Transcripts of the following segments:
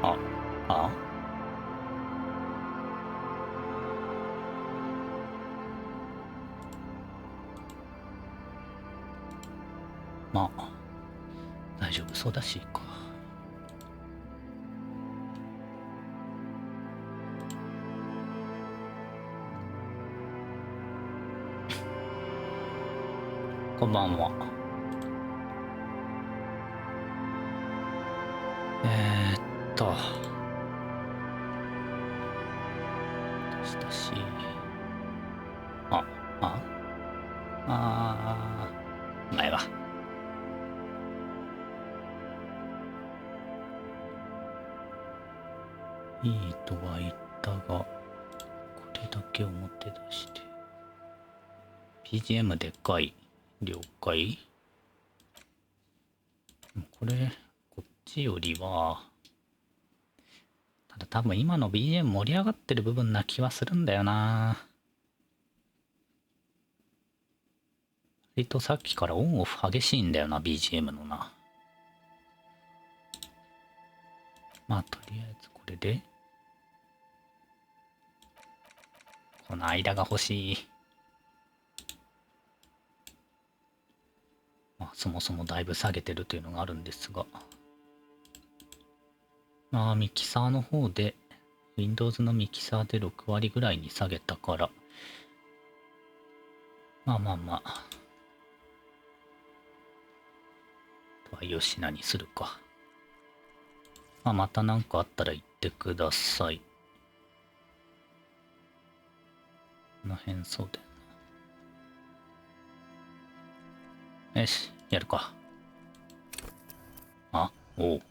あ、あ、まあ、大丈夫そうだしか。こんばんは。したし、前は。いいとは言ったが、これだけ表出して。BGM でっかい。了解。これ、こっちよりは、ただ多分今の BGM 盛り上がってる部分な気はするんだよな。割とさっきからオンオフ激しいんだよな、BGM のな。まあとりあえずこれで、この間が欲しい。まあそもそもだいぶ下げてるというのがあるんですが。まあミキサーの方で、Windows のミキサーで6割ぐらいに下げたから、まあ。とはよしなにするか。まあまた何かあったら言ってください。この辺そうだよな。よし、やるか。お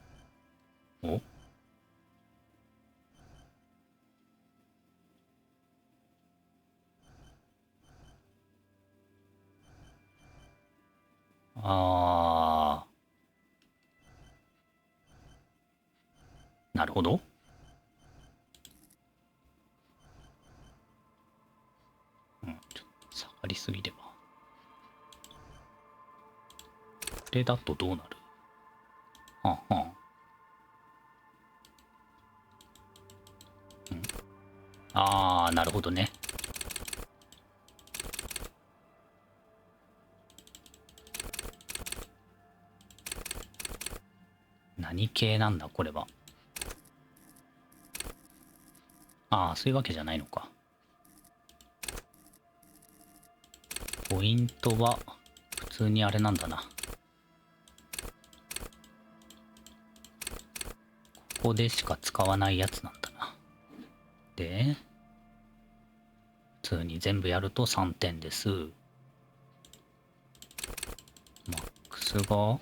なるほど。ちょっと下がりすぎれば。これだとどうなる？なるほどね。何系なんだこれは。そういうわけじゃないのか。ポイントは普通にあれなんだな。ここでしか使わないやつなんだな。で、普通に全部やると3点です。マックスが、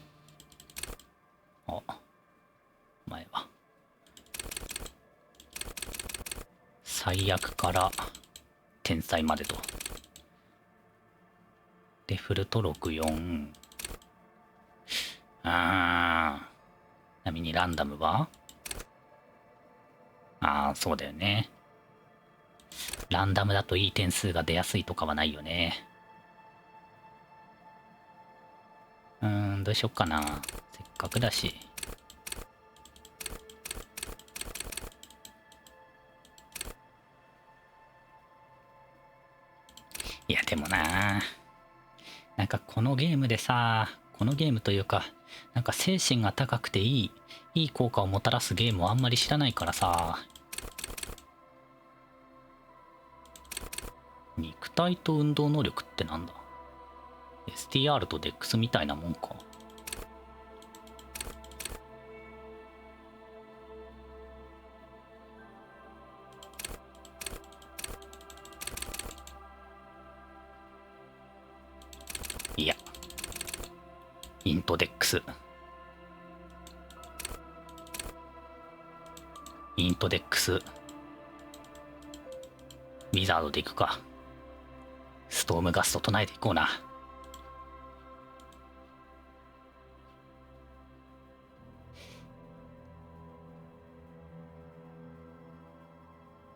前は。最悪から天才までと。デフルト64。ちなみにランダムはそうだよね。ランダムだといい点数が出やすいとかはないよね。どうしよっかな。せっかくだし。いや、でもなんかこのゲームでさ、このゲームというか、なんか精神が高くていい効果をもたらすゲームをあんまり知らないからさ。肉体と運動能力ってなんだ？ STR と DEX みたいなもんか。いや。イント DEX。イント DEX。ウィザードでいくか。ストームガスト唱えていこうな。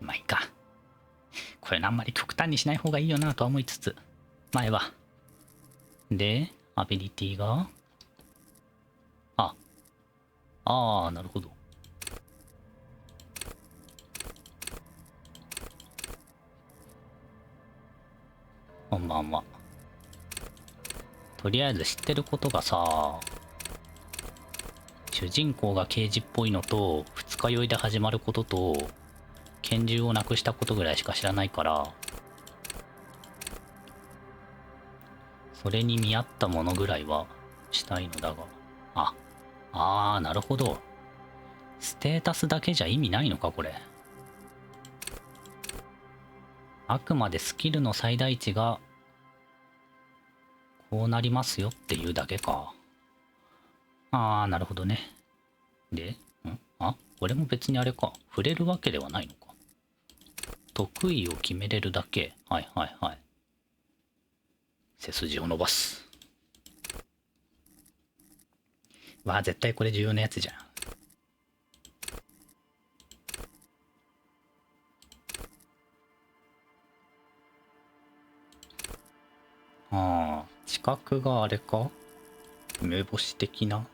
まあいいか。これあんまり極端にしない方がいいよなとは思いつつ。前は。で、アビリティがなるほど。こんばんは。とりあえず知ってることがさ、主人公が刑事っぽいのと、二日酔いで始まることと、拳銃をなくしたことぐらいしか知らないから、それに見合ったものぐらいはしたいのだが。なるほど。ステータスだけじゃ意味ないのか、これ。あくまでスキルの最大値が、こうなりますよっていうだけか。なるほどね。で、これも別にあれか。触れるわけではないのか。得意を決めれるだけ。はいはいはい。背筋を伸ばす。絶対これ重要なやつじゃん。知覚があれか？梅干し的な？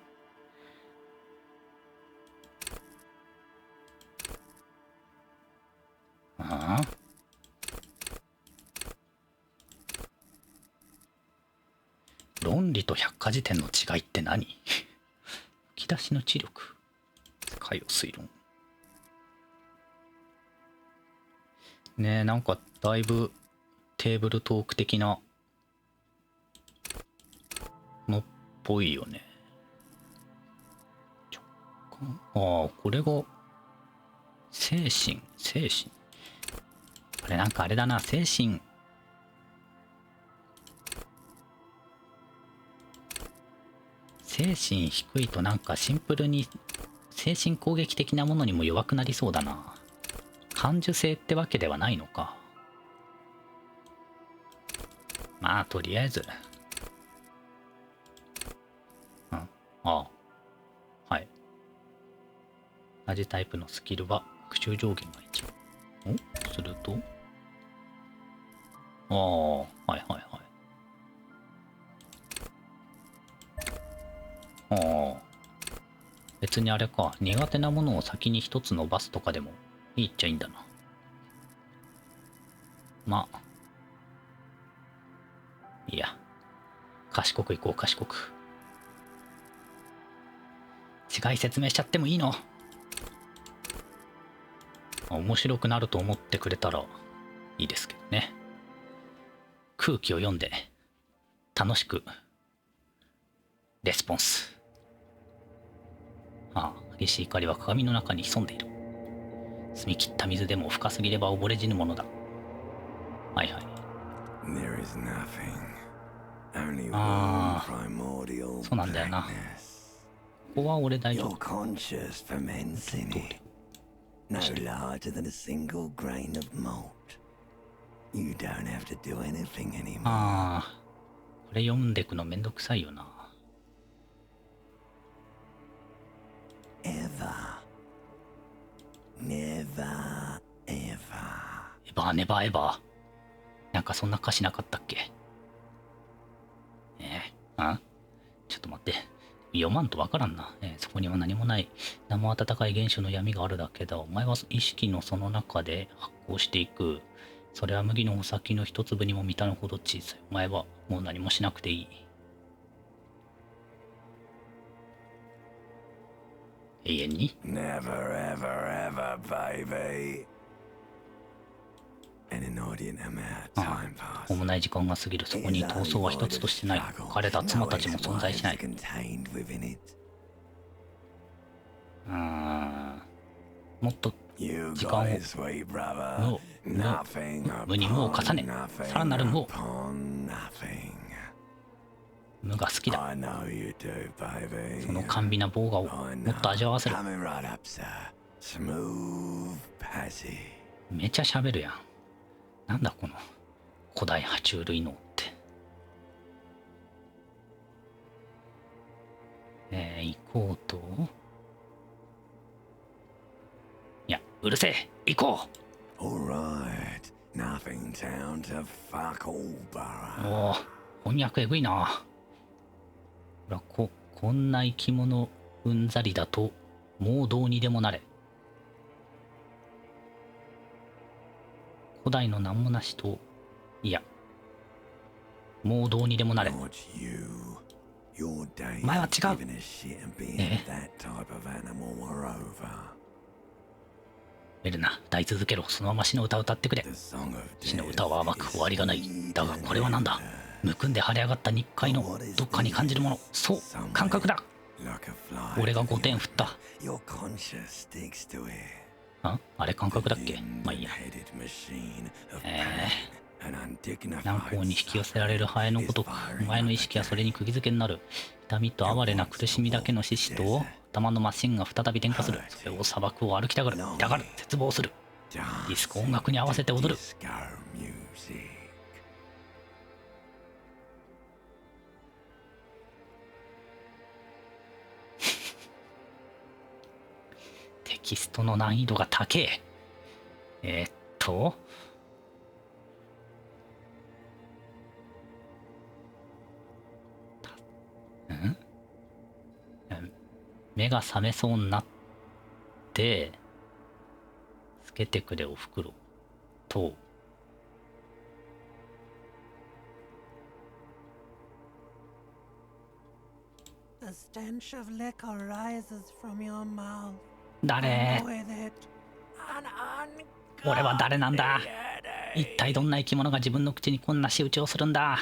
論理と百科事典の違いって何？吹き出しの知力。使いを推論。ねえ、なんかだいぶテーブルトーク的なのっぽいよね。これが精神。これなんかあれだな、精神低いとなんかシンプルに精神攻撃的なものにも弱くなりそうだな。感受性ってわけではないのか。とりあえず。はい。同じタイプのスキルは復習上限が1。するとはいはいはい。別にあれか、苦手なものを先に一つ伸ばすとかでもいいっちゃいいんだな。いや、賢くいこう、賢く。違い説明しちゃってもいいの？面白くなると思ってくれたらいいですけどね。空気を読んで楽しくレスポンス。激しい怒りは鏡の中に潜んでいる。澄み切った水でも深すぎれば溺れ死ぬものだ。はいはい。そうなんだよな。ここは俺大丈夫。No larger than a single grain of malt. You don't have to do anything anymore. これ読んでくのめんどくさいよな。Ever. Never, ever. ネバーエバー。なんかそんな歌詞なかったっけ？ちょっと待って。読まんとわからんな。そこには何もない。生温かい原種の闇があるだけだ。お前は意識のその中で発光していく。それは麦の穂先の一粒にも満たぬほど小さい。お前はもう何もしなくていい。永遠に Never, ever, ever, baby. An inordinate amount of time passes. ほもない時間が過ぎる。そこに闘争は一つとしてない。彼ら妻たちも存在しない。もっと時間を無に無を重ね、さらなる無を。無が好きだ。その甘美な棒画をもっと味わわせる。めちゃ喋るやん。なんだこの古代爬虫類脳って。行こうと。いや、うるせえ、行こう。翻訳えぐいな。こんな生き物うんざりだともうどうにでもなれ。古代の名もなしと、いや、もうどうにでもなれ。 Not you. Your days お前は of 違う。 giving a shit and being え that type of animal are over. エルナ、歌い続けろ。そのまま死の歌を歌ってくれ。 The song of 死の death 歌は甘く is 終わりがない。 sweet だがこれはなんだ。 and むくんで腫れ上がった肉塊のどっかに感じるもの。そう、感覚だ。 like a fly 俺が to 5点 your 振った。 Your conscience sticks to it. あれ感覚だっけ。まあいいや。南方に引き寄せられるハエのごとく、お前の意識はそれに釘付けになる。痛みと哀れな苦しみだけの獅子と頭のマシンが再び点火する。それを砂漠を歩きたがる。痛がる。絶望する。ディスコ音楽に合わせて踊る。テキストの難易度が高え。目が覚めそうになってつけてくれおふくろと、誰？俺は誰なんだ？一体どんな生き物が自分の口にこんな仕打ちをするんだ？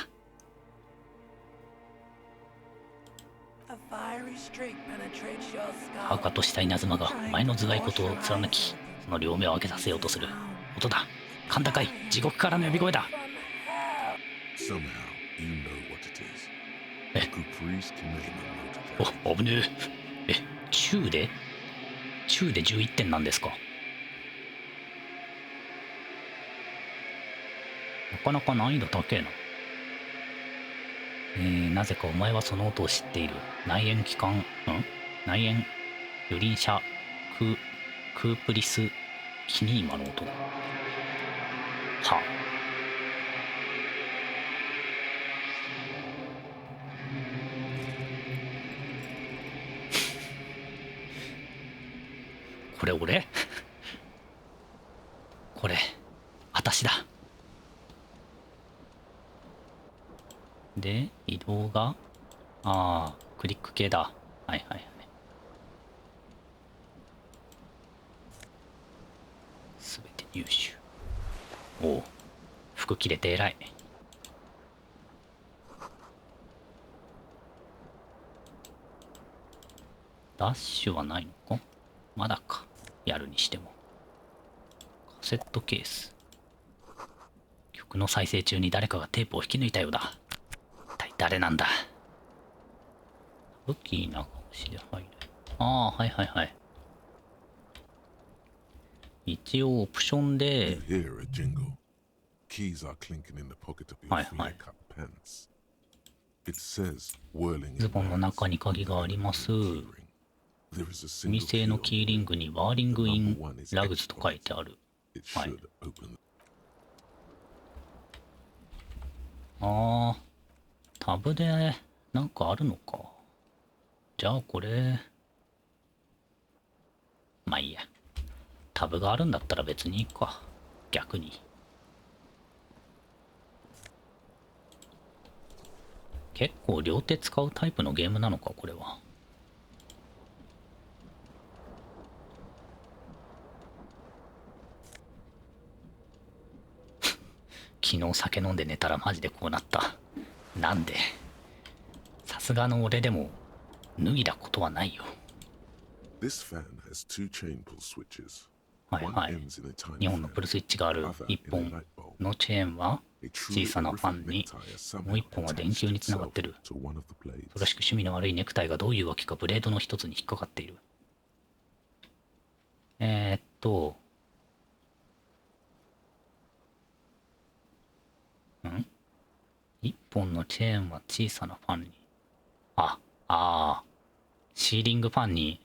赤とした稲妻が前の頭蓋骨を貫き、その両目を開けさせようとする。音だ。甲高い地獄からの呼び声だ。お、危ねえ。中で11点なんですか。なかなか難易度高えな。なぜかお前はその音を知っている。内縁機関、内縁四輪車クープリスキニーマの音だ。はあ。これ俺これ私だ。で移動がクリック系だ。はいはいはい。すべて入手。おお、服着れて偉い。ダッシュはないのか。まだか。やるにしても。カセットケース。曲の再生中に誰かがテープを引き抜いたようだ。一体誰なんだ。武器な顔しで入る。はいはいはい。一応オプションで、はいはい。ズボンの中に鍵があります。未製のキーリングにワーリングインラグズと書いてある。はい。タブでなんかあるのか。じゃあこれ、まあいいや。タブがあるんだったら別にいいか。逆に。結構両手使うタイプのゲームなのか、これは。昨日酒飲んで寝たらマジでこうなった。なんで？さすがの俺でも脱いだことはないよ。はいはい。2本のプルスイッチがある。1本のチェーンは小さなファンに、もう1本は電球につながってる。そらしく趣味の悪いネクタイがどういうわけかブレードの一つに引っかかっている。1本のチェーンは小さなファンに。シーリングファンに。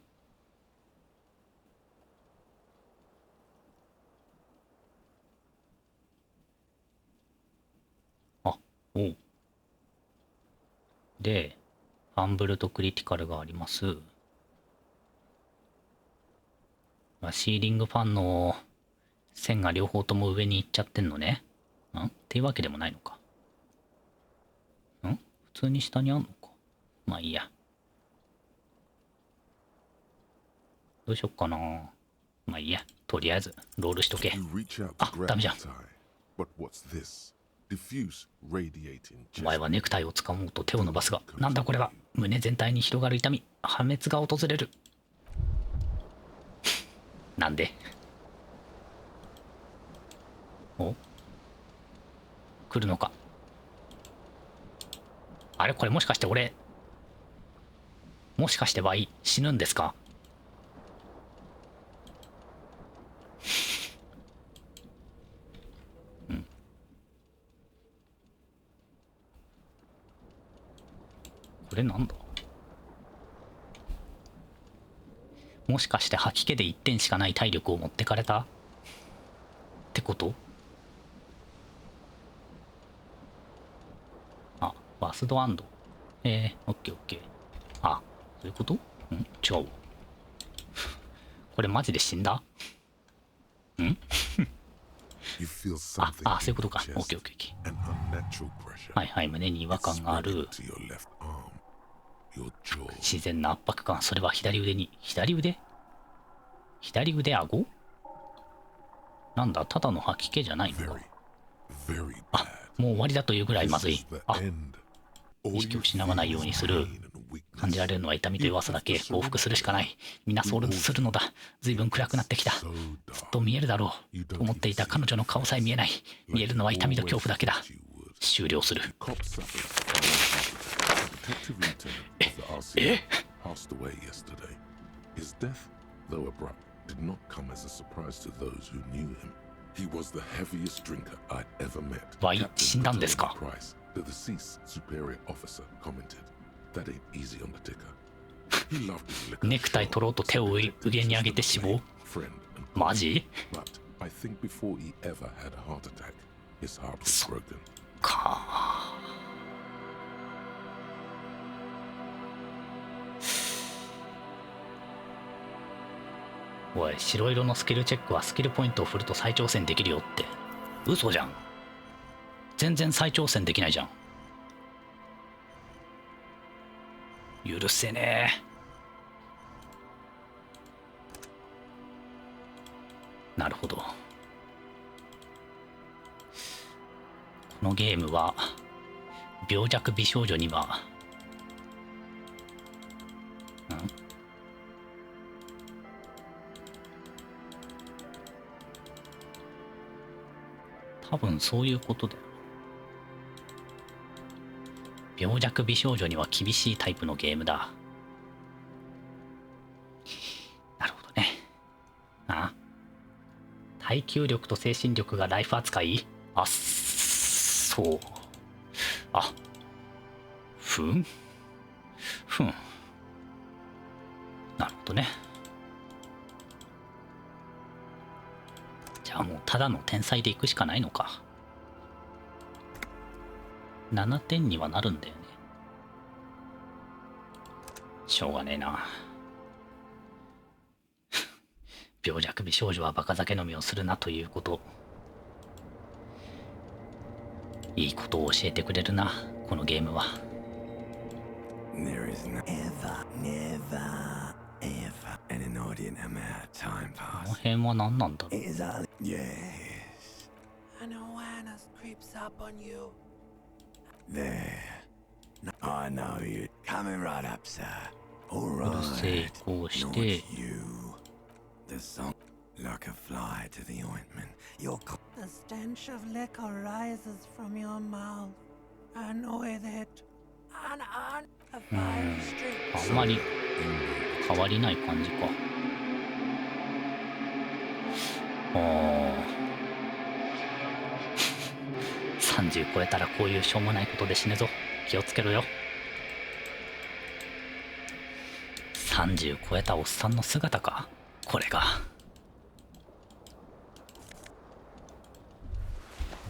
おう。で、ファンブルとクリティカルがあります。シーリングファンの線が両方とも上に行っちゃってんのね。っていうわけでもないのか。普通に下にあんのか。まあいいや。どうしよっかな。まあいいや。とりあえずロールしとけ。あ、ダメじゃん。お前はネクタイを掴もうと手を伸ばすが、なんだこれは。胸全体に広がる痛み、破滅が訪れる。なんで？お？来るのか。あれこれもしかして俺、もしかしてワイ死ぬんですか？うん。これなんだ？もしかして吐き気で1点しかない体力を持ってかれたってこと？あ、バスドアンド。オッケーオッケー。あ、そういうこと？違う。これマジで死んだ？そういうことか。オッケーオッケーオッケー。はいはい、胸に違和感がある。自然な圧迫感、それは左腕に。左腕？左腕顎？なんだ、ただの吐き気じゃないのか。あ、もう終わりだというぐらいまずい。あ、意識を失わないようにする。感じられるのは痛みと弱さだけ。往復するしかない。みんなそうするのだ。随分暗くなってきた。ずっと見えるだろうと思っていた彼女の顔さえ見えない。見えるのは痛みと恐怖だけだ。終了する。えワイ、死んだんですか？ネクタイ取ろうと手を上に上げて死亡？マジ？そっか。おい、白色のスキルチェックはスキルポイントを振ると再挑戦できるよって。嘘じゃん。全然再挑戦できないじゃん。許せねえ。なるほど。このゲームは病弱美少女には多分そういうことだよ。病弱美少女には厳しいタイプのゲームだ。なるほどね。ああ、耐久力と精神力がライフ扱い？あ、そう。あ、ふんなるほどね。じゃあもうただの天才でいくしかないのか。7点にはなるんだよね。しょうがねえな。病弱美少女はバカ酒飲みをするなということ。いいことを教えてくれるな、このゲームは。この辺は何なんだろう。成功して、like a fly to the ointment. The stench of liquor rises from your mouth. Annoy it. A fire streak. あんまり変わりない感じか。30超えたらこういうしょうもないことで死ぬぞ。気をつけろよ。30超えたおっさんの姿か、これが。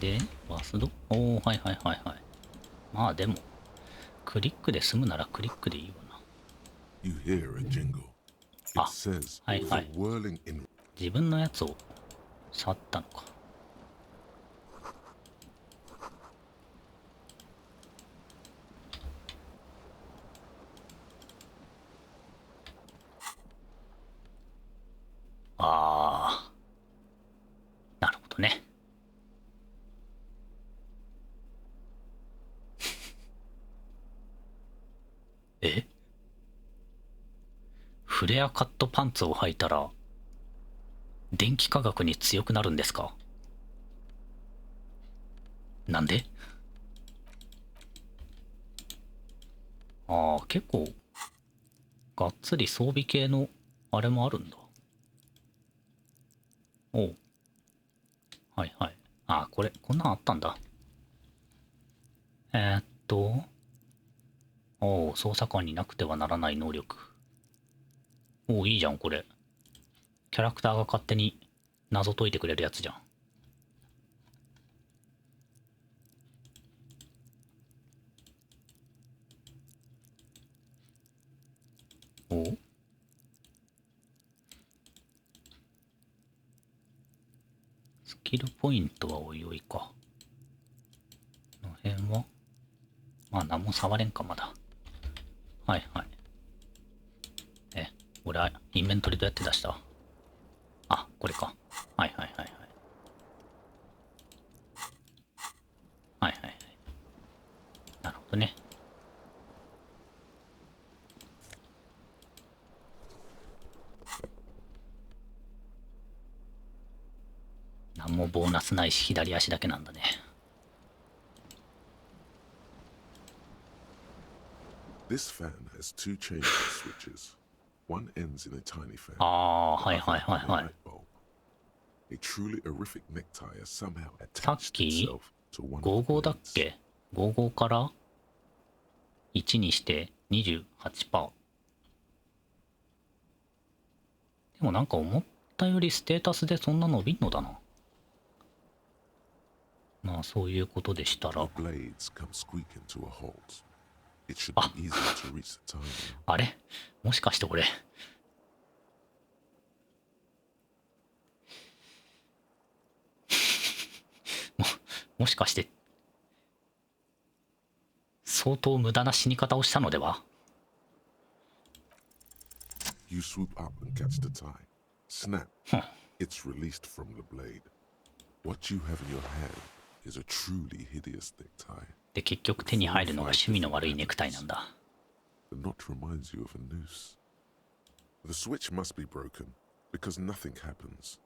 で、バスド？おお、はいはいはいはい。まあでも、クリックで済むならクリックでいいわな。あ、はいはい。自分のやつを去ったのか。フレアカットパンツを履いたら電気化学に強くなるんですか？なんで？ああ、結構がっつり装備系のあれもあるんだ。おう。はいはい。ああ、こんなんあったんだ。おう、捜査官になくてはならない能力。おう、いいじゃん、これ。キャラクターが勝手に謎解いてくれるやつじゃん。おう。スキルポイントはおいおいか。この辺はまあ何も触れんか、まだ。はいはい。俺はインベントリどうやって出した？あ、これか。はいはいはいはい。はいはいはい。なるほどね。なんもボーナスないし左足だけなんだね。This fan has two change switches. One ends in a tiny fan. ああ、 the はい other はいはい in a はい。 light bulb. A truly horrific necktie has somehow さっ attached き itself to one of the 55だっ blades. け？ 55 から1にして28%。でもなんか思ったよりステータスでそんな伸びんのだな。まあそういうことでしたら。 The blades come squeaking to a halt. It should あ、 be easy to reach the timing. あれもしかして俺もしかして相当無駄な死に方をしたのでは？ You swoop up and catch the tie. Snap. ふん。 It's released from the blade. What you have in your hand is a truly hideous necktie. で結局手に入るのが趣味の悪いネクタイなんだ。 The knot reminds you of a noose. The switch must be broken because nothing happens.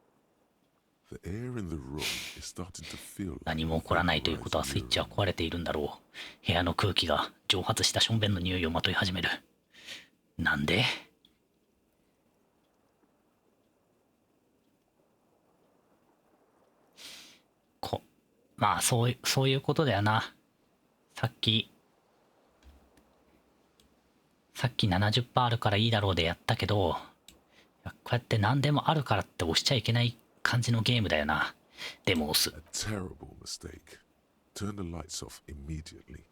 The air in the room is starting to feel 何も起こらないということはスイッチは壊れているんだろう。部屋の空気が蒸発したしょんべんの匂いをまとい始める。なんで？まあそういうことだよな。さっき 70% あるからいいだろうでやったけど、こうやって何でもあるからって押しちゃいけない感じのゲームだよな。でも押す。 A terrible mistake. Turn the lights off immediately.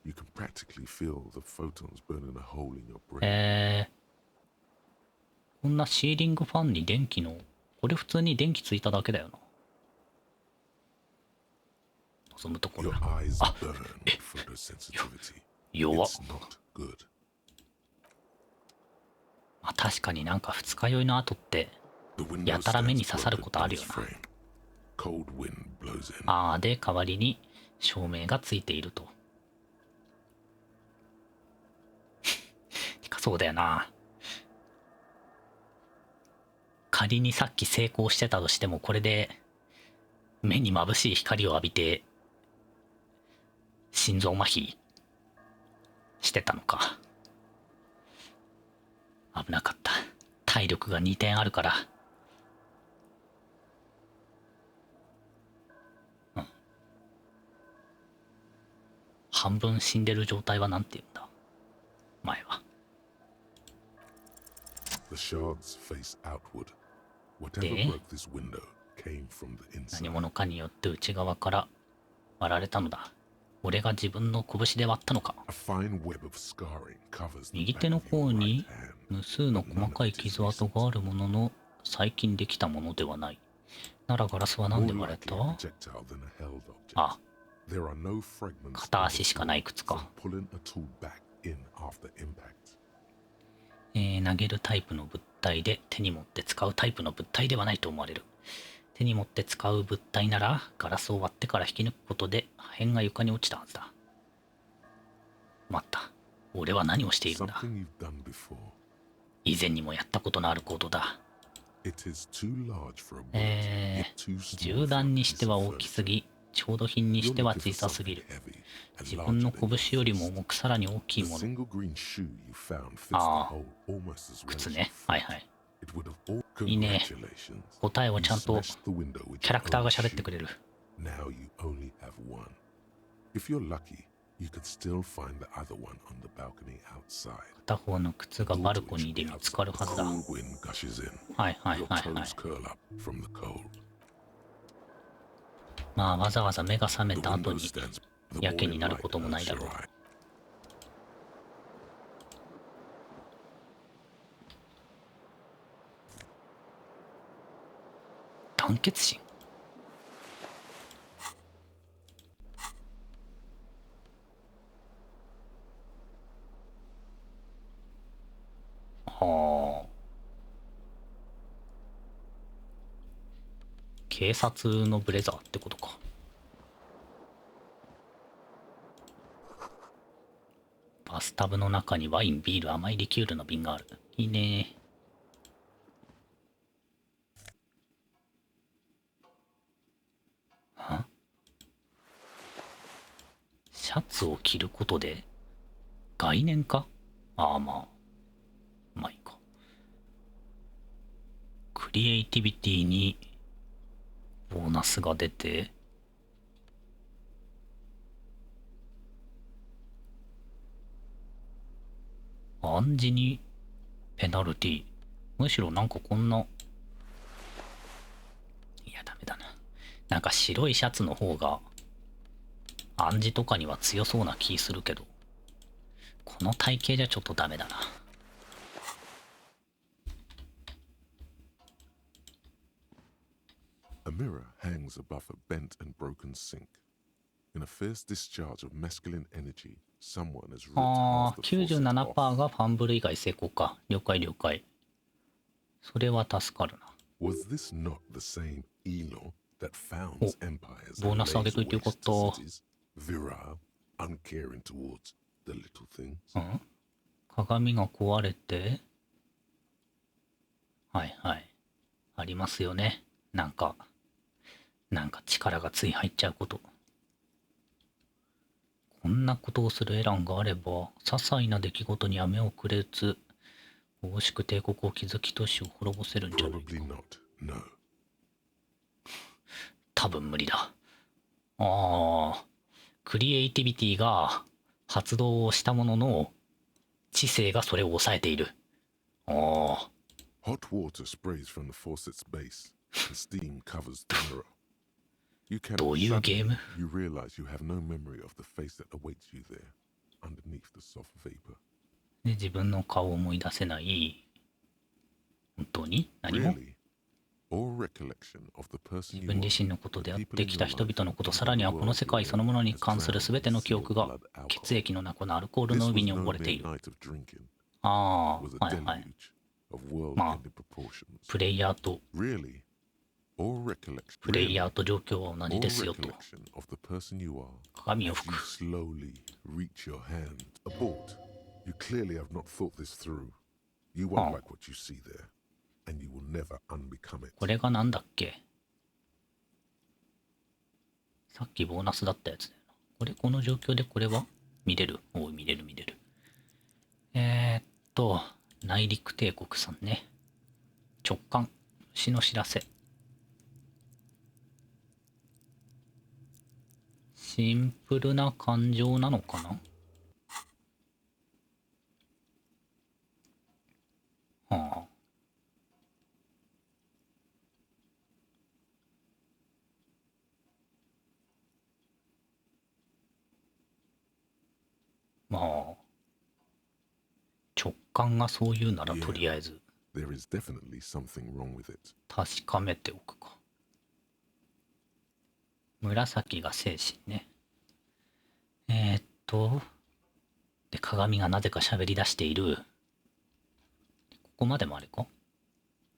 You can practically feel the photons burning a hole in your brain. こんなシーリングファンに電気の、これ普通に電気ついただけだよな。望むところ Your だ。 eyes あ、 burn with photosensitivity. 弱っ。 It's not good. まあ確かになんか二日酔いの後って The window やたら目に stands 刺さる broken ことあ in るよ its な。 frame. Cold wind blows in. ああ、で代わりに照明がついていると。てかそうだよな。仮にさっき成功してたとしてもこれで目に眩しい光を浴びて心臓麻痺してたのか。危なかった。体力が2点あるから。うん。半分死んでる状態はなんて言うんだ前は。 The shards face outward. Whatever で broke this window came from the 何 inside. 者かによって内側から割られたのだ。俺が自分の拳で割ったのか。 A fine web of scarring covers the 右 back 手の of 甲 your に right hand. 無数の細かい傷跡があるものの最近できたものではない。ならガラスは何で More 割れた？ likely a projectile than a held object. あ、 There are no fragments 片 on 足 the しかない floor 靴か。 from pulling a tool back in after impact. 投げるタイプの物体で手に持って使うタイプの物体ではないと思われる。手に持って使う物体ならガラスを割ってから引き抜くことで破片が床に落ちたはずだ。待った。俺は何をしているんだ。 Something you've done before. 以前にもやったことのあるコードだ。It is too large for a bullet, yet too small 銃 for 弾 a にしては piece 大 of きす furniture. ぎ、調度品に You're しては looking 小 for さすぎ something る。 heavy and 自分の larger than your 拳よりも fist. 重くさらに大き The いもの。 single green shoe you found fits the ああ、 hole almost as well 靴 as your ね。はい foot. はい。 It would have all いいね。 congratulations. 答えを You ちゃんと smashed the window with キャラ your クター own が喋って shoe. くれる。 Now you only have one. If you're lucky, you could still find the other one on the balcony outside. 片方の靴がバルコニーで見つかるはずだ。 Cold wind gushes in. はいはい Your はいはい。 toes curl up from the cold. まあわざわざ目が覚め The た後 window に stands. The やけに morning なる light こともない hurts だ your ろう。 eye. 団結心。はあ。警察のブレザーってことか。バスタブの中にワイン、ビール、甘いリキュールの瓶がある。いいね。は？シャツを着ることで概念か？ああまあいいか。クリエイティビティにボーナスが出て、暗示にペナルティ。むしろなんかこんな、いやダメだな。なんか白いシャツの方が暗示とかには強そうな気するけど、この体型じゃちょっとダメだな。A mirror hangs above a bent and broken sink. In a fierce discharge of masculine energy, someone has ripped あ half あ、the faucet off. 97% がファンブル以外成功か。了解了解。それは助かるな。 Was this not the same Elo that founds お、 empires ボー and ナス上げ lays といてよかっ waste た。 to cities? Virile, uncaring towards the little things. うん？鏡が壊れて、はいはい。ありますよね。なんか力がつい入っちゃうこと。こんなことをするエランがあれば、些細な出来事には目をくれず、大しく帝国を築き都市を滅ぼせるんじゃないか。 Probably not, no. 多分無理だ。ああ、クリエイティビティが発動をしたものの、知性がそれを抑えている。ああ。 Hot water sprays from the faucet's base. The steam covers the mirror. You can どういうゲーム？ you realize you have no memory of the face that awaits you there, underneath the soft vapor. で、自分の顔を思い出せない。本当に？何も？ Really, all recollection of the person 自 you 分 are, 自身のことで the あっ people て in き your た人 life, 々のこと、 and さらには the この world 世 you 界 live そのもの in に has 関する drowned 全て in の a 記 sea 憶 of が blood alcohol. 血液の中のアルコール This の was 海に溺 no れている。 midnight of drinking. あ It was あ、 a はいはい。 deluge of world-ending まあ、 proportions. プレイヤーと Really, all recollection, プレイ really, ヤーと状況は同じ all ですよと。 recollection of the person you are 鏡を as 拭 you く。 slowly reach your hand. Abort. You clearly have not thought this through. You won't ああ、 like what you see there, and you will never unbecome it. これがなんだっけ？さっきボーナスだったやつだよな。この状況でこれは見れる？おう、見れる見れる。内陸帝国さんね。直感、死の知らせ。シンプルな感情なのかな？はあ。まあ、直感がそう言うならとりあえず There is definitely something wrong with it. 確かめておくか。紫が精神ね。で、鏡がなぜか喋り出している。ここまでもあれか？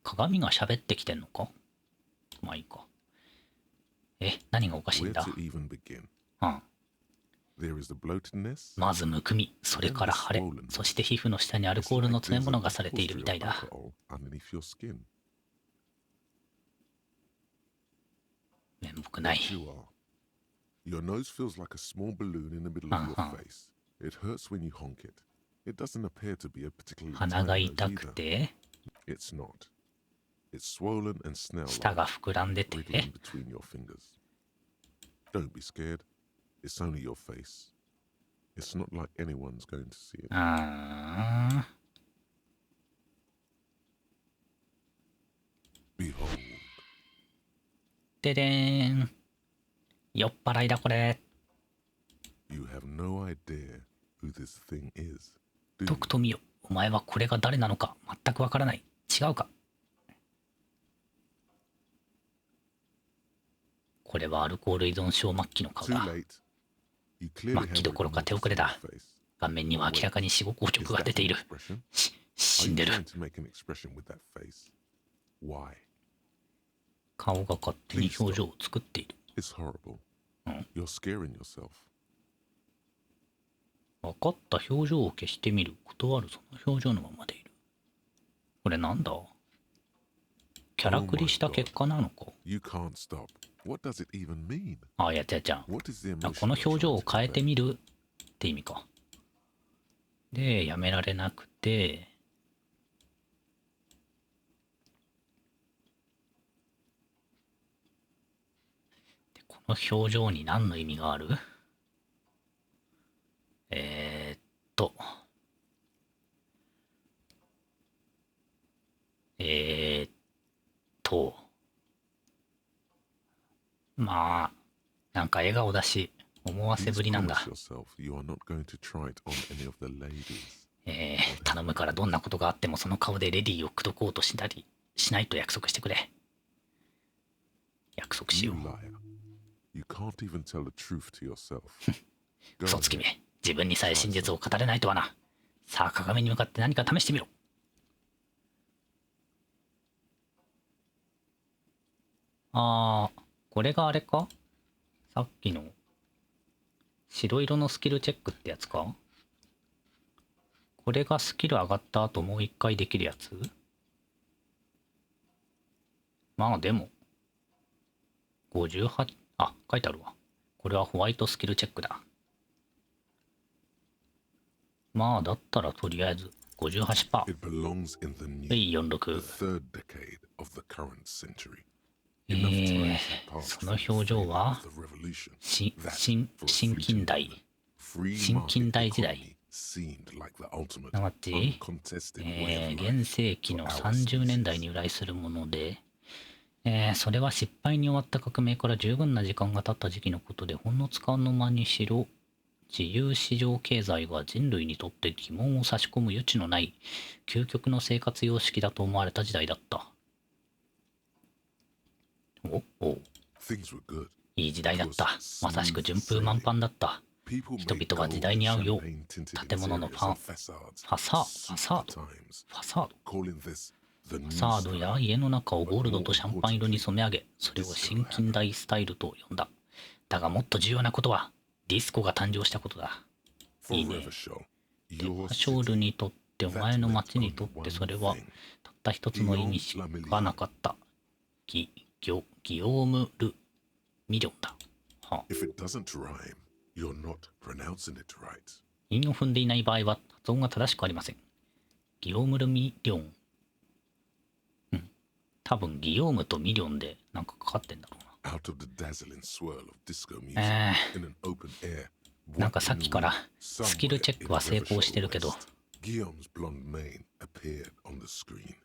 鏡が喋ってきてんのか？まあいいか。何がおかしいん Where だ？ to even begin? うん。There is the bloatedness. まずむくみ、それから腫れ、そして皮膚の下にアルコールの詰め物がされているみたいだ。Underneath your skin. 面目ない。 You are. Your nose feels like a small balloon in the middle of your face. It hurts when you honk it. It doesn't appear to be a particularly 鼻が tiny 痛 nose く either. て、 It's not. It's swollen and 舌 snail-like, が膨らんでて、 wriggling between your fingers. Don't be scared. It's only your face. It's not like anyone's going to see it. あー Behold. ででーん。酔っ払いだこれ。 You have no idea who this thing is, do と you? くとみよ。お前はこれが誰なのか全くわからない。違うか。これはアルコール依存症末期の顔 Too だ。 late. You clearly 末期 have どころか手遅れだ。 face. 顔面には明らかに死後硬 Is 直が that 出てい an る。 expression? 死 Are ん you でる。 trying to make an expression with that face? Why? 顔が勝手に表情を作っている。 It's horrible. You're scaring yourself. 分かった表情を消してみる。断るその表情のままでいる。これなんだ？キャラクリした結果なのか？ You can't stop. What does it even mean? あ、いや、じゃあ、 What is the こ emotion の you're 表情 trying を to 変えて convey? みるって意味か。で、やめられなくて、でこの表情に何の意味がある？えーっと、えーっと、まあ、なんか笑顔だし、思わせ Please ぶりなん promise だ。 yourself you are not going to try it on any of the ladies. 頼むからどんなことがあってもその顔でレディーを口説こうとしたりしないと約束してくれ。約束し You よう。 liar. You can't even tell the truth to yourself. Go 嘘つき ahead. め。自分にさえ真実を語れないとはな。さあ鏡に向かって何か試してみろ。これがあれか？さっきの白色のスキルチェックってやつか？これがスキル上がった後もう一回できるやつ？まあでも、58、書いてあるわ。これはホワイトスキルチェックだ。まあだったらとりあえず 58%。 It belongs in the new, 46。 the third decade of the current century. Enough time has passed その from 表 the 情 failure は of the revolution 新 that, for a 新 free 近 to 代 free 新 market 近代時代 economy seemed like the ultimate, すなわち、 uncontested way of 現 life 世紀 for の our 30年代 species. に由来するもので、それは失敗に終わった革命から十分な時間が経った時期のことで、ほんのつかの間にしろ自由市場経済は人類にとって疑問を差し込む余地のない究極の生活様式だと思われた時代だった。お Things were good. いい時代だった。まさしく順風満帆だった。 People 人 made 々は時代 gold に合う and よう champagne-tinted 建物の interiors and フ facades ァサー suit ド the times, ファサード calling this the フ new ァサード style. や家の中をゴールドとシャンパン色に染め上げ、それを新近代スタイルと呼んだ。だがもっと重要なことはディスコが誕生したことだ。 For いいね。 Revachol, デ your マショール city, にとってお前の町にとってそれはたった一つの意味しかなかった。ギオーム・ル・ミリョンだ。はあ、 if it doesn't rhyme, you're not pronouncing it right. 韻を踏んでいない場合は発音が正しくありません。ギオーム・ル・ミリョン。多分ギオームとミリョンでなんかかかってんだろうな。 Out of the dazzling swirl of disco music え in an open air, なんかさっきからスキルチェックは成功してるけど、 Guillaume's blonde mane appeared on the screen.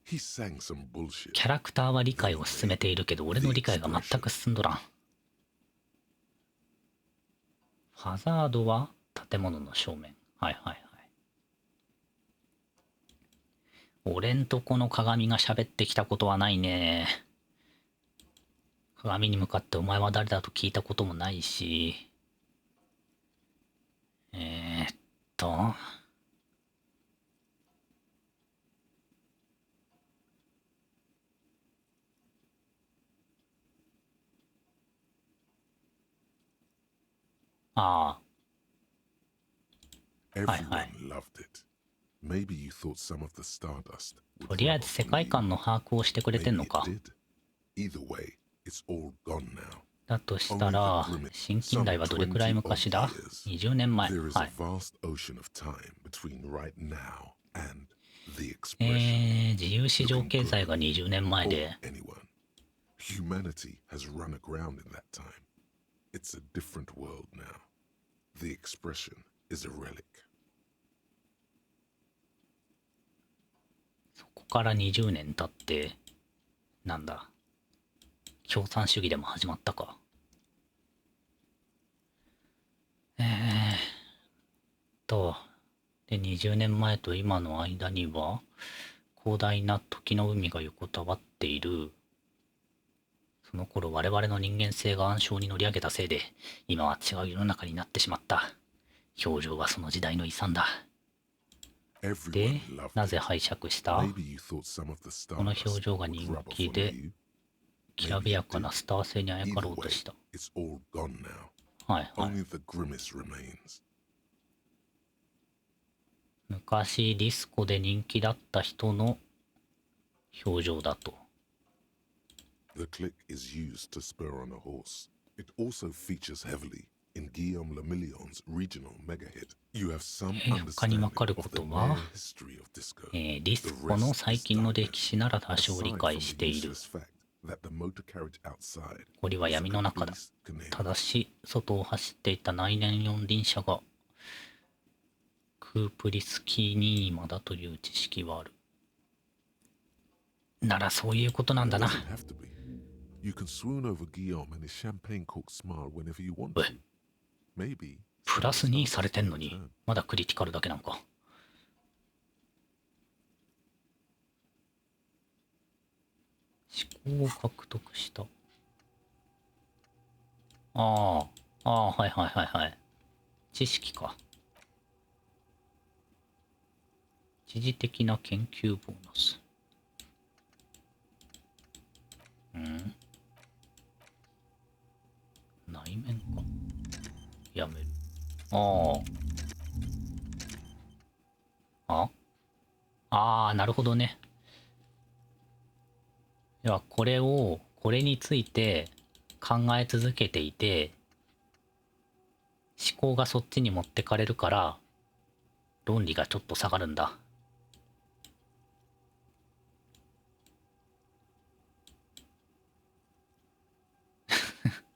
He sang some bullshit. キャラクターは理解を進めているけど、俺の理解が全く進んどらん。ファザードは建物の正面。はいはいはい。俺んとこの鏡が喋ってきたことはないね。鏡に向かってお前は誰だと聞いたこともないし。ーっと。あ Everyone hi. loved it. Maybe you thought some of the stardust あ、 would とりあえ rub ず off 世 on 界 you. 観の把握をしてくれてん Maybe の it か。 did. Either way, it's all gone now. だとした Only the ら、 grimace. 新近 Some 代はどれくらい 20 odd 昔だ years. ?20 年前。 There is は a い。 vast ocean of time between right now and the expression 自由市場経済が20年前 or で、 anyone. Humanity has run aground in that time. It's a different world now. The expression is a relic. そこから20年経って、なんだ、共産主義でも始まったか。で、20年前と今の間には、広大な時の海が横たわっている。その頃我々の人間性が暗礁に乗り上げたせいで、今は違う世の中になってしまった。表情はその時代の遺産だ。で、 Everyone loved なぜ it. 拝借した？ Maybe you thought some of the この stardust 表情が would 人 rub 気 off で on you. きらびやかなスター性にあやか Either ろうと way, した。 it's all gone now. はいはい。 Only the grimace remains. 昔ディスコで人気だった人の表情だと。 The click is used to spur on a horse. It also features heavily in Guillaume Lemillion's regional mega hit. You have some 他に understanding わかる of こ the とは、 mere history of disco. ディスコの最近の歴史なら多少理 Aside 解 from し the ている。 useless fact that the motor carriage outside 堀は was 闇 a の中だ。 complete canary. ただし、外を走っていた内燃四輪車がクープリスキーニーマだという知識はある。ならそういうことなんだ It な。 doesn't have to be. You can swoon over Guillaume and his champagne cork smile whenever you want え、 to. Maybe プラス2 some されてんの stardust に will return. まだクリティカルだけなんか。思考を獲得した。ああ、はいはいはいはい。知識か。一時的な研究ボーナス。内面か。やめる。なるほどね。いや、これについて考え続けていて、思考がそっちに持ってかれるから、論理がちょっと下がるんだ。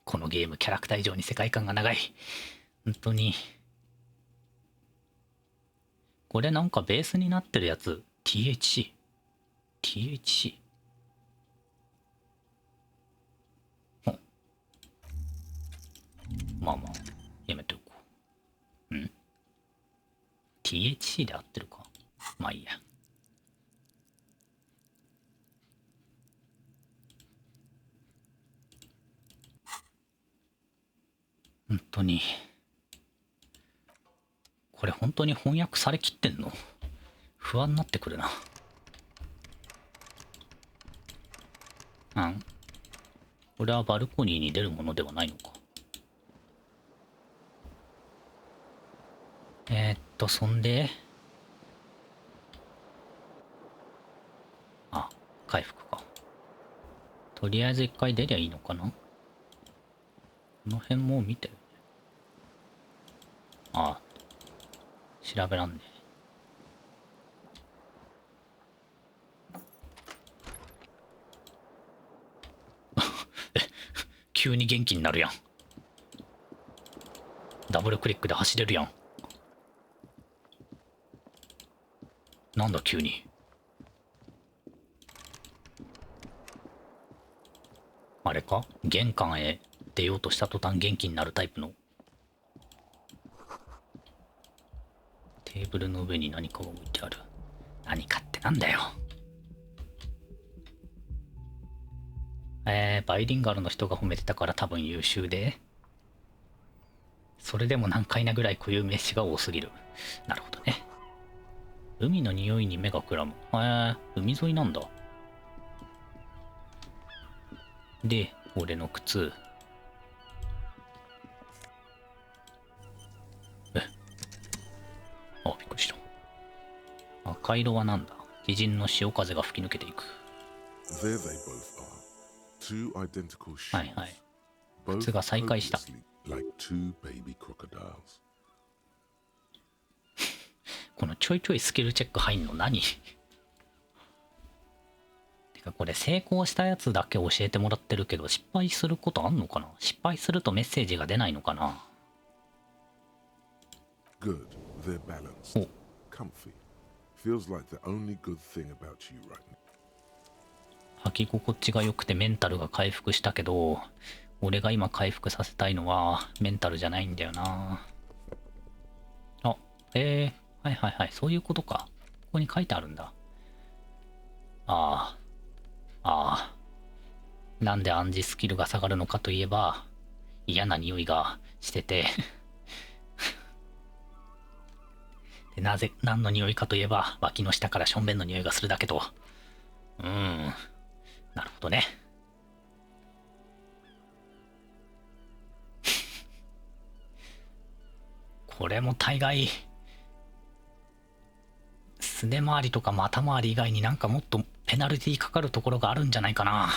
このゲーム、キャラクター以上に世界観が長い。本当に。これなんかベースになってるやつ、THC。まあまあ、やめておこう。THC で合ってるか。まあいいや。本当に。これ本当に翻訳されきってんの？不安になってくるな。これはバルコニーに出るものではないのか。そんで、回復か。とりあえず一回出りゃいいのかな？この辺もう見てるね。調べらんねえ。急に元気になるやん。ダブルクリックで走れるやん。なんだ急に。あれか？玄関へ出ようとした途端元気になるタイプの。テーブルの上に何かが置いてある。何かってなんだよ。バイリンガルの人が褒めてたから多分優秀で、それでも難解なぐらい固有名詞が多すぎる。なるほどね。海の匂いに目がくらむ。海沿いなんだ。で、俺の靴。赤色はなんだ。鬼人の潮風が吹き抜けていく。There they both are. Two identical shoes. はいはい。 Both 靴が再開した。 hopelessly like two baby crocodiles. このちょいちょいスキルチェック入んの何てかこれ成功したやつだけ教えてもらってるけど、失敗することあんのかな。失敗するとメッセージが出ないのかな。 Good. They're balanced. お、 Comfy. Feels like the only good thing about you right now. 履き心地が良くてメンタルが回復したけど、俺が今回復させたいのはメンタルじゃないんだよな。あ、はいはいはい、そういうことか。ここに書いてあるんだ。ああ、なんで暗示スキルが下がるのかといえば、嫌な匂いがしててで、何の匂いかといえば、脇の下からしょんべんの匂いがするだけと。なるほどね。これも大概、すね周りとか股周り以外になんかもっとペナルティかかるところがあるんじゃないかな。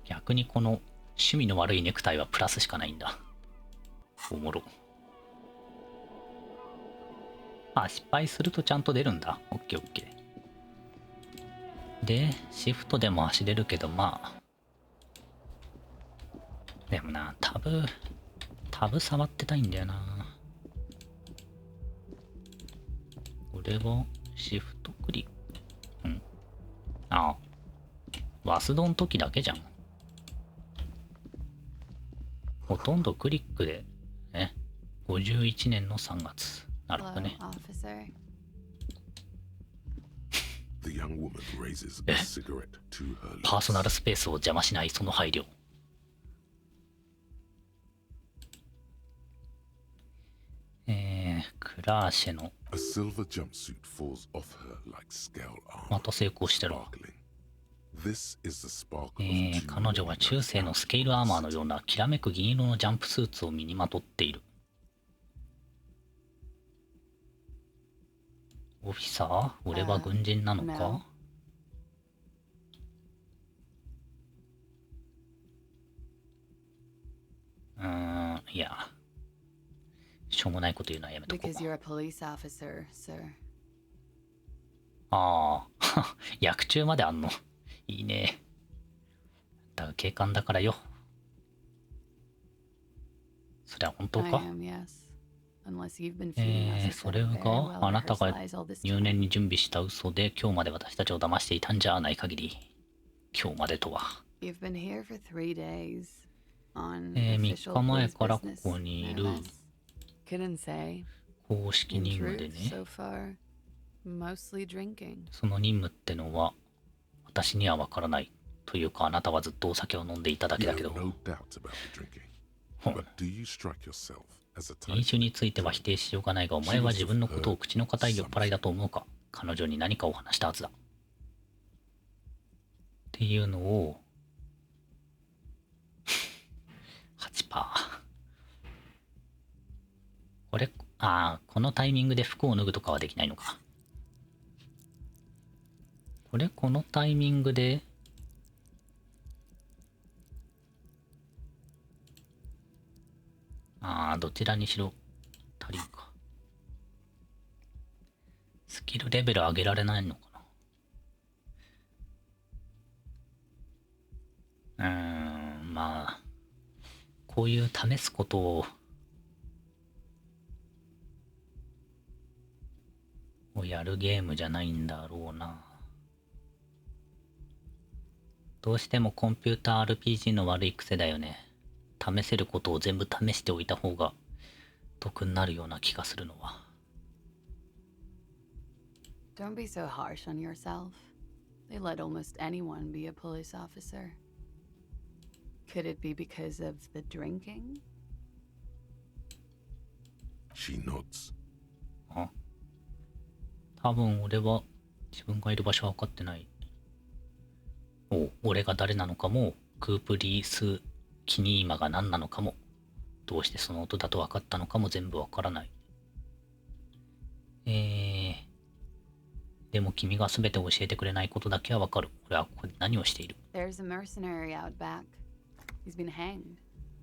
逆にこの趣味の悪いネクタイはプラスしかないんだ。おもろ。あ、失敗するとちゃんと出るんだ。オッケーオッケー。で、シフトでも走れるけど、まあ。でもな、タブ触ってたいんだよな。これは、シフトクリック。ああ。ワスドの時だけじゃん。ほとんどクリックで、ね。51年の3月。なるほどね。パーソナルスペースを邪魔しないその配慮。クラーシェのまた成功してるわ。彼女は中世のスケールアーマーのようなきらめく銀色のジャンプスーツを身にまとっている。オフィサー？俺は軍人なのか？いや、しょうもないこと言うのはやめとこう。ああ、役中まであんの。いいね。だが警官だからよ。それは本当か？それがあなたが入念に準備した嘘で今日まで私たちを騙していたんじゃない限り、今日までとは。3日前からここにいる。公式任務でね。その任務ってのは私にはわからない。というかあなたはずっとお酒を飲んでいただけだけど。飲酒については否定しようがないが、お前は自分のことを口の固い酔っ払いだと思うか？彼女に何かを話したはずだ。っていうのを8%。これ、このタイミングで服を脱ぐとかはできないのか。このタイミングでどちらにしろ足りんか。スキルレベル上げられないのかな。まあこういう試すことをやるゲームじゃないんだろうな。どうしてもコンピューター RPG の悪い癖だよね。試せることを全部試しておいた方が得になるような気がするのは。Don't be so harsh on yourself. They let almost anyone be a police officer. Could it be because of the drinking? She nods. 多分俺は自分がいる場所は分かってない。俺が誰なのかも、クープリース・キニーマが何なのかもどうしてその音だと分かったのかも全部分からない。でも君が全て教えてくれないことだけは分かる。俺はここで何をしている？ There's a mercenary out back. He's been hanged.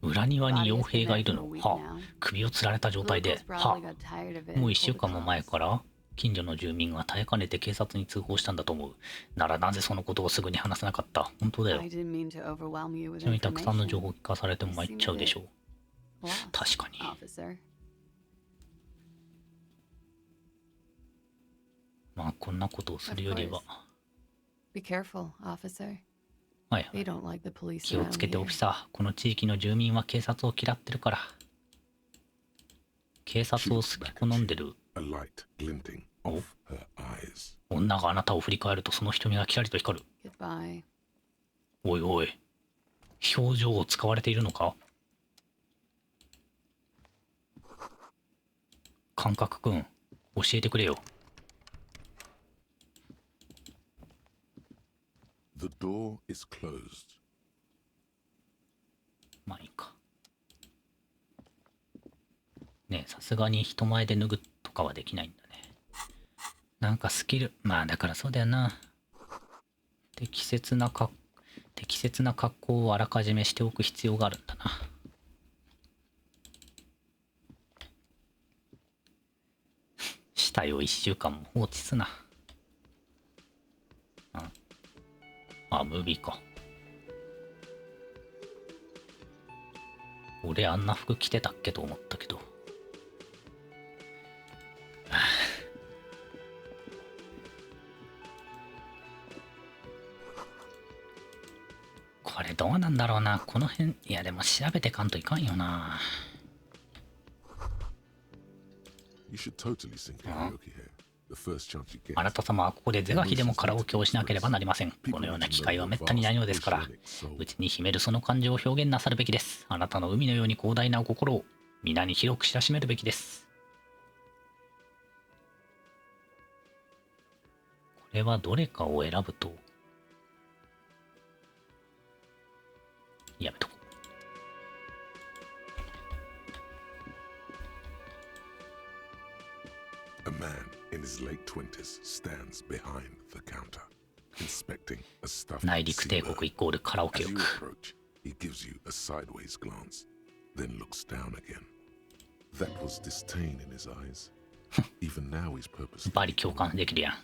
裏庭に傭兵がいるの。はあ、首をつられた状態で。 Locals は probably got tired of it あ、もう and 1週 pulled the 間も前 cops. から近所の住民が耐えかねて警察に通報したんだと思う。ならなぜそのことをすぐに話さなかった？本当だよ。 I didn't mean to overwhelm you with ちなみにたくさんの情 information. 報を聞かされても参っちゃうでしょう。 Lost, 確かに。 officer. まあこんなことをするよりは。 Be careful, officer. はいは They い。 don't like the police 気を around つけて here. オフィサー。この地域の住民は警察を嫌ってるから。警察を好き好んでる A light glinting off her eyes. 女があなたを振り返るとその瞳がキラリと光る。 Goodbye. おいおい。表情を使われているのか？感覚くん、教えてくれよ。 The door is closed. まあいいか。ねえ、さすがに人前で脱ぐとかはできないんだね。なんかスキル、まあだからそうだよな。適切な格好をあらかじめしておく必要があるんだな。死体を1週間も放置すな。あ、ムービーか。俺あんな服着てたっけと思ったけど。これどうなんだろうな。この辺、いやでも調べてかんといかんよな。 You should totally sing karaoke here. The first chance you get. あなた様はここで是が非でもカラオケをしなければなりません。このような機会はめったにないのですから、内に秘めるその感情を表現なさるべきです。あなたの海のように広大なお心を皆に広く知らしめるべきです。これはどれかを選ぶと、やめとこう。 A man in his late 20s stands behind the counter, inspecting a stuffed 内陸帝国 seabird. イコールカラオケ As 欲。 you approach, he gives you a sideways glance, then looks down again. That was disdain in his eyes. Even now he's purposely バリ共感できるやん。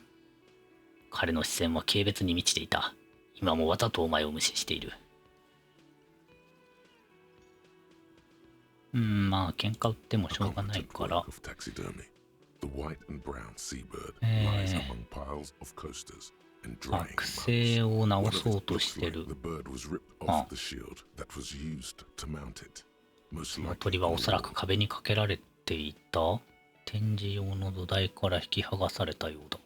彼の視線は軽蔑に満ちていた。今もわざとお前を無視している。まあ喧嘩売ってもしょうがないから。 of taxidermy. The white and brown seabird lies among piles of coasters and あ、 drying 癖 mugs. を One 直 of そう it と looks して like る。 the bird was ripped Ah. off the shield that was used to mount it. Most その likely 鳥はおそらく壁にかけられていた展示用の土台から引き剥がされたようだ。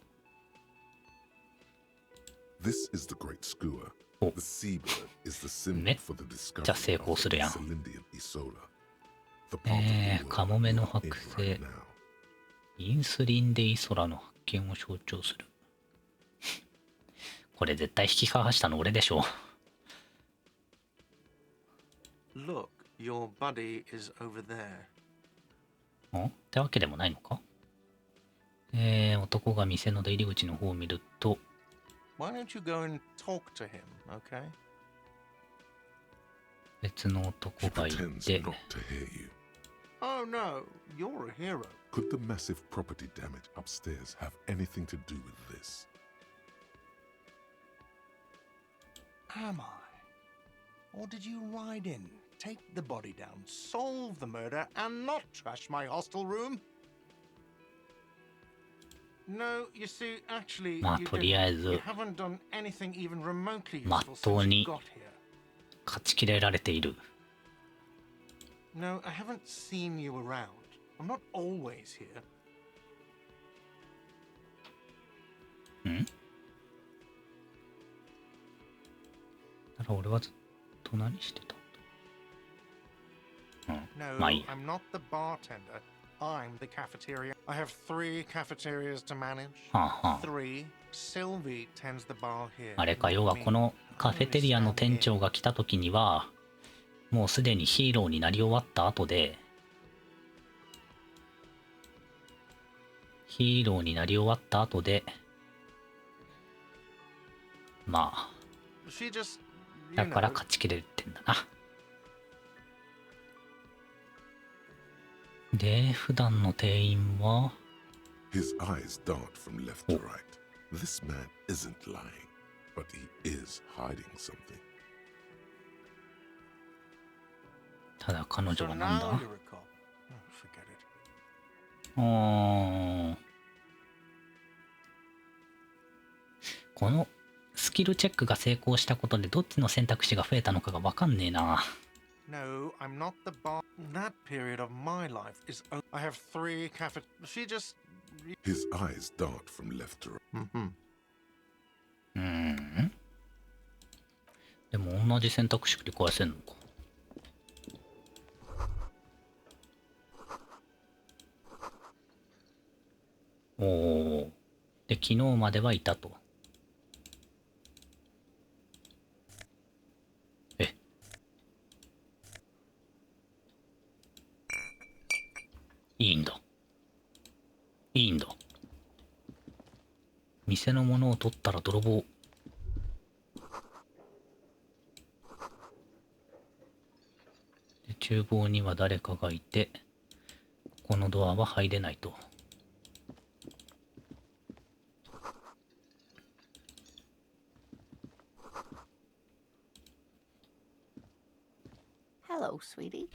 This is the great skua. Oh. The seabird is the symbol めっ for the discovery ちゃ成功 of するやん。 Celindian Isola. The part of the world カモメの we're 剥 in 製 right now. インスリンでイソラの発見を象徴する。これ絶対引き剥がしたの俺でしょ。 Look, your buddy is over there. ってわけでもないのか。男が店の出入り口の方を見ると、 Why don't you go and talk to him, okay? 別の男 She がい pretends て、 not to hear you. Oh no, you're a hero. Could the massive property damage upstairs have anything to do with this? Am I? Or did you ride in, take the body down, solve the murder, and not trash my hostel room? No, you see, actually, まあ you とりあえ didn't. ず You haven't done anything even remotely まっ useful とう since に you got here. 勝ち切れられている。 No, I haven't seen you around. I'm not always here. だから俺はずっと何してたんだ。 No, まあいいや。 I'm not the bartender. I'm the cafeteria. I have 3 cafeterias to manage. はあはあ。 3. Sylvie tends the bar here. あれか、要はこのカフェテリアの店長が来た時には、もうすでにヒーローになり終わった後で、まあ、She just, だから勝ち切れるってんだな。で、普段の店員は、His eyes dart from left to right. This man isn't lying, but he is hiding something. ただ彼女 So はなん now だ？ you're a cop. Oh, forget it. このスキルチェックが成功したことでどっちの選択肢が増えたのかがわかんねえな。No, I'm not the boss. That period of my life is. I have 3 cafet. She just. His eyes dart from left to right. Mm-hmm. でも同じ選択肢繰り返せんのか。おお。で、昨日まではいたと。え。いいんだ。いいんだ。店のものを取ったら泥棒。で、厨房には誰かがいて、このドアは入れないと。Hello, sweetie.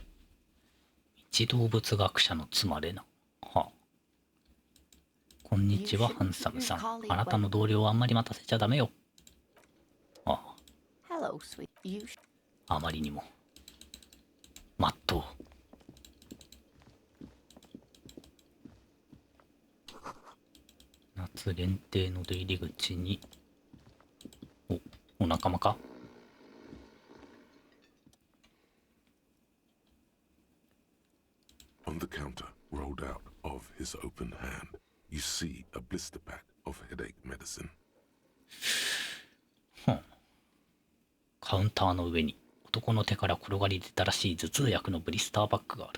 一動物学者の妻レナ。はあ。こんにちは、ハンサムさん。あなたの同僚をあんまり待たせちゃダメよ。ああ。Hello, sweet. You あまりにも。まっとう。夏限定の出入り口に。お仲間か？ On the counter, rolled out of his open hand, you see a blister pack of headache medicine. カウンターの上に男の手から転がり出たらしい頭痛薬のブリスターバッグがあ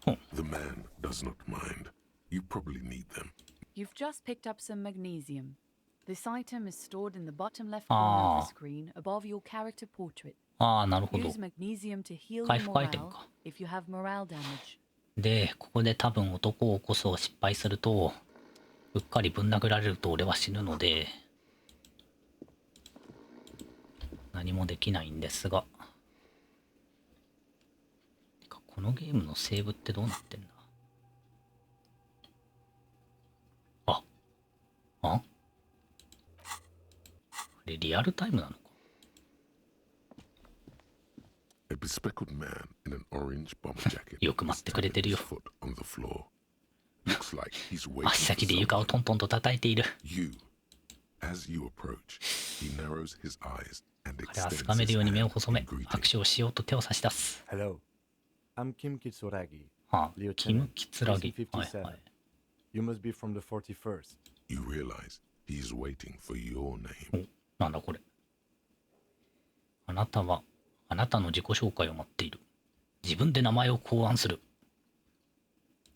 る。The man does not mind. You probably need them. You've just picked up some magnesium. This item is stored in the bottom left corner of the screen above your character portrait. ああ、なるほど。 Use magnesium to heal 回 your 復アイテム morale か。 if you have morale damage. で、ここで多分男を起こすを失敗すると、うっかりぶん殴られると俺は死ぬので、何もできないんですが。てか、このゲームのセーブってどうなってんだ？あこれリアルタイムなのか？ A bespectacled man in an orange bomber jacket よく待ってくれてるよ。 foot on the floor. Looks like he's waiting 足先で for 床を someone. トントンと叩いている。 You, as you approach, he narrows his eyes and 彼は extends すがめる his ように hand 目を細め in greeting. 握手をしようと手を差し出す。 Hello, I'm Kim Kitsuragi, はあ、キム・ Lieutenant, キツラギ。 Prison はい57. はい。 You must be from the 41st. You realize he's waiting for your name. なんだこれ。あなたは、あなたの自己紹介を待っている。自分で名前を考案する。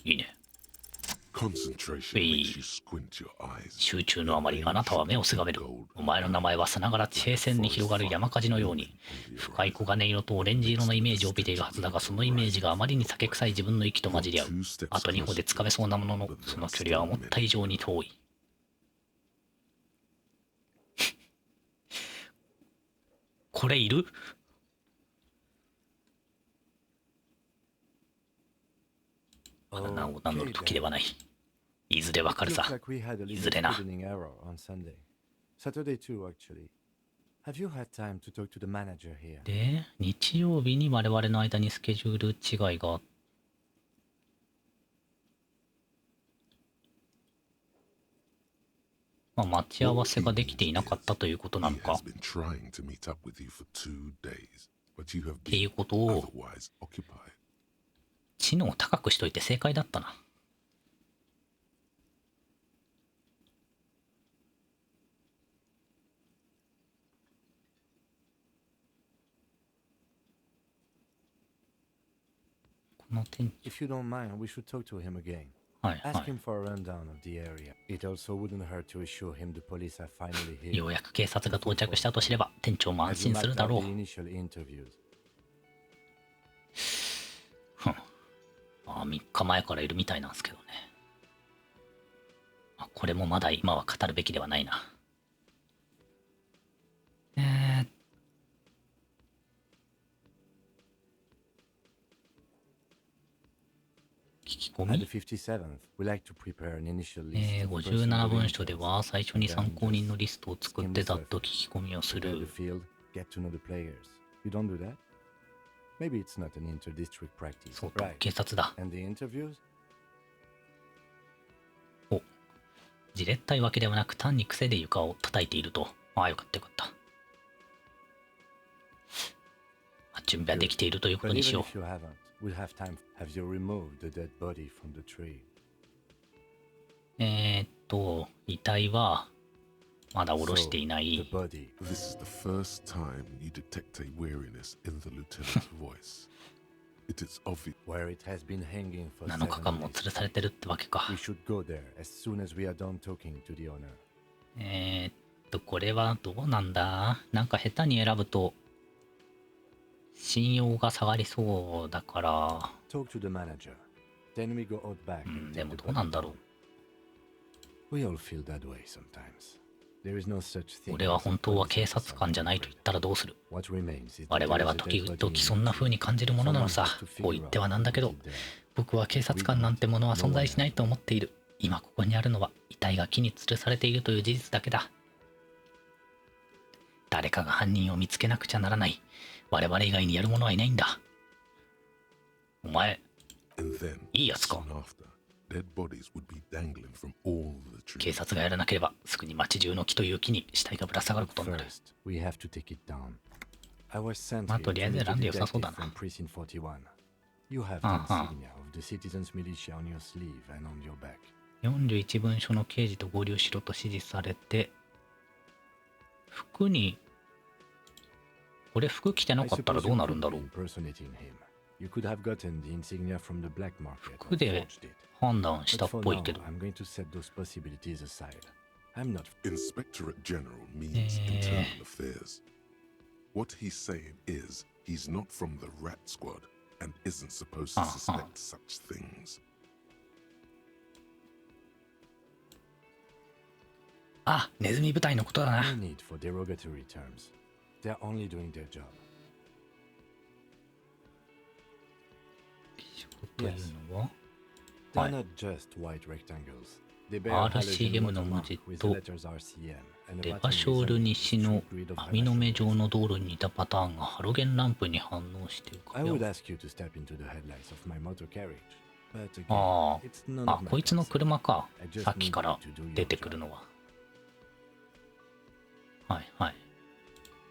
いいね。 Concentration makes you squint your eyes. 集中のあまりあなたは目をすがめる。お前の名前はさながら地平線に広がる山火事のように、深い黄金色とオレンジ色のイメージを帯びているはずだが、そのイメージがあまりに酒臭い自分の息と混じり合う。あと2歩でつかめそうなものの、その距離は思った以上に遠い。これいる？まだ名を名乗る時ではない。いずれわかる Looks さ。 like we had a little いずれな。 scheduling error on Sunday. Saturday too, actually. Have you had time to talk to the manager here? で、日曜日に我々の間にスケジュール違いがあっまあ、待ち合わせができていなかったということなの He か。 has been trying to meet up with you for 2 days, but you have ってい been うことを otherwise occupied. 知能を高くしといて正解だったな。この店長。 If you don't mind, we should talk to him again. はいは Ask him for a rundown of the area. It also wouldn't hurt to assure him the police are finally い。 here. ようやく警察が到着したと知れば店長も安 Have you 心する mapped だ out ろう。 the initial interviews? ふん。あ、3日前からいるみたいなんですけどね。あ、これもまだ今は語るべきではないな。聞き込 At み the 57th, we like to prepare an initial list of 57 personal 文書で interest. は最初に参考人のリストを作ってざっと聞き込みをす Prepare the る。 field, get to know the players. You don't do that? Maybe it's not an inter-district practice, そうと、 right? 警察だ。 And the interviews? お、じれったいわけではなく単に癖で床を叩いていると。ああ、よかったよかった。あ、準備はできているということ But にし even よ if you haven't, we'll have time. Have you removed the dead body from the tree? う。遺体はまだ下ろしていな The い。 body. This is the first time you detect a weariness in the lieutenant's voice. It is obvious. Where it has been hanging for 7 日間 7も days. 吊るされてるってわけか We。should go there as soon as we are done talking to the owner. これはどうなんだ？なんか下手に選ぶと信用が下がりそうだから、 Talk to the manager. Then we go out back うん、 and で take も the どうなん body だろ down. We all feel that way sometimes. There is no such う。 thing 俺は as a 本当は police 警察 officer 官じゃないと in 言ったらどうする？ What remains is that 我 there 々 is は a 時 dead 々 body in そんな the 風に感じるものなの Someone さ。 has to こう言 figure っては out なんだけ what ど、 is there. 僕は警察官なんてものは存在しないと思っている。今ここにあるのは遺体が木に吊るされているという事実だけだ。誰かが犯人を見つけなくちゃならない。我々以外にやる者はいないんだ。お前、 And then, いいやつか。 soon after, dead bodies would be dangling from all the 警 trees. 察がやらなければすぐに町中の木という木に死体がぶら下がることになる。 First, we have to take it down. I was sent まあ here とりあえ to ず meet 選ん the で良さそう detective だな。 from Precinct 41. You have the insignia of the citizens militia on your sleeve and on your back. 41文書の刑事と合流しろと指示されて、服に、これ服着てな I かったら suppose ど you うなるん could だ be ろう。 impersonating him. You could have gotten the insignia from the black market 服 or で forged it. 判断した But っ for ぽい now, けど。 I'm going to set those possibilities aside. I'm not. Inspectorate General means internal affairs. What he's saying is he's not from the rat squad and isn't supposed to suspect such things. あ、ネズミ部隊のことだ No な。 need for derogatory terms. They're only doing their job. というのは、 They're はい。 not just white rectangles. They bear a RCM halogen の文 watermark 字 with と the letters RCM and レ a バ pattern ショール resembling 西の the grid of 網の目 Elysium. 状の道路に似たパターンがハロゲンランプに反応して浮か I び合 would う。 ask you to step into the headlights of my motor carriage. But again, あ it's none あ、 of my こいつの concern. 車か I。just さっき need から you to do your 出てくる job. のは。はいはい。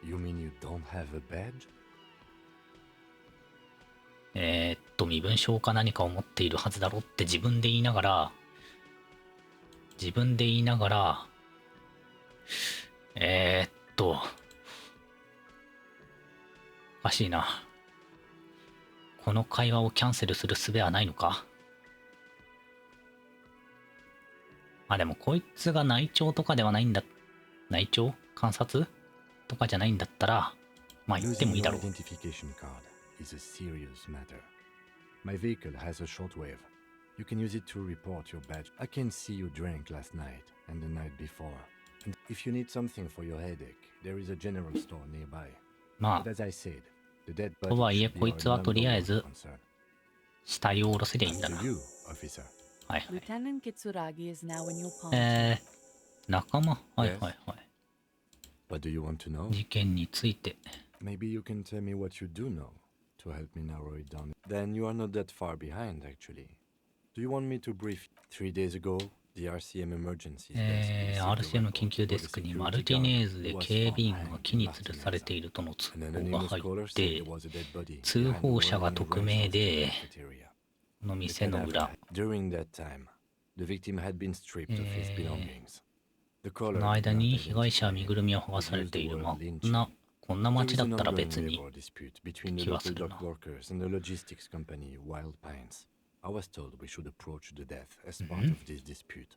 You mean you don't have a badge? 身分証か何かを持っているはずだろって自分で言いながら、おかしいな。この会話をキャンセルする術はないのか？あ、でもこいつが内調とかではないんだ。内調観察とかじゃないんだったら、まあ言ってもいい Losing だ your ろう。 identification card is a serious matter. My vehicle has a shortwave. You can use it to report your badge. I can see you drank last night and the night before. And if you need something for your headache, there is a general store nearby. ま But as I said, the dead と body はいえ should be こい our つはとりあえ number ず one concern. 死体を下ろせりゃいいんだな。 To you, officer. はいはい。 Lieutenant Kitsuragi is now in your party. 仲間はいはい Yes. はい。 What do you want to know? 事件について。 Maybe you can tell me what you do know to help me narrow it down. Then you are not that far behind, actually. Do you want me to brief? 3 days ago, the RCM emergency desk received a RCM の report 緊急 of デ a スクに security マルティネーズ guard で who was 警 found 備員が hanged 木 in に吊るされてい Martinez. るとの通 An 報が anonymous 入 caller っ said て there was a dead body 通 behind the 報者が whirling 匿 rails 名 of the で cafeteria. この The 店の cadaver 裏 had- During that time, the victim had been stripped of his belongings. The こ caller の did 間 not に被害者は identify 身 him. ぐるみを剥が He され used て the いる。 word まあこん lynching. なこんな There 街 is だ an ったら ongoing 別に labor dispute between the 気は local する dock な。 workers and the logistics company Wild Pines. I was told we should approach the death as part ん of this dispute.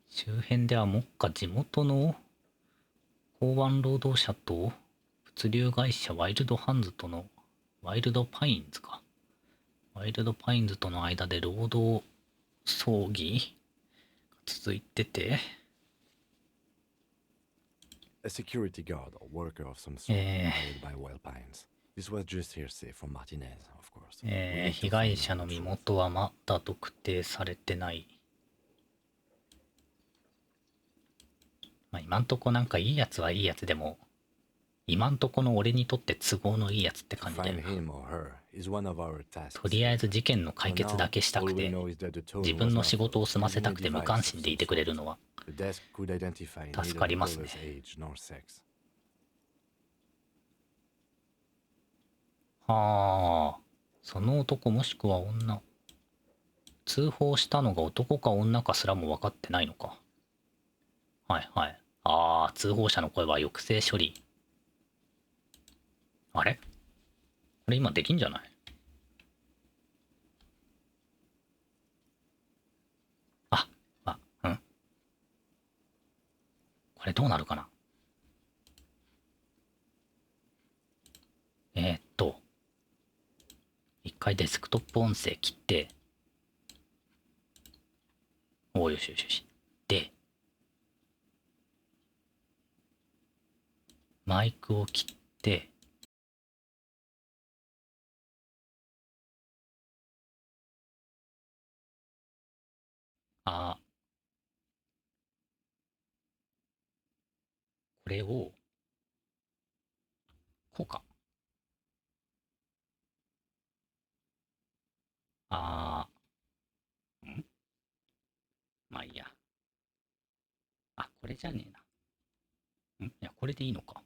周辺では目下地元の港湾労働者と物流会社ワイルドハンズとのワイルドパインズか。ワイルドパインズとの間で労働争議が続いてて、A security guard or worker of some sort hired by Wild Pines. This was just hearsay from Martinez, of course. We need 被 to 害 find 者 out の the 身 truth. 元はまだ特定されてない。まあ今んとこなんかいいやつはいいやつでも、今んとこの俺にとって都合のいいやつって To 感じだよ find な。 him or her is one of our tasks. とりあえず事件の解 For 決 now, だけした all く we て、 know is that the toll 自 was 分の not 仕事を済ませたく using て a 無 device 関心でいてくれるのは The desk could identify neither 助かり the ますね。 caller's age nor sex. はあ、その男もしくは女。通報したのが男か女かすらも分かってないのか。はいはい。ああ、通報者の声は抑制処理。あれこれ今できんじゃない？これどうなるかな？一回デスクトップ音声切って、おーよしよしよし。で、マイクを切って、これを、こうか。まあいいや。これじゃねえな。いや、これでいいのか。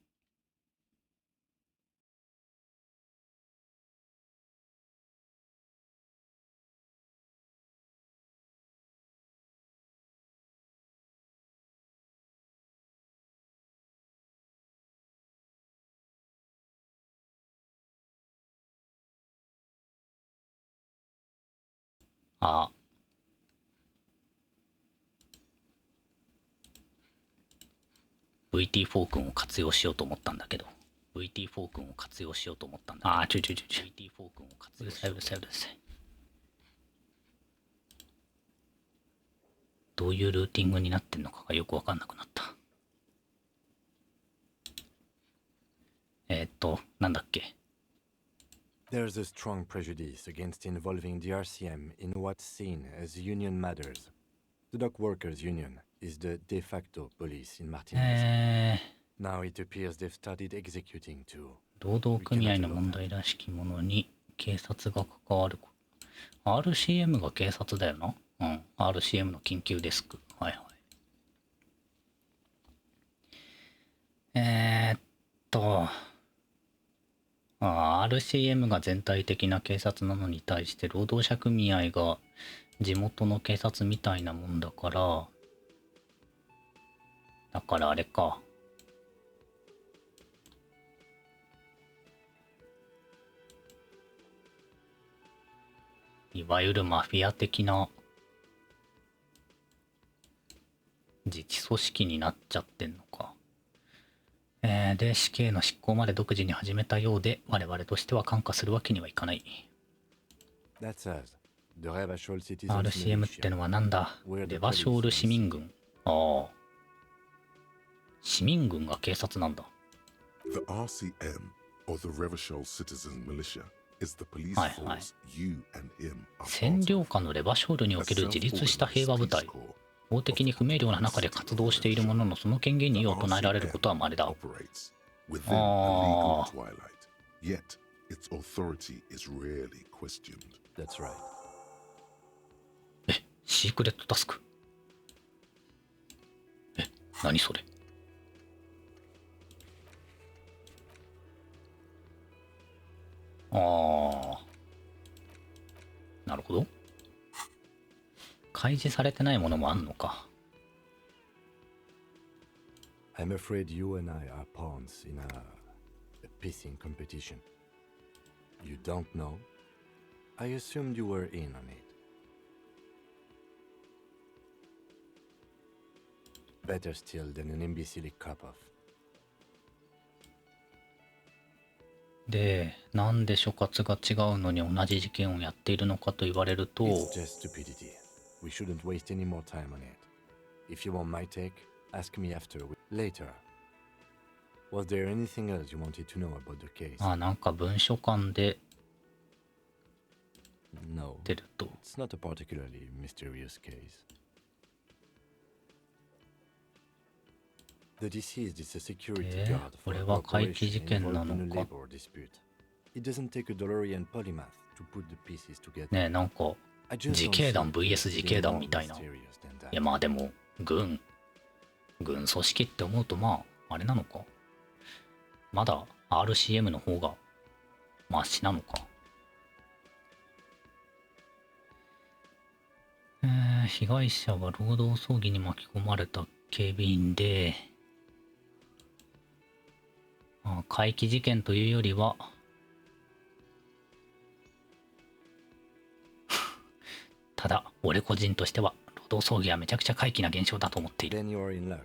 VT フォークンを活用しようと思ったんだけど。VT フォークンを活用しようと思ったんだけど。VT フォークンを活用しよう。うるさい。どういうルーティングになってんのかがよくわかんなくなった。なんだっけ。There's a strong prejudice against involving the RCM in what's seen as union matters. The dock workers union is the de facto police in Martinez. Now it appears they've started executing too. 労働組合の問題らしきものに警察が関わる。RCM が警察だよな。うん。RCM の緊急デスク。はいはい。RCM が全体的な警察なのに対して労働者組合が地元の警察みたいなもんだから、あれか。いわゆるマフィア的な自治組織になっちゃってんのか。で、死刑の執行まで独自に始めたようで、我々としては感化するわけにはいかない。RCM ってのはなんだ？レバショール市民軍。市民軍が警察なんだ。The RCM, or the Revachol Citizen Militia, is the police force you and him are 占 part 領 of. 下のレバショールにおける自立した平和部隊。法的に不明瞭な中で活動しているもののその権限に異を唱えられることは稀だ。Operates within a legal twilight, yet its authority is rarely questioned. That's right. シークレットタスク。何それ。なるほど。開示されてないものもあんのか。I'm afraid you and I are pawns in a pissing competition. You don't know? I assumed you were in on it. Better still than an imbecile cop-off. で、なんで所轄が違うのに同じ事件をやっているのかと言われると、 It's just stupidity. We shouldn't waste any more time on it. If you want my take, ask me after. Later. Was there anything else you wanted to know about the case? あ、なんか文書館で No, 出ると。 it's not a particularly mysterious case. The deceased is a security guard こ for れ a は怪奇 corporation 事件な involved の in a か。 labor dispute. It doesn't take a DeLorean polymath to put the pieces together. ねえ、なんか I just 自 don't 警 see 団 it vs as 自 being 警団 more みたいな。 mysterious than い that. やまあでも軍組織って思うとまああれなのか。まだ RCM の方がマシなのか。被害者は労働争議に巻き込まれた警備員で、怪奇事件というよりはただ俺個人としては労働争議はめちゃくちゃ怪奇な現象だと思っている。 Then you are in luck,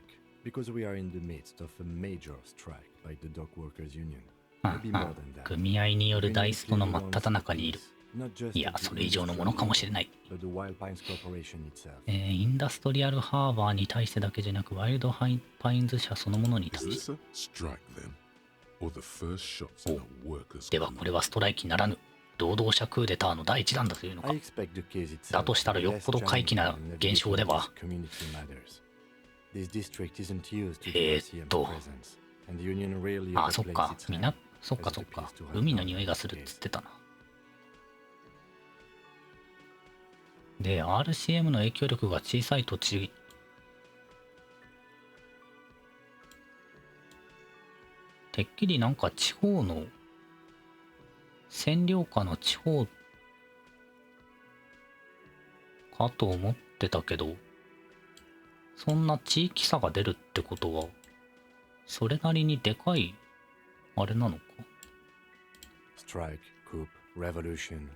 because we are in the midst of a major strike by the dock workers union. Maybe more than that. 組合による Even 大 if ストの clearly 真っ owns 只中にいる。 not just いや of the それ以上のものかもしれない。 but the Wild Pines Corporation itself. インダストリアルハーバーに対してだけじゃなくワイルドパインズ社そのものに Is 対し this a strike then? Or the first shots in a workers' て。ではこれはストライキならぬ労働者クーデターの第一弾だというのか。 I expect the case itself だとしたらよっぽど怪奇な現象では。 community matters. This district isn't used to the Elysium presence, and the union rarely あ、そっ overplays か its みんな hand. そっかそっか海の匂いがするっつってたな。で RCM の影響力が小さい土地てっきりなんか地方の占領下の地方かと思ってたけど、そんな地域差が出るってことはそれなりにでかいあれなのか。 Strike, coup, revolution.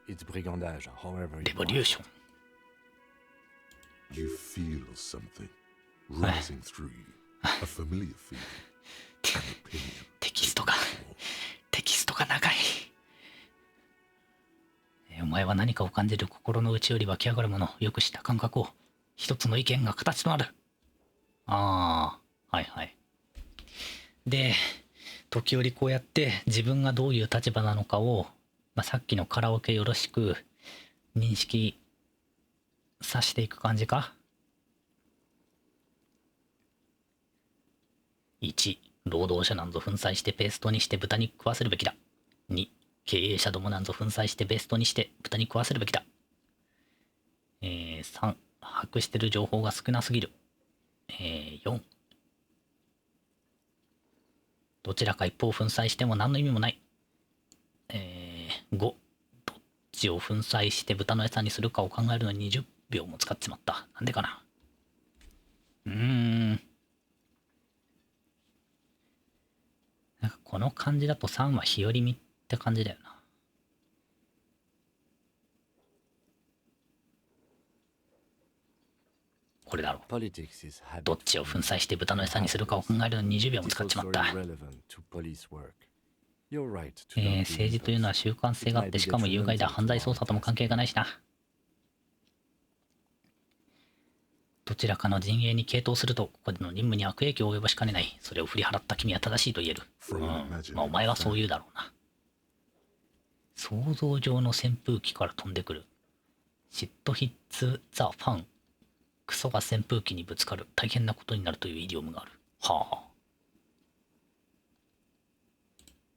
It's brigandage, however レ you ボリュー want. ション。 You feel something rising through you. A familiar feeling. An opinion. テキストが長い。お前は何かを感じる心の内より湧き上がるもの、よく知った感覚を一つの意見が形となる。ああ、はいはい。で時折こうやって自分がどういう立場なのかを、さっきのカラオケよろしく認識さしていく感じか。1、労働者なんぞ粉砕してペーストにして豚に食わせるべきだ。2、経営者どもなんぞ粉砕してペーストにして豚に食わせるべきだ。3、把握してる情報が少なすぎる。4、どちらか一方を粉砕しても何の意味もない。5、どっちを粉砕して豚の餌にするかを考えるのに20秒も使っちまった。なんでかな。なんかこの感じだと3は日和見って感じだよな。これだろう。 Politics is habit どっちを粉砕して豚の餌にするかを考えるのに20秒も It's 使っちま also った。 irrelevant to police work. You're right to not 政治というのは習慣性があってしかも有害だ。犯罪捜査とも関係がないしな。どちらかの陣営に傾倒するとここでの任務に悪影響を及ぼしかねない。それを振り払った君は正しいと言える。お前はそう言うだろうな。想像上の扇風機から飛んでくる。シットヒッツ・ザ・ファン。クソが扇風機にぶつかる。大変なことになるというイディオムがある。はあ。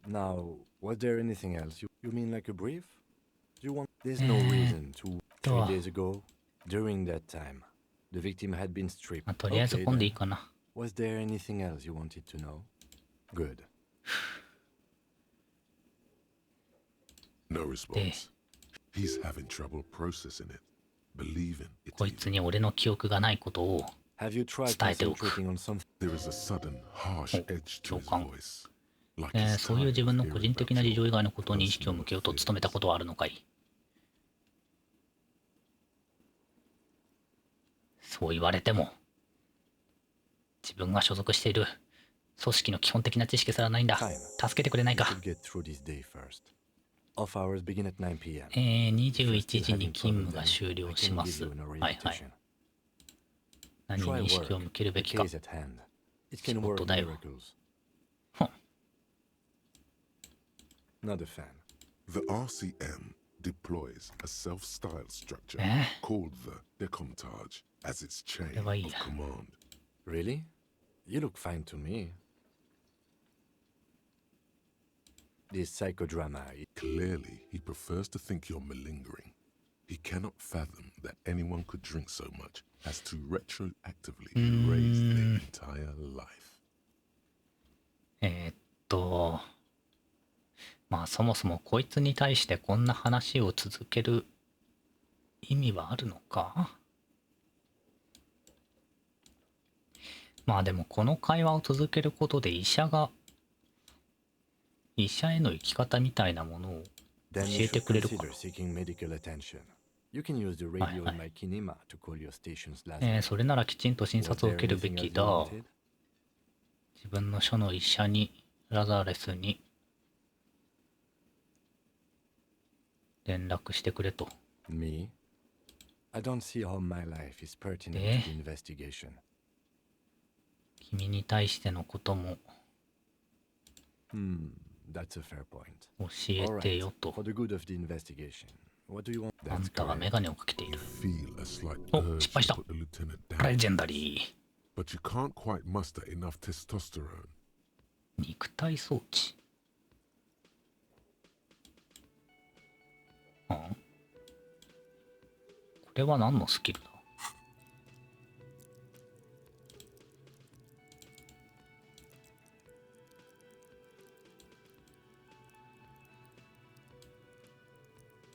Now, was there anything else? You mean like a brief? Do you want? There's no reason to. 3 days ago, during that time, the victim had been stripped. とりあえず Okay, 混んでいい then. かな。 Was there anything else you wanted to know? Good. No response. He's having trouble processing it, believing it. こいつに俺の記憶がないことを Have you tried 伝えておく。 concentrating on something? There is a sudden, harsh edge to his Jokan. voice. Like he's そういう tired 自 of 分の hearing 個人的 about な事 your 情以外のことに意識を personal 向けようと affairs. 努めたことはあるのかい？そう言われても、自分が所属している組織の基本的な知識すらないんだ。 Fine. 助けてくれない You か。 should get through this day first. Off hours begin at 9 p.m. 21時に勤務が終了します。はいはい。何に意識を向けるべ The きか。 case at hand. It 仕 can 事 work だよ。 miracles. ふん。 Not a fan. The RCM deploys a self-styled structure え called the Decomptage as its chain これはいい of や。 command. Really? You look fine to me. This psychodrama. Clearly, he prefers to think you're malingering. He cannot fathom that anyone could drink so much as to retroactively erase their entire life. まあそもそもこいつに対してこんな話を続ける意味はあるのか？まあでもこの会話を続けることで医者への生き方みたいなものを教 Then you えて should くれるかな。 consider seeking medical attention. You can use the radio in my kinema to call your station's last. それならきちんと診 Was 察を there 受けるべ anything き else だ。 you wanted? 自分の署の医者にラザレスに連絡してくれと。 Me? I don't see how my life is pertinent Eh? to the investigation. 君に対してのことも That's a fair point. 教えてよと。 For the good of the investigation. What do you want? あん That's たはメ correct. ガネをかけてい You る。 feel a slight Oh, urge 失敗した。 to put the lieutenant レ down, ジェンダリー。 but you can't quite muster enough testosterone. 肉体装置。これは何のスキルだ？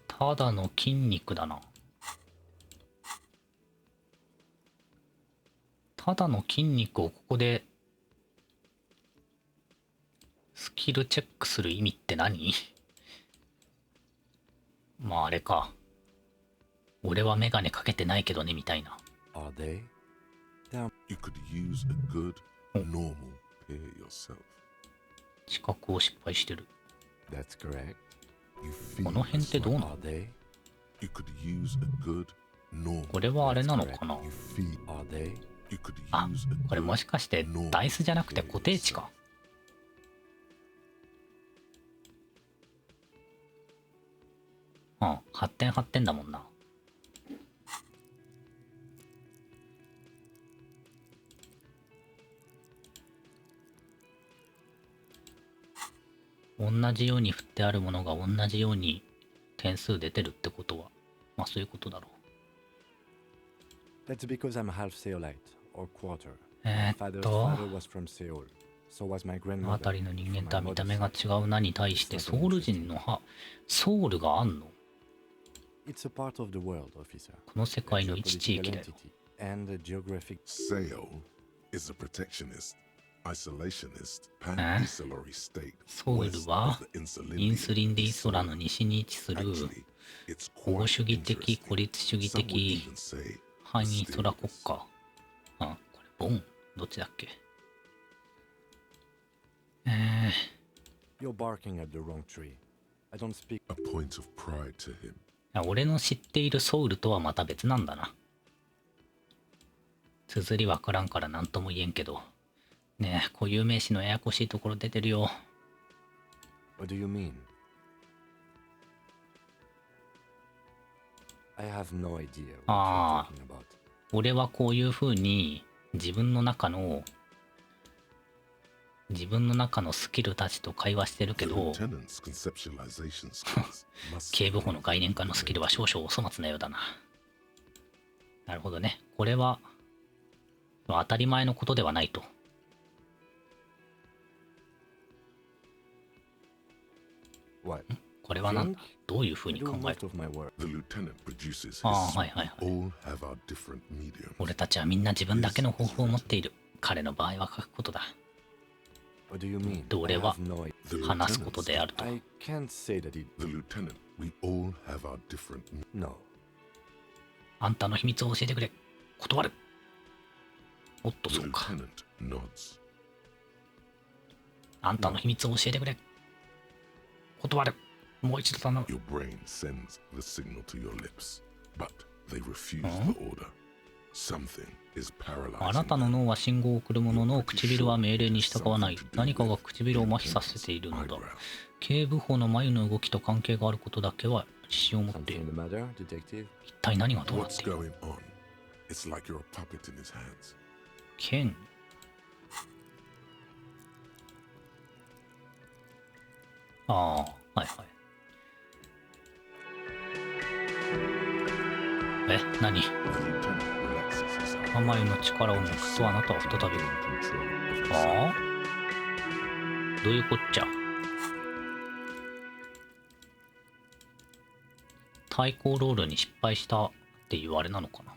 ただの筋肉だな。ただの筋肉をここでスキルチェックする意味って何？まああれか。俺はメガネかけてないけどねみたいな。 Are they? You could use a good, normal pair yourself. 知覚を失敗してる。 That's correct. You feel この辺ってどうな Are の？ they? You could use a good, normal. これはあれなのかな？ You feel Are they? you could あ、 use a これ good, もしかしてダイスじゃなくて固定値か。8点8点だもんな。同じように振ってあるものが同じように点数出てるってことは、まあそういうことだろう。 That's because I'm half Seolite, or quarter. え My ーっ father's と、 father was from Seoul. So was my この grandmother. 辺りの人間 From とは my 見た mother's 目が side. 違うなに対してソウル人のソウルがあんの？ It's a part of the world, officer. この世 A 界の一地 geopolitical 域だよ。 entity and a geographic. Seol is a protectionist, isolationist, pan-insulary state ソウル west は of the イン Insulindia スリンディー空の Peninsula. 西に位置する Actually, it's 保護 quite 主義的 interesting. 孤立主義 Some would 的 even say 反インソラ国 mysterious. 家。これボンどっちだっけ？ You're barking at the wrong tree. I don't speak. A point of pride to him. 俺の知っているソウルとはまた別なんだな。綴りわからんから何とも言えんけど。ねえ、固有名詞のややこしいところ出てるよ。 What do you mean? I have no idea what you're Ah. talking about. 俺はこういう風に自分の中のスキルたちと会話してるけ The ど、 lieutenant's conceptualization skills must 警部補の概念化のスキルは少々お粗末なようだな。なるほどね。これは当たり前のことではないと。What? これはなんだ？どういう風に I 考 do える？ most of my work. The lieutenant produces his Ah, suit. hi, hi, hi. We all have our different mediums. 俺たちはみんな自分だけの方法を持っている。彼の場合は書くことだ。What do you mean? で、俺は I have no idea. The 話すことであると。 I can't say that it. The lieutenant, we all have our different. No. あんたの秘密を教えてくれ。断る。おっと、 The そうか。 lieutenant nods. あんたの秘密を教えてくれ。断る。もう一度頼む。 Your brain sends the signal to your lips, but they refuse Huh? the order. Something is あ paralyzing なたの them. 脳は信号を送るものの唇は命令に従わない。何かが唇を麻痺させているのだ。 Eyebrow. 警部補の眉の動きと関係があることだけは自信を持ってい Something る。 the matter, detective? 一体何がどうなっ What's ている？ going on? It's like you're a puppet in his hands. 剣。ああ、はいはい。え、何？ The lieutenant relaxes his arm. 眉の力を抜くとあなたは再び。 Control of yourself. ああ？どういうこっちゃ？対抗ロールに失敗したっていうあれなのかな。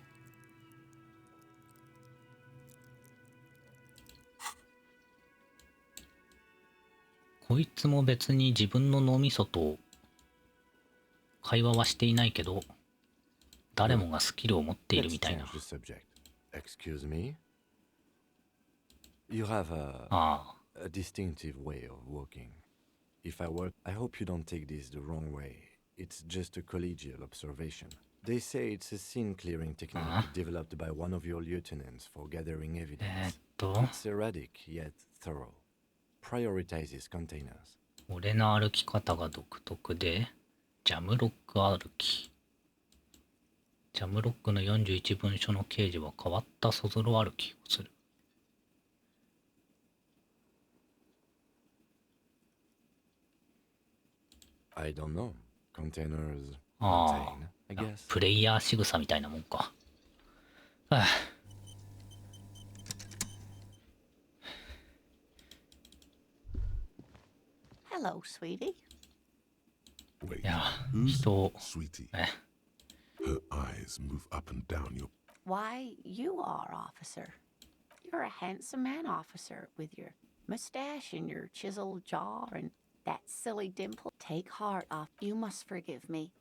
こいつも別に自分の脳みそと会話はしていないけど、誰もがスキルを持っている Let's みたい change な。 the subject. Excuse me? You have ああ、 a distinctive way of walking. If I were, I hope you don't take this the wrong way. It's just a collegial observation. They say it's a scene clearing technique developed by one of your lieutenants for gathering evidence. と、 It's erratic yet thorough. Prioritizes containers. 俺の歩き方が独特で、ジャムロック歩き。ジャムロックの41文書の刑事は変わったそぞろ歩きをする。I don't know. Containers あ contain, I あ、 guess. プレイヤー仕草みたいなもんか。はあ、 Hello, sweetie. Wait, いや、 who's 人を、 sweetie? え、 Her eyes move up and down your. Why, you are, officer. You're a handsome man, officer, with your mustache and your chiseled jaw and that silly dimple. Take heart off. You must forgive me.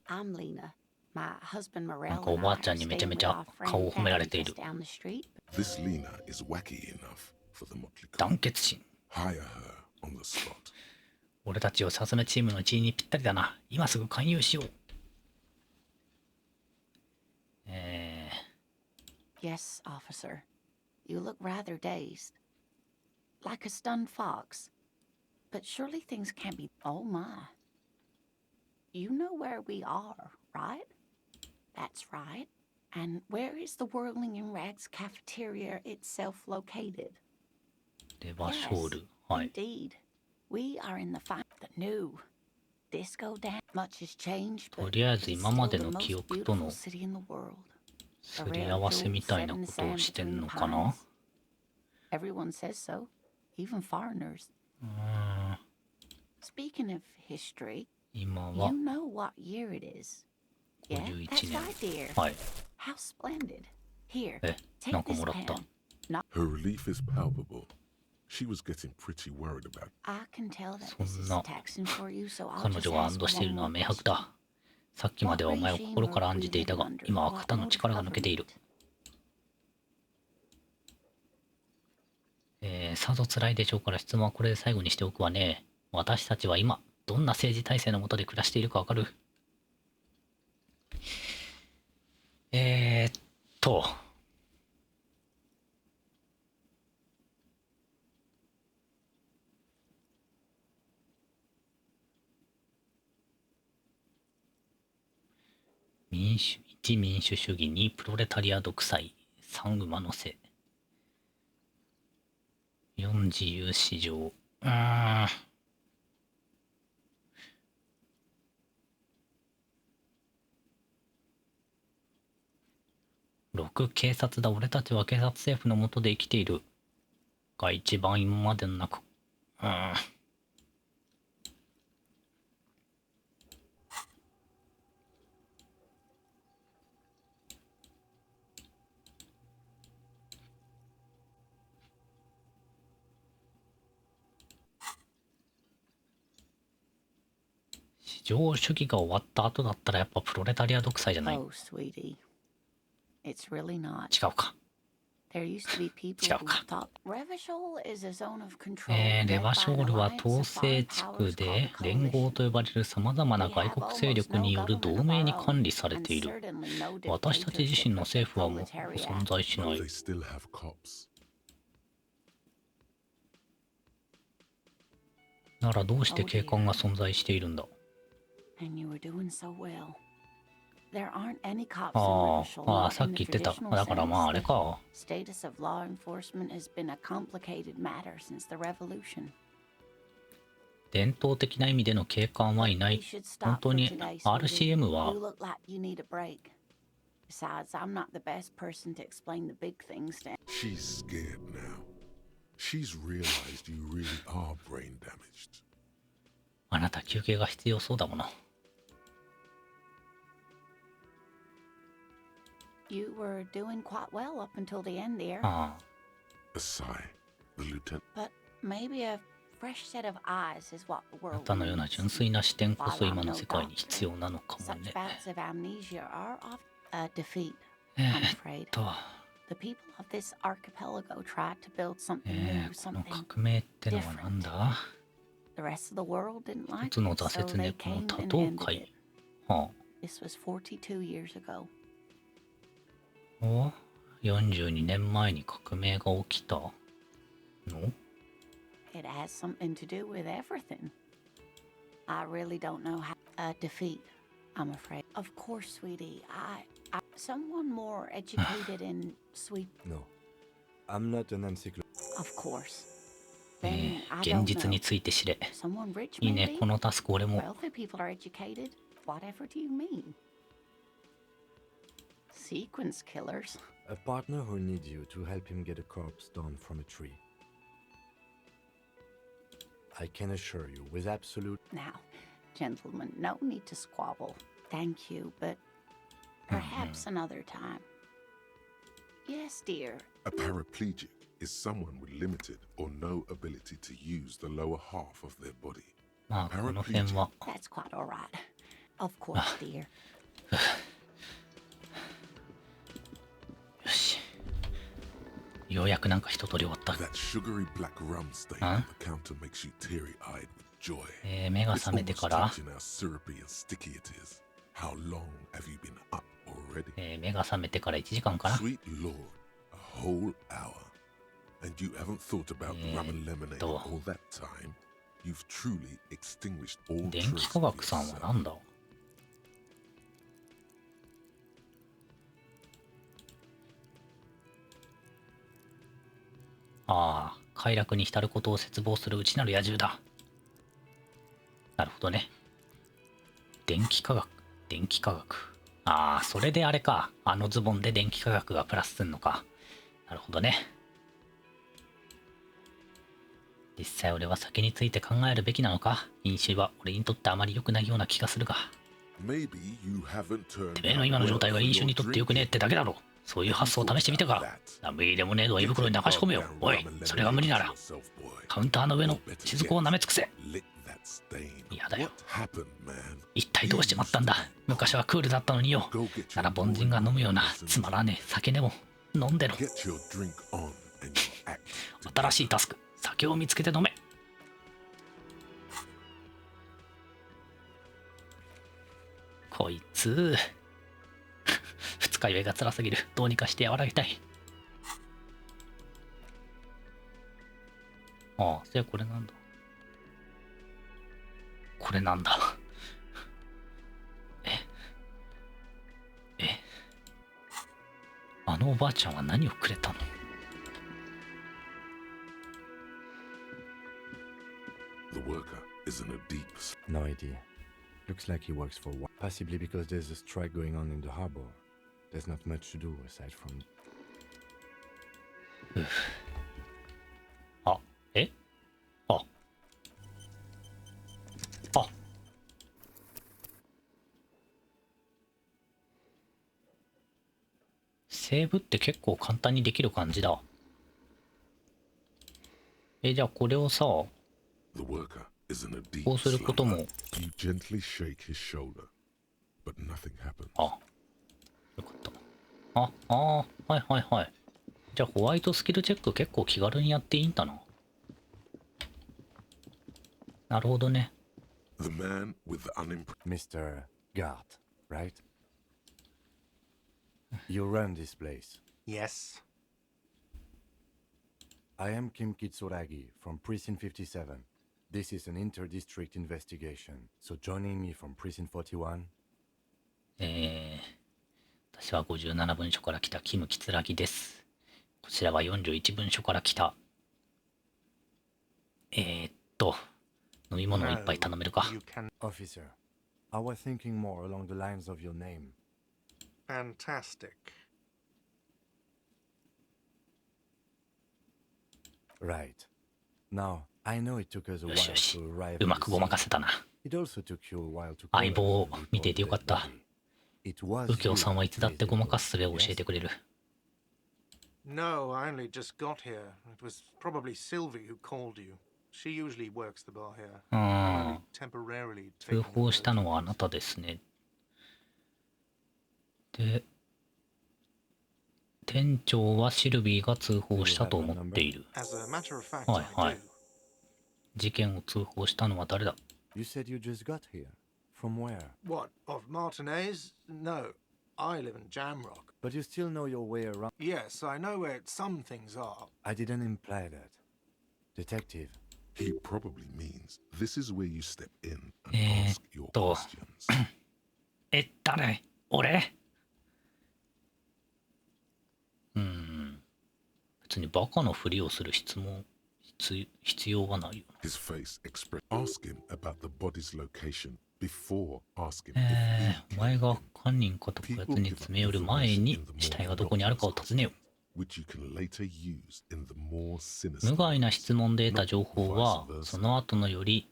I'm Lena. My husband なん Morel かお and ば I あちゃ are んにめちゃ staying め with ちゃ our 顔を friend 褒められ Patty ている。 just down the street. This Lena is wacky enough for the motley crew. 団結心。 Hire her on the spot. 俺たちをサスメチームの一員にぴったりだな。今すぐ勧誘しよう。Yes, officer. You look rather dazed. Like a stunned fox. But surely things can't be. Oh my. You know where we are, right? That's right. And where is the Whirling in Rags cafeteria itself located? レバショール。はい。 Indeed. We are in the new disco dance. Much has changed, と but りあえず it's 今ま still で the の most 記憶と beautiful の city in the world. すり合わせみたいなことをしてんのかな。 Everyone says so, even foreigners. うーん、 Speaking of history, 今 you は know what year it is. Yeah, 51 that's 年。 right, dear. はい。 How splendid. Here, え、なん take か this もらった。 pen. Her relief is palpable. She was getting pretty worried about. I can tell that そ this ん is な taxing for you, so I'll 彼 just 女が ask 安堵している one のは more 明白 question. だ。さっきまではお前を心から案じていたが、今は肩の力が抜けている。さぞ辛いでしょうから質問はこれで最後にしておくわね。私たちは今、どんな政治体制の下で暮らしているかわかる？ーっと、民主、1民主主義、2プロレタリア独裁、3馬の背、4自由市場、6警察だ。俺たちは警察政府の下で生きている。が一番今までの中、上主義が終わった後だったらやっぱプロレタリア独裁じゃない？ Oh, sweetie. It's really not. 違うか。 There used to be people 違う who か。 thought Revachol is a zone of control. レ led バ by ショー an ルは alliance 統 of 制 foreign 地 powers 区 called で the 連合 Coalition. と呼ばれるさまざまな We 外 have 国勢 almost 力 no による government 同 of 盟 our に own, 管理され and ている。 certainly no 私たち自身 dictatorship の of the 政府はもう proletariat. 存在しな But い they。still have cops. ならどうして警官が存在しているんだ？ And you were doing so well. There aren't any cops in あ Revachol, あ、ああ、 not さっ in き the 言ってた。 traditional だからまああ sense. れ The か。 status of law enforcement has been a complicated matter since the revolution. 伝統的な意味での警官はいな We い。 should 本 stop 当 for に today, sweetie. RCM は You look like you need a break. Besides, I'm not the best person to explain the big things to. She's scared now. She's realized you really are brain damaged. あなた休憩が必要そうだもの。 You were doing quite well up until the end there. ああ、 A sigh. The lieutenant. But maybe a fresh set of eyes is what the あな world たのような needs. 純粋な視点こそ今の世界に必要なのかも Such ね。 bouts of amnesia are often a defeat, え I'm ーっ afraid. と、 The people of this archipelago tried to build something え new, ー、この something 革命ってのはなんだ？ the rest of the world didn't 一 like つの it, 挫 so 折ね、 they この came 多 and 党 ended 会。 it. は This was 42 years ago. あ、お42年前に革命が起きたの？ It has something to do with everything. I really don't know how. A defeat, I'm afraid. Of course, sweetie. Someone more educated in sweet. No. I'm not an encyclopedia. Of course. え Then ー I 現 don't 実に know. ついて知れ。 Someone rich, いいね、 maybe? このタスク俺も。 Wealthy people are educated. Whatever do you mean? Sequence killers. A partner who needs you to help him get a corpse down from a tree. I can assure you with absolute... Now, gentlemen, no need to squabble. Thank you, but perhaps another time. Yes, dear. A paraplegic is someone with limited or no ability to use the lower half of their body. まあこの辺は That's quite all right. Of course, dear. よし。ようやくなんか一通り終わった。 That sugary black rum stain Huh? on the counter makes you teary-eyed with joy. 目が It's 覚めて almost から、 touching how syrupy and sticky it is. How long have you been up already? 目が覚めてから1時間かな。 Sweet Lord, a whole hour. And you haven't thought about rum and lemonade to. all that time. You've truly extinguished all 電 trace 気科 of 学さんは yourself. なんだ？ああ、快楽に浸ることを切望する内なる野獣だ。なるほどね。電気科学、電気科学。ああ、それであれか。あのズボンで電気科学がプラスすんのか。なるほどね。実際俺は酒について考えるべきなのか？飲酒は俺にとってあまり良くないような気がするが。 Maybe you haven't turned てめえの今の状態は飲酒にとって良くねえってだけだろ。そういう発想を試してみたか。ラムイレモネードを胃袋に流し込めよ。おい、それが無理なら、カウンターの上の雫を舐め尽くせ。嫌だよ。一体どうしちまったんだ。昔はクールだったのによ。なら凡人が飲むようなつまらねえ酒でも飲んでろ。新しいタスク、酒を見つけて飲め。こいつ二日酔いが辛すぎる。どうにかして和らげたい。ああ、じゃあこれなんだ。これなんだ。あのおばあちゃんは何をくれたの？ The worker is in a deep No idea. Looks like he works for one. Possibly because there's a strike going on in the harbor. There's not much to do aside from... あ、あ。あ。セーブって結構簡単にできる感じだ。じゃあこれをさ、The worker is in a deep こうすることも、 slumber. You gently shake his shoulder, but nothing happens. あ、よかった。はいはいはい。じゃあホワイトスキルチェック結構気軽にやっていいんだな。なるほどね。The man with the Mr. Gart, right? You run this place. Yes. I am Kim Kitsuragi from Precinct 57. This is an inter-district investigation, so joining me from Precinct 41. 私は57分署から来たキム・キツラギです。こちらは41分署から来た。飲み物を一杯頼めるか。 You can. Officer, I was thinking more along the lines of your name. Fantastic. Right. Now, I know it took us a よ while しよし。 to arrive うま at く the ごま scene. かせたな。 It also took you a while to 相棒を collect and 見ていてよかっ report た。 the body. It was 右京さんはいつだってごまかす術を you 教えてくれる。 No, I only just got here. It was probably Sylvie who called you. She usually works the bar here. う I'm ん。 only temporarily 通 taking 報した over. のはあなたですね。で、店長はシルビーが通報したと思っている。 As a matter of fact, Hi, I hi. do. 事件を通報したのは誰だ？ You said you just got here. From where? What, of Martinez? No, I live in Jamrock. But you still know your way around. Yes, I know where some things are. I didn't imply that. Detective, He probably means this is where you step in and え ask your ーっと、 questions. 誰？俺？別にバカのふりをする必要はないよ。 His face expressed. Ask him about the body's location before asking if he お前が犯人かとこやつに詰め寄る前に死体がどこにあるかを尋ねよ。 which you can later use in the more sinister 無害な質問で得た情報は、その後のより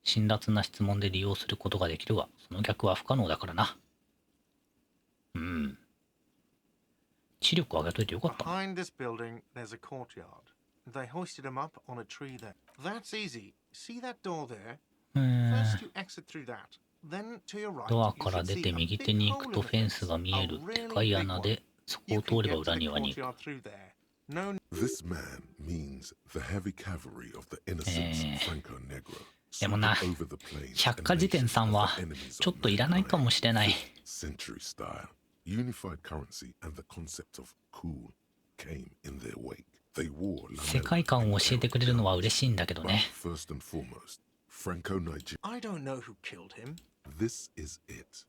辛辣な質問で利用することができるが、その逆は不可能だからな。知力上げといてよかったな。 Behind this building, there's a courtyard. They hoisted him up on a tree there. That's easy. See that door there? First you exit through that. Then to your right, ドア you から should 出 see て a 右 big 手に行 hole く in と the フェンス fence. が見 A えるで really かい big 穴 one. で、そこ You を通 can れば get to 裏 the 庭に行く。 courtyard through there. No This man means the heavy cavalry of the innocents Franco Negro でもな、 over the plains 百科事典さんはちょっといらないかもしれない。 century style unified currency and the concept of cool came in their wake. They wore 世界観を教えてくれるのは嬉しいんだけど but ね。 first and foremost, Franco Nigeria. I don't know who killed him. This is it.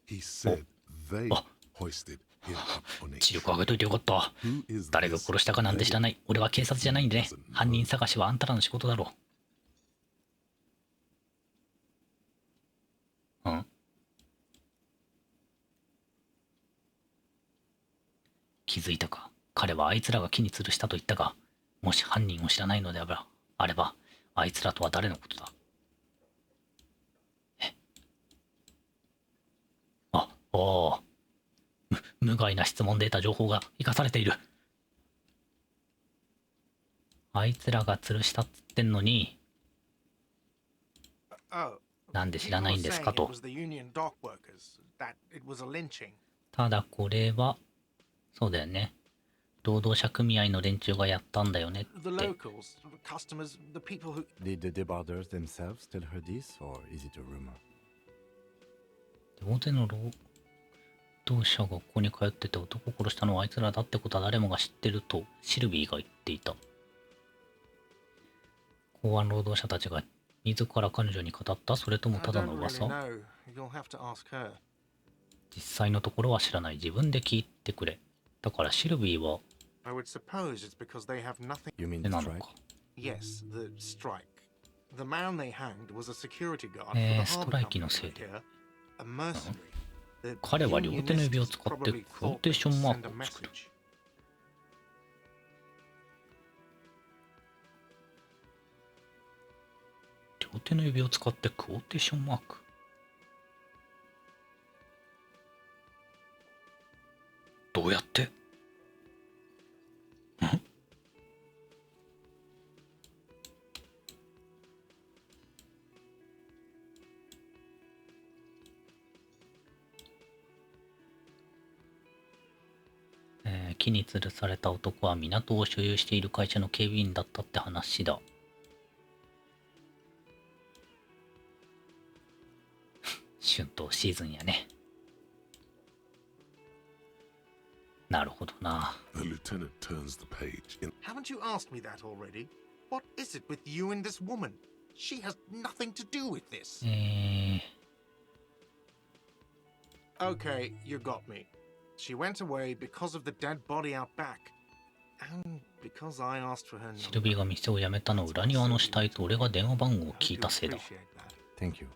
He said they hoisted him up on a 知力上げといてよかった。 Who is 誰が this 殺したかなんて知らない。俺は警察じゃないんでね。犯人探しはあんたらの仕事だろう。気づいたか。彼はあいつらが木に吊るしたと言ったが、もし犯人を知らないのであれば、あいつらとは誰のことだ？おお。無害な質問で得た情報が生かされている。あいつらが吊るしたっつってんのに、 Oh, なんで知 people らない were んです saying か it と。 was the union dock workers, that it was a lynching. ただこれは、そうだよね。労働者組合の連中がやったんだよねっ The て。 locals, the customers, the people who... did the debarders themselves tell her this, or is it a rumor? 大勢の労働者がここに通ってて男を殺したのはあいつらだってことは誰もが知ってるとシルビーが言っていた。公安労働者たちが自ら彼女に語った？それとも I ただ don't の really 噂？ know. You'll have to ask her. 実際のところは知らない。自分で聞いてくれ。だからシルビーは I would suppose it's because they have nothing... You mean 手 the なの strike? か。 Yes, the strike. The man they hanged was a security guard for the スト harbor ライキ company のせいで。 here. A mercenary. The 彼は両手の指を使って unionists クロー probably テーションマー thought ク they'd を send a 作る。 message. 両手の指を使ってクローテーションマーク。どうやって？木に吊るされた男は港を所有している会社の警備員だったって話だ。春闘シーズンやね。なるほどな。The lieutenant turns the page in. Haven't you asked me that already? What is it with you and this woman? She has nothing to do with this. Okay, you got me. She went away because of the dead body out back. And because I asked for her number. シルビーが店を辞めたの裏庭の死体と俺が電話番号を聞いたせいだ。Thank you.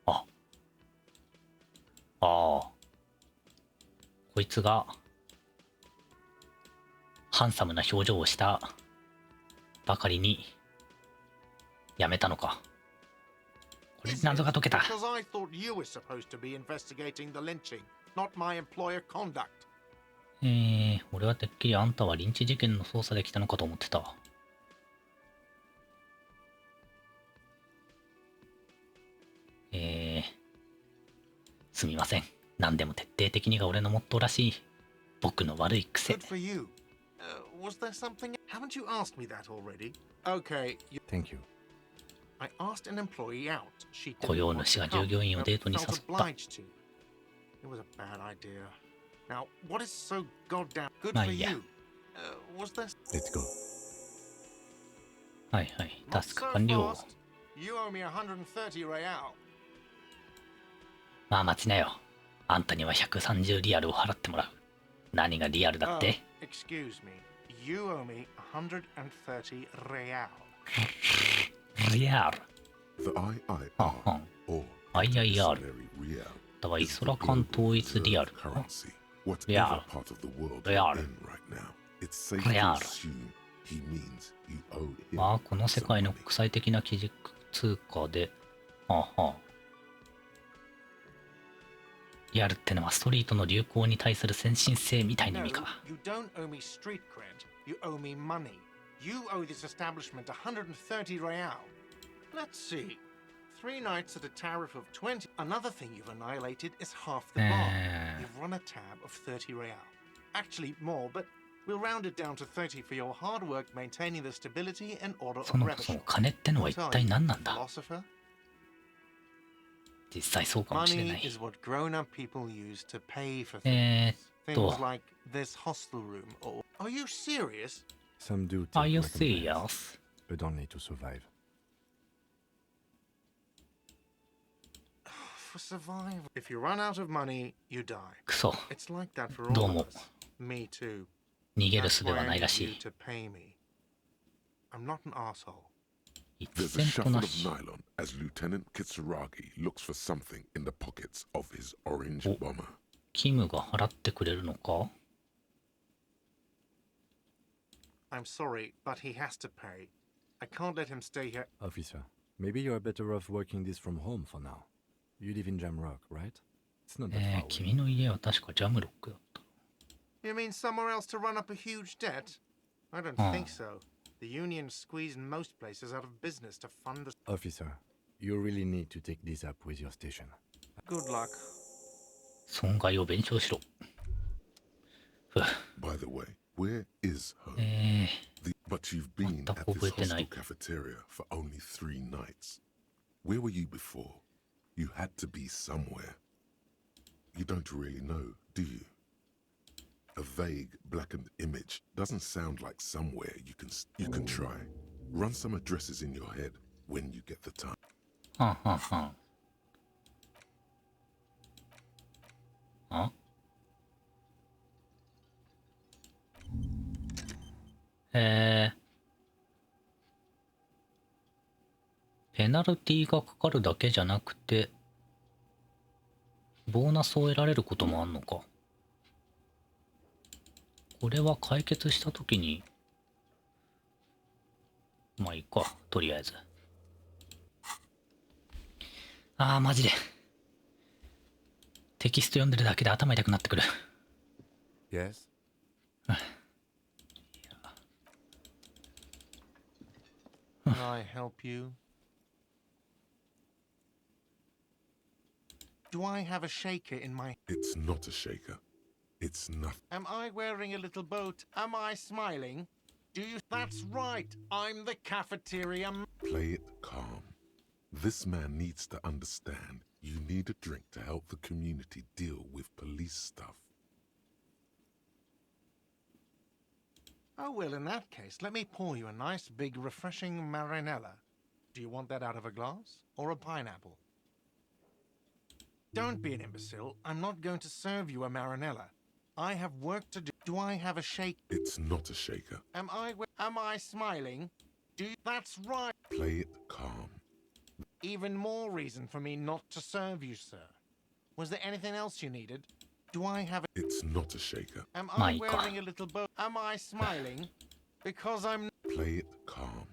ああ。こいつがハンサムな表情をしたばかりにやめたのか。これで謎が解けた。Because I thought you were supposed to be investigating the lynching, not my employer conduct. 俺はてっきりあんたはリンチ事件の捜査で来たのかと思ってた。すみません。何でも徹底的にが俺のモットーらしい。僕の悪い癖。 Good for you. Was there something? Haven't you asked me that already? Okay. Thank you. I asked an employee out. She 雇用主が従業員をデートに誘った。It was a bad idea. Now, what is so goddamn good まあ for いいや。 you? Was there? Let's go. はいはい。 Not タスク so 完了。 fast. You owe me 130 real. まあ待ちなよ。あんたには130リアルを払ってもらう。何がリアルだって？ Excuse me. You owe me 130 real. リアル。 The IIR はんはん。 or IIR Auxiliary Real だはイ is ソ the ラ間 global 統一リアル。 reserve currency. Whatever Real. part of the world Real. you're in right now, it's safe to Real. assume he means you owe him まあこの世界の some money. 国際的な基軸通貨で、はあはあ。リアルってのはストリートの流行に対する先進性みたいな意 No, 味か。 you don't owe me street cred. You owe me money. You owe this establishment 130 real. Let's see. 3 nights at a tariff of 20. Another thing you've annihilated is half the bar. You've run a tab of 30 real. Actually, more, but we'll round it down to 30 for your hard work maintaining the stability and order そ of の revolution. 金ってのは What 一 are 体 you, 何なんだ？ philosopher? 実際そうかもしれな Money い。 is what grown-up people use to pay for え things. ーっと Things like this hostel room or... Are you serious? Some do Are take you recompense, serious? but only to survive. For survival. If you run out of money, you die. クソ。 It's like that for どう all も of us. Me too. 逃げる That's 術 why は I ないら need し you い。 to pay me. I'm not an asshole. 一 There's a 銭と shuffle な of し。 nylon as Lieutenant Kitsuragi looks for something in the pockets of his orange Oh. bomber. キムが払ってくれるのか？ I'm sorry, but he has to pay. I can't let him stay here. Officer, maybe you are better off working this from home for now. You live in Jamrock, right? It's not that far away. 君の家は確かジャムロックだった。 You mean somewhere else to run up a huge debt? I don't Oh. think so. The union squeezed most places out of business to fund the... Officer, you really need to take this up with your station. Good luck. 損害を弁償しろ。ふぅ。 By the way, where is home? But you've been What at the this fuck is hostel it? cafeteria for only 3 nights. Where were you before? You had to be somewhere. You don't really know, do you? A vague, blackened image doesn't sound like somewhere you can try. Run some addresses in your head when you get the time. はんはんはん。あ？ペナルティがかかるだけじゃなくて、ボーナスを得られることもあんのか。これは解決したときに、まあいいか、とりあえず。ああ、マジで。テキスト読んでるだけで頭痛くなってくる。 Yes? Can I help you? Do I have a shaker in my... It's not a shaker. It's nothing. Am I wearing a little boat? Am I smiling? Do you... That's right. I'm the cafeteria... Play it calm. This man needs to understand you need a drink to help the community deal with police stuff. Oh, well, in that case, let me pour you a nice, big, refreshing marinella. Do you want that out of a glass or a pineapple? Don't be an imbecile. I'm not going to serve you a marinella. I have work to do. Do I have a shake? It's not a shaker. Am I smiling? Do you... That's right. Play it calm. Even more reason for me not to serve you, sir. Was there anything else you needed? Do I have a... It's not a shaker. Am I My God. wearing a little bow? Am I smiling? Because I'm... Play it calm.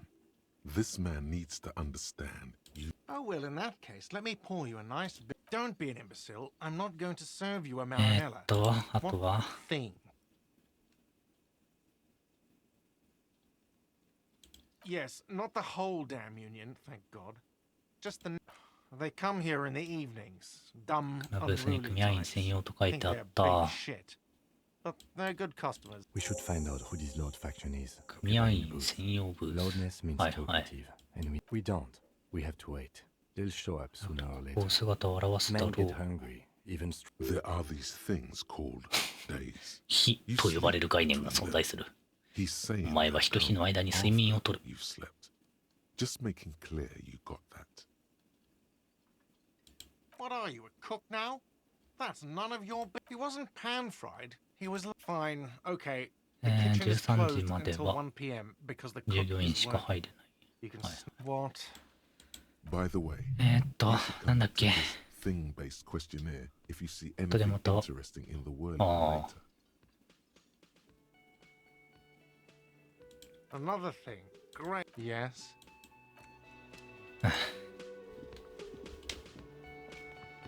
This man needs to understand you. Oh, well, in that case, let me pour you a nice bit. Don't be an imbecile. I'm not going to serve you a あ marinella. とは What thing? Yes, not the whole damn union, thank God. Just the... They come here in the evenings. Dumb, ブースに unruly 組合員 types. 専用と書い Think てあっ they're た。 big shit. But they're good customers. We should find out who this Lord faction is. 組合員専用ブース。 Loudness means はいはい。 talkative, and we don't. We have to wait. They'll show up sooner or こ later. う姿を表すだ Men ろ get う。 hungry, even There are these things called days. 日と呼ばれる概念が存在する。 He's saying お前は日と日の間に睡眠をとる。 you've slept. Just making clear you got that. What are you, a cook now? That's none of your... He wasn't pan-fried. He was... Fine, okay. The kitchen is 13 時 closed まで until は 1 p.m. because the 従 cook 業員 is しか working. 入れない。 You can... はい What? By the way, なんだっけ。 thing-based questionnaire if you see とで anything また。 interesting in the world あ later. あ。Another thing. Great. Yes?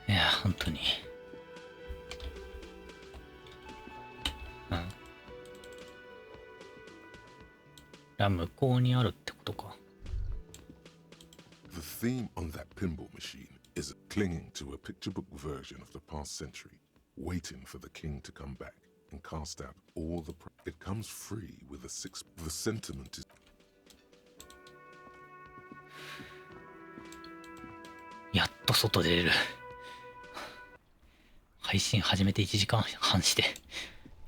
いや、本当に。向こうにあるってことか。The theme on that pinball machine is clinging to a picture book version of the past century, waiting for the king to come back and cast out all the... It comes free with a six... The sentiment is... やっと外出れる。配信始めて1時間半して、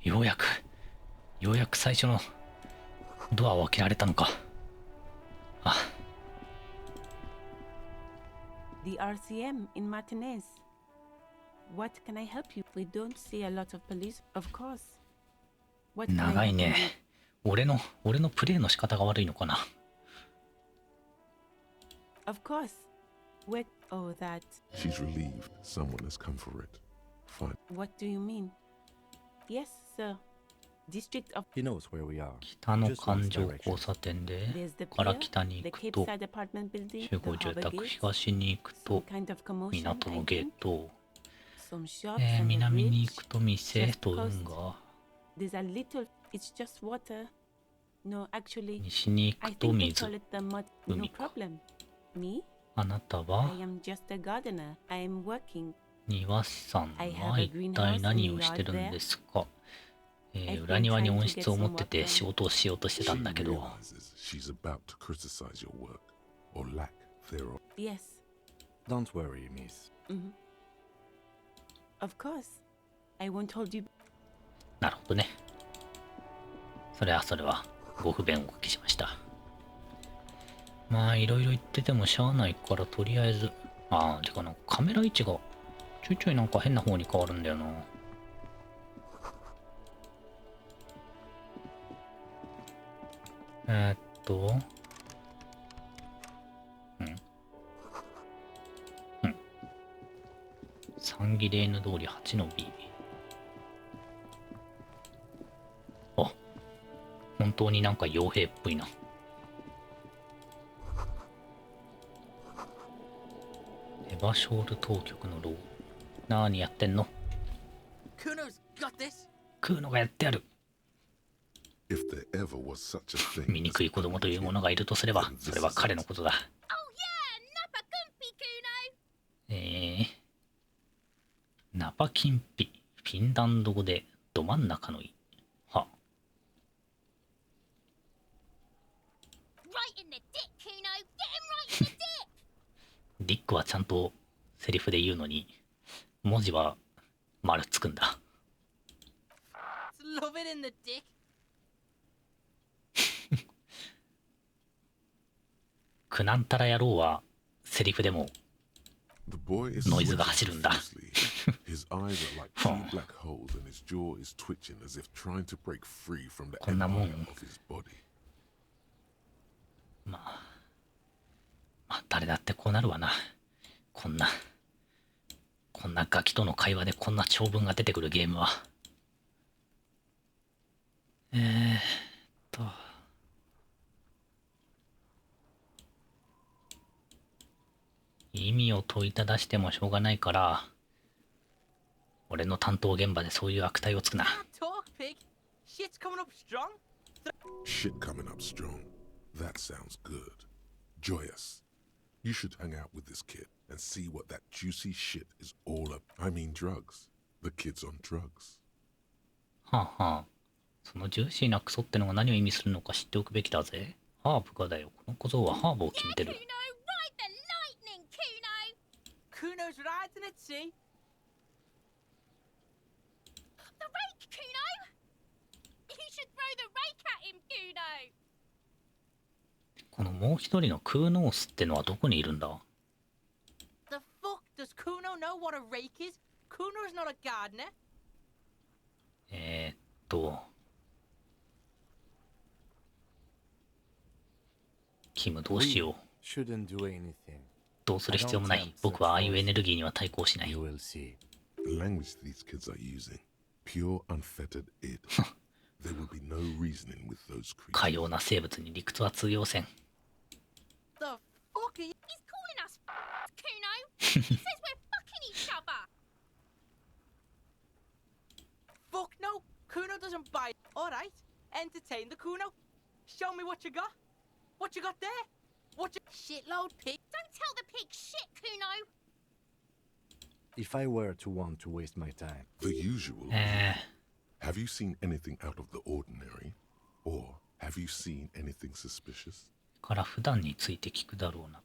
ようやく最初のドアを開けられたのか。あ。The RCM in Martinez. What can I help you? We don't see a lot of police, of course. What can I 長い help you ね。俺のプレイの仕方が悪いのかな。with? Of course. Wait, oh, that. She's relieved someone has come for it. Fine. What do you mean? Yes, sir. District of. He knows where we are. 北の環状交差点で There's the から pier, 北に the 行く Cape と Side apartment building, 集合 the 住 harbor 宅 gate, 東に行く some と kind of commotion, 港の I ゲー think. ト、 Some shops on the 南に bridge. 行くと店 just と運 coast. 河、 There's a little. It's just water. No, actually, 西に行 I くと think they 水。 call it the mud. No 海か。 problem. Me? あなた I は am just a gardener. I am working. 庭師さん I は have a 一 greenhouse 体 in 何 the をしてるん yard ですか。 I've 裏 been 庭に trying 温 to 室 get を持 some ってて water. 仕事をしようとしてた She んだけど、 realizes she's about to criticize your work or lack thereof. Yes. Don't worry, miss. hmm Of course. I won't hold you. なるほどね。それはご不便をおかけしました。まあいろいろ言っててもしゃあないからとりあえず、てかなんかカメラ位置がちょいちょいなんか変な方に変わるんだよな。サンギレーヌ通り8の B。あ、本当になんか傭兵っぽいな。エヴァショール当局のロー。何やってんの？ Kuno's got this. クーノがやってやる。If there ever was such a thing 醜い子供というものがいるとすれば、それは彼のことだ。ナパキンピ、フィンランド語でど真ん中のい。は。ディックはちゃんとセリフで言うのに、文字は丸つくんだ。クナンタラ野郎はセリフでもノイズが走るんだ。こんなもん。まあ誰だってこうなるわな。こんなガキとの会話でこんな長文が出てくるゲームは。意味を問いただしてもしょうがないから、俺の担当現場でそういう悪態をつくな。Shit coming up strong. That sounds good. Joyous, you should hang out with this kid and see what that juicy shit is all up. I mean drugs. The kid's on drugs. はあはあ。そのジューシーなクソってのが何を意味するのか知っておくべきだぜ。ハーブがだよ。この小僧はハーブを決めてる。Kuno's riding at sea. The rake, Kuno! You should throw the rake at him, Kuno! このもう一人のクーノースってのはどこにいるんだ？ The fuck does Kuno know what a rake is? Kuno's not a gardener. キムどうしよう。 Shouldn't do anything. どうする必要もない。僕はああいうエネルギーには対抗しない。 The language these kids are using, pure unfettered id. There will be no reasoning with those creatures. かような生物に理屈は通用せん。 The fuck are you? He's calling us Kuno! He says we're fucking each other! Fuck no! Kuno doesn't buy. Alright, entertain the Kuno. Show me what you got. What you got there? What you... Shitload pig. Don't tell the pig shit, Kuno! If I were to want to waste my time. The usual. Have you seen anything out of the ordinary? Or have you seen anything suspicious? から普段について聞くだろうな。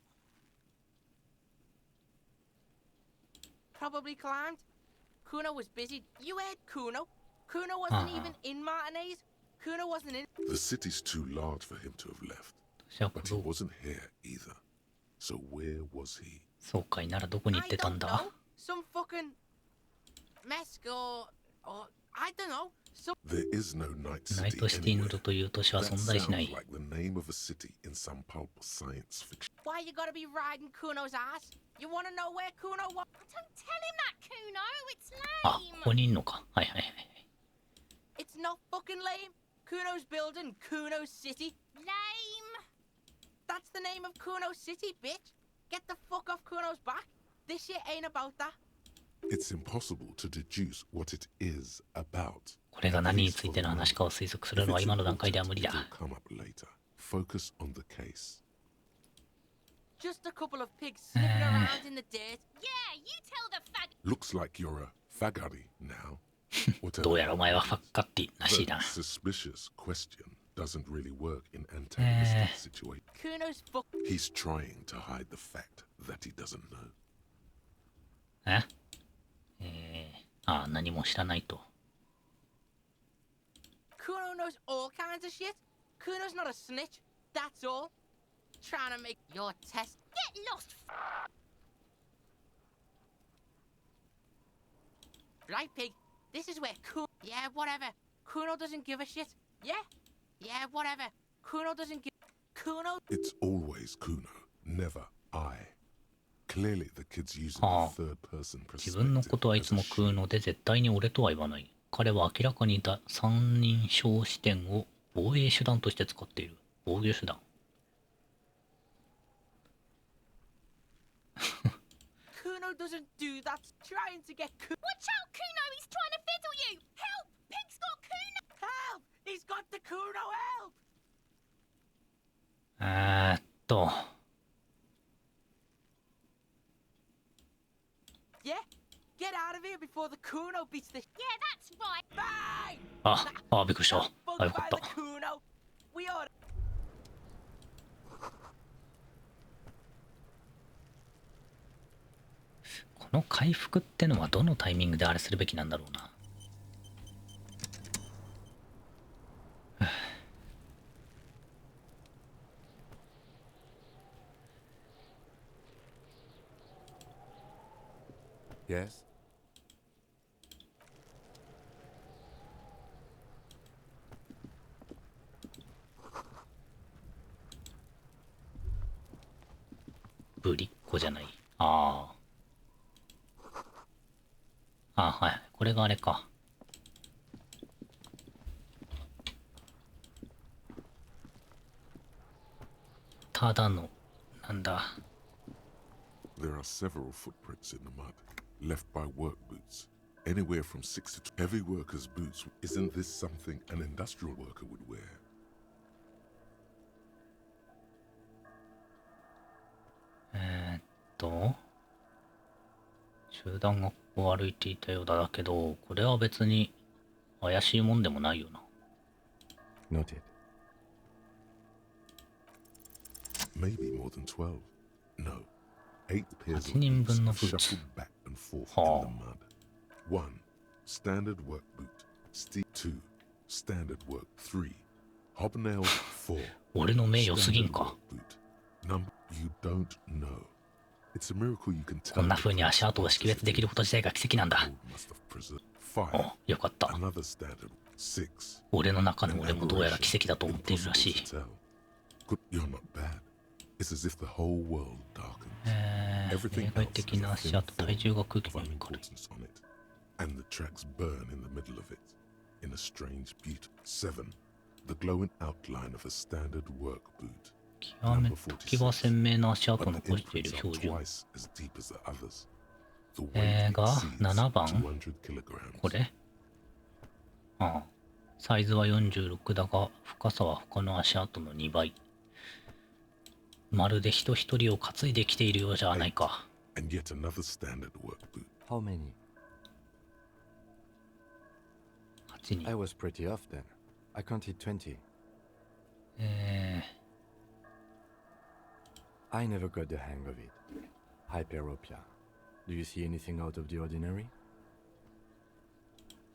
Probably climbed. Kuno was busy. You heard Kuno. Kuno wasn't even in Martinez. Kuno wasn't in... The city's too large for him to have left. But he wasn't here either. So where was he? そうかいならどこに行ってたんだ？ Some fucking... Mesco... or... I don't know. There is no night ナイ city トシティヌ anywhere. ルという都市は That 存在しな sounds い。 like the name of a city in some pulp science fiction. Why you gotta be riding Kuno's ass? You wanna know where Kuno was? Don't tell him that, Kuno! It's あ、 lame! ここにいんのか。はいはいはい。 It's not fucking lame. Kuno's building Kuno's city. Lame! That's the name of Kuno's city, bitch. Get the fuck off Kuno's back. This shit ain't about that. It's impossible to deduce what it is about. これが何についての話かを推測するのは今の段階では無理だ。 It'll come up later. Focus on the case. Just a couple of pigs sniffing around in the dirt. Yeah, you tell the fag... Looks like you're a fagari now. どうやらお前はファッカッティらしい The な。 suspicious question doesn't really work in antagonistic situations. Kuno's fuck. He's trying to hide the fact that he doesn't know. ああ、何も知らないと。 Kuno knows all kinds of shit. Kuno's not a snitch. That's all. Trying to make your test. Get lost! Right, pig. This is where Kuno... Yeah, whatever. Kuno doesn't give a shit. Yeah? Yeah, whatever. Kuno doesn't give... Kuno... It's always Kuno, never I. Clearly the kid's using は the あ、 third person 自分のことはいつも食うので絶対に俺とは言わない。彼は明らかに三人称視点を防衛手段として使っている。防御手段。Kuno doesn't do that. Trying to get Kuno... Watch out, Kuno! He's trying to fiddle you! Help! Pig's got Kuno! Help! He's got the Kuno, help! ーっと Yeah? Get out of here before the Kuno beats the. Yeah, that's right. Bang! びっくりした。よかった。 Kuno. We ought. この回復ってのはどのタイミングであれするべきなんだろうな。Yes? ぶりっ子じゃない。はい。これがあれか。ただの、なんだ。There are several footprints in the mud, left by work boots. Anywhere from 6 to heavy workers' boots. Isn't this something an industrial worker would wear? 集団がここを歩いていたようだけど、これは別に怪しいもんでもないよな。Noted. Maybe more than 12. No. 8 pairs of 8人 boots 分のブーツ。 shuffled back and forth in the mud. 1. Standard work boot. 2. Standard work. 3. Hobnailed. 4. 俺の目良すぎんか。 Number you don't know. It's a miracle you can tell. こんな風に足跡を識別できること自体が奇跡なんだ。 Must have preserved. よかった。 Another standard. 6. 俺の中の俺もどうやら奇跡だと思っているらしい。You're not bad. It's as if the whole world darkened. 例外的な足跡、体重が空気に抜かれる。 And the tracks burn in the middle of it, in a strange beauty. 7. The glowing outline of a standard work boot. 極め時は鮮明な足跡を残している標準。が7番これサイズは46だが、深さは他の足跡の2倍。まるで人一人を担いできているようじゃないか。How many? 8人。 I was pretty off then. I counted 20. I never got the hang of it. Hyperopia. Do you see anything out of the ordinary?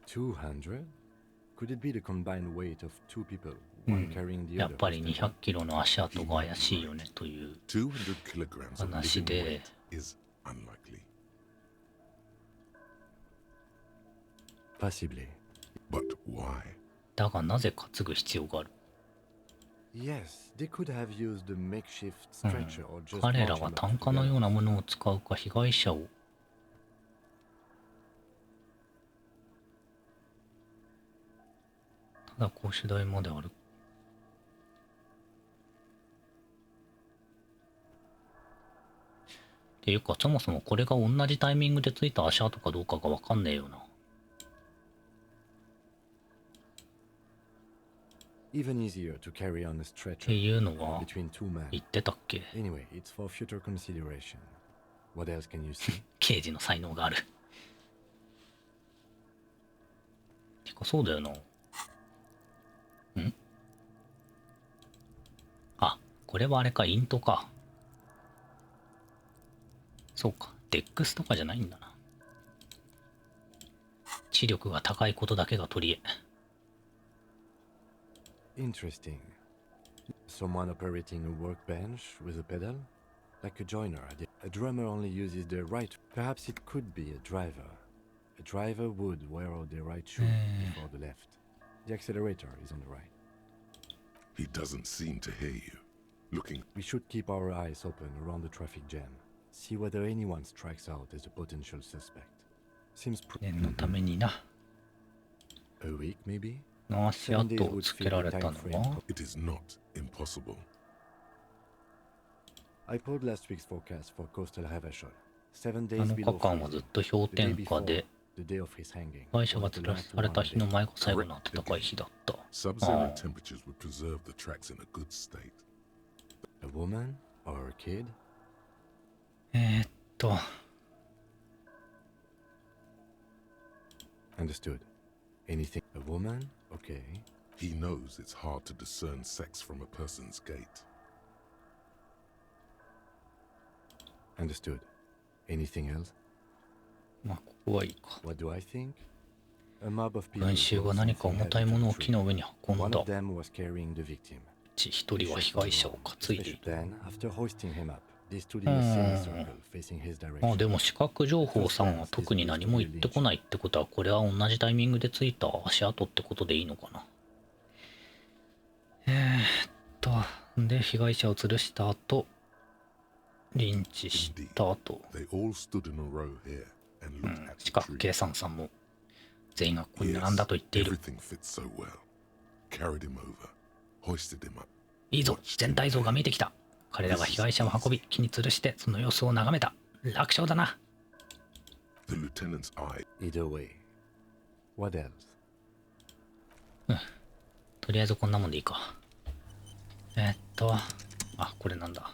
200? Could it be the combined weight of 2 people, one carrying the other? やっぱり200キロの足跡が怪しいよねという話で。Possibly. But why? だがなぜ担ぐ必要がある？ Yes, they could have used the makeshift stretcher or just 彼らは単価のようなものを使うか、被害者をただ講師台まで歩く。っていうか、そもそもこれが同じタイミングでついた足跡かどうかがわかんねえよな。Even easier to carry on a って stretcher いうのは between 2 men. 言ってたっけ？ Anyway, it's for future consideration. What else can you see? 刑事の才能がある。てかそうだよな。これはあれか、イントか。そうか、デックスとかじゃないんだな。知力が高いことだけが取り柄。 Interesting. Someone operating a workbench with a pedal? Like a joiner. A drummer only uses the right. Perhaps it could be a driver. A driver would wear out the right shoe before the left. The accelerator is on the right. He doesn't seem to hear you. Looking. We should keep our eyes open around the traffic jam. See whether anyone strikes out as a potential suspect. Seems 念のためにな。 a week, maybe? の足跡をつけられたのは It is not impossible. I pulled last week's forecast for coastal Havashol. 7 days 7 below 日間はずっと氷点下で the the day of his hanging. 被害者が吊るされた日の前が最後の暖かい日だった。Sub-zero temperatures would preserve the tracks in a good state. A woman or a kid? と Understood. Anything? A woman? Okay. He knows it's hard to discern sex from a person's gait. Understood. Anything else? まあここはいいか。 What do I think? A mob of people. 群衆が何か重たいものを木の上に運ん One だ。 of them was carrying the victim. 一人は被害者を担いでいる。 Then, after hoisting him up, they stood in a semicircle facing his まあ direction. でも視覚情報さんは特に何も言ってこないってことは、これは同じタイミングでついた足跡ってことでいいのかな。で被害者を吊るした後、リンチした後、They all stood in a row here and looked at 視 the 覚 tree. 計算さんも全員がここに並んだと言っている。 Everything fits so well. Carried him over, hoisted him up. いいぞ、全体像が見えてきた。彼らが被害者を運び、木に吊るしてその様子を眺めた。楽勝だな。 The lieutenant's eye. Either way. What else? とりあえずこんなもんでいいか。あ、これなんだ。は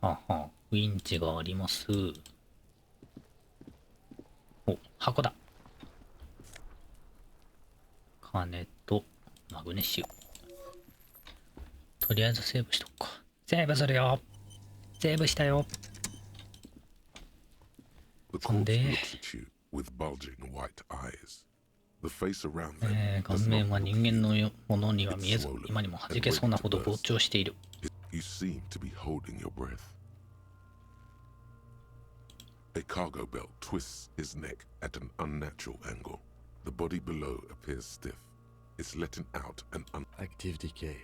あはあ、ウィンチがあります。お、箱だ。金とマグネシウム。とりあえずセーブしとくか。セーブするよ。セーブしたよ。 The corpse Sunday. looks at you with bulging white eyes. The face around them 顔 does 面 not は look 人間のものには見えず、今にも弾けそうなほど膨張している。 You seem to be holding your breath. A cargo belt twists his neck at an unnatural angle. The body below appears stiff. It's letting out an Active decay.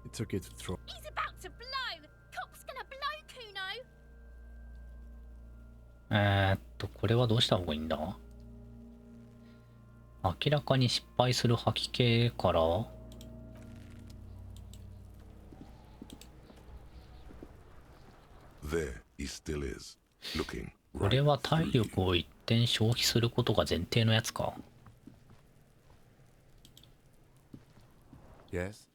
It's okay to throw. He's about to blow! Cop's gonna blow, Kuno! これはどうした方がいいんだ？明らかに失敗する吐き気からThere he still is, looking これ right は体 through you. 力を一点消費することが前提のやつか。 Yes?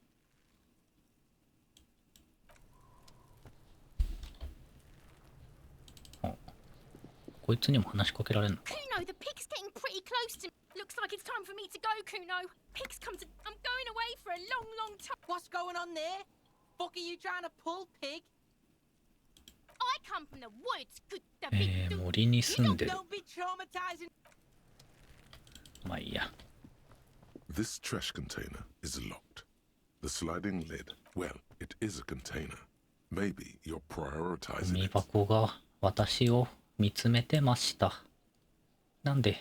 こいつにも話しかけられんの？ Kuno, the pig's getting pretty close to me. Looks like it's time for me to go, Kuno. Pig's come to... I'm going away for a long, long time. What's going on there? Fuck are you trying to pull, pig? I come from the woods. Good, the big... 森に住んでる。 Don't be traumatizing. まあいいや。 This trash container is locked. The sliding lid, well, it is a container. Maybe you're ゴ prioritizing ミ it. 箱が私を見つめてました。なんで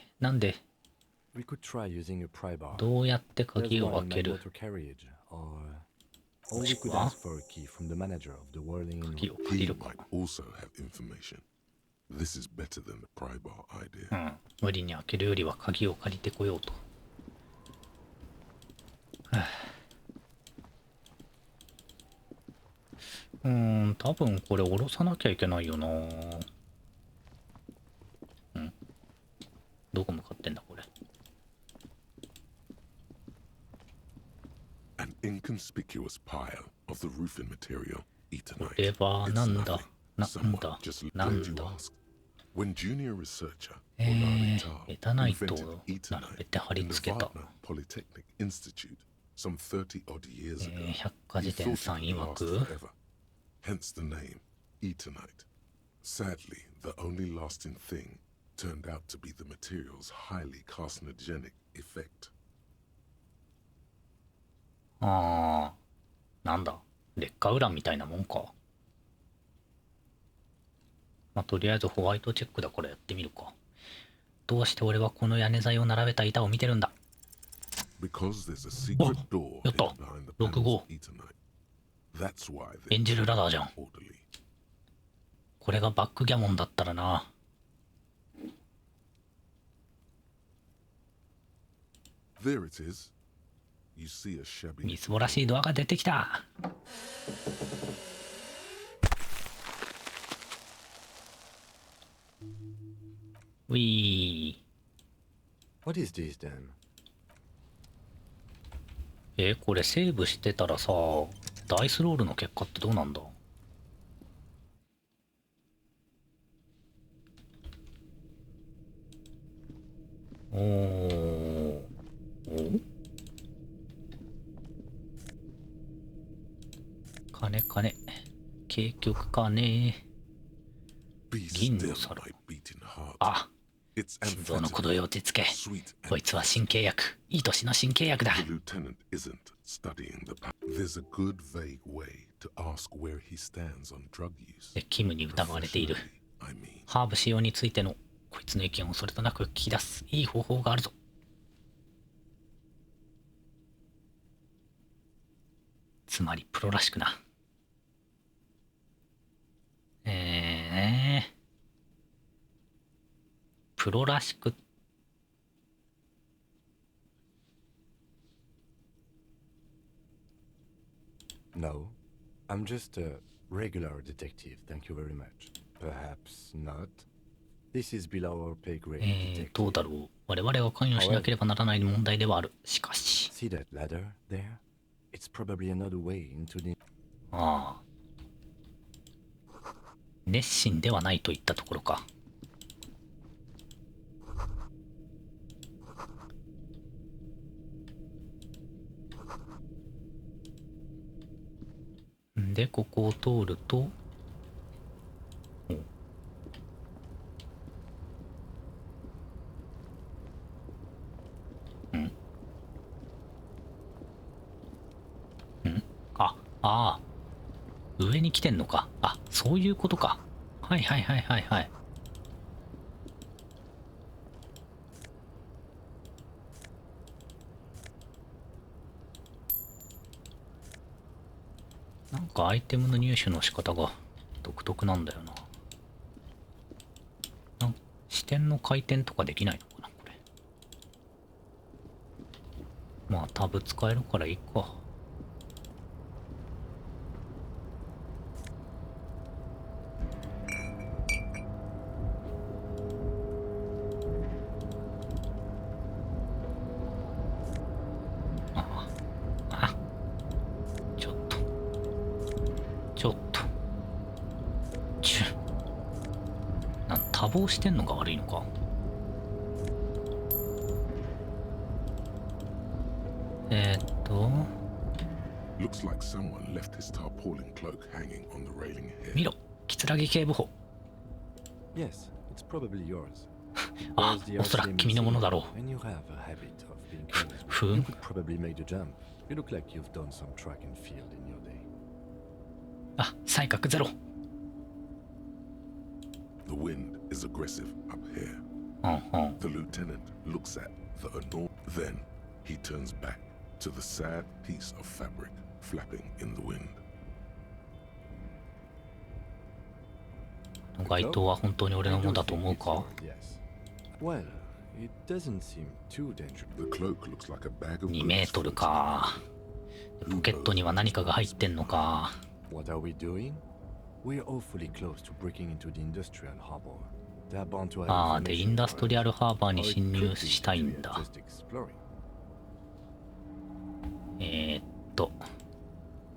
We could try using a pry bar. どうやって鍵 There's を one 開 in け my る？ motor carriage, or we could ask for a key from the manager of the whirling 鍵を借り He るか。 might also have information. This is better than the pry bar idea. うん。無理に開けるよりは鍵を借りてこようと。はあ、多分これ下ろさなきゃいけないよな。どこ向かってんだこれ。An inconspicuous pile of the roofing material, こ eternite. れは It's なんだ nothing. なん Someone だ just な glad ん you だ asked. When junior researcher エ Onari タナイ Tal ト invented を並べ eternite て貼り in the 付けた。 Wagner Polytechnic Institute some 30 odd years ago, 百科 he 事典 thought さん it 曰 would last く forever. Hence the name, eternite. Sadly, the only lasting thing turned out to be the material's highly carcinogenic effect. ああ、なんだ劣化ウランみたいなもんか。まあ、とりあえずホワイトチェックだからやってみるか。どうして俺はこの屋根材を並べた板を見てるんだ。 Because there's a secret door やった hidden behind the 65 panels of eternite. That's why エン they're ジェルラダーじゃん。 orderly. これがバックギャモンだったらな。 There it is. You see a shabby みすぼらしいドアが出てきた。ウィー。What is this then? これセーブしてたらさ、ダイスロールの結果ってどうなんだ？おー。お？金。結局金。銀の皿。あ、心臓の鼓動を落ち着け。こいつは神経薬。いい年の神経薬だ。キムに疑われている。ハーブ使用についてのこいつの意見をそれとなく聞き出すいい方法があるぞ。つまりプロらしくな。プロらしく。No, I'm just a regular detective. Thank you very much. Perhaps not. This is below our pay grade. どうだろう。我々が関与しなければならない問題ではある。しかし。See that ladder there? It's probably another way into the. ああ。熱心ではないといったところか。で、ここを通ると、ああ、上に来てんのか。あ、そういうことか。はい。なんかアイテムの入手の仕方が独特なんだよな。視点の回転とかできないのかな、これ。まあタブ使えるからいいか。多忙してんのが悪いのか。見ろ、キツラギ警部補。あ、おそらく君のものだろう。ふん。あ、才覚ゼロ。The wind is aggressive up here. The lieutenant looks at the enormous. Then he turns back to the sad piece of fabric flapping in the wind. 街灯は本当に俺のものだと思うか？ Well, it doesn't seem too dangerous. The cloak looks like a bag of 2メートルか。ポケットには何かが入ってんのか。What are we doing? We're awfully close to breaking into the industrial harbor. They're bound to have ああ、で、インダストリアルハーバーに侵入したいんだ。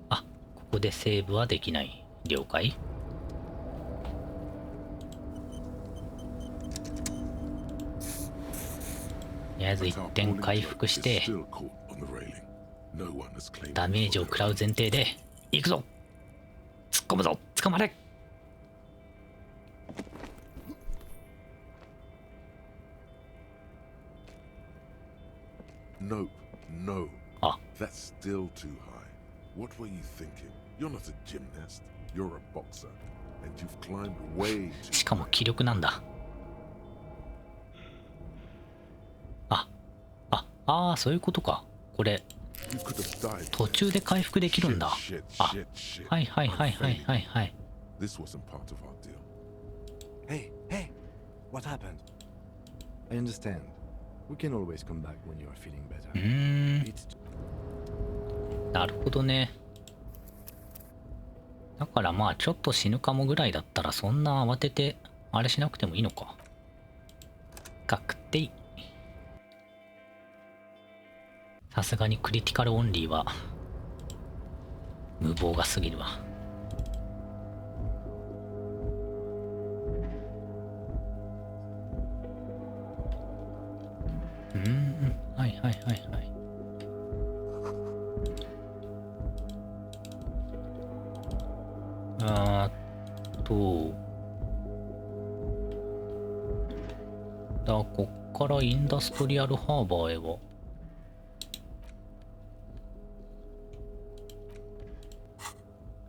あ、ここでセーブはできない。了解。とりあえず1点回復して、ダメージを食らう前提で、行くぞ！突っ込むぞ！捕まれ！ No. Ah. That's still too high. What were you thinking? You're not a gymnast. You're a boxer. And you've climbed way too しかも気力なんだ。ああ、そういうことか。これ、途中で回復できるんだ。あ、はい。This wasn't part of our deal. Hey, what happened? I understand. We can always come back when you are feeling better. なるほどね。だからまあちょっと死ぬかもぐらいだったらそんな慌ててあれしなくてもいいのか。確定。さすがにクリティカルオンリーは無謀が過ぎるわ。はいはいはいはい。こっからインダストリアルハーバーへはっ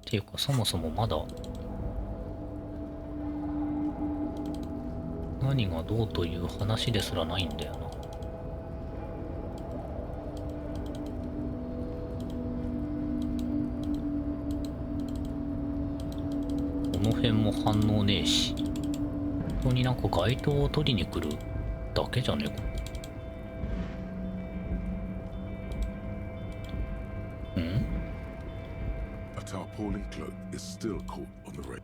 ていうか、そもそもまだ何がどうという話ですらないんだよな。この辺も反応ねえし、本当になんか街灯を取りに来るだけじゃねえか。A tarpaulin cloak is still caught on the rail.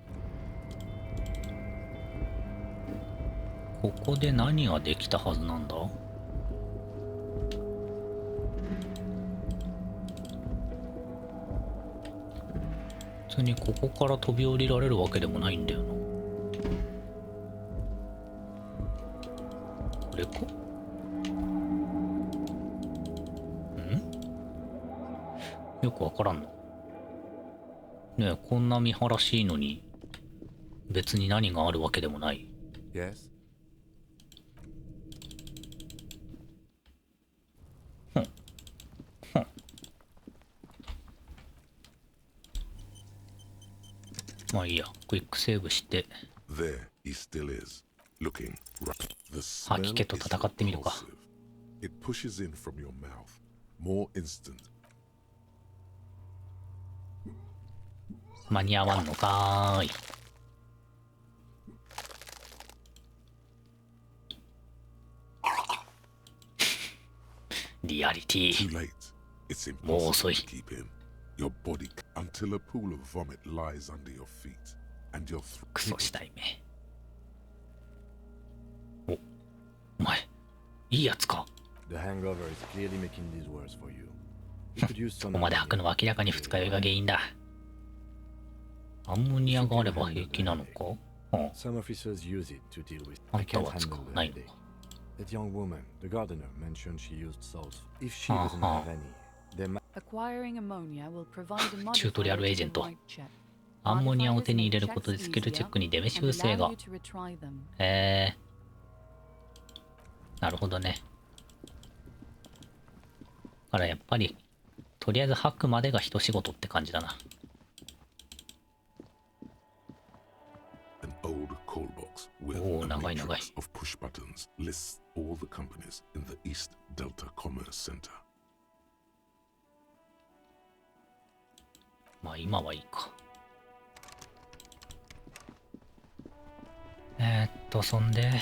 ここで何ができたはずなんだ？普通にここから飛び降りられるわけでもないんだよな。これか？よくわからんの。ねえ、こんな見晴らしいのに別に何があるわけでもない。Yes. まあいいや、クイックセーブして。There he still is, looking right. The 吐き smell 気と is 戦ってみるか。 repulsive. It pushes in from your mouth, more instant. 間に合わんのかーい。リアリティ。 Too late. It's もう impossible 遅い。 to keep him. Your body until a pool of vomit lies under your feet, and your クソしたいめ。お前いいやつか。 The hangover is clearly making these worse for you. You could use こ some こまで吐くのは明らかに二日酔いが原因だ。アンモニアがあれば平気なのか？ Some officers use it to deal with. あ I んた can't は使 handle わ the ないの headache. か？ That young woman, the gardener, mentioned she used salts. If she doesn't have any, then Acquiring ammonia will provide a チュートリア modifier ルエー to ジェ the ント。 right check. アンモニアを Modifiers 手に入れ make ることで checks スキルチェックにデメ easier 修 and 正 allow が you to retry them. なるほどね。だからやっぱりとりあえず吐くまでが一仕事って感じだな。 An old call box with Oh, a nagai, matrix nagai. of push buttons lists all the companies in the East Delta Commerce Center. まあ今はいいか。そんで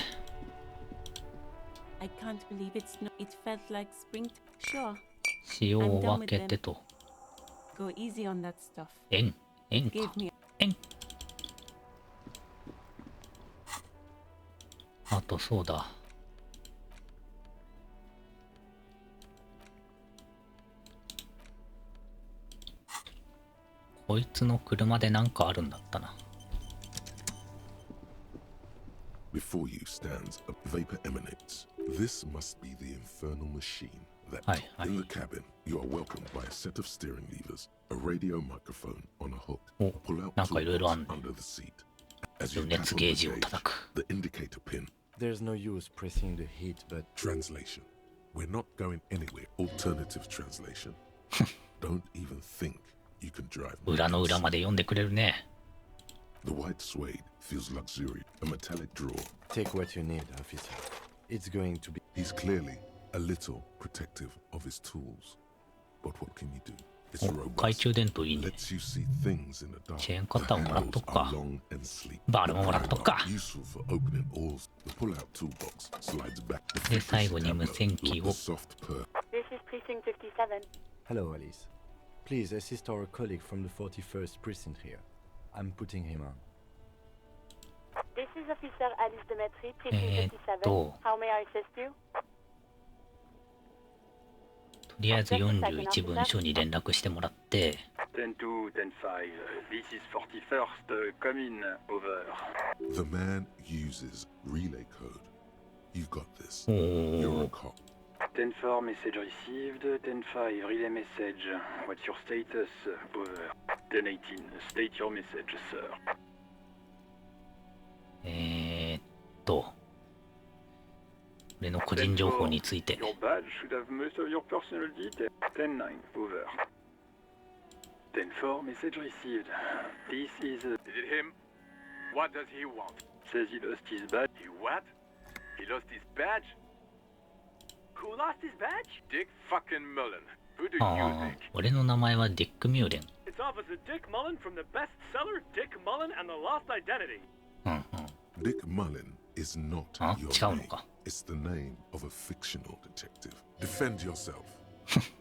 I can't believe it felt like spring. Sure. 塩を分けてと。 Go easy on that stuff. 円か。 Give me 円。あとそうだ。こいつの車でなんかあるんだったな。 Before you stands a vapor emanates. This must be the infernal machine that Aye, aye. in the cabin you are welcomed by a set of steering levers, a radio microphone on a hook. お、 Pull out なんかいろいろあん tools ね。 under the seat. As you 熱 tap ゲ on ージ the を gauge, 叩く。 the indicator pin. there's no use pressing the heat button. Translation. We're not going anywhere. Alternative translation. Don't even think you can drive. 裏の裏まで読んでくれるね。 The white suede feels luxurious. A metallic drawer. Take what you need, officer. It's going to be. He's clearly a little protective of his tools. But what can you do? It's お、懐 robust. 中電灯いいね。 Lets you see things in the dark. チェーンカッターももらっとく The か。 handles are long and sleek. バールももらっとくか。 Useful for opening alls. The pull-out toolbox slides back. で、最後に無線機 Like を a。soft purr. This is Precinct 57. Hello, Alice. Please assist our colleague from the 41st precinct here. I'm putting him on. This This is Officer Alice Demetri, precinct 57. How may I assist you? とりあえず41分署に連絡してもらって。10-2, 10-5. This is 41st. Come in. Over. The man uses relay code. You've got this. You're a cop. 10-4, message received. 10-5, relay message. What's your status? Over. 10-18, state your message, sir. 俺の個人情報について。 Your badge should have most of your personal details. 10-9, over. 10-4, message received. This is... Is it him? What does he want? Says he lost his badge. He what? He lost his badge? Who lost his badge? Dick fucking Mullen. Who do you think? 俺の名前はディック・ミューレン。 It's Officer Dick Mullen from the bestseller Dick Mullen and the Lost Identity. Dick Mullen is not your name. It's the name of a fictional detective. Defend yourself.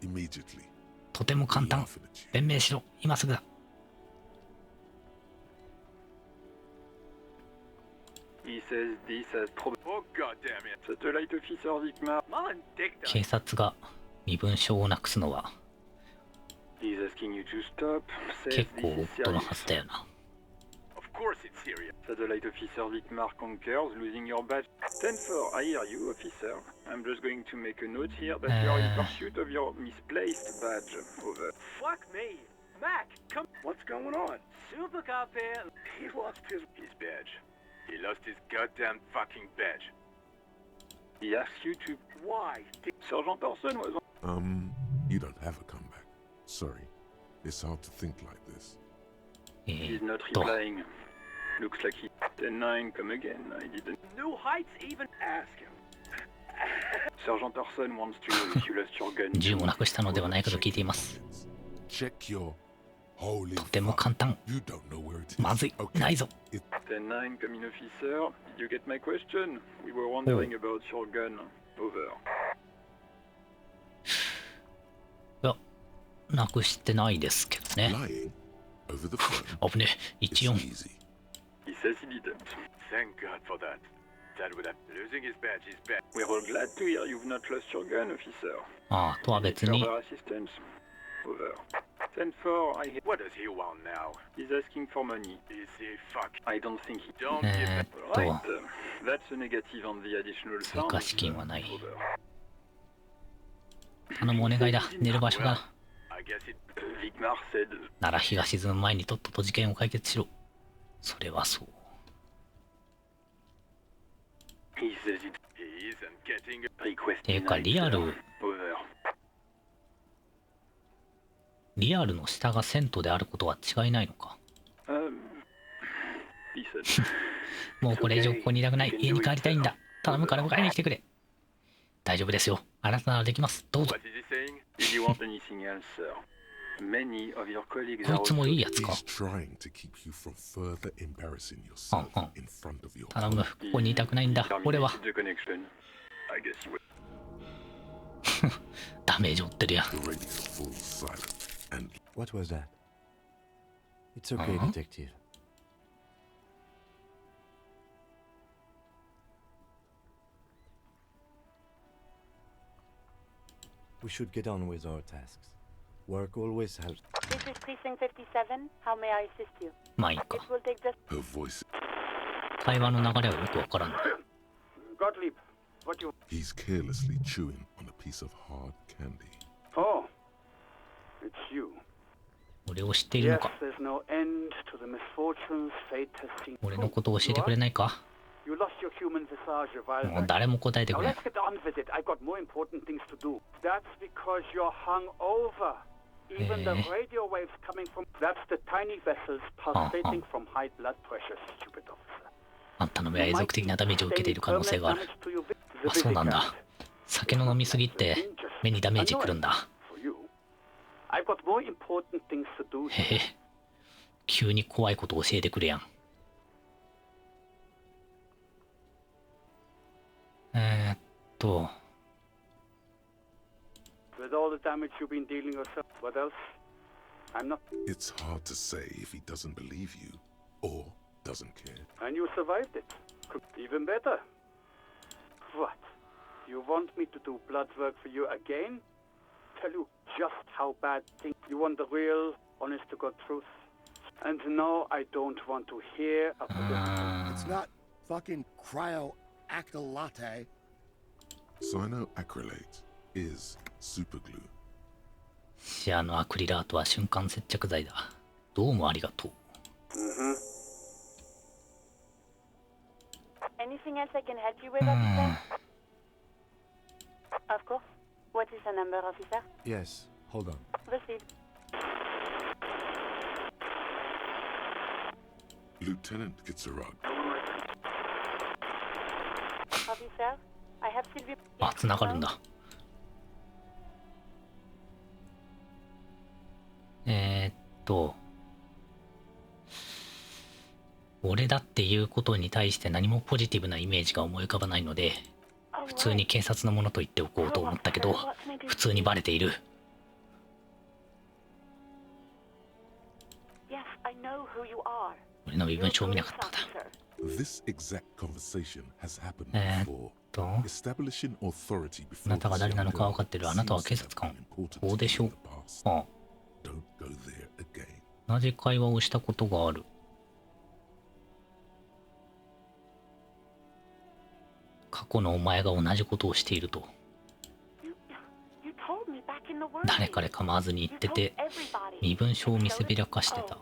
Immediately. とても簡単。弁明しろ。今すぐだ。He says this has trouble. Oh god damn it. Satellite officer Vicmar. Mullen Dick. 警察が身分証をなくすのは He's asking you to stop. 結構夫のはずだよな。Of course it's serious. Satellite officer Vicmar concurs losing your badge. 10-4, I hear you, officer. I'm just going to make a note here that you are in pursuit of your misplaced badge. Over. Fuck me. Mac, come. What's going on? Super cop here. He lost his badge. He lost his goddamn fucking badge. He asked you to... Why? Sergeant Orson was... You don't have a comeback. Sorry. It's hard to think like this. He's not replying. Looks like he... 10-9, come again. I didn't... No heights even ask him. Sergeant Orson wants to know if you lost your gun. 銃をなくしたのではないかと聞いています。とても簡単。まずい。ないぞ。10-9, come in, officer. Did you get my question? We were wondering about your gun. Over. いや、なくしてないですけどね。危ねえ、14。He says he didn't. Thank God for that. That would have... Losing his badge is bad. We're all glad to hear you've not lost your gun, officer. ああ、とは別に。 Further assistance? Over. 10-4, I... What does he want now? He's asking for money. Is he fuck? I don't think he... Don't give it. Right. That's a negative on the additional sound. 追加資金はない。頼むお願いだ。寝る場所だ。なら日が沈む前にとっとと事件を解決しろ。それはそう。ていうかリアルの下が銭湯であることは違いないのか。もうこれ以上ここにいたくない。家に帰りたいんだ。頼むから迎えに来てくれ。大丈夫ですよ。あなたならできます。どうぞ。こいつもいいやつか。頼む。ここにいたくないんだ。俺は。ダメージ負ってるやん。What was that? It's okay, detective. We should get on with our tasks. Work always helps. This is precinct 57. How may I assist you? まあいいか。 It will take just... Her voice. 会話の流れはよくわからん。Gottlieb, what you... He's carelessly chewing on a piece of hard candy. Oh, it's you. 俺を知っているのか。 Yes, there's no end to the misfortunes fate has seen. 俺のことを教えてくれないか。 You lost your human visage a while back. もう誰も答えてくれ Now ない。 let's get on with it. I've got more important things to do. That's because you're hungover. Even the radio waves coming from... That's the tiny vessels pulsating from high blood pressure, stupid officer. あんたの目は永続的なダメージを受けている可能性がある。あ、そうなんだ。酒の飲みすぎって目にダメージくるんだ。I've got more important things to do. へへ。急に怖いこと教えてくれやん。With all the damage you've been dealing yourself, what else? I'm not... It's hard to say if he doesn't believe you, or doesn't care. And you survived it. Even better. What? You want me to do blood work for you again? Tell you just how bad things. You want the real, honest to God truth. And no, I don't want to hear a political. It's not fucking cryoacrylate. Cyanoacrylate is superglue. シアノアクリラートは瞬間接着剤だ。どうもありがとう。Anything else I can help you with, officer? Of course. What is the number, officer? Yes, hold on. Received. Lieutenant Gitserog. Officer, I have Sylvia. あ、繋がるんだ。俺だっていうことに対して何もポジティブなイメージが思い浮かばないので、普通に警察のものと言っておこうと思ったけど、普通にバレている。俺の身分証を見なかったんだ。あなたが誰なのか分かってる。あなたは警察官。そうでしょう。ああ。同じ会話をしたことがある。過去のお前が同じことをしていると。誰彼構わずに言ってて、身分証を見せびらかしてた。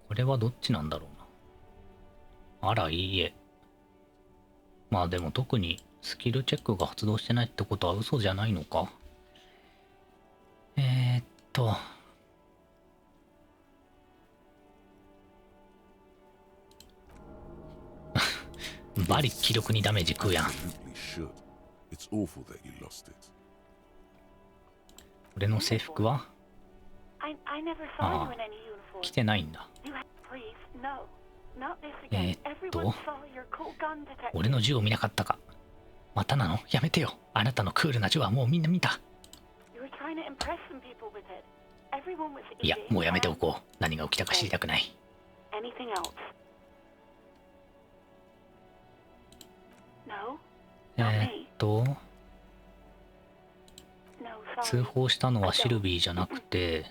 これはどっちなんだろうな。あら、いいえ。まあでも特にスキルチェックが発動してないってことは嘘じゃないのか。バリ気力にダメージ食うやん。俺の制服はああ、着てないんだ。俺の銃を見なかったか。またなの？やめてよ。あなたのクールな銃はもうみんな見た。いや、もうやめておこう。何が起きたか知りたくない。通報したのはシルビーじゃなくて、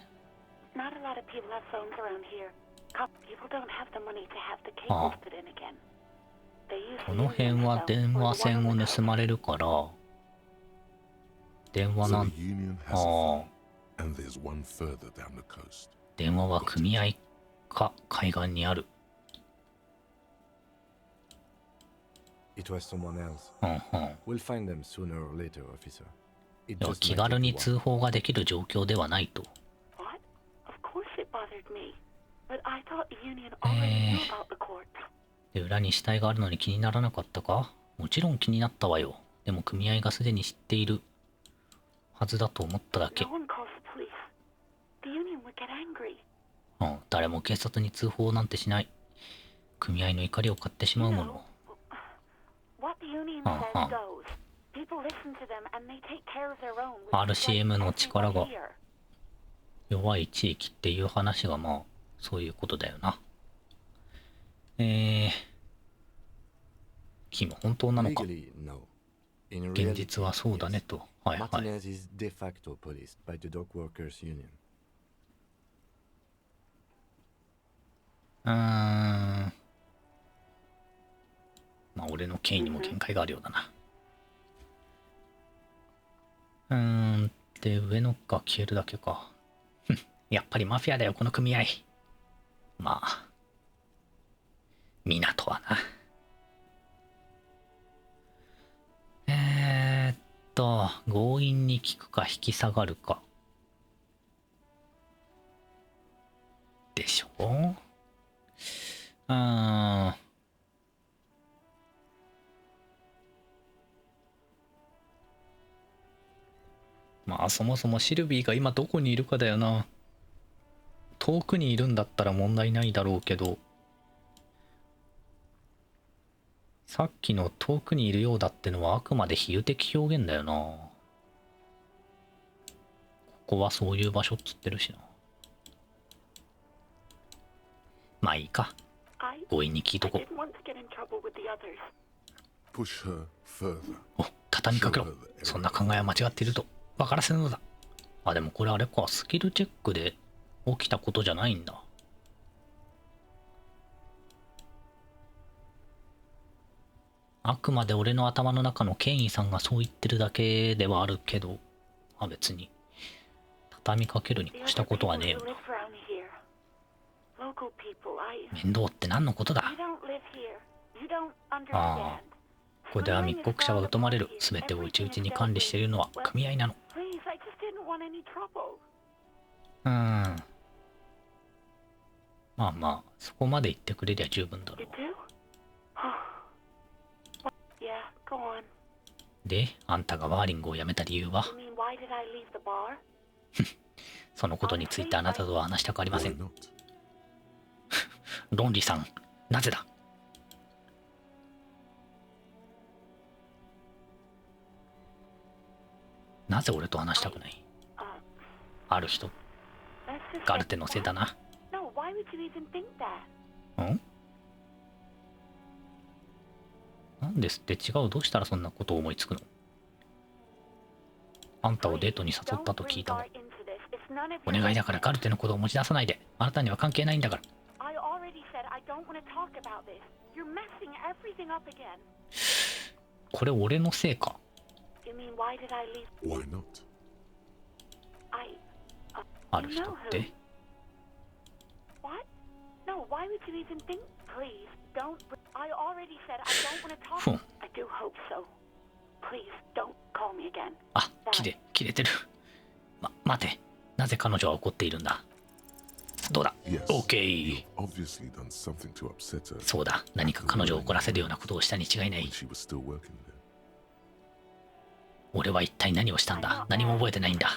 ああ、この辺は電話線を盗まれるから、電話なん、ああ、電話は組合か海岸にある。では気軽に通報ができる状況ではないと。で、裏に死体があるのに気にならなかったか？もちろん気になったわよ。でも組合がすでに知っているはずだと思っただけ。うん、誰も警察に通報なんてしない。組合の怒りを買ってしまうもの。RCM の力が弱い地域っていう話がまあそういうことだよな。キム本当なのか。現実はそうだねと。はいはい。まあ俺の権威にも限界があるようだな。で、上のが消えるだけか。やっぱりマフィアだよ、この組合。まあ、港はな。強引に聞くか引き下がるか。でしょ？まあそもそもシルビーが今どこにいるかだよな。遠くにいるんだったら問題ないだろうけど、さっきの遠くにいるようだってのはあくまで比喩的表現だよな。ここはそういう場所っつってるしな。まあいいか。強引に聞いとこう。お、畳みかけろ。そんな考えは間違っていると分からせるのだ。あ、でもこれあれか、スキルチェックで起きたことじゃないんだ。あくまで俺の頭の中の権威さんがそう言ってるだけではあるけど、まあ別に畳みかけるに越したことはねえよな。面倒って何のことだ。ああ、ここでは密告者は疎まれる。全てを内々に管理しているのは組合なの。まあまあ、そこまで言ってくれりゃ十分だろう。で、あんたがワーリングを辞めた理由は？そのことについてあなたとは話したくありません。論理さん、なぜだ？なぜ俺と話したくない？ある人、ガルテのせいだな。ん？なんですって？違う、どうしたらそんなことを思いつくの？あんたをデートに誘ったと聞いたわ。お願いだからガルテのことを持ち出さないで。あなたには関係ないんだから。これ俺のせいか？ある人って？ふん。あ、切れてる。待て。なぜ彼女は怒っているんだ？どうだ？ OK。そうだ。何か彼女を怒らせるようなことをしたに違いない。俺は一体何をしたんだ？何も覚えてないんだ。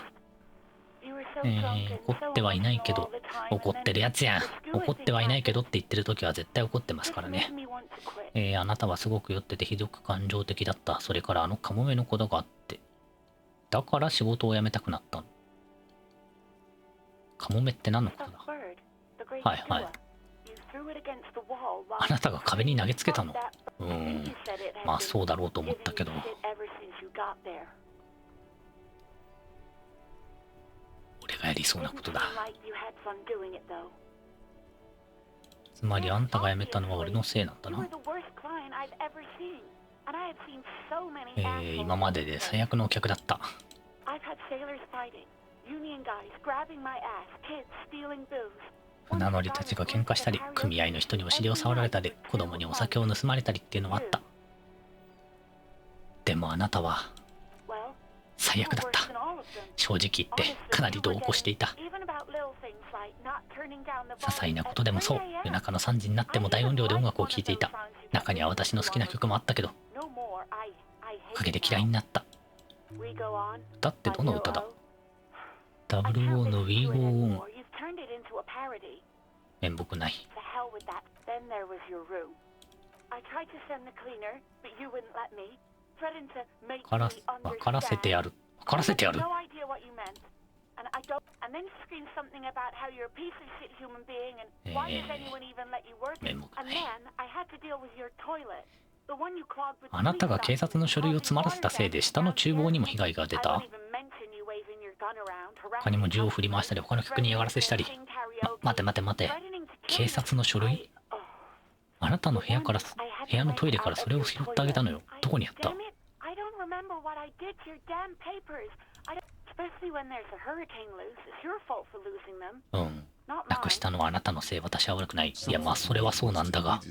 怒ってはいないけど、怒ってるやつやん。怒ってはいないけどって言ってる時は絶対怒ってますからね。あなたはすごく酔っててひどく感情的だった。それからあのカモメのことがあって。だから仕事を辞めたくなったの。カモメって何のことだ？はいはい。あなたが壁に投げつけたの？まあそうだろうと思ったけど。俺がやりそうなことだ。つまりあんたが辞めたのは俺のせいなんだな。今までで最悪のお客だった。船乗りたちが喧嘩したり、組合の人にお尻を触られたり、子供にお酒を盗まれたりっていうのはあった。でもあなたは最悪だった。正直言ってかなり度を越していた。些細なことでもそう。夜中の3時になっても大音量で音楽を聴いていた。中には私の好きな曲もあったけど、おかげで嫌いになった。歌ってどの歌だ？WO の We Go On。面目ない。分からせてやる。分からせてやる。面目ない。あなたが警察の書類を詰まらせたせいで下の厨房にも被害が出た。他にも銃を振り回したり他の客に嫌がらせしたり。待て。警察の書類？あなたの部屋のトイレからそれを拾ってあげたのよ。どこにあった？なくしたのはあなたのせい。私は悪くない。いやまあそれはそうなんだが。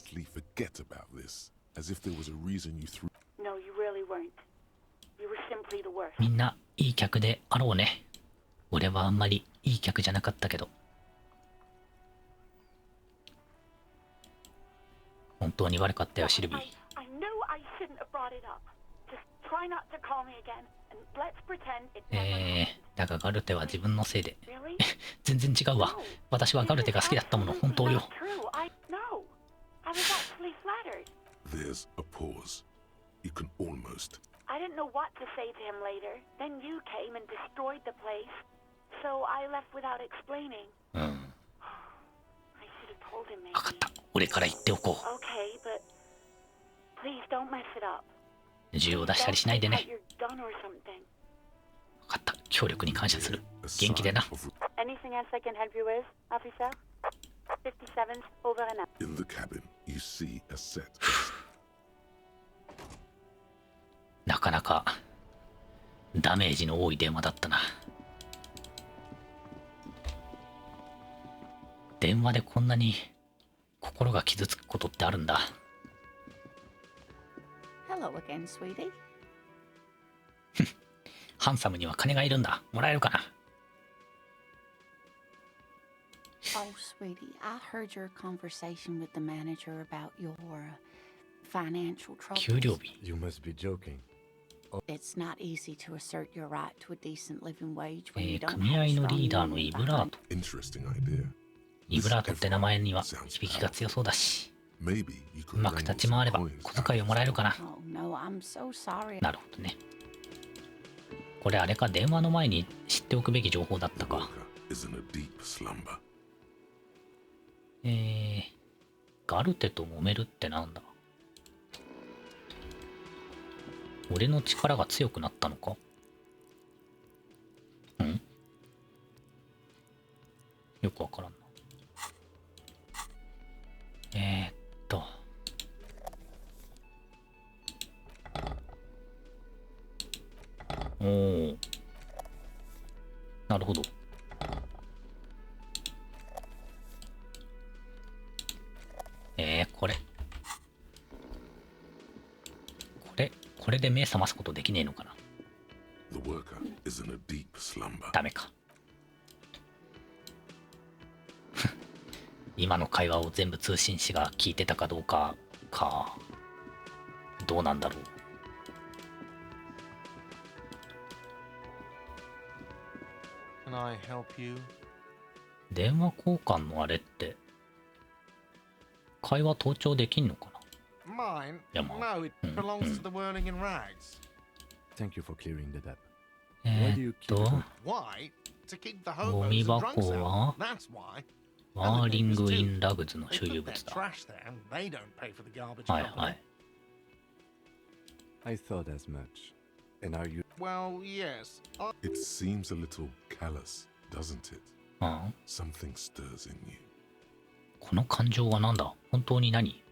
みんないい客であろうね。俺はあんまりいい客じゃなかったけど。本当に悪かったよ、シルビー。だがガルテは自分のせいで。全然違うわ。私はガルテが好きだったもの、本当よ。There's a pause. You can almost. I didn't know what to say to him later. Then you came and destroyed the place. So I left without explaining. うん。 I should have told him わかっ maybe. た。俺から言っておこ Okay, but please don't mess it up. う。銃を出したりしないで Don't ね。 take out your gun or something. わかった。協力に感謝する。元気でな。 Anything else I can help you with, officer? 57's over and out. In the cabin, you see a set. なかなかダメージの多い電話だったな。電話でこんなに心が傷つくことってあるんだ。 Hello again, sweetie. ハンサムには金がいるんだ。もらえるかな。 Oh, sweetie, I heard your conversation with the manager about your financial 給料 troubles. 日。 You must be joking. It's not easy to assert your right to a decent living wage when you don't 組 have 合 a の strong リーダーの union イブラー behind. ト。 Interesting idea. イブラートって名前には響きが強そうだし、 Maybe you う could まく dangle 立ち some 回れば coins 小遣いをもらえるかな。 Oh no, I'm so sorry. なるほどね。これあれか、電話の前に知っておくべき情報だった The か。 worker is in a deep slumber. ガルテと揉めるってなんだ。俺の力が強くなったのか。ん？よくわからんな。おお。なるほど。これで目覚ますことできねえのかな。 The worker is in a deep slumber. ダメか。今の会話を全部通信士が聞いてたかどうかか。どうなんだろう。Can I help you? 電話交換のあれって会話盗聴できんのかな。 Mine? Yeah, mine. No, it belongs to the whirling in rags. Thank you for clearing that up. Why? To keep the ゴミ hobos and 箱 drunks は out. That's why. ワーリングインラグズの They 所有 put their 物だ。 trash there and they don't pay for the garbage はい company. はい。 I thought as much. And are you? Well, yes. It seems a little callous, doesn't it? うん。 Something stirs in you. この感情はなんだ。本当に何。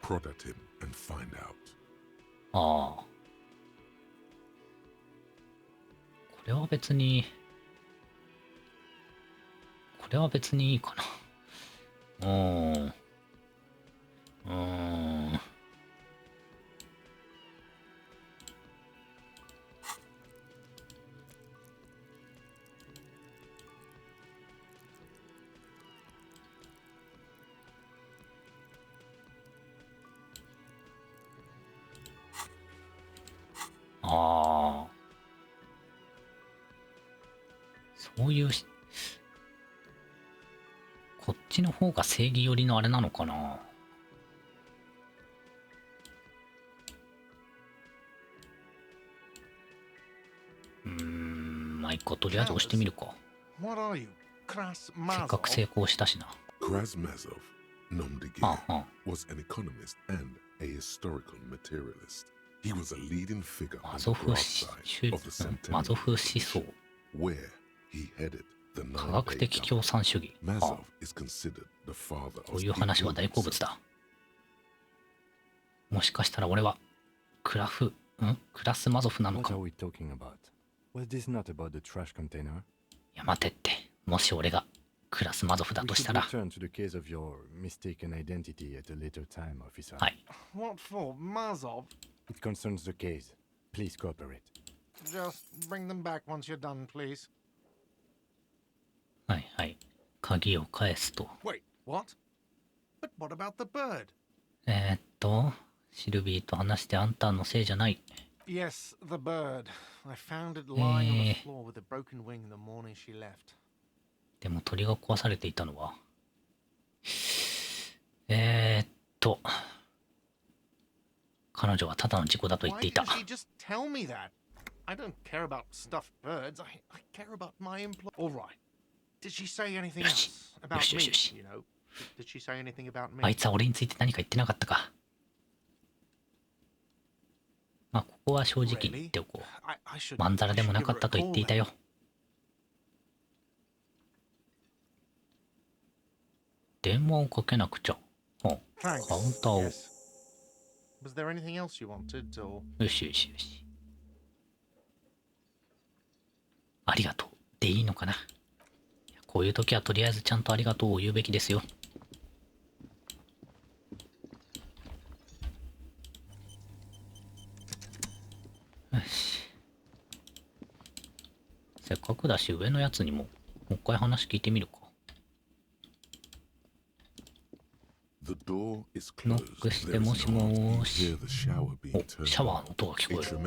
Prod at him and find out. ああ。これは別にいいかな。ああ。そういうこっちの方が正義寄りのあれなのかな。まあ一個とりあえず押してみるか。 What are you? Kras せっかく Mazov? 成功したしな。 Krasmazov, nom de guerre, was an economist and a historical materialist. He was a leading figure on マ the ゾフ broad 思 side of the マゾ centennial フ思想 where he headed the 科学 nine-day 的共 government. 産主義。 Mazov is considered the father こ of ういう話は大好 economics. 物だ。もしかしたら俺はクラスマゾフなの What か are も。 we talking about? Was this not about the trash container? いや待てって。もし俺がクラスマゾフだ We とし should たら。 return to the case of your mistaken identity at a later time, officer. はい。 What for? Mazov? It concerns the case. Please cooperate. Just bring them back once you're done, please. はいはい。鍵を返すと。 Wait, what? But what about the bird? シルビーと話してあんたのせいじゃない。 Yes, the bird. I found it lying on the floor with a broken wing the morning she left. でも鳥が壊されていたのは彼女はただの事故だと言っていた。 Why didn't she just tell me that? I don't care about stuffed birds. I care about my employ. All right. Did she say anything else about me? You know, did she say anything about あ me? いつは俺について何か言ってなかったか。まあ、ここは正直に言っておこう。まんざらでもなかったと言っていたよ。電話をかけなくちゃ。カウンターを。Was there anything else you wanted, or? よしよしよし。ありがとうでいいのかな。こういう時はとりあえずちゃんとありがとうを言うべきですよ。よし。せっかくだし上のやつにももう一回話聞いてみるか。ノックしてもしもーし。お、シャワーの音が聞こえる。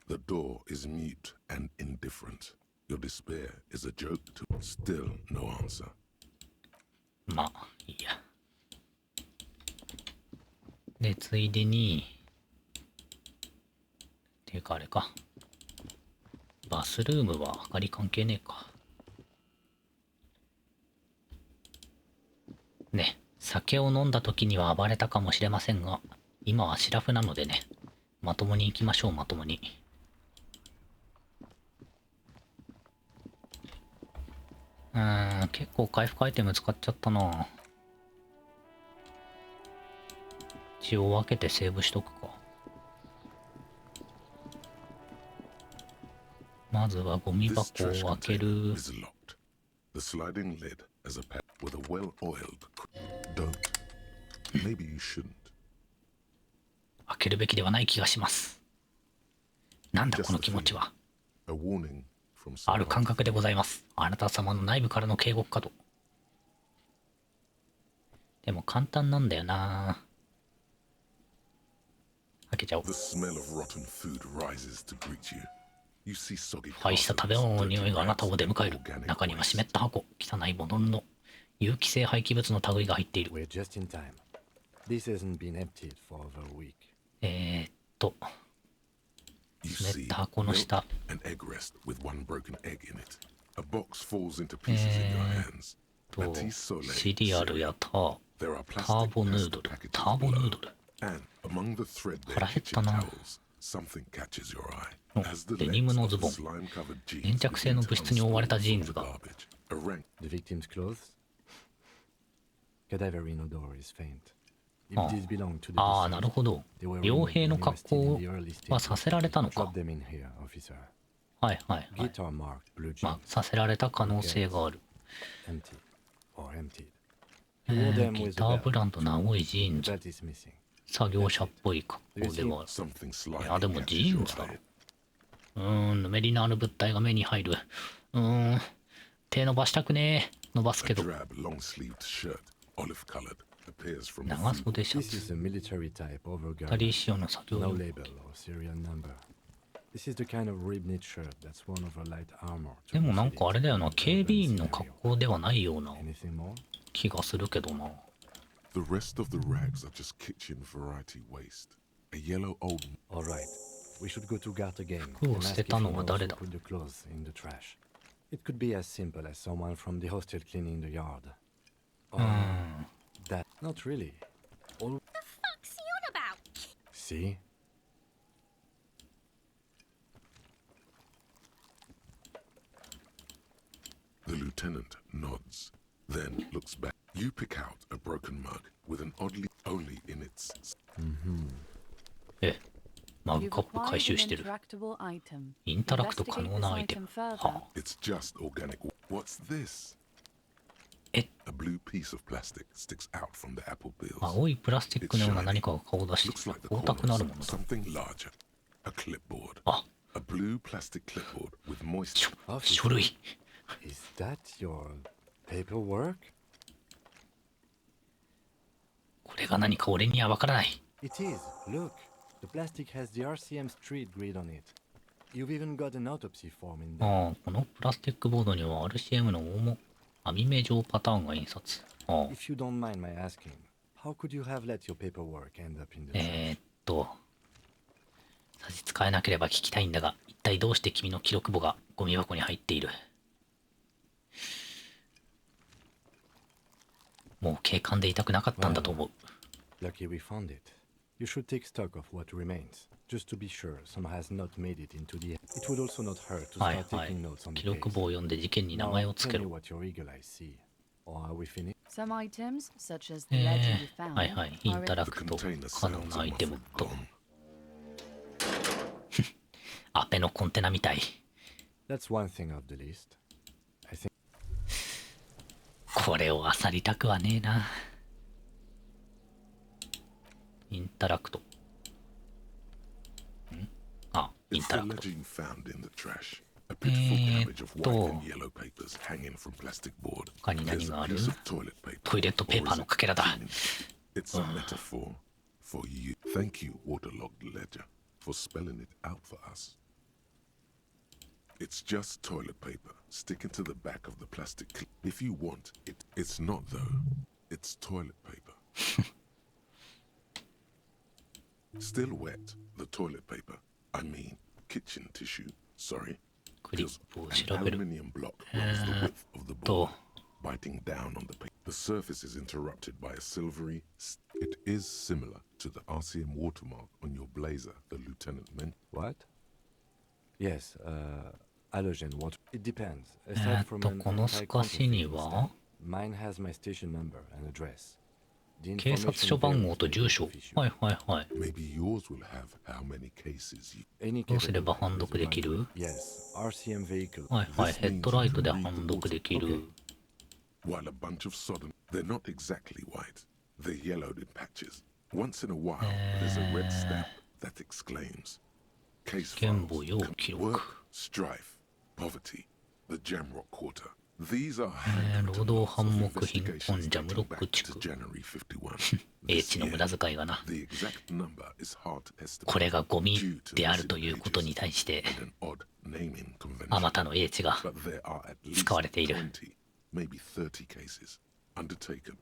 The door is mute and indifferent. Your despair is a joke to still no answer. まあいいや。でついでにっていうかあれか、バスルームは明かり関係ねえか。ね、酒を飲んだ時には暴れたかもしれませんが、今はシラフなのでね、まともに行きましょう。まともに。結構回復アイテム使っちゃったな。一応分けてセーブしとくか。まずはゴミ箱を開ける。開けるべきではない気がします。なんだこの気持ちは。ある感覚でございます。あなた様の内部からの警告かと。でも簡単なんだよな。開けちゃおう。廃した食べ物の匂いがあなたを出迎える。中には湿った箱、汚いものの有機性廃棄物の類が入っている。湿った箱の下。シリアルやターボヌードル。腹減ったな。デニムのズボン。粘着性の物質に覆われたジーンズが。ああ、なるほど。傭兵の格好はさせられたのか。はいはいはい。まあ、させられた可能性がある。ギターブランドの青いジーンズ。作業者っぽい格好ではある。いや、でもジーンズだろ。ぬめりのある物体が目に入る。手伸ばしたくねえ。伸ばすけど。長袖シャツ。二人仕様の作業用。でもなんかあれだよな、警備員の格好ではないような気がするけどな。The rest of the rags are just kitchen variety waste. A yellow old. All right. We should go to Gart again. 服を捨てたのは誰だ? Put the clothes in the trash. It could be as simple as someone from the hostel cleaning the yard. That not really. What the fuck's he on about? See? The lieutenant nods, then looks back. You pick out a broken mug with an oddly only in its. マグカップ回収してる。インタラクト可能なアイテム。はあ。It's just organic. What's this? A blue piece of plastic sticks out from the apple peels. 青いプラスチックのような何かが顔を出して光沢のあるものだ。Something larger. A clipboard. あ。A blue plastic clipboard with moist. 書類。Is that your paperwork? これが何か俺にはわからない。It is. Look, the plastic has the RCM street grid on it. You've even got an autopsy form in there. ああ、このプラスチックボードには RCM の網目状パターンが印刷。ああ。If you don't mind my asking, how could you have let your paperwork end up in the 差し支えなければ聞きたいんだが、一体どうして君の記録簿がゴミ箱に入っている？もう警官でいたくなかったんだと思う。Lucky we found it. You should take stock of what remains, just to be sure some has not made it into the. It would also not hurt to start taking notes on the case. 記録簿を読んで事件に名前をつけろ。What your eagle eyes see. Or are we finished? Some items, such as the ledger you found, はいはい、インタラクト可能なアイテムと。アペのコンテナみたい。That's one thing of the list. I think. これを漁りたくはねえな。インタラクト。あ、インタラクト。他に何がある？トイレットペーパーのかけらだ。It's a metaphor for you. Thank you, waterlogged ledger, for spelling it out for us. It's just toilet paper sticking to the back of the plastic. If you want it, it's not though. It's toilet paper. Still wet, the toilet paper. I mean, kitchen tissue. Sorry. Because an aluminium block runs the width of the board, biting down on the paper. The surface is interrupted by a silvery. It is similar to the RCM watermark on your blazer, the lieutenant meant. What? Yes, halogen water. It depends. Aside from an この透かしには mine has my station number and address. 警察署番号と住所。はいはいはい。Maybe yours will have how many cases you. どうすれば判読できる？ Yes, RCM vehicle. はいはい、ヘッドライトで判読できる。While a bunch of sodden, they're not exactly white. They're yellowed in patches. Once in a while, there's a red stamp that exclaims. Case files, work, strife, poverty, the Jamrock Quarter. These are 労働反目貧困ジャムロック地区。英知の無駄遣いがな。これがゴミであるということに対して、あまたの英知が使われている。Maybe 30 cases undertaken.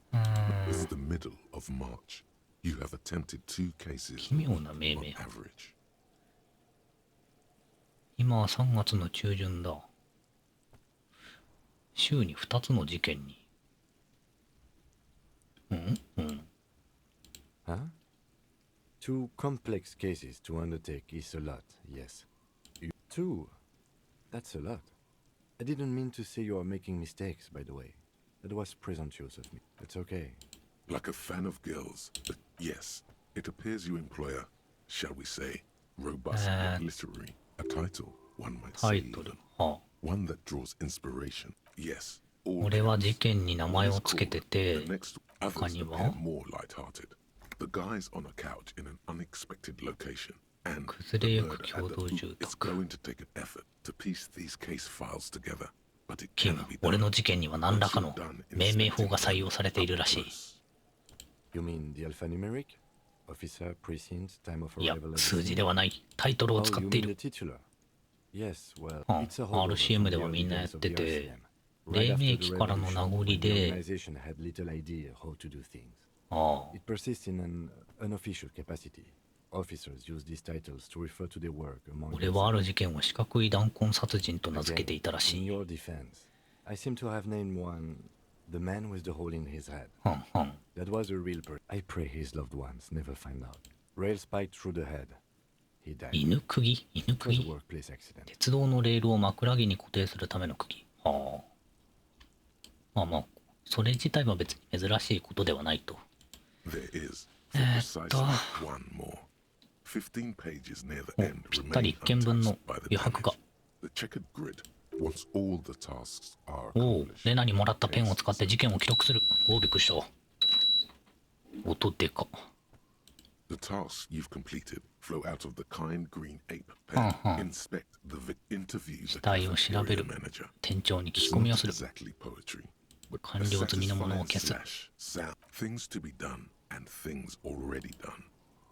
It's the middle of March. You have attempted 2 cases 奇妙な命名。 on average. 今は3月の中旬だ。週に2つの事件に。Huh? 2 complex cases to undertake is a lot, yes. 2? That's a lot. I didn't mean to say you are making mistakes, by the way. That was presumptuous of me. It's okay. Like a fan of girls, but yes, it appears you employ a, shall we say, robust yet literary. A title, one might say. One that draws inspiration. Yes. 俺は事件に名前をつけてて、他には more light-hearted. The guy's on a couch in an unexpected location. And 崩れゆく共同住宅。キム、俺の事件には何らかの命名法が採用されているらしい。You mean the alphanumeric? Officer, precinct, time of arrival. いや、数字ではない。タイトルを使っている。Yes, well, RCM ではみんなやってて、黎明期からの名残で、It persists in an unofficial capacity. Officers use these titles to refer to their work among 俺はある事件を四角い弾痕殺人と名付けていたらしい。In your defense, I seem to have named one the man with the hole in his head. That was a real person. I pray his loved ones never find out. Rail spiked through the head. He died. 犬釘？鉄道のレールを枕木に固定するための釘。はあ。まあまあ、それ自体は別に珍しいことではないと。ぴったり1件分の余白が。おお、レナにもらったペンを使って事件を記録する。おお、びっくりした。音でか。The tasks you've completed flow out of the kind green ape pen. Inspect the interview. 死体を調べる。店長に聞き込みをする。完了済みのものを消す。Things to be done and things already done.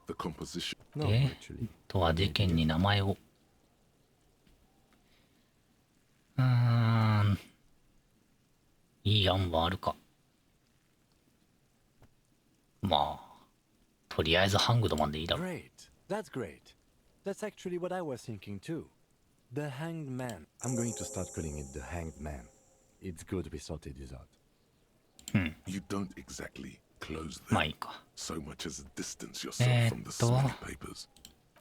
The composition. で、とは事件に名前を。いい案はあるか。まあ、とりあえずハングドマンでいいだろう。Great. That's great. That's actually what I was thinking too. The Hanged Man. I'm going to start calling it the Hanged Man. It's good we sorted this out. You don't exactly close them. まあいいか。 So much as distance yourself from the smelly papers.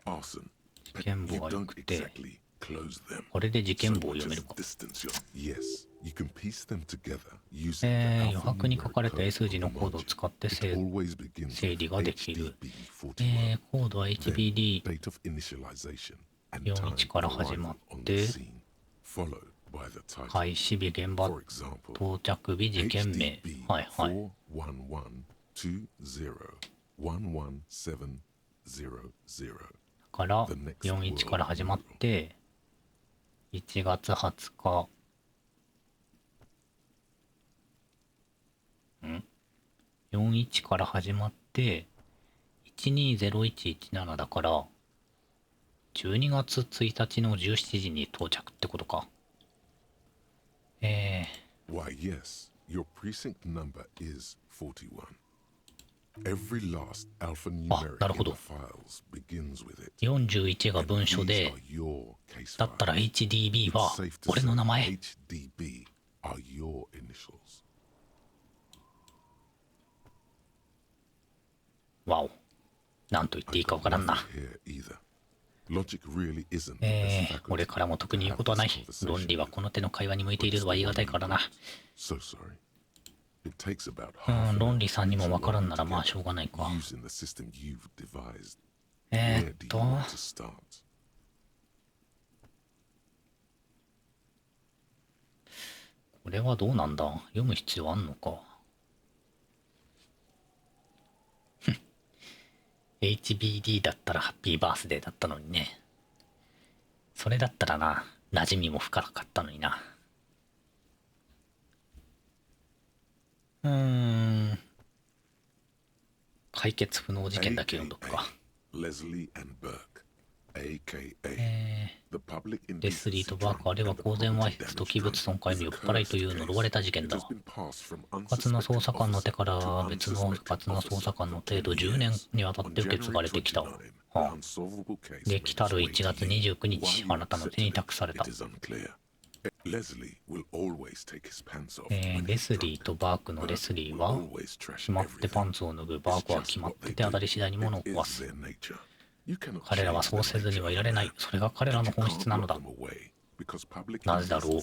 Arson. 事件簿 You はよ don't くて、 exactly close them. これで事件 So 簿を much 読め as るか。 distance your Yes, you can piece them together using the 余白に書かれた A 数字のコードを alphanumeric 使って code. It always begins 整理 with ができる。 HDB41. コードは Then, date of initialization and time 41から始ま arrival っ on て the scene, followed by the title. 開始日、現場 For example, 到着日、事件名。はいはい。 41120111700. から41から始まって1月20日41から始まって120117だから12月1日の17時に到着ってことか。Why, yes, your precinct number is 41. Every last alphanumeric in the files begins with it. 41が文書で、だったら HDB は俺の名前。 HDB are your initials. わお。なんと言っていいかわからんな。俺からも特に言うことはない。論理はこの手の会話に向いているとは言い難いからな。論理さんにもわからんならまあしょうがないか。これはどうなんだ？読む必要あんのか。HBD だったらハッピーバースデーだったのにね。それだったらな、馴染みも深かったのにな。解決不能事件だけ読んどくか。レスリーとバーク、あれは公然わいせつと器物損壊の酔っ払いという呪われた事件だ。不発な捜査官の手から別の不発な捜査官の程度10年にわたって受け継がれてきた。はあ、で、来たる1月29日、あなたの手に託された。レスリーとバークのレスリーは、決まってパンツを脱ぐ、バークは決まって手当たり次第に物を壊す。彼らはそうせずにはいられない。それが彼らの本質なのだ。なぜだろう。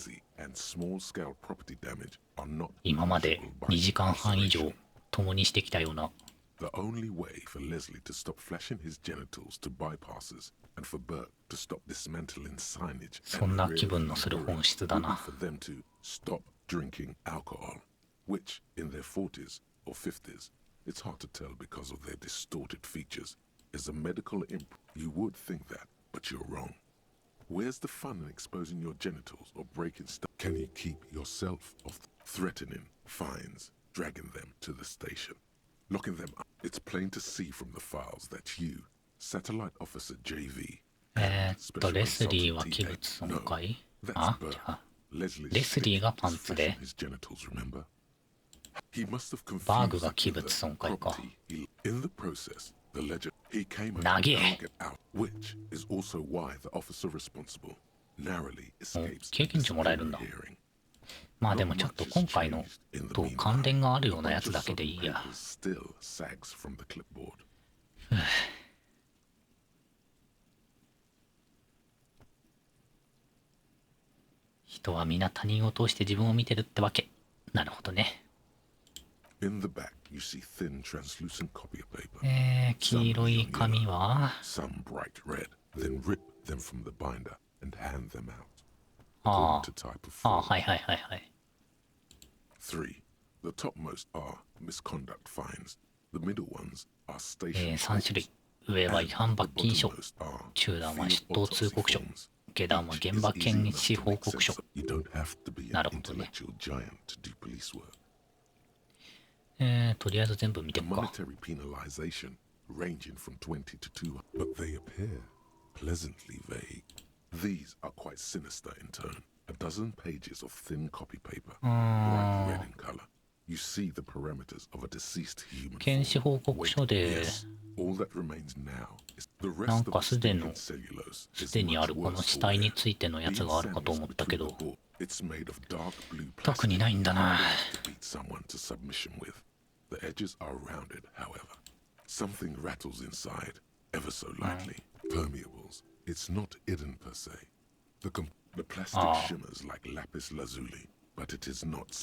今まで2時間半以上共にしてきたような。The only way for Leslie to stop flashing his genitals to bypasses and for Burke to stop dismantling signage そんな気分のする本質だな。 for them to stop drinking alcohol, which in their 40s or 50s, it's hard to tell because of their distorted features, is a medical imp. You would think that, but you're wrong. Where's the fun in exposing your genitals or breaking stuff? Can you keep yourself off threatening fines, dragging them to the station, locking them up? It's plain to see from the files that you, Satellite Officer JV, レスリーは器物損壊？あ、じゃあ、レスリーがパンツで、バーグが器物損壊か。長え。経験値もらえるんだ。まあでもちょっと今回のと関連があるようなやつだけでいいや。人は皆他人を通して自分を見てるってわけ。なるほどね。黄色い紙ははいはいはいはい。3種類。上は違反罰金書。中段は出頭通告書。下段は現場検視報告書。なるほどね。とりあえず全部見ていくか。A dozen pages of thin copy paper, bright red in color. You see the parameters of a deceased human. 検視報告書で All that remains now is the なん rest か of す the で stinking の cellulose す is でにあ much るこの worse 死 for 体 wear. についてのやつ These があるかと sandals 思ったけ between ど the board. It's made of dark blue 特に plastic. ないんだな。 To beat someone to submission with. The edges are rounded, however. Something rattles inside, ever so lightly. Permeables. It's not hidden per se. The plastic shimmers like lapis lazuli, but it is not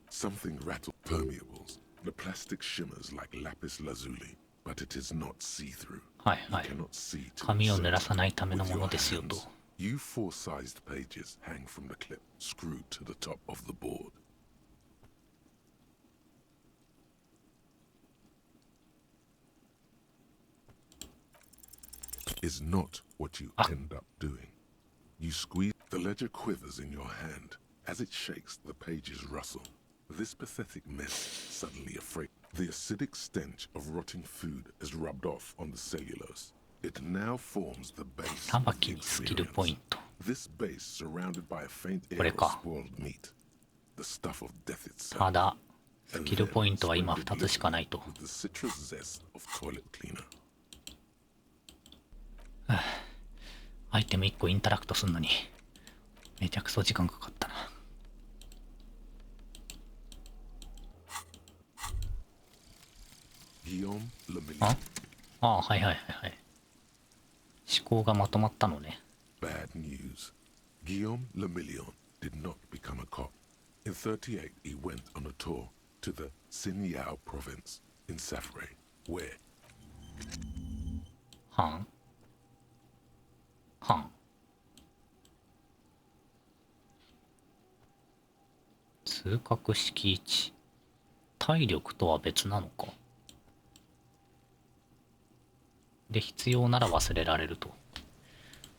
something rattle permeables. The plastic shimmers like lapis lazuli, but it is not see-through. はいはい。 You cannot see to 紙を insert 濡らさないための with も your のですよと。 hands. You four-sized pages hang from the clip, screwed to the top of the board. Is not what you end up doing. You squeeze, the ledger quivers in your hand. As it shakes, the pages rustle. This pathetic mess, suddenly afraid. The acidic stench of rotting food is rubbed off on the cellulose. It now forms the base た of ば the きにスキルポイン experience. ト。 This base surrounded by a faint これ air of か。 spoiled meat. The stuff of death itself. ただ、ス And キル then ポイントは今 sprinkled 2つしかないと。 with the citrus zest of toilet cleaner. アイテム1個インタラクトするのに、めちゃくそ時間かかったな。ああ、はいはいはいはい。思考がまとまったのね。Bad news. Guillaume Lemillion did not become a cop. In 38, he went on a tour to the Sinyao province in Safre, where はんはん通覚式位置。体力とは別なのか。で、必要なら忘れられると。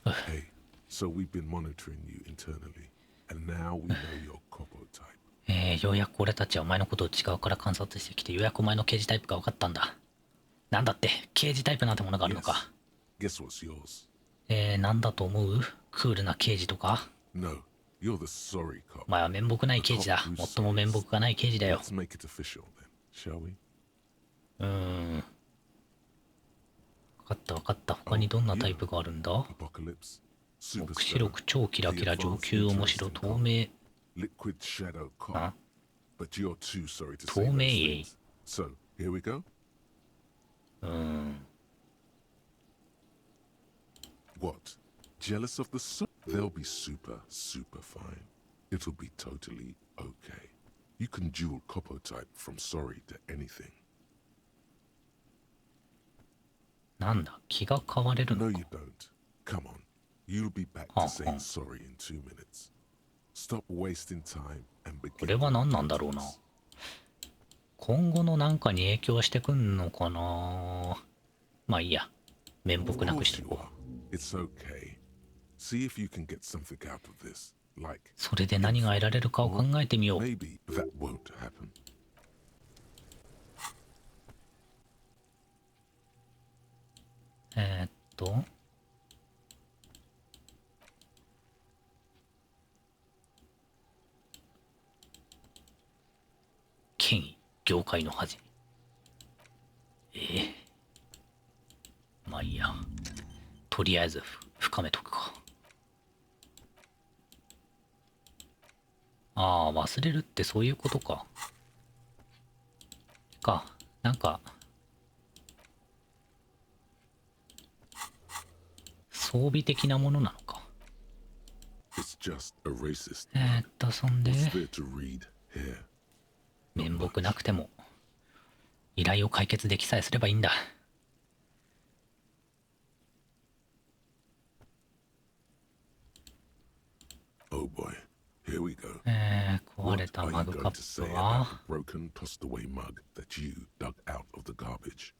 Hey, so we've been monitoring you internally, and now we know your copo type. ようやく俺たちはお前のことを内側から観察してきて、ようやくお前の刑事タイプが分かったんだ。なんだって、刑事タイプなんてものがあるのか。Guess what's yours? なんだと思う？クールな刑事とか？ No, you're the sorry cop. お前は面目ない刑事だ。最も面目がない刑事だよ。 Let's make it official then, shall we? 分かった分かった。他にどんなタイプがあるんだ？ Apocalypse, 黙示録、超キラキラ、上級面白、透明。 liquid shadow cop. あ But you're too sorry to 透 say 明 those things. So, here we go. What? Jealous of the They'll be super, super fine. It'll be totally okay. You can dual copo type from sorry to anything. なんだ、気が変われる No, のか。 you don't. Come on. You'll be back to saying sorry in 2 minutes. Stop wasting time and こ begin. れは何なんだろうな。今後のなんかに影響してくんのかな。まあいいや。面目なくしていこう。 It's okay. See if you can get something out of this. Like, それで何が得られるかを考えてみよう。 maybe that won't happen. 権威、業界の恥。まあいいや。とりあえず深めとくか。ああ、忘れるってそういうことか。なんか、装備的なものなのか。 It's just a racist. そんで、 What's there to read here? 面目なくても、依頼を解決できさえすればいいんだ。Oh boy, here we go. 壊れた What マ are you グ going カ to ッ say プ about は the broken, tossed away mug that you dug out of the garbage?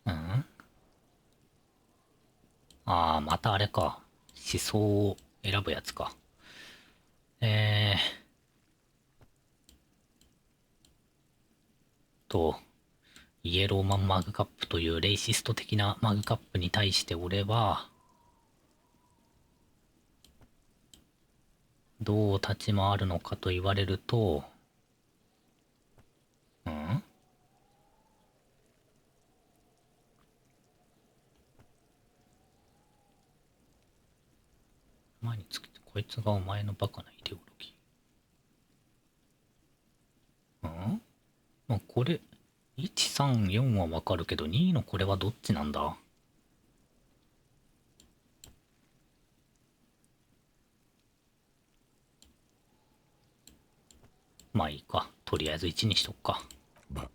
ああ、またあれか。思想を選ぶやつか。イエローマンマグカップというレイシスト的なマグカップに対して俺は、どう立ち回るのかと言われると、前につけて、こいつがお前のバカなイデオロギー。まあ、これ、1、3、4はわかるけど、2のこれはどっちなんだ？まあいいか。とりあえず1にしとくか。But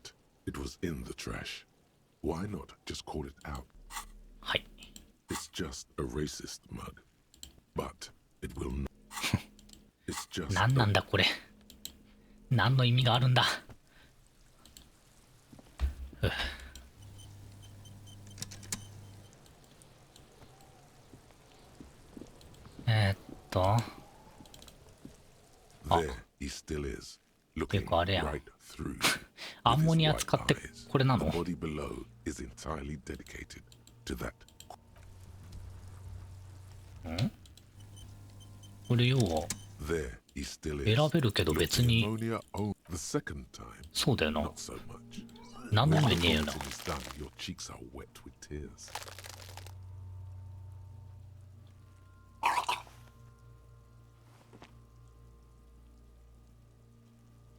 it was in the trash. Why not just call it out? はい。It's just a racist mug. But it will not. It's just 何なんだこれ。何の意味があるんだ。There he still is. ていうかあれやん。 Right through. アンモニア使ってこれなの？ The body below is entirely dedicated to that. これ要は There he still is. 選べるけど別に Pneumonia, oh, the second time. そうだよな。 Not so much. 何の When 意 the 味ねえよな。 vomiting is done, your cheeks are wet with tears.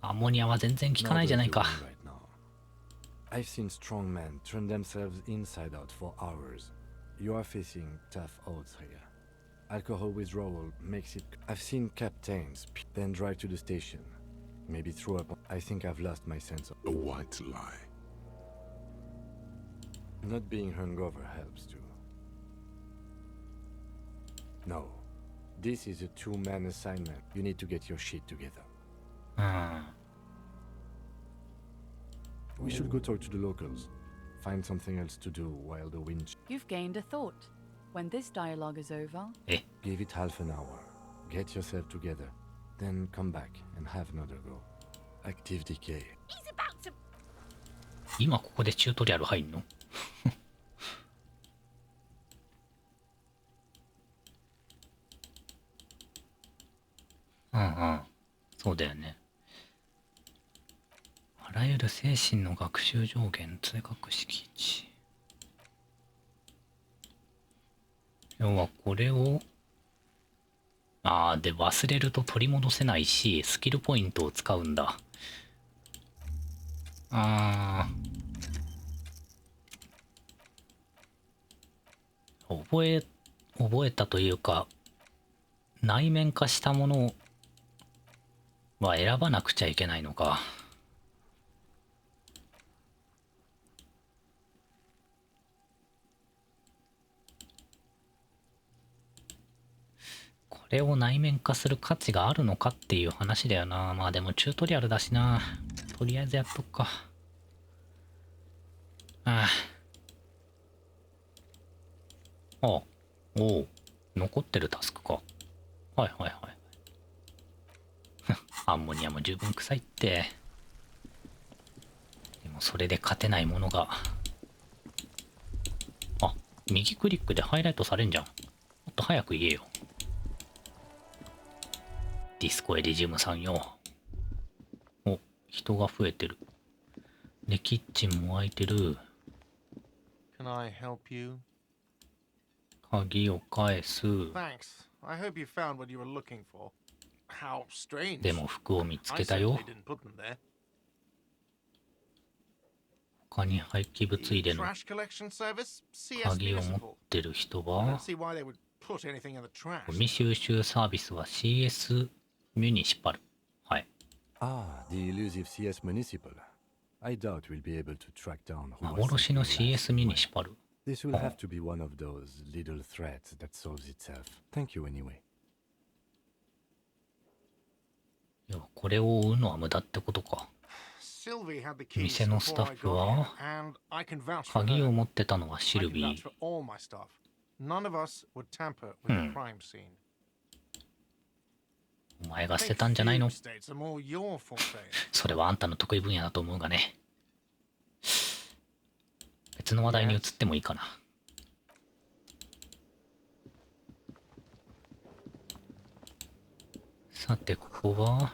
アンモニアは全然効かないじゃないか。 I've seen strong men turn themselves inside out for hours. You are facing tough odds here. Alcohol withdrawal makes it... I've seen captains then drive to the station. Maybe throw up... I think I've lost my sense of... A white lie. Not being hungover helps too. No. This is a two-man assignment. You need to get your shit together. We should go talk to the locals. Find something else to do while the wind... You've gained a thought. When this dialogue is over... Give it half an hour. Get yourself together. Then come back and have another go. Active decay. He's about to... 今ここでチュートリアル入んの？そうだよね。あらゆる精神の学習上限通学敷地。要はこれをで忘れると取り戻せないし、スキルポイントを使うんだ。覚えたというか、内面化したものは選ばなくちゃいけないのか。これを内面化する価値があるのかっていう話だよな。まあでもチュートリアルだしな。とりあえずやっとくか。おお、残ってるタスクか。はいはいはい。アンモニアも十分臭いって。でもそれで勝てないものが。右クリックでハイライトされんじゃん。もっと早く言えよ。ディスコエリジウムさんよ。お、人が増えてる。で、キッチンも空いてる。Can I help you? 鍵を返す。 Thanks. I hope you found what you were looking for. How strange. でも服を見つ I けたよ。 certainly didn't put them there. 他に廃棄物入れの Trash collection service? CS 鍵を持っ municipal. てる人 I は don't see why they would put anything in the trash. ゴミ収集サービスは CS ミュニシパル。はい。 The elusive CS Municipal. I doubt we'll be able to track down who was 幻の sent you CS ミュニシパル。 This will have to be one of those little threats that solves itself. Thank you anyway. いや、これを追うのは無駄ってことか。 Sylvie had the keys 店のスタ before ッ I フ got は here, and I can vouch for 鍵を her. 持ってたのはシ I ル can ビ vouch ー。 for all my staff. None of us would tamper with the crime scene. お前が捨てたんじゃないの？ States are more your forte. それはあんたの得意分野だと思うがね。別の話題に移ってもいいかな。さて、ここは、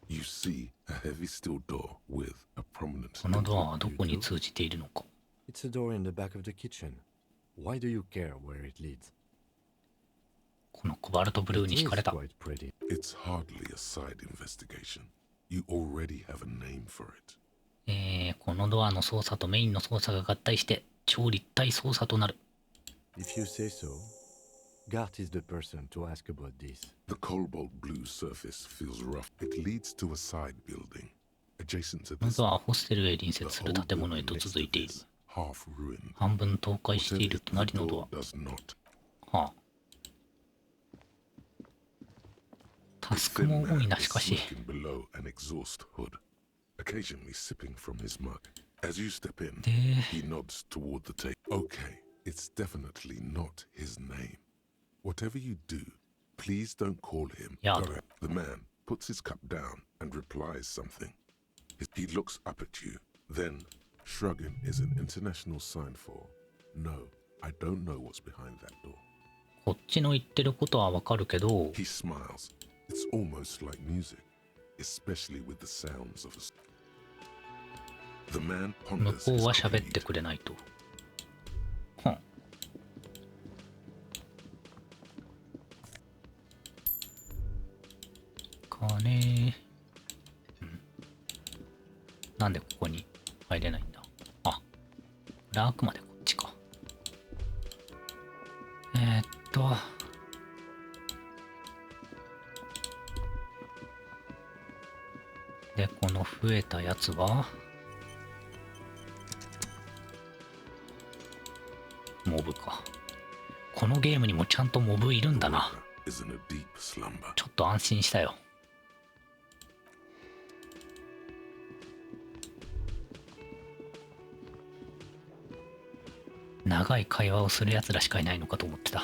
You see a heavy steel door with a prominent このドアはどこに通じているのか。It's a door in the back of the kitchen. Why do you care where it leads? このコバルトブルーに惹かれた。 It's hardly a side investigation. You already have a name for it. このドアの操作とメインの操作が合体して超立体操作となる。If you say so, Gart is the person to ask about this. The cobalt blue surface feels rough. It leads to a side building. Adjacent to この this, ドアはホステルへ隣接する建物へと続いている。半分倒壊している隣のドア。はあ。タスクも多いな、しかし。Occasionally sipping from his mug. As you step in, he nods toward the table. Okay, it's definitely not his name. Whatever you do, please don't call him. The man puts his cup down and replies something. He looks up at you. Then, shrugging is an international sign for, no, I don't know what's behind that door. こっちの言ってることはわかるけど。He smiles. It's almost like music, especially with the sounds of a... The man 向 ponders こうは his 喋ってくれないと。はん。金、なんでここに入れないんだ。あ、これあくまでこっちか。で、この増えたやつはモブか。このゲームにもちゃんとモブいるんだな。ちょっと安心したよ。長い会話をするやつらしかいないのかと思ってた。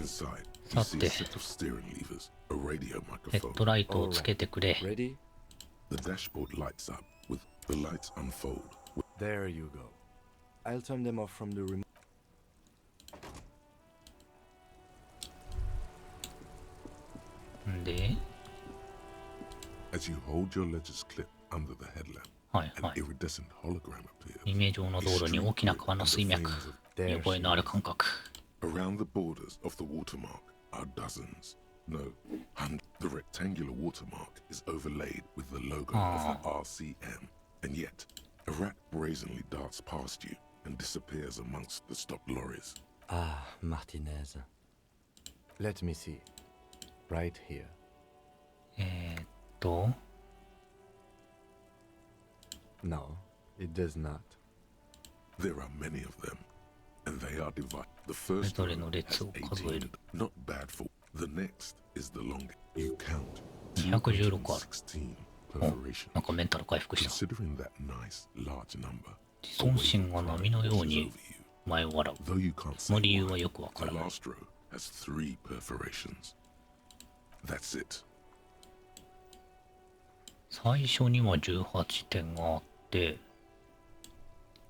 さて、ヘッドライトをつけてくれ。The dashboard lights up with the lights unfold. There you go. I'll turn them off from the remote. んで、As you hold your ledger's clip under the headlamp, はいは an い。 iridescent hologram appears. イメージ上の道路に大きな川の水脈。見覚えのある感覚。Around the borders of the watermark are dozens, no, hundreds. The rectangular watermark is overlaid with the logo of the RCM, and yet a rat brazenly darts past you and disappears amongst the stopped lorries. Ah, Martinez. Let me see. Right here. No, it does not. There are many of them, and they are divided. The first row has 18, not bad for. The next is the longest. You count 216ある。 216お、 perforations. なんかメンタル回復した。 Considering that nice large number, 自尊心が波のように前を笑う。 though you can't その say 理由は why, よくわか the らない。 last row has 3 perforations. That's it. 最初には18点があって、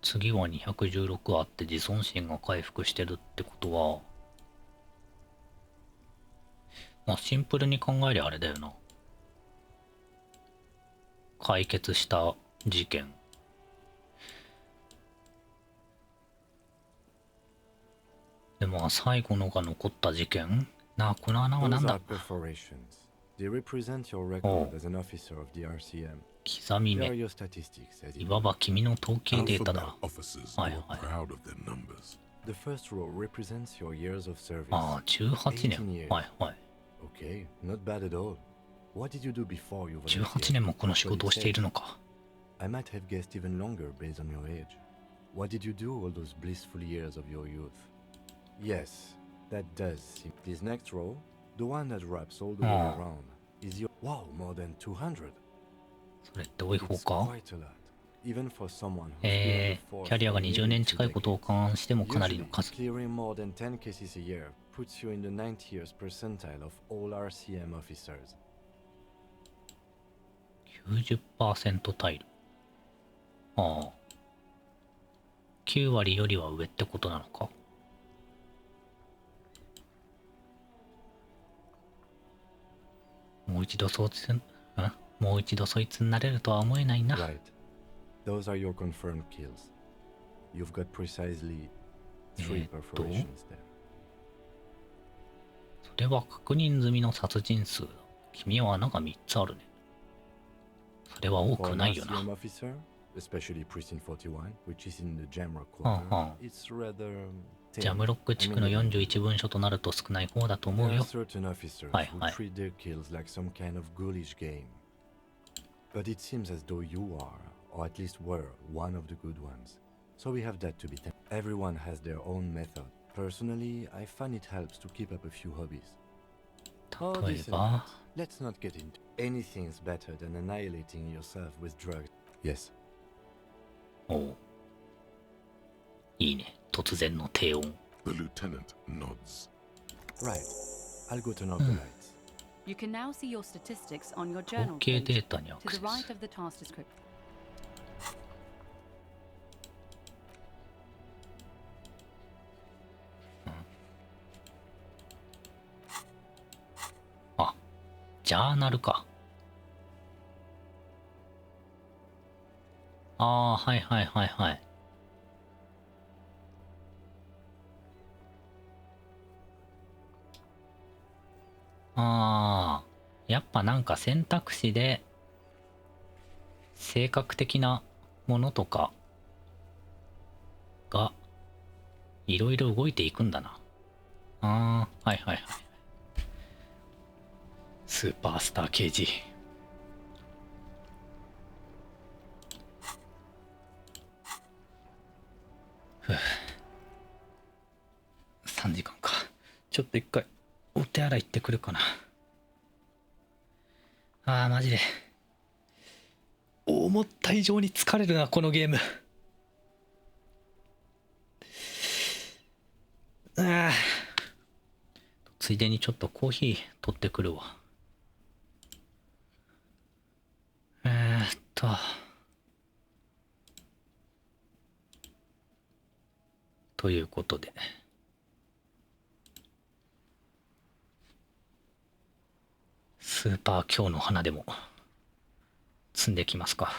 次は216あって自尊心が回復してるってことは、まあシンプルに考えりゃあれだよな。解決した事件。でも最後のが残った事件なあ、この穴はなん Those だ。 are perforations. They represent your record as an officer of the RCM. 刻み They are 目。 your statistics, as い it わば君の統計データ Alphabet だ。 officers はい were はい。 proud of their numbers. The first row represents your years of service. ああ、18 18年。 years. はいはい。 Okay, not bad at all. What did you do before you 18年もこの仕事をしているのか。 I might have guessed even longer based on your age. What did you do all those blissful years of your youth? Yes, that does seem. This next row, the one that wraps all the way around, is your. Wow, more than 200. それって多い方 It's か。 quite a lot. Even for someone who's been on the キ force ャリアが for 20 nearly 年 2近いことを勘案してもかなりの Usually, 数。 clearing more than 10 cases a year puts you in the 90th percentile of all RCM officers. 90% タイル。ああ。9割よりは上ってことなのか。もう一度そいつになれるとは思えないな。Right. Those are your confirmed kills. You've got precisely 3 perforations there. それは確認済みの殺人数だ。君は穴が3つあるね。それは多くないよな。Especially Precinct 41, which is in the Jamrock quarter. It's rather ジャムロック地区の41分所となると少ない方だと思うよ。はいはい。treat their kills like some kind of ghoulish game. But it seems as though you are, or at least were, one of the good ones. So we have that to be thankful. Everyone has their own method. Personally, I find it helps to keep up a few hobbies. 例えば Let's not get into anything's better than annihilating yourself with drugs. Yes. おう。いいね。突然の低音。The lieutenant nods. Right. I'll go turn off the lights. You can now see your statistics on your journal 統計 page データにアク to セ the ス。 right of the task description. あ、ジャーナルか。ああ、はいはいはいはい。ああ、やっぱなんか選択肢で性格的なものとかがいろいろ動いていくんだな。ああ、はいはいはい。スーパースター刑事。ふぅ。3時間か。ちょっと一回お手洗い行ってくるかな。ああ、マジで。思った以上に疲れるな、このゲーム。ああ。ついでにちょっとコーヒー取ってくるわ。ということで。スーパー今日の花でも積んできますか。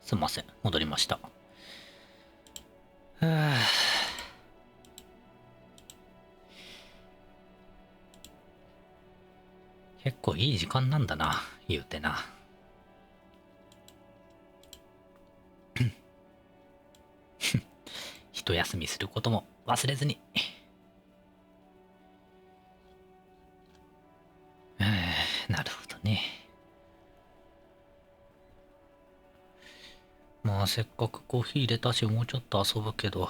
すみません。戻りました。はあ、結構いい時間なんだな、言うてな。一休みすることも忘れずに。なるほどね。まあせっかくコーヒー入れたし、もうちょっと遊ぶけど。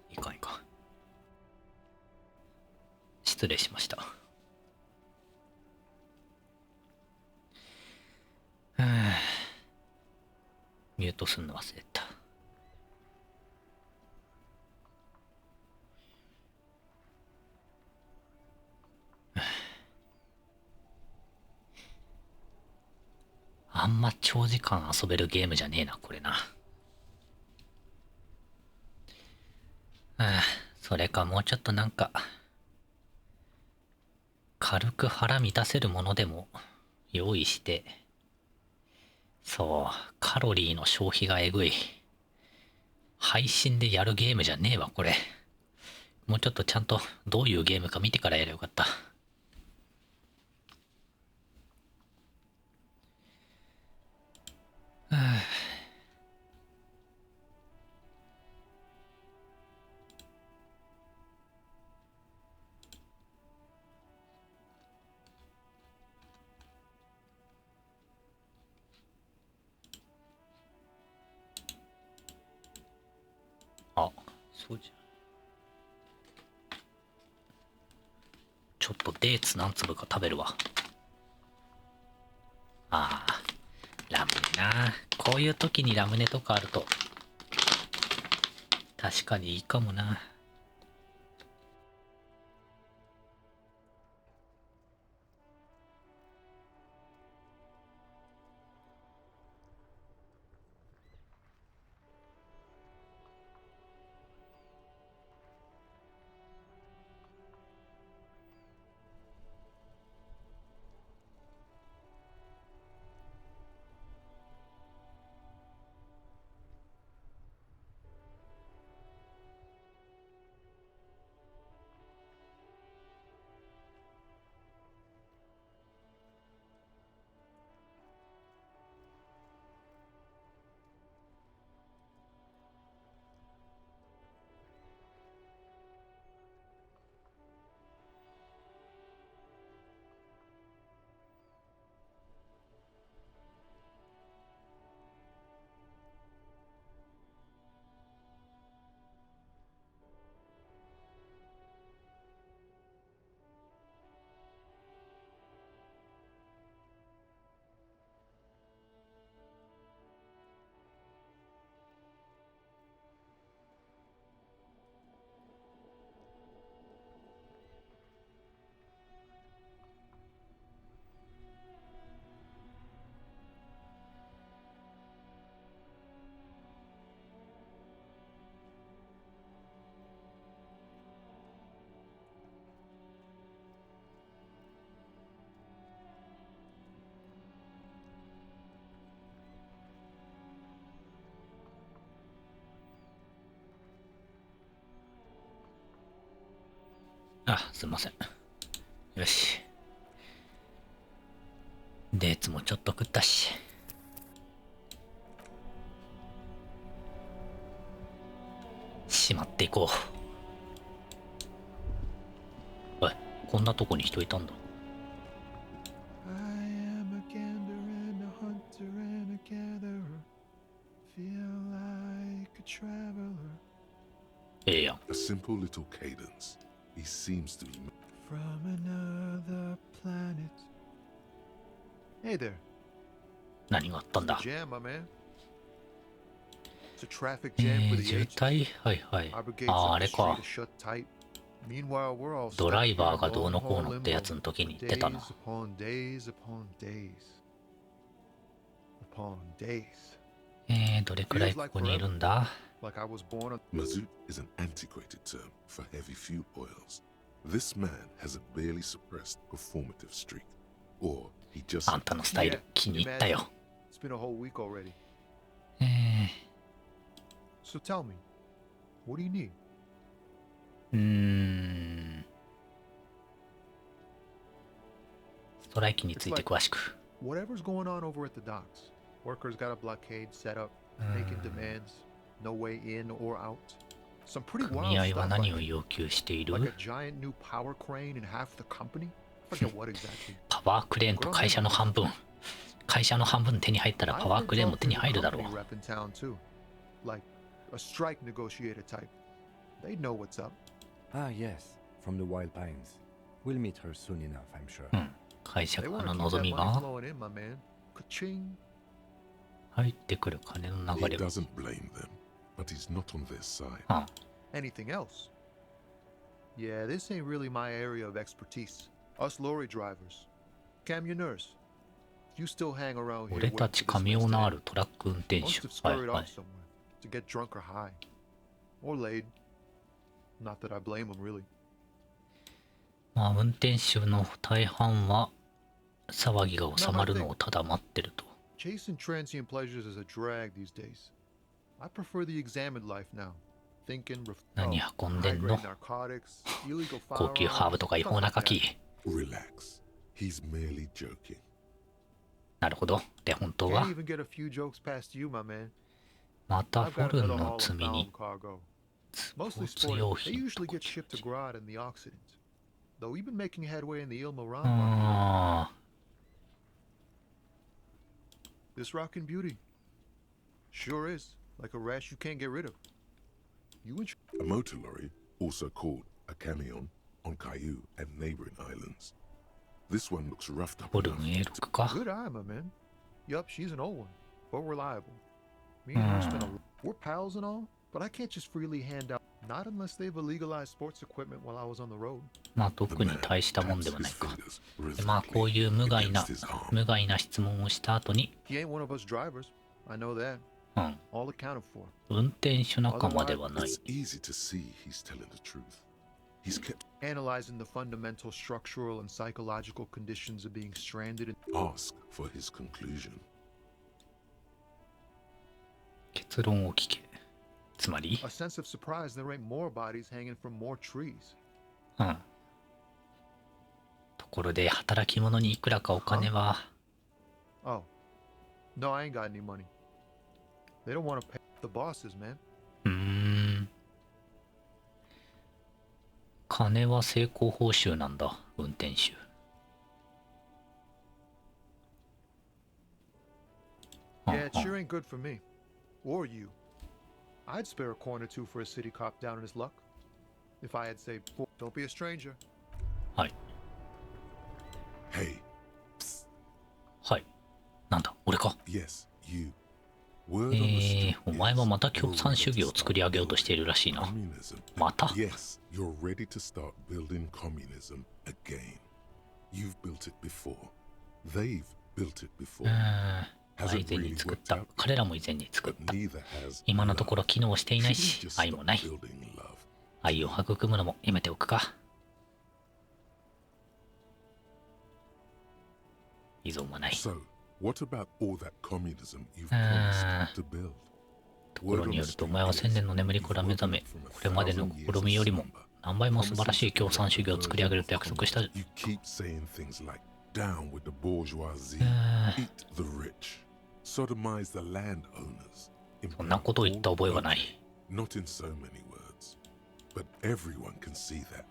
いかんいかん。失礼しました。ミュートすんの忘れた。あんま長時間遊べるゲームじゃねえな、これな。それかもうちょっとなんか、軽く腹満たせるものでも用意して、そう、カロリーの消費がえぐい。配信でやるゲームじゃねえわ、これ。もうちょっとちゃんとどういうゲームか見てからやればよかった。あ、そうじゃ。ちょっとデーツ何粒か食べるわ。ああ、ラムネな。こういう時にラムネとかあると、確かにいいかもな。あ、すいません。よし。デーツもちょっと食ったし。しまっていこう。おい、こんなとこに人いたんだ。ええやん。A simple little cadence. He seems to be from another planet. Hey there. 何があったんだ。 Jam, my man. It's a traffic jam for the 渋 agents. 滞はいはい。 Our brigades ああ、あ of れ the street か。 are shut tight. Meanwhile, we're all ド stuck ライ here バー in がどうの long こう haul のってやつの時に言ってたな。 days upon days upon days upon days. どれくらいここにいるんだ。 Like I was born on Mazout is an antiquated term for heavy fuel oils. This man has a barely suppressed performative streak, or He just あんたのスタイル気に入ったよ。 It's been a whole week already. え So tell me, what do you need? ストライキについて詳しく。 Whatever's going on over at the docks. Workers got a blockade set up, making demands, no way in or out. Some pretty 組 wild 合は stuff 何 like, を要求している？ like a giant new power crane in half the company. Forget what exactly. パワークレーンと会社の半分。会社の半分手に入ったらパワークレーンも手に入るだろう。 Company rep in town too, like a strike negotiator type. They know what's up. Ah, yes, from the Wild Pines. We'll meet her soon enough, I'm sure. 会社 They から want の to keep 望 that み money が flowing in, my man. Ka-ching. 入ってくる金の He 流れは。 doesn't blame them, but he's not on their side. Anything else? Yeah, this ain't really my area of expertise. Us lorry drivers. Cam, your nurse. You still hang around here 俺 waiting た for ち this 神 mess 用 to のあ end. るトラック運転 Most 手。 have はい scurried は off い。 somewhere to get drunk or high. Or laid. Not that I blame them, really. まあ運転手の大半は騒ぎが収まるのをただ待ってると。 Chasing transient pleasures is a drag these days. I prefer the examined life now. Thinking, 何運んでんの？ high-grade narcotics, illegal 高級ハーブ firearms, とか違 stuff 法な like 火 that. 器。 Relax. He's merely joking. なるほど。で、本当 Can't は even get a few jokes past you, my man. また I've フォ got ルン another の haul 積 of みに bound cargo. ス Mostly ポーツ用 sporting. They 品 usually get shipped to Grad in the Occident. Though we've been making headway in the Ilmaran market. あ This rockin' beauty. Sure is. Like a rash you can't get rid of. You and A motor lorry, also called a camion, on Caillou and neighboring islands. This one looks roughed あ、 up フォルン enough. A6 か。 Good eye, my man. Yup, she's an old one, but reliable. Me and her spent a we're pals and all, but I can't just freely hand out. Not unless they've illegalized sports equipment while I was on the road. まあ特に大したもんではないか。でまあこういう無害な質問をした後に、 He ain't one of us drivers. I know that. うん、 All accounted for. 運転手仲間ではない。 It's easy to see he's telling the truth. He's kept Analyzing the fundamental structural and psychological conditions of being stranded in ask for his conclusion. 結論を聞け。つまり、 a sense of surprise there ain't more bodies hanging from more trees. うん。ところで働き者にいくらかお金は、 Oh. No, I ain't got any money. They don't want to pay the bosses, man. 金は成功報酬なんだ、運転手。 Yeah, it sure ain't good for me. Or you. I'd spare a coin or two for a city cop down in his luck. If I had saved four. Don't be a stranger. はい。 Hey, はい。なんだ、俺か。 yes, you. Word on the street お前は is また共産主義を作り上げようとしているらしいな。 communism. また Yes, you're ready to start building communism again. You've built it before. They've built it before. 以前に作った。彼らも以前に作っ But た。 neither has 今のところ love. 機能していない Shouldn't し you just 愛もない。 stop building love? 愛を育むのもやめておくか。依存はない。 So, what about all that communism you've promised to build? ところによるとお前は千年の眠りから目覚め、これまでの試みよりも何倍も素晴らしい共産主義を作り上げると約束した。 You keep saying things like, down with the bourgeoisie, eat the rich, sodomize the landowners. そんなことを言った覚えはない。 Not in so many words, but everyone can see that.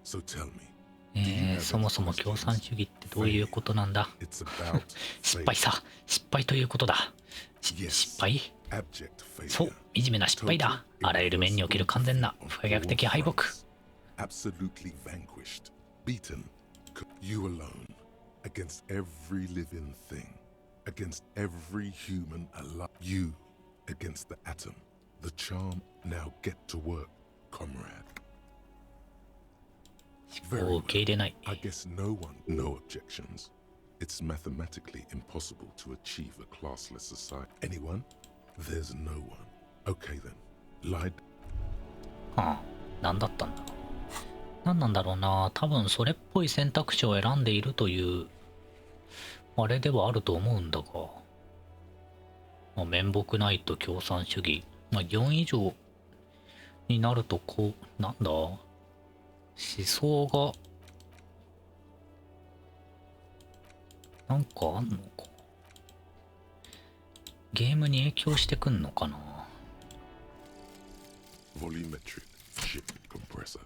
So tell me, そもそも共産主義ってどういうことなんだ？ it's about 失敗さ、失敗ということだ。失敗？ abject failure. そう、惨めな失敗だ。あらゆる面における完全な不可逆的敗北。 Absolutely vanquished, beaten, you alone, against every living thing, against every human alive. You against the atom, the charm. Now get to work, comrade. 思考を受け入れない。 I guess no one, no objections. It's mathematically impossible to achieve a classless society. Anyone? There's no one. Okay then. Lied. 何だったんだろう。何なんだろうな。多分それっぽい選択肢を選んでいるというあれではあると思うんだが、まあ、面目ないと共産主義、まあ、4以上になるとこう、なんだ、思想がなんかあんのか。ゲームに影響してくんのかな。Volumetric ship compressor.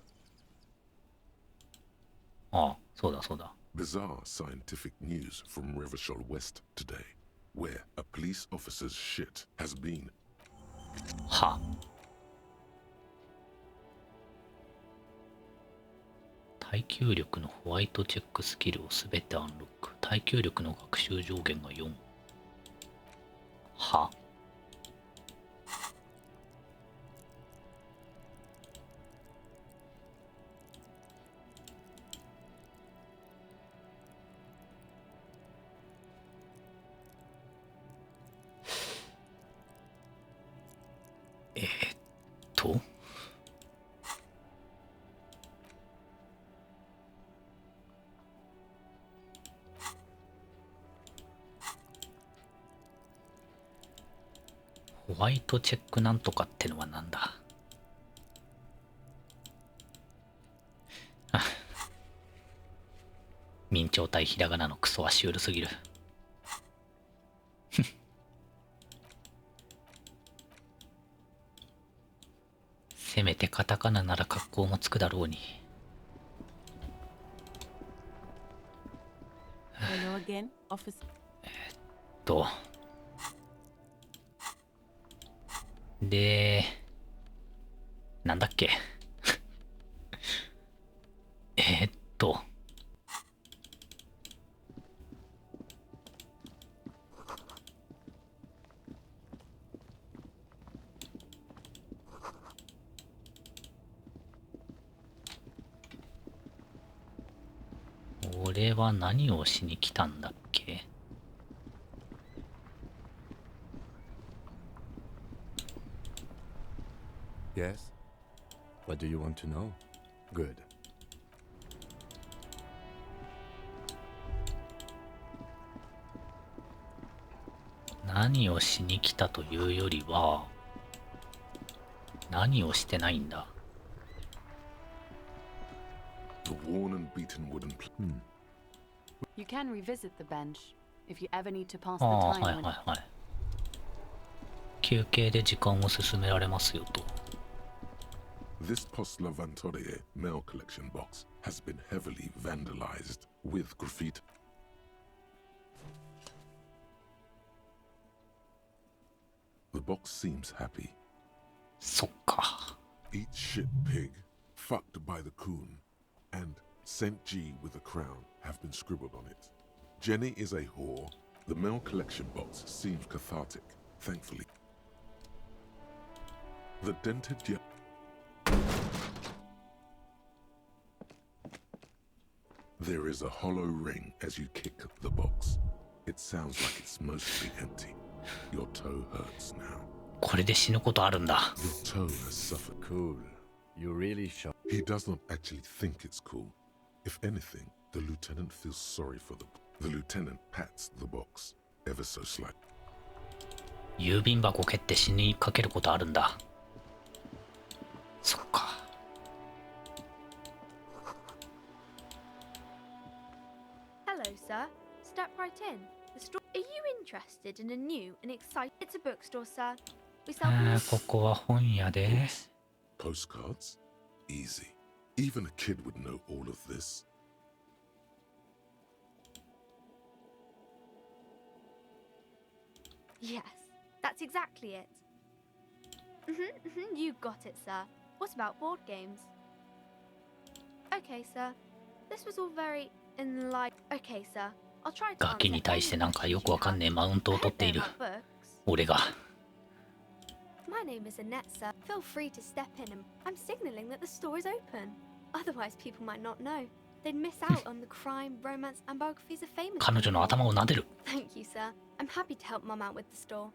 ああ、そうだそうだ。Bizarre scientific news from Revachol West today, where a police officer's shit has been. は。耐久力のホワイトチェックスキルをすべてアンロック。耐久力の学習上限が4。は。とホワイトチェックなんとかってのはなんだ。明朝体ひらがなのクソはシュールすぎる。せめてカタカナなら格好もつくだろうに。Hello again, officer. で、なんだっけ俺は何をしに来たんだっけ。Yes? What do you want to know? Good. 何をしに来たというよりは、何をしてないんだ。The worn and beaten wooden You can revisit the bench if you ever need to pass あ the あ、 time はい when はいはい。休憩で時間を進められますよと。This Post-Levantorie mail collection box has been heavily vandalized with graffiti. The box seems happy. そっか。 Eat shit pig, fucked by the coon, and Saint G with a crown have been scribbled on it. Jenny is a whore. The mail collection box seems cathartic, thankfully. The dented There is a hollow ring as you kick the box. It sounds like it's mostly empty. Your toe hurts now. これで死ぬことあるんだ。 Your toe has suffered. Cool. You really shocked. He does not actually think it's cool. If anything, the lieutenant feels sorry for the lieutenant pats the box ever so slightly. 郵便箱蹴って死にかけることあるんだ。そっか。Hello, sir. Step right in. The store. Are you interested in a new and exciting? It's a bookstore, sir. We sell. ここは本屋で。 Postcards? Easy. Even a kid would know all of this. Yes, that's exactly it. You got it, sir. What about board games? Okay, sir. This was all very enlightening. Okay, sir. I'll try to ガキに対してなんかよくわかんねえマウントを取っている。俺が。My name is Annette, sir. Feel free to step in and I'm signaling that the store is open. Otherwise, people might not know. They'd miss out on the crime, romance, and biographies of famous. 彼女の頭を撫でる。 Thank you, sir. I'm happy to help Mum out with the store.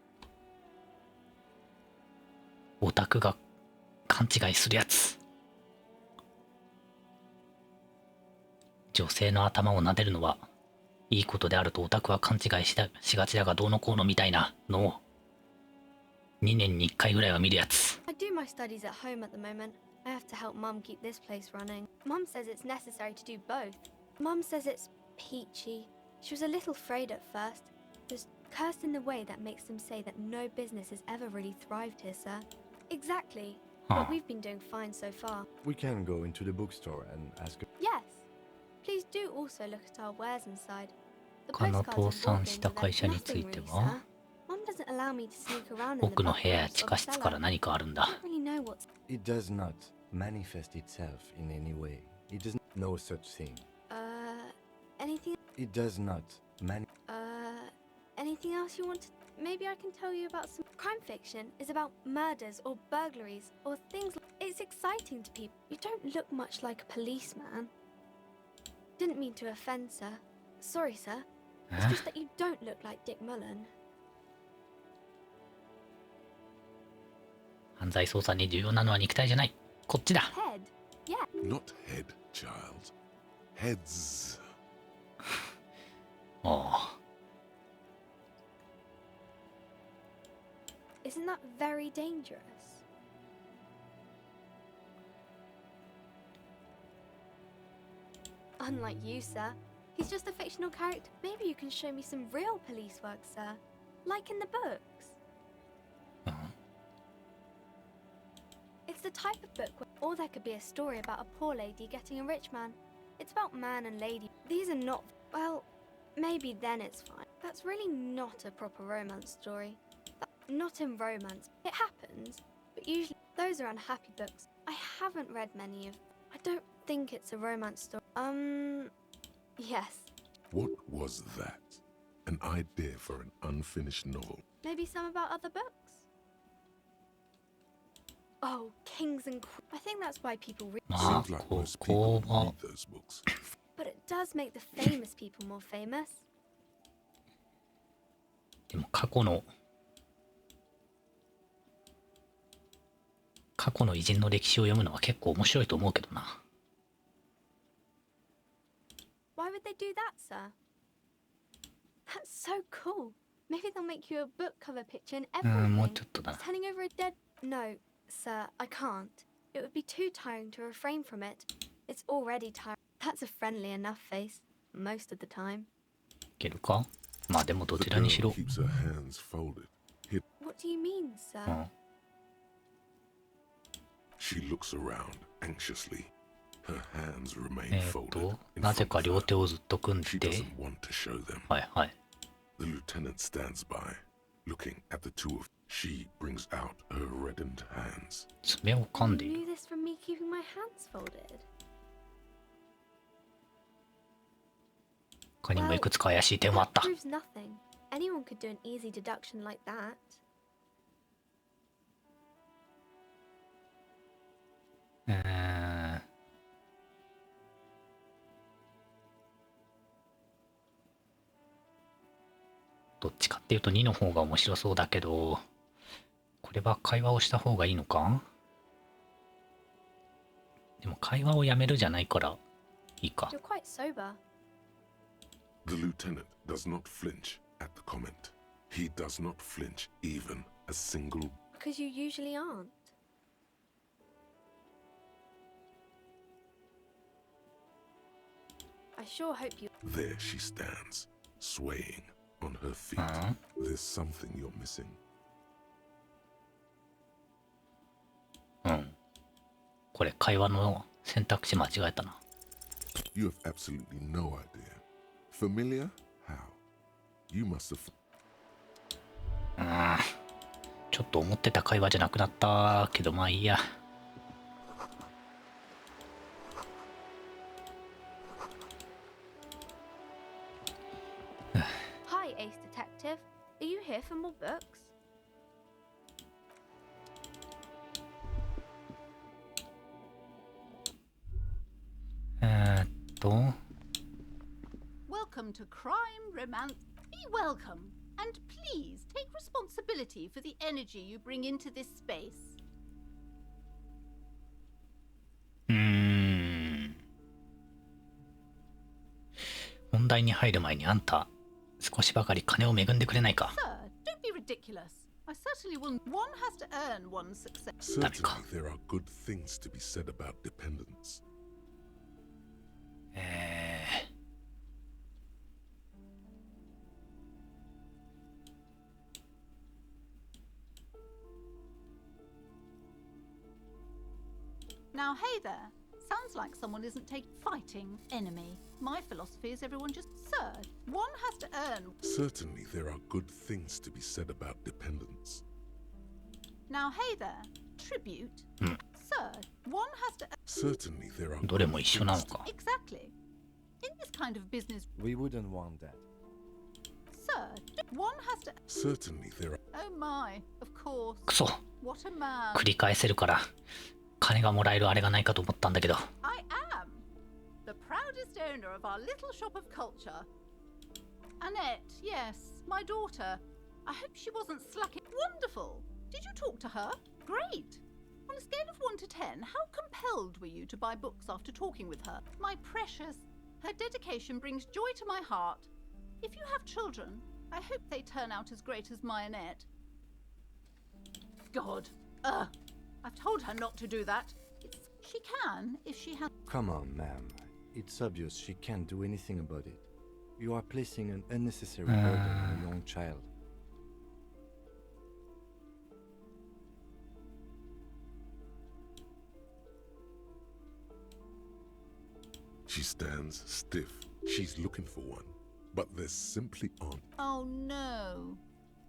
オタクが勘違いするやつ。女性の頭を撫でるのはいいことであるとオタクは勘違いしがちだがどうのこうのみたいなのを2年に1回ぐらいは見るやつ。 I do my studies at home at the moment. I have to help Mum keep this place running. Mum says it's necessary to do both. Mum says it's peachy. She was a little afraid at first. Just cursed in the way that makes them say that no business has ever really thrived here, sir. Exactly. But we've been doing fine so far. We can go into the bookstore and ask her. Yes. Please do also look at our wares inside. The 他の postcards 倒 and 産した bookings are 会社に nothing ついて really, は sir. Mum doesn't allow me to sneak around in the 僕の back 部屋や rooms 地 or 下 the 室から cellar. 何かあるん I だ。 don't really know what's... It does not manifest itself in any way. It does no such thing. Anything... It does not anything else you want to... Maybe I can tell you about some... Crime fiction is about murders or burglaries or things... It's exciting to people. You don't look much like a policeman. Didn't mean to offend, sir. Sorry, sir. It's just that you don't look like Dick Mullen. 犯罪捜査に重要なのは肉体じゃない。こっちだ。 Head? Yeah. Not head, child. Heads. おお。 Isn't that very dangerous? Unlike you, sir. He's just a fictional character. Maybe you can show me some real police work, sir. Like in the books. It's the type of book where... Or there could be a story about a poor lady getting a rich man. It's about man and lady. These are not... Well, maybe then it's fine. That's really not a proper romance story. Not in romance. It happens, but usually those are unhappy books. I haven't read many of... I don't think it's a romance story. Yes. What was that? An idea for an unfinished novel? Maybe some about other books? Oh, Kings and Queens. I think that's why people read... Seems like most people read those books. But it does make the famous people more famous. でも過去の偉人の歴史を読むのは結構面白いと思うけどな。 Why would they do that, sir? That's so cool. Maybe they'll make you a book cover picture and everything. もうちょっとだな。 Turning over a dead... No, sir, I can't. It would be too tiring to refrain from it. It's already tiring. That's a friendly enough face, most of the time. いけるか？まあでもどちらにしろ。 The girl keeps her hands folded. What do you mean, sir? She looks around anxiously. Her hands remain folded. なぜか両手をずっと組ん She で。 doesn't want to show them. はいはい。 The lieutenant stands by, looking at the two of. She brings out her reddened hands. 爪を噛んでい You る。 knew this from me keeping my hands folded. 他にもいくつか怪しい点はあった。 That proves nothing. Anyone could do an easy deduction like that. どっちかっていうと2の方が面白そうだけど、これは会話をした方がいいのか？でも会話をやめるじゃないからいいか。 You're quite sober. The lieutenant does not flinch at the comment. He does not flinch even a single. Because you usually aren't. I sure hope you... There she stands, swaying on her feet. There's something you're missing. これ会話の選択肢間違えたな。 You have absolutely no idea. Familiar? How? You must have. ちょっと思ってた会話じゃなくなったけどまあいいや。Hi, Ace Detective. Are you here for more books? Welcome to Crime Romance. Be welcome, and please take responsibility for the energy you bring into this space. 本本題に入る前にあんた少しばかり金を恵んでくれないか。 Sir, don't be ridiculous. I certainly wouldn't. One has to earn one's success. Certainly, there are good things to be said about dependence. Now, hey there. Sounds like someone isn't fighting enemy. My philosophy is everyone just, sir, one has to earn. Certainly, there are good things to be said about dependence. Now, hey there. Tribute. Sir, one has to. Certainly, there are. どれも一緒なのか。 Exactly. In this kind of business, We wouldn't want that. sir, one has to. Certainly, there are. Oh my, of course. くそ、 What a man. 繰り返せるから金がもらえるあれがないかと思ったんだけど。 I am the proudest owner of our little shop of culture. Annette, yes, my daughter. I hope she wasn't slacking. Wonderful. Did you talk to her? Great. On a scale of 1 to 10, how compelled were you to buy books after talking with her? My precious, her dedication brings joy to my heart. If you have children, I hope they turn out as great as my Annette. God, I've told her not to do that. She can if she has. Come on, ma'am. It's obvious she can't do anything about it. You are placing an unnecessary burden on a young child. She stands stiff. She's looking for one, but there simply aren't. Oh no.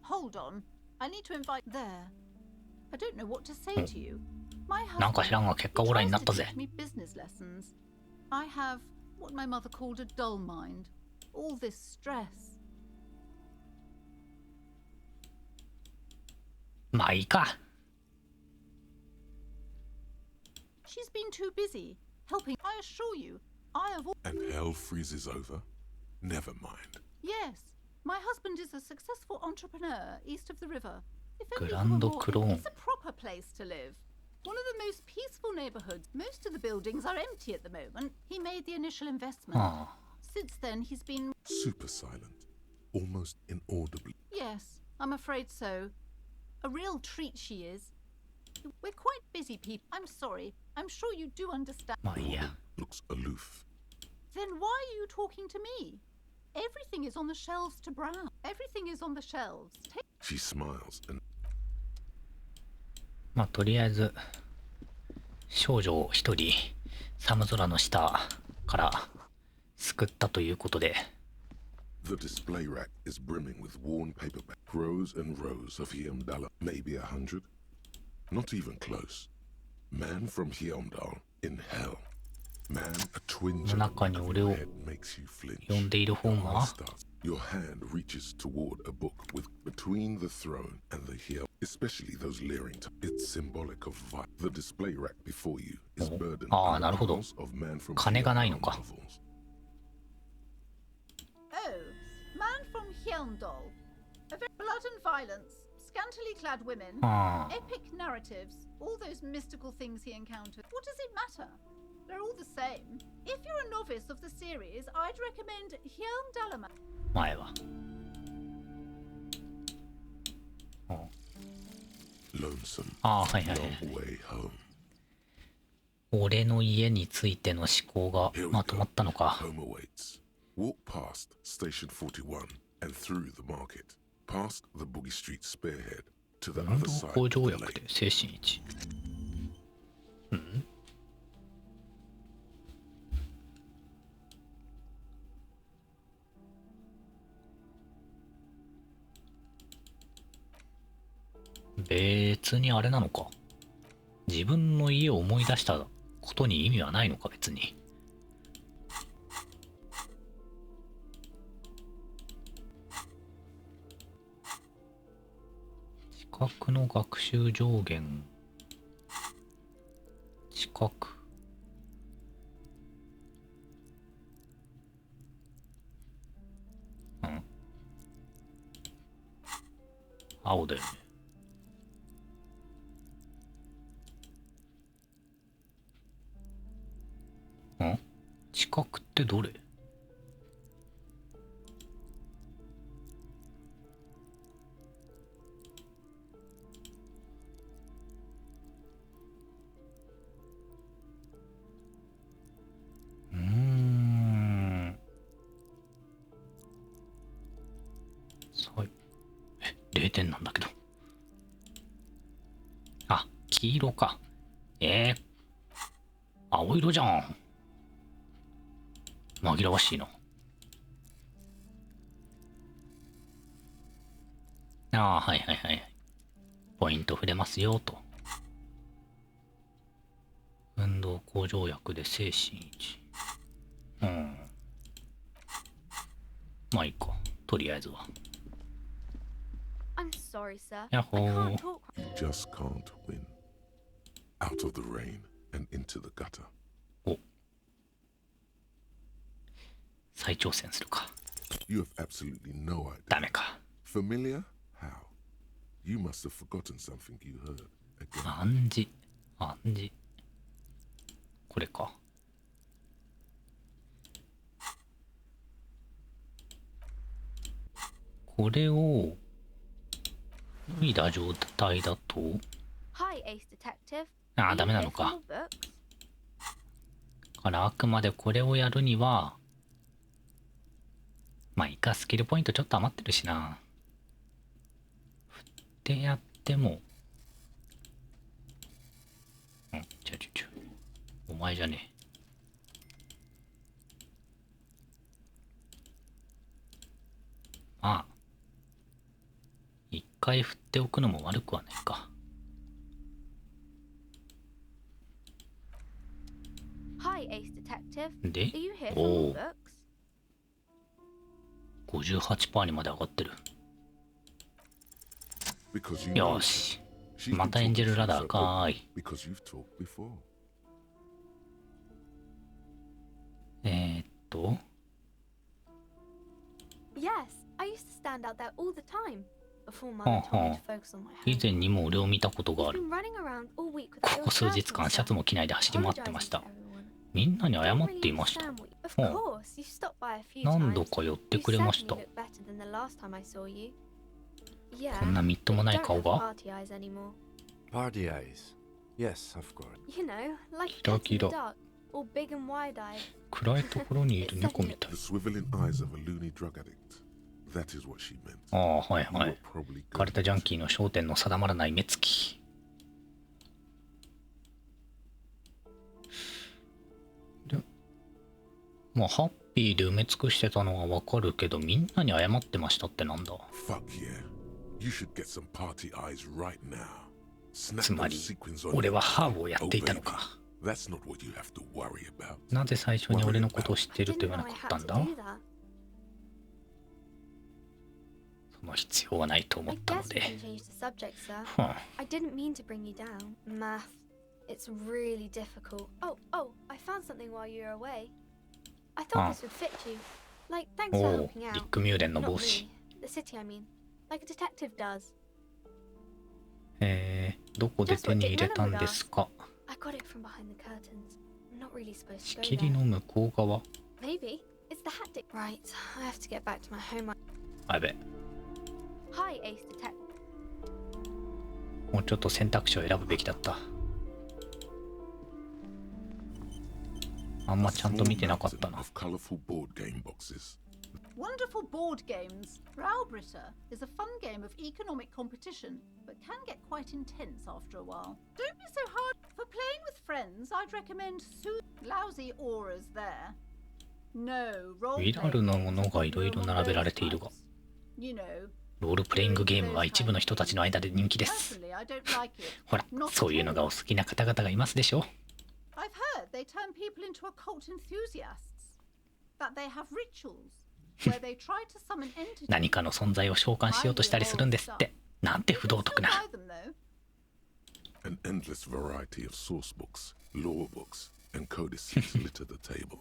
Hold on. I need to invite there. I don't know what to say to you. My なんか知らんが結果オーライになったぜ。 teach me business lessons. I have what my mother called a dull mind. All this stress. まあいいか。 She's been too busy helping. I assure you, I have all. And hell freezes over? Never mind. Yes, my husband is a successful entrepreneur east of the river. If only Grand for more, Cron. it's a proper place to live. One of the most peaceful neighborhoods. Most of the buildings are empty at the moment. He made the initial investment. Since then, he's been. Super silent. Almost inaudibly. Yes, I'm afraid so. A real treat she is. We're quite busy people. I'm sorry. I'm sure you do understand. まあいいや。 Looks aloof. Then why are you talking to me? Everything is on the shelves to browse. Everything is on the shelves. She smiles and まあとりあえず少女を一人寒空の下から救ったということで。 The display rack is brimming with worn paperback. Rows and rows of Hyamdala, maybe 100. Not even close. Man from Hyamdal in hell. Man, a twinge of your head makes you flinch. 読んでいる本は Your hand reaches toward a book with between the throne and the Hyam, especially those leering. It's symbolic of violence. The display rack before you is burdenedああ、with なるほど。 novels of man from 金がないのか。 Oh, man from Hyandal. Blood and violence, scantily clad women, epic narratives, all those mystical things he encountered. What does it matter? They're all the same. If you're a novice of the series, I'd recommend Hyandalama. 前は。 Lonesome. ああ、はいはいはい。 Long way home. 俺の家についての思考がまとまったのか。 Home awaits. Walk past Station 41 and through the market, past the Boogie Street spearhead to the 運 other 動 side 工 of 条 the 約 lake. で精神一。うん別にあれなのか。自分の家を思い出したことに意味はないのか別に。知覚の学習上限。知覚。うん。青だよね。ん？知覚ってどれ？点なんだけど。あ、黄色か。青色じゃん。紛らわしいな。ああ、はいはいはい。ポイント触れますよと。運動向上薬で精神維持。まあいいか。とりあえずは。I'm sorry, sir. やっほ I ー。 can't talk. You just can't win. Out of the rain and into the gutter. お。再挑戦するか。You have absolutely no idea. ダメか。Familiar? How? You must have forgotten something you heard again. 暗示。暗示。これか。これを脱いだ状態だと、 Hi, Ace Detective. ああ、 Are ダ you メな here の for か。 more books? からあくまでこれをやるには、まあいいか、スキルポイントちょっと余ってるしな。振ってやっても、お前じゃねえ。まあ、一回振っておくのも悪くはないか。Hi, Ace Detective. で Are you here for お more お、 books?58% にまで上がってる。 Because you よ know し。 she's ま been たエンジェ talking ル to ラ you ダ so ーかーい。 because you've talked before. Yes, I used to stand out there all the time before Mother told me to focus on my 以 homework. 前にも俺を見たことがあ You've る。 been running around all week こ without こ your 数 shirt 日間 on, シャツ sir. も着ないで走り回ってま Apologizing し to た。 everyone. みんなに謝 I っ don't て really いました。 understand what you... Of うん course, you stopped by a few 何 times. 度か寄って You くれまし certainly た。 look better than the last time I saw you. Yeah, こんなみっとも but な you い don't 顔 have が party eyes anymore. Party eyes. Yes, of course. You know, like キラ death キ in the ラ。 dark, all big and wide-eyed. 暗いところにいる猫みたい。 The swiveling eyes of a loony drug addict. That is what she meant. ああ、はいは You い were。probably 枯れ good. たジャンキーの焦点の定まらない目つき。で、まあ、ハッピーで埋め尽くしてたのはわかるけど、みんなに謝ってましたってなんだ。 Fuck yeah. You should get some party eyes right now. つ Snap ま those り、 sequins on 俺 your はハーブ eye. をやっ Oh ていたの baby, か。 that's not what you have to worry about. なぜ最初に俺のことを知っていると Didn't 言わ know な I かったん had だ to do that. その必要はないと思 I ったの guess we で。 can change the subject, sir. はあ I didn't mean to bring you down. Math. It's really difficult. Oh, I found something while you were away. I thought this would fit you. Like, thanks for おお、 helping リ out. ック・ミューレンの Not 帽子。 me. The city, I mean. Like a detective does. どこで手に入れたんですか。 I got it from behind the curtains. I'm not really supposed 仕 to 切 go り there. の向こう側。 Maybe. It's the hat dick. Right. I have to get back to my home. あやべ。 Hi, Ace Detective. もうちょっと選択肢を選ぶべきだった。あんまちゃんと見てなかったな。 Of colorful board game boxes. Wonderful board games. Browbritter is a fun game of economic competition, but can get quite intense after a while. Don't be so hard. For playing with friends, I'd recommend lousy auras there. No, ウィラルのものがいろいろ並べられているが、ロールプレイングゲームは一部の人たちの間で人気です。ほら、そういうのがお好きな方々がいますでしょ。 I've heard they turn people into occult enthusiasts. That they have rituals where they try to summon entities. 何かの存在を召喚しようとしたりするんですって。なんて不道徳な。 An endless variety of source books, lore books, and codices litter the table.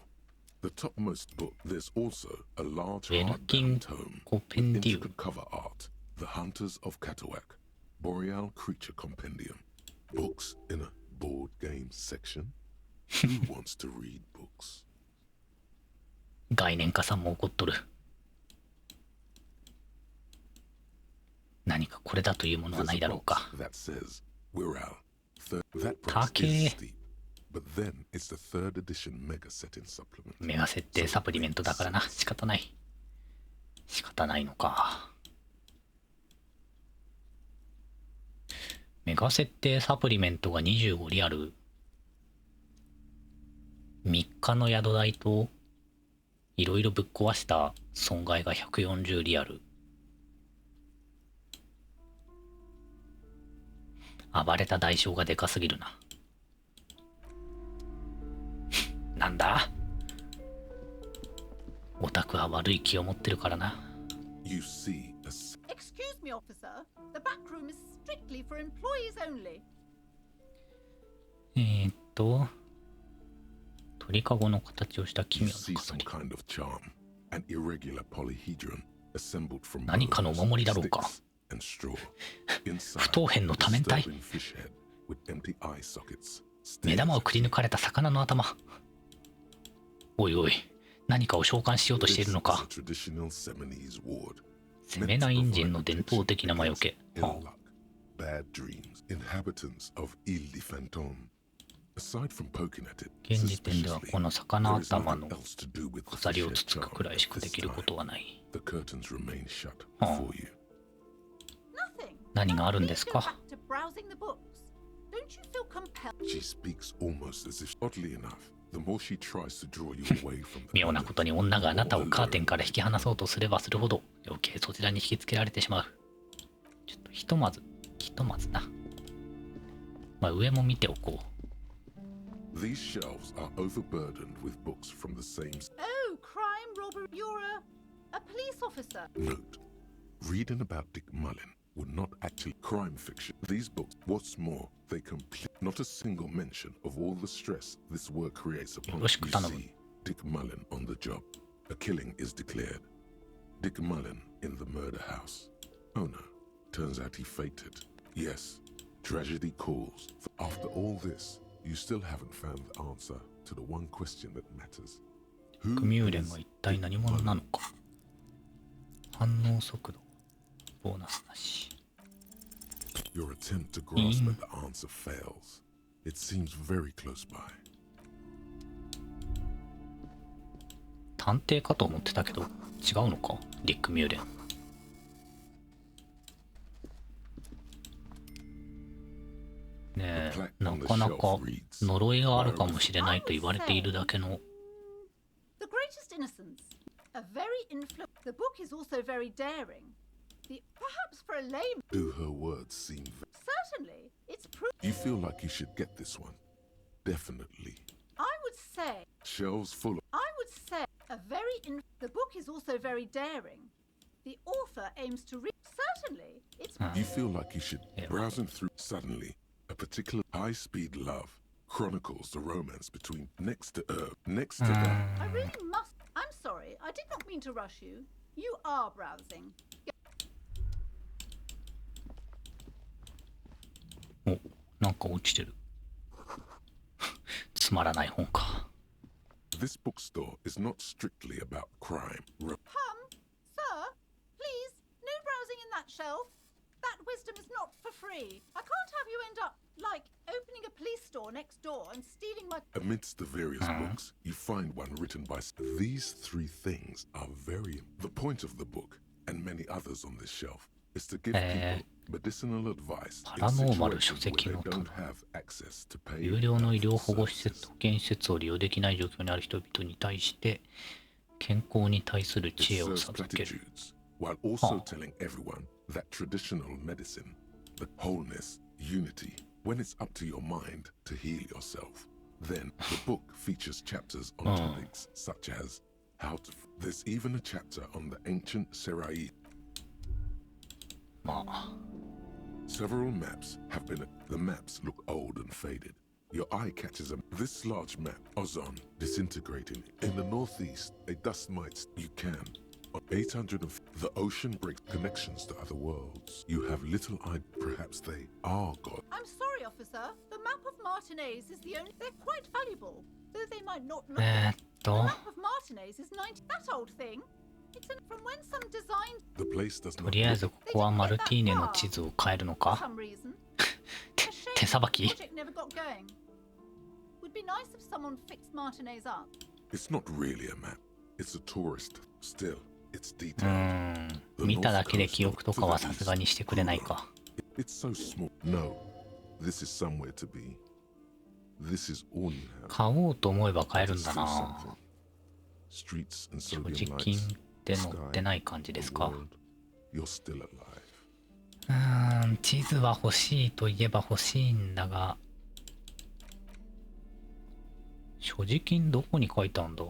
The topmost book, there's also a large hardbound tome with intricate cover art, The Hunters of Catawak, Boreal Creature Compendium. Books in a board game section? Who wants to read books? 概念家さんも怒っとる。何かこれだというものはないだろうか。高え。メガ設定サプリメントだからな。仕方ない。仕方ないのか。メガ設定サプリメントが25リアル。3日の宿代と、いろいろぶっ壊した損害が140リアル。暴れた代償がでかすぎるな。なんだ？オタクは悪い気を持ってるからな。Excuse me, officer. The back room is strictly for employees only. 鳥かごの形をした奇妙な飾り。何かのお守りだろうか。不等辺の多面体。目玉をくり抜かれた魚の頭。おいおい、何かを召喚しようとしているのか。セメナインジンの伝統的な魔除け。現時点ではこの魚頭の飾りをつつくくらいしかできることはない。何があるんですか。妙なことに女があなたをカーテンから引き離そうとすればするほど余計そちらに引きつけられてしまう。ちょっとひとまずな。まあ上も見ておこう。These shelves are overburdened with books from the same. Oh, crime, robbery. You're a police officer. Note: reading about Dick Mullen would not actually crime fiction. These books, what's more, they complete not a single mention of all the stress this work creates upon you. See Dick Mullen on the job. A killing is declared. Dick Mullen in the murder house. Oh no, turns out he fainted. Yes, tragedy calls. After all this.You still haven't found the answer to the one question that matters. グミューレンは一体何者なのか。反応速度ボーナスなし。Your attempt to grasp at the answer fails. It seems very close by. 探偵かと思ってたけど違うのか。ディック・ミューレン。ねえ、なかなか呪いがあるかもしれないと言われているだけの。The greatest innocence. A very The book is also very daring. Perhaps for a lame. Do her words seem? Certainly, it's proof. You feel like you should get this one. Definitely. I would say. Shelves full. I would say a very The book is also very daring. The author aims to read. Certainly, it's. You feel like you should. Browsing through suddenly.A particular high-speed love chronicles the romance between next to that. I really must. I'm sorry. I did not mean to rush you. You are browsing. お、なんか落ちてる。つまらない本か。This bookstore is not strictly about crime. Sir, please, no browsing in that shelf.That wisdom is not for free. I can't have you end up, like, opening a police store next door and stealing my... Amidst the various books, you find one written by... These three things are very... The point of the book, and many others on this shelf, is to give people medicinal advice in situations where they don't have access to pay... 有料の医療保護施設、保健施設を利用できない状況にある人々に対して、健康に対する知恵を授ける。While also telling everyone...That traditional medicine, the wholeness, unity, when it's up to your mind to heal yourself, then the book features chapters on topics such as how to... There's even a chapter on the ancient Serai. Several maps have been... The maps look old and faded. Your eye catches them. This large map, ozone, disintegrating. In the northeast, a dust mites. You can...800 of the ocean breaks connections to other worlds. You have little idea. Perhaps they are God. I'm sorry, officer. The map of Martinez is the only. They're quite valuable, though they might not look. The map of Martinez is 90. That old thing. It's from when some designed. The place does not. とりあえずここはマルティーネの地図を変えるのか。手さばき。Would be nice if someone fixed Martinez up. It's not really a map. It's a tourist. Still.It's detailed. 見ただけで記憶とかはさすがにしてくれないか。It's so small. No, This is somewhere to be. This is all you have. 買おうと思えば買えるんだな。 Streets and 所 sodium 持金 lights. って載ってない感じですか。 You're still alive. 地図は欲しいといえば欲しいんだが、所持金どこに書いてあんだ。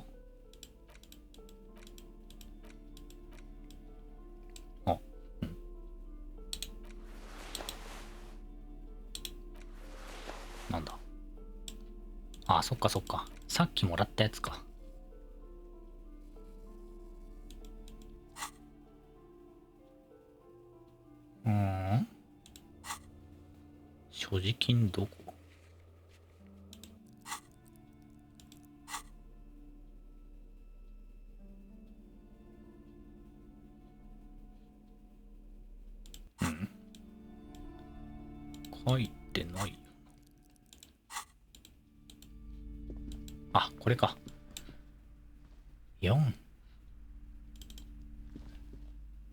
あ、うん。なんだ。あ、そっかそっか。さっきもらったやつか。所持金どこ？うん。書いてない。あ、これか。4。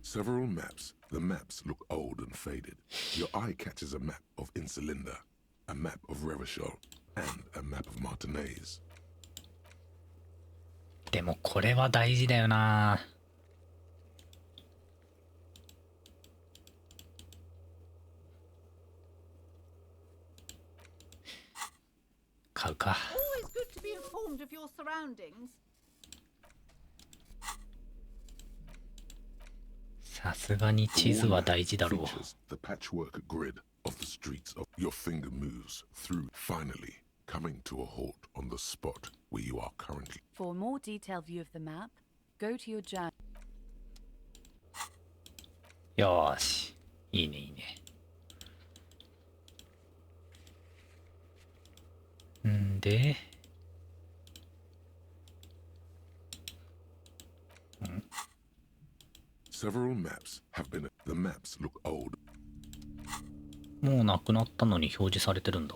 Several maps. The maps look old and faded. Your eye catches a map of Insulinda, a map of Revachol, and a map of Martinez. でもこれは大事だよな。買うか。 Always good to be informed of your surroundings. さすがに地図は大事だろう。 The patchwork grid of the streets of your finger moves through, finally coming to a halt on the spot where you are currently. For a more detailed view of the map, go to your journal. よーし。いいねいいね。んで、Several maps have been. The maps look old. もうなくなったのに表示されてるんだ。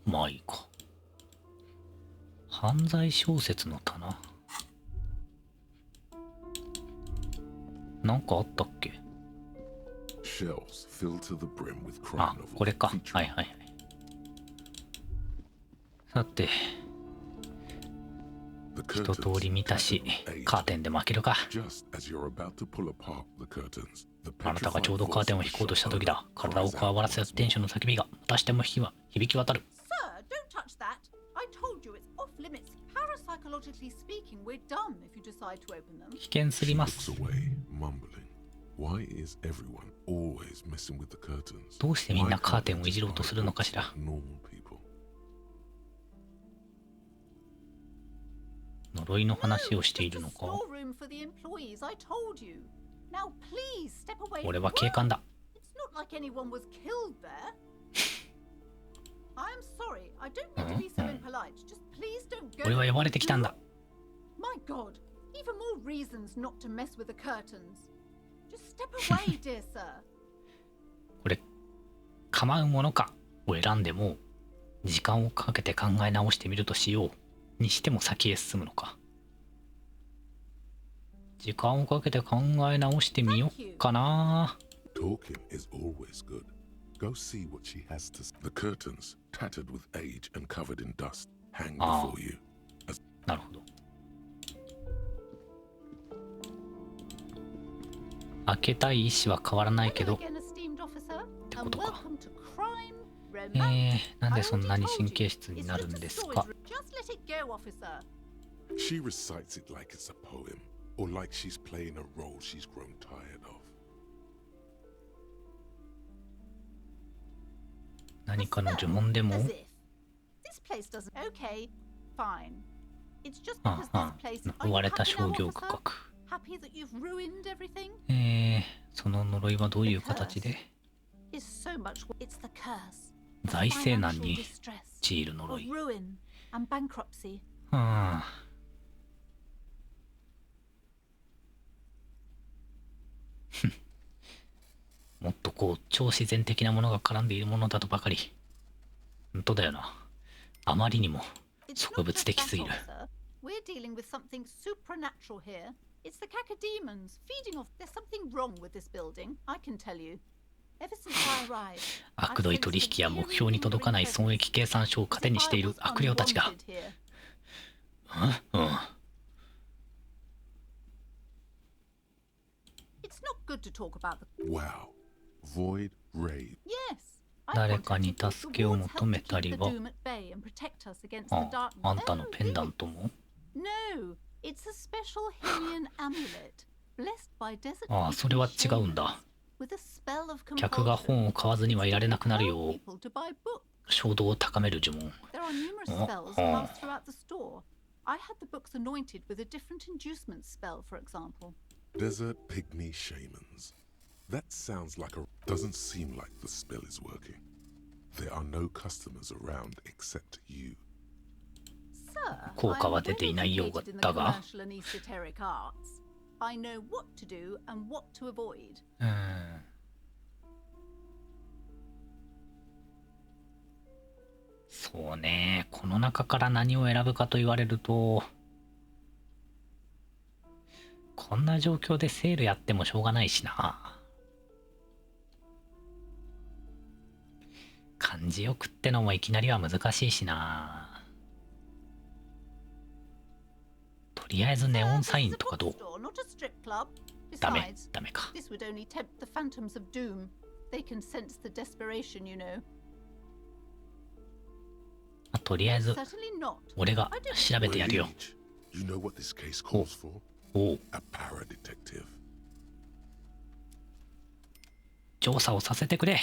まあいいか。犯罪小説の棚。なんかあったっけ？ Shelves filled to the brim with crime あ、これ novels. か。はいはいはい。さて。一通り見たし、カーテンで負けるか。あなたがちょうどカーテンを引こうとした時だ。体をこわばらせた店主の叫びが、またしても響き渡る。Sir, don't touch that. I told you it's off limits. Parapsychologically speaking, we're dumb if you decide to open them. 危険すぎます。どうしてみんなカーテンをいじろうとするのかしら。呪いの話をしているのか。俺は警官だ。俺は呼ばれてきたんだ。これ、構うものかを選んでも、時間をかけて考え直してみるとしよう。にしても先へ進むのか。時間をかけて考え直してみよっかな。Talking is always good. Go see what she has to say. The curtains, tattered with age and covered in dust, hang before you. なるほど。開けたい意思は変わらないけど。ってことか。なんでそんなに神経質になるんですか。She recites it like it's a poem, or like she's playing a role she's grown tired of. 何かの呪文でも。呪われた商業区画。その呪いはどういう形で。財政難に陥る呪い。もっとこう超自然的なものが絡んでいるものだとばかり。本当だよな。あまりにも植物的すぎる。It's the cacodemons feeding off. There's something wrong with this building, I can tell you. Ever since I arrived, 悪どい取引や目標に届かない損益計算書を糧にしている悪霊たちが。うん。It's not good to talk about the. Wow. Void Rave. Yes. 誰かに助けを求めたりは。あんたのペンダントも。No, it's a special Hylian amulet, blessed by desert. ああ、それは違うんだ。客が本を買わずにはいられなくなるよう衝動を高める呪文。There are numerous spells passed throughout the store. I had the books anointed with a different inducement spell, for example. Desert pygmy shamans. That sounds like a... Doesn't seem like the spell is working. There are no customers around except you. 効果は出ていないようだが。I know what to do and what to avoid. そうね、この中から何を選ぶかと言われると、こんな状況でセールやってもしょうがないしな。漢字よくってのもいきなりは難しいしな。とりあえずネオンサインとかどう？ダメか。とりあえず俺が調べてやるよ。調査をさせてくれ。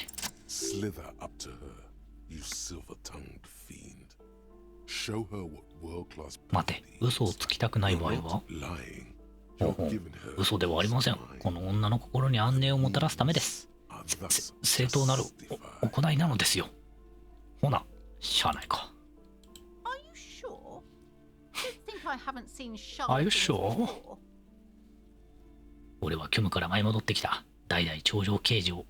待て、嘘をつきたくない場合は？嘘ではありません。この女の心に安寧をもたらすためです。正当なる行いなのですよ。ほな、しゃあないか。Are you sure? 俺は虚無から舞い戻ってきた。代々頂上刑事を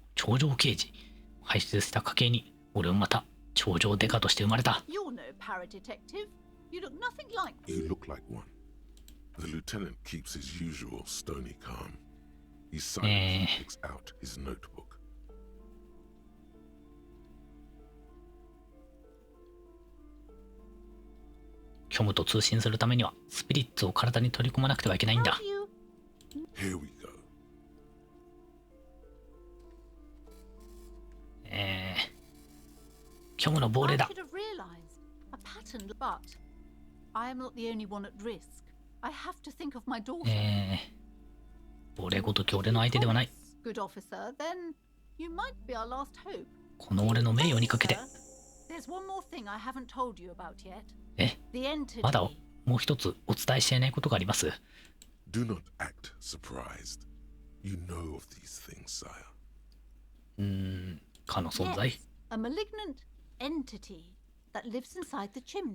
輩出した家系に、俺もまた頂上デカとして生まれた。You're no paradetective. You look nothing like. You look like one. The lieutenant keeps his usual stony calm. He silently picks out his notebook. 虚無と通信するためにはスピリッツを体に取り込まなくてはいけないんだ。Here we go. 虚無の亡霊だ。亡霊ごとき俺の相手ではない。この俺の名誉にかけて。まだもう一つお伝えしていないことがあります。Do not act surprised. You know of these things, sire. かの存在。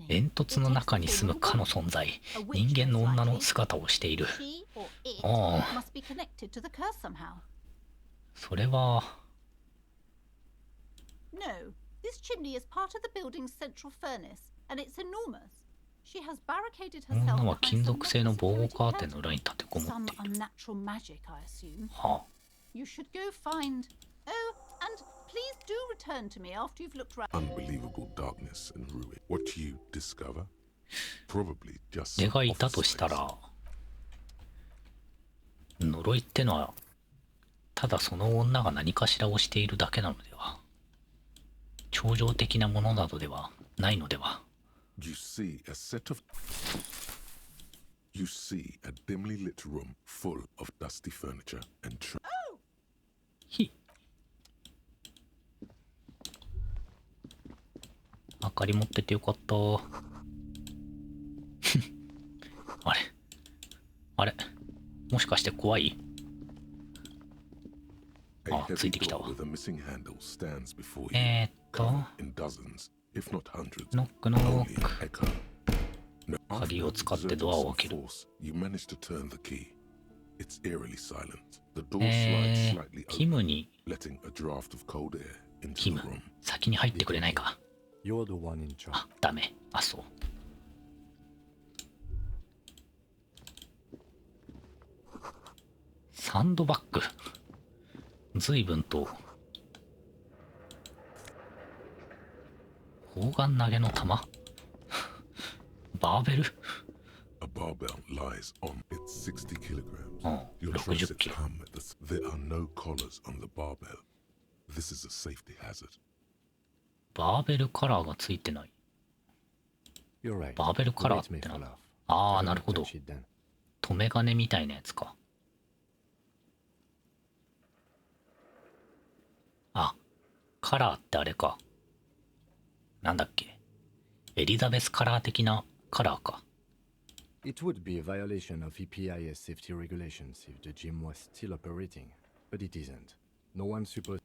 煙突の中に住むかの存在。人間の女の姿をしている。ああ。それは。No, this chimney is part of the building's central furnace, and it's enormous. She has barricaded herself. 女は金属製の防護カーテンの裏に立てこもっている。はあ。You should go find. Oh, and please do return to me after you've looked around. Unbelievable darkness and ruin. What you discover? Probably just. 俺がいたとしたら、呪いってのはただその女が何かしらをしているだけなのでは。超常的なものなどではないのでは。You see a dimly lit room full of dusty furniture andひ。明かり持っててよかった。あれもしかして怖い？あ、ついてきたわ。ノックノック。鍵を使ってドアを開ける。キムに。キム、先に入ってくれないか。あ、ダメ。あ、そう。サンドバッグ。随分と。砲丸投げの弾バーベル A barbell lies on its 60 kilograms. ああ、 Your 60 triceps キロ。 hum at the. There are no collars on the barbell. This is a safety hazard. バーベルカラーがついてない。バーベルカラーってなんだ。ああ、なるほど。留め金みたいなやつか。あ、カラーってあれか。なんだっけ。エリザベスカラー的なカラーか。It would be a violation of EPIS safety regulations if the gym was still operating, but it isn't. No one's supposed.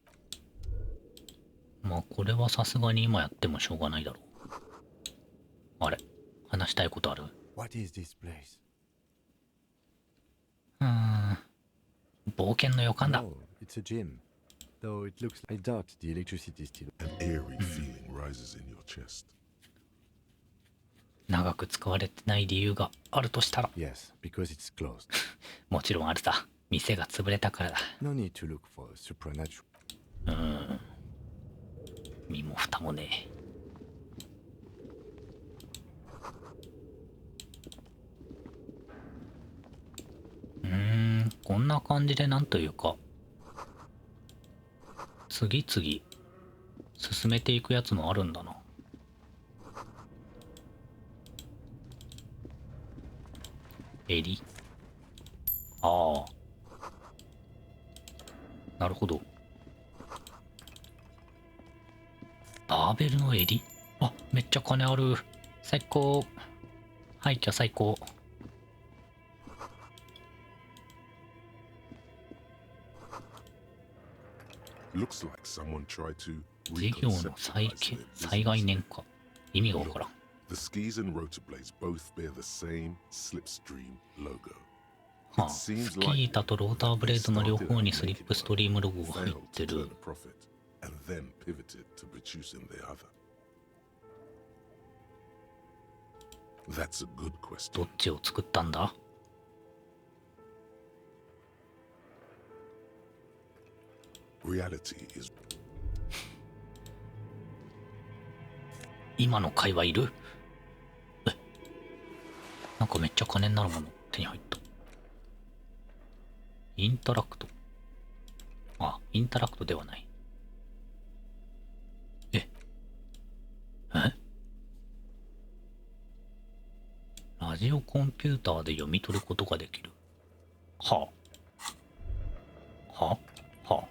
まあこれはさすがに今やってもしょうがないだろう。あれ、話したいことある？ What is this place? 冒険の予感だ。No, it's a gym. Though it looks, I doubt the electricity is still. An eerie feeling rises in your chest. 長く使われてない理由があるとしたら。 Yes, because it's closed. もちろんあるさ。店が潰れたからだ。No need to look for a supernatural. 身も蓋もねえ。こんな感じでなんというか次々進めていくやつもあるんだな。襟。ああ、なるほど。バーベルの襟。あ、めっちゃ金ある。最高。廃墟最高。Looks like someone tried to 事業の災害年化。意味がわからん。The skis and rotor blades both bear the same slipstream logo. はあ、スキー板とローターブレードの両方にスリップストリームロゴが入ってる。And then pivoted to producing the other. That's a good question. どっちを作ったんだ？Reality is 今の会話いる？なんかめっちゃ金になるもの手に入った。インタラクト。あ、インタラクトではない。ラジオコンピューターで読み取ることができる。はあ。はあ。はあ。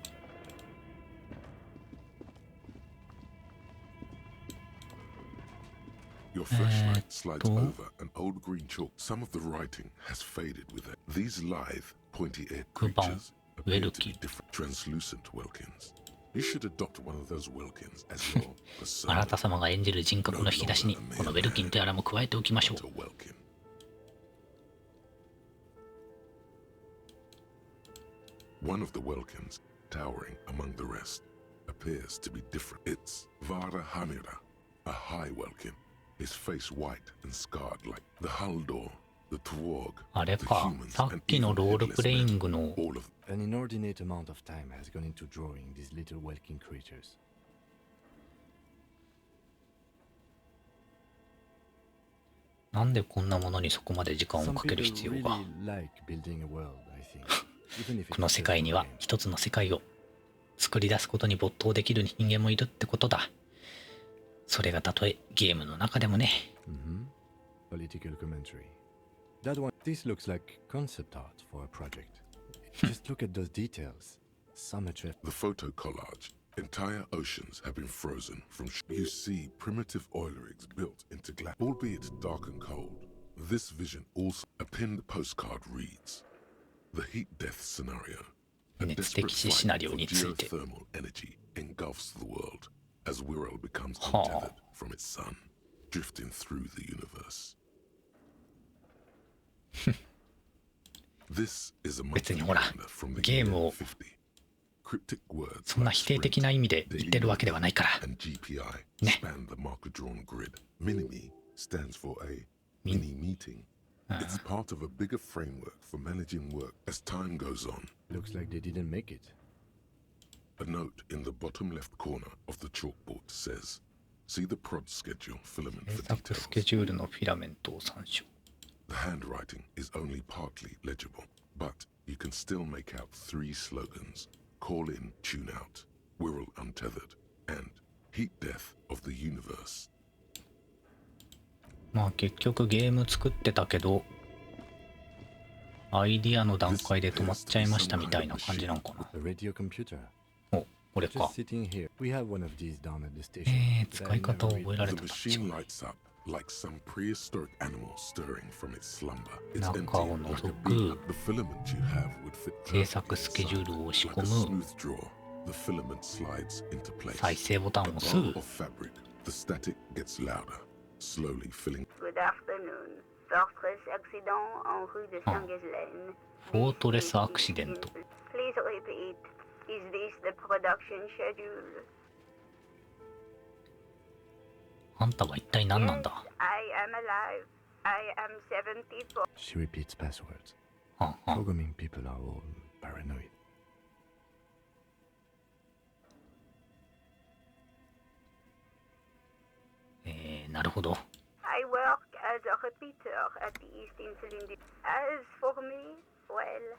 Your flashlight slides over an old green chalk. Some of the writing has faded with it. These lithe, pointy-eared creatures appear to be different, translucent Welkins. You should adopt one of those Welkins as your あなた様が演じる人格の引き出しにこのウェルキンとやらも加えておきましょう。One of the Welkins, towering among the rest, appears to be different. It's Vara Hamira, a high Welkin, his face white and scarred like the Haldor, the Twarg, あれか、さっきのロールプレイングの An inordinate amount of time has gone into drawing these little Welkin creatures. なんでこんなものにそこまで時間をかける必要が。この世界には一つの世界を作り出すことに没頭できる人間もいるってことだ。それがたとえゲームの中でもね。Political commentary. That one. This looks like concept art for a project. Just look at those details. So much effort. The photo collage. Entire oceans have been frozen from. You see primitive oil rigs built into glass, albeit dark and cold. This vision also. A pinned postcard reads, "The heat death scenario. A desperate fight for geothermal energy engulfs the world as Wirral becomes untethered from its sun, drifting through the universe." 別にほら、ゲームをそんな否定的な意味で言ってるわけではないから。ね。It's part of a bigger framework for managing work as time goes on. Looks like they didn't make it. A note in the bottom left corner of the chalkboard says, "See the prod schedule filament 制 for 作 details." スケジュールのフィラメントを参照。 The handwriting is only partly legible, but you can still make out 3 slogans: "Call in, tune out," "Wirral untethered," and "Heat death of the universe." まあ結局ゲーム作ってたけど、アイディアの段階で止まっちゃいましたみたいな感じなのかな。 A radio computer. お、これか。 Just sitting here. We have one of these down at the station. 使い方を覚えられ The た。 machine lights up like some prehistoric animal stirring from its slumber. It's 中を empty 覗 like a く。 bean. The filament you have would fit 制作 perfectly スケジュールを押し like 込 a む。 smooth drawer. The filament slides into place. 再生ボタンを A 押す。 bar of fabric. The static gets louder, slowly filling. Good afternoon. Fortress accident en rue de Saint-Ghislaine. フォートレスアクシデント。 Please repeat. Is this the production schedule? あんたは一体何なんだ。 I am alive. I am 74. She repeats passwords. はんはん。 Programming people are all paranoid. なるほど。 I work as a repeater at the East Insulin. As for me, well,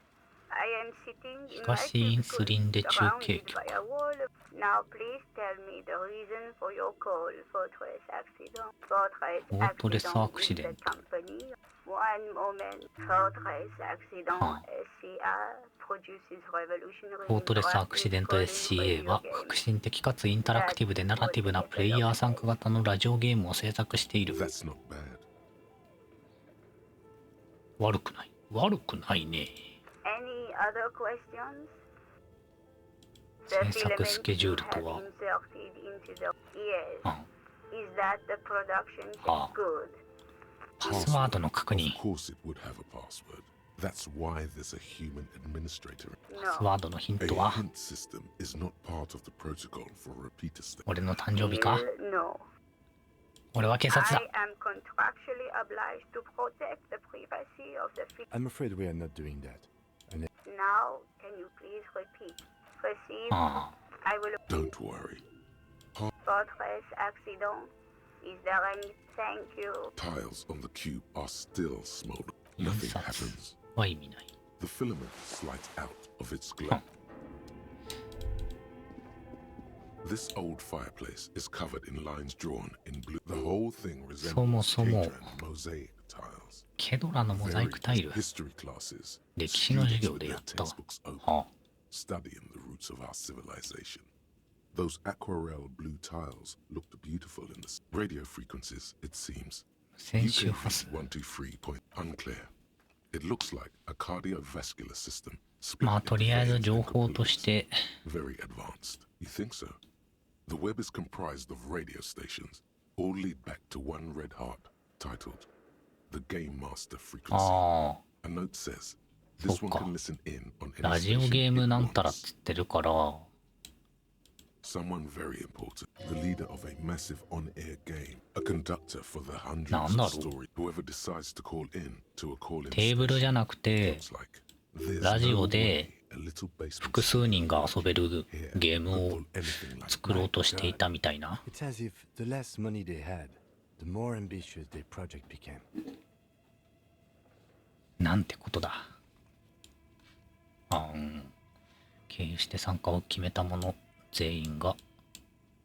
I am sitting in my 東インスリンで中継 surrounded 局。 by a wall. Now please tell me the reason for your call, Fortress Accident. Fortress フォートレスアクシ Accident デ is ン the ト。 company. One moment. Fortress Accident SCA produces revolutionary フォートレスアクシデント SCA は革新的かつインタラクティブでナラティブなプレイヤー参加型のラジオゲームを制作している。 That's not bad. 悪くない。悪くないね。 Any other questions? 制作スケジュールとは。 Inserted into the... Yes. あ Is that the production? Ah. Good. パスワードの確認。 Of course it would have a password. That's why there's a human administrator. パスワードのヒン A トは hint system is not part of the protocol for repeater state. 俺の誕生日か No. 俺は警察 I だ。 am contractually obliged to protect the privacy of the... I'm afraid we are not doing that. And Now, can you please repeat? Proceed. あ I will... Don't worry. Fortress Accident. Is there any... Thank you. Tiles on the cube are still smoldering. あ、印 Nothing 刷 happens. は意味ない。 The filament slides out of its glow. This old fireplace is covered in lines drawn in blue. The whole thing resembles そも Cadran mosaic tiles. ケドラのモザイクタイル。 History classes. 歴史の授 Students 業 with で their やったわ。 textbooks open, は studying the roots of our civilization. Those aquarelle blue tiles looked beautiful in the radio frequencies, it seems. 先週波数。 123 point unclear. It looks like a cardiovascular system. split まあ into とりあえず veins 情 and 報と capillaries. して Very advanced. You think so? The web is comprised of radio stations. All lead back to one red heart, titled The Game Master Frequency. あ A note says, this one そっか can listen in on あ、 any ラジオ station ゲー it ムなんたらっ wants. つってるから、 Someone very important, the leader of a massive on-air game, a conductor for the hundreds なんだろ of う。 stories. Whoever decides to call in to a call-in テーブルじゃなくて、 feels like there's ラジ no オで way a little basement 複数人が遊べる here ゲーム could を pull anything like 作ろうとしていたみたいな。 it's as if the less money they had, the more ambitious their project became. なんてことだ。あ、うん。経由して参加を決めた者全員が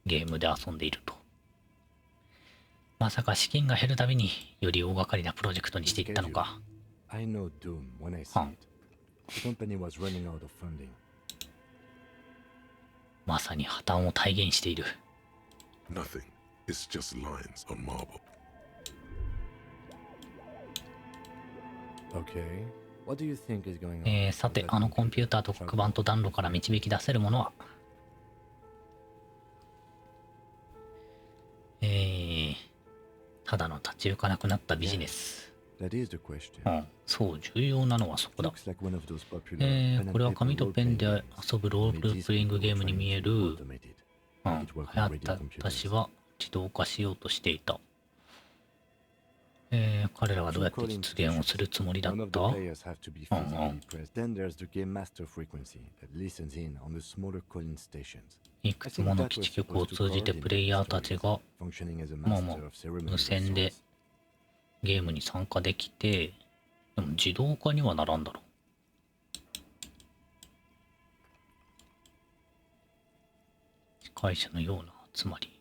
ゲームで遊んでいると。まさか資金が減るたびにより大掛かりなプロジェクトにしていったのか。 I know doom when I see it. The company was running out of funding. まさに破綻を体現している。 Nothing. It's just lines on marble. Okay. What do you think is going on? さて、あのコンピューターと黒板と暖炉から導き出せるものは、ただの立ち行かなくなったビジネス。That is the question. うん、そう、重要なのはそこだ。 Looks like one of those popular これは紙とペンで遊ぶロールプレイングゲームに見える。うん、流行った私は自動化しようとしていた。彼らはどうやって実現をするつもりだった？ Then there's the game master frequency that listens in on the smaller calling stations. いくつもの基地局を通じてプレイヤーたちが無線でゲームに参加できて、でも自動化にはならんだろう。司会者のような、つまり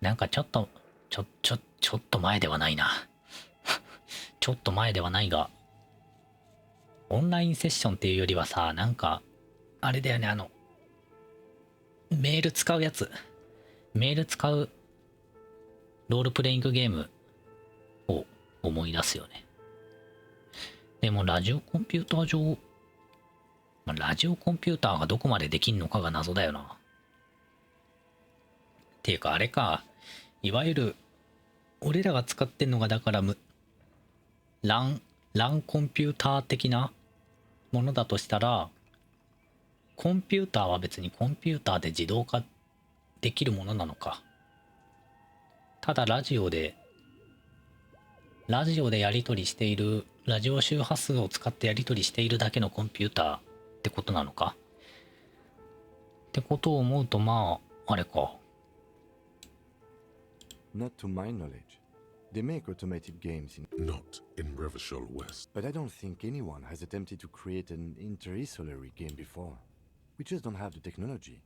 なんかちょっと前ではないなちょっと前ではないが、オンラインセッションっていうよりはさ、なんかあれだよね、メール使うやつ、メール使うロールプレイングゲームを思い出すよね。でもラジオコンピューター上、ラジオコンピューターがどこまでできんのかが謎だよな。っていうかあれか、いわゆる俺らが使ってんのがだからランコンピューター的なものだとしたら、コンピューターは別にコンピューターで自動化できるものなのか。ただラジオでやり取りしている、ラジオ周波数を使ってやり取りしているだけのコンピューターってことなのかってことを思うと、まああれか。Not to my knowledge. They make automated games Not in Revachol West. But I don't think anyone has attempted to create an interstellary game before. We just don't have the technology.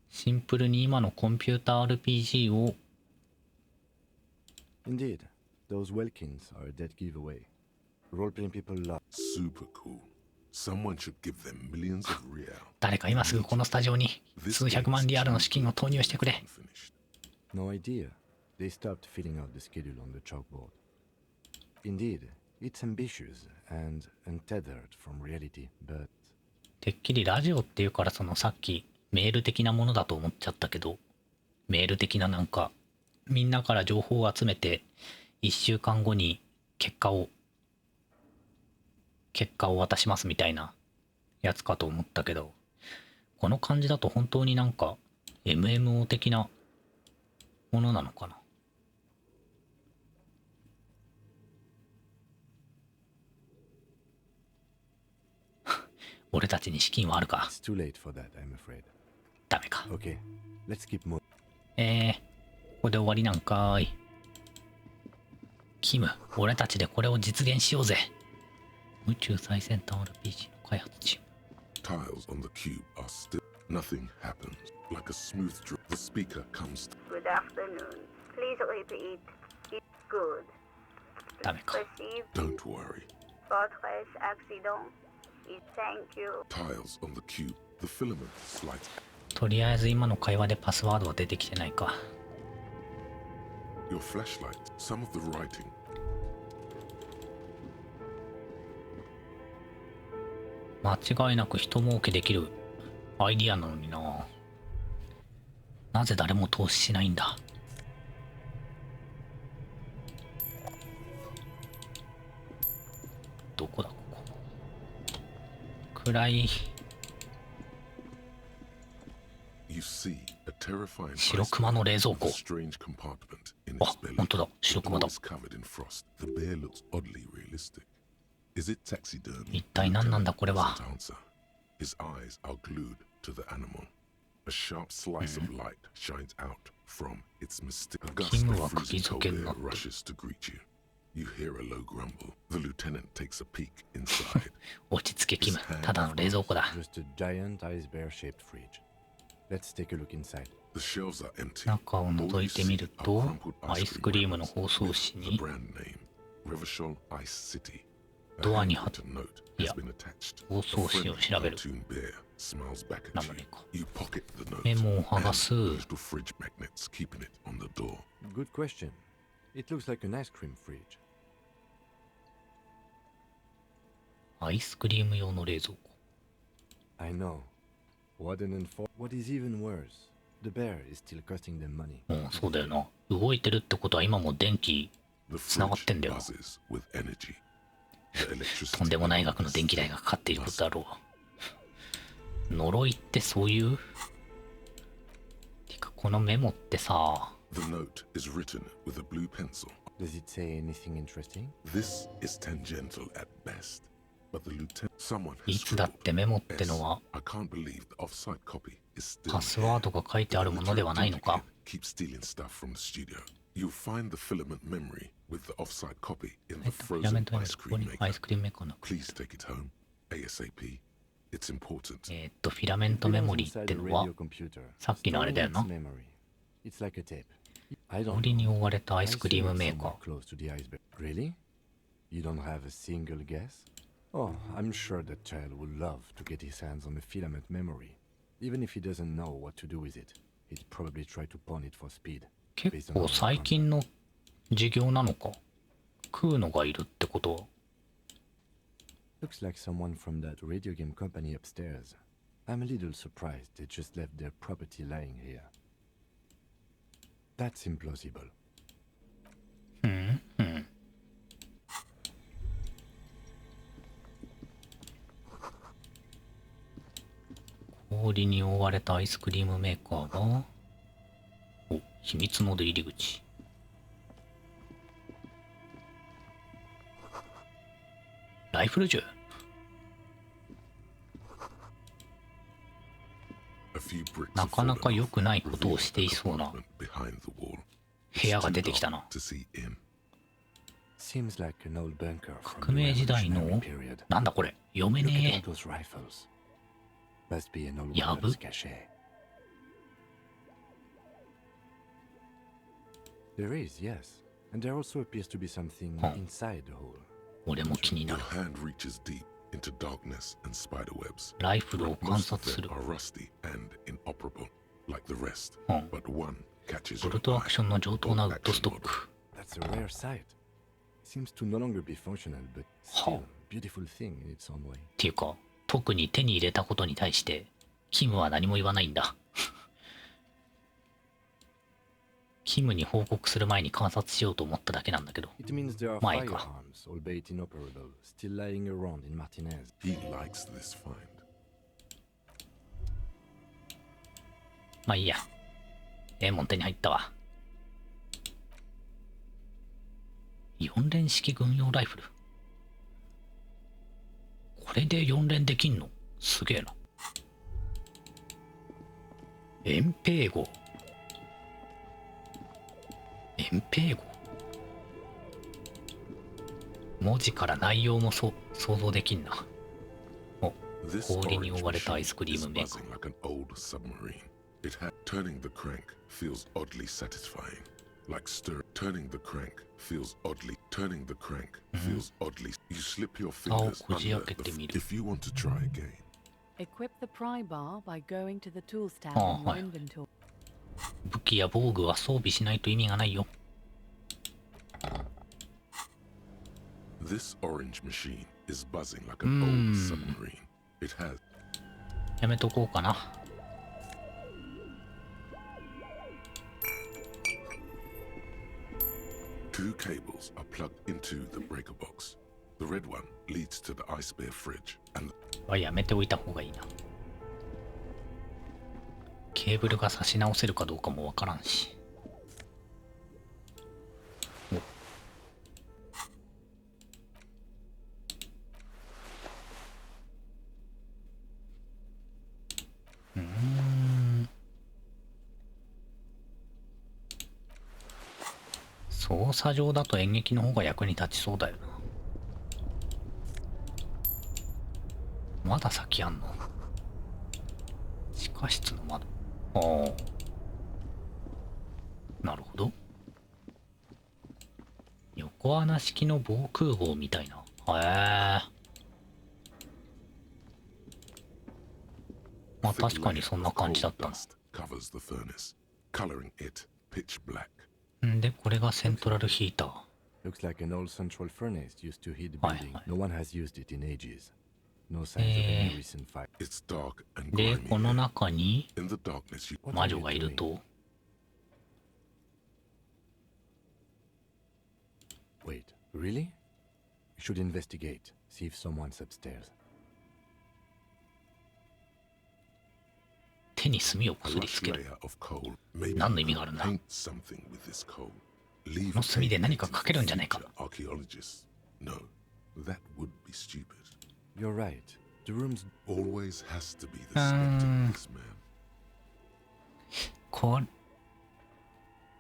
シンプルに今のコンピューター RPG を Indeed, those Welkins are a dead giveaway. Role-playing people love. Super cool. Someone should give them millions of real. 誰か今すぐこのスタジオに数百万リアルの資金を投入してくれ。No idea. They stopped filling out the schedule on the chalkboard. Indeed, it's ambitious and untethered from reality, but... てっきりラジオっていうから、そのさっきメール的なものだと思っちゃったけど、メール的ななんかみんなから情報を集めて1週間後に結果を渡しますみたいなやつかと思ったけど、この感じだと本当になんか MMO 的なものなのかな。俺たちに資金はあるか。ダメか。Okay, let's keep moving. ここで終わりなんかーい。キム、俺たちでこれを実現しようぜ。宇宙最先端 RPG の開発チーム。Tiles on the cube are still. Nothing happens. Like a smooth drip, the speaker comes. Good afternoon. Please repeat. It's good. ダメか。 Don't worry. Fortress accident. Thank you. Tiles on the cube. The filament slides. とりあえず今の会話でパスワードは出てきてないか。Your flashlight. Some of the writing. 間違いなく人儲けできるアイディアなのにな。なぜ誰も投資しないんだ。どこだここ。暗い。白熊の冷蔵庫。あ、本当だ。白熊だ。一体何なんだこれは。キムは釘付けになってる。You hear a low grumble. The lieutenant takes a peek inside. 落ち着けキム。ただの冷蔵庫だ。 Just a giant ice bear-shaped fridge. Let's take a look inside. The shelves are empty. 中を覗いてみると、アイスクリームの包装紙にドアに貼っ、いや、包装紙を調べる。なのにか。メモを剥がす。 Good question. It looks like an ice cream fridge. アイスクリーム用の冷蔵庫。 I know. What is even worse, the bear is still costing them money. うん、そうだよな。動いてるってことは今も電気つながってんだよ。とんでもない額の電気代がかかっていることだろう。呪いってそういう？てかこのメモってさ。The note is written with a blue pencil. Does it say anything interesting? This is tangential at best, but the lieutenant, someone い has つだってメモっての S. は I can't believe the offsite copy is still パスワードが書いてあるものではないのか。 keep stealing stuff from the studio. You'll find the filament memory with the offsite copy in the フィラメ frozen ントメモ ice ここ cream にアイ maker. スクリームメーカーの Please take it home ASAP. It's important. フィラメントメモリーってのはさっきのあれだよな。 It's like a tape. I don't 氷に know. 覆われたアイ I スクリーム saw メ it ーカー somewhere close to the iceberg. Really? You don't have a single guess? Oh, I'm sure that child would love to get his hands on a filament memory. Even if he doesn't know what to do with it, he'd probably try to pawn it for speed. 結構最近の授業なのか。食うのがいるってことは。 Looks like someone from that radio game company upstairs. I'm a little surprised they just left their property lying here. That's implausible. 氷に覆われたアイスクリームメーカーが、お、秘密の出入り口。ライフル銃。なかなか良くないことをしていそうな部屋が出てきたな。革命時代の、なんだこれ、読めねえ。やぶ。 There is, yes. And there also appears to be something inside the hole. 俺も気になる。 Your hand reaches deep into darkness and spider webs. ライフルを観察する。 Are rusty and inoperable, like the rest. うん。 But one catches ボ your ルトア eye. クションの上等なウッドストック。 That's a rare sight. Seems to no longer be functional, but still beautiful thing in its own way. っていうか、特に手に入れたことに対して、キムは何も言わないんだ。キムに報告する前に観察しようと思っただけなんだけど。 It means there are まあいいか。 firearms, albeit inoperable, still lying around in Martinez. He likes this find. まあいいや。もん手に入ったわ。4連式軍用ライフル。これで4連できんの？すげえな。遠兵号。遠兵号。文字から内容も想像できんな。お、氷に覆われたアイスクリームメーカー。 Like an old submarine. It had turning the crank feels oddly satisfying. Like turning the crank feels oddly. Turning the crank feels oddly. You slip your fingers under if you want to try again. Equip the pry bar by going to the tools tab in your inventory. 武器や防具は装備しないと意味がないよ。 This orange machine is buzzing like an old submarine. It has. やめとこうかな。 Two cables are plugged into the breaker box. The red one leads to the ice bear fridge, and はやめておいた方がいいな。ケーブルが差し直せるかどうかもわからんし。操作上だと演劇の方が役に立ちそうだよな。まだ先あんの？地下室の窓。ああ。なるほど。横穴式の防空壕みたいな。へえ。まあ確かにそんな感じだったな。んで、これがセントラルヒーター。Looks like an old central furnace used to heat the building. No one has used it in ages. No signs of any recent fire. で、この中に魔女がいると。Wait, really? You should investigate. See if someone's upstairs. 手に炭をこすりつける。何の意味があるんだ？ Leave の墨で何か書けるんじゃないかな。 archaeologists. No, that would be stupid. You're right. The room's always has to be the skeptic, this man.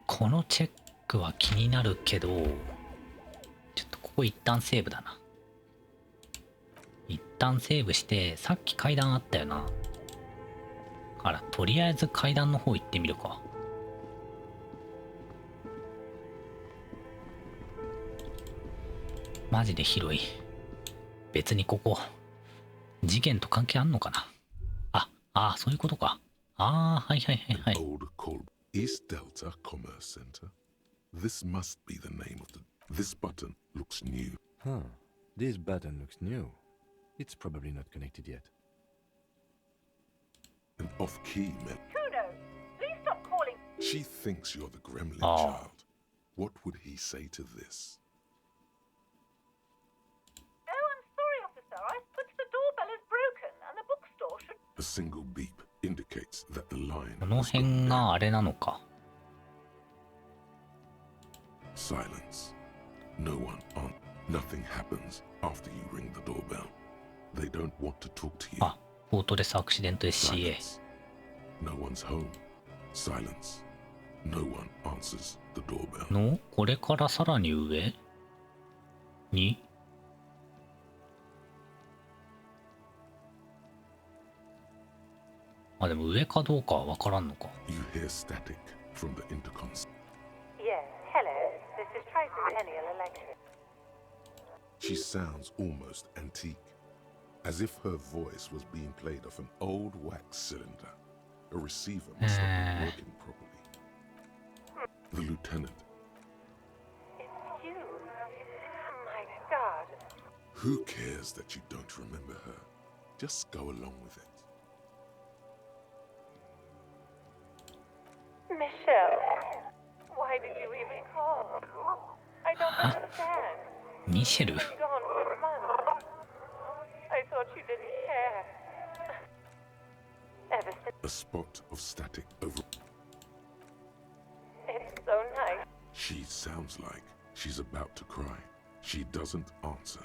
このチェックは気になるけど、ちょっとここ一旦セーブだな。一旦セーブして、さっき階段あったよな。あら、とりあえず階段の方行ってみるか。マジで広い。別にここ、事件と関係あんのかな。あ、そういうことか。はいはいはいはい。Old called East Delta Commerce Center. This must be the name of this button looks new. Huh. This button looks new. It's probably not connected yet. An off-key man. Kuno, please stop calling. She thinks you're the gremlin child. What would he say to this? Oh, I'm sorry, officer. But the doorbell is broken and the bookstore should... A single beep indicates that the line この辺があれなのか。Silence. No one on. Nothing happens after you ring the doorbell. They don't want to talk to you. フォートレスアクシデント SCA。 No one's home. Silence. No one answers the doorbell. のこれからさらに上にでも上かどうかはわからんのか。 You hear static from the intercoms. Yes, hello. This is Tricentennial Electric. She sounds almost antique, as if her voice was being played off an old wax cylinder. A receiver must have been working properly. The lieutenant. It's you. My God. Who cares that you don't remember her? Just go along with it. Michelle, why did you even call? I don't understand. ミシェル Gone for months. I thought you didn't care. Ever since A spot of static over. it's so nice. She sounds like she's about to cry. She doesn't answer.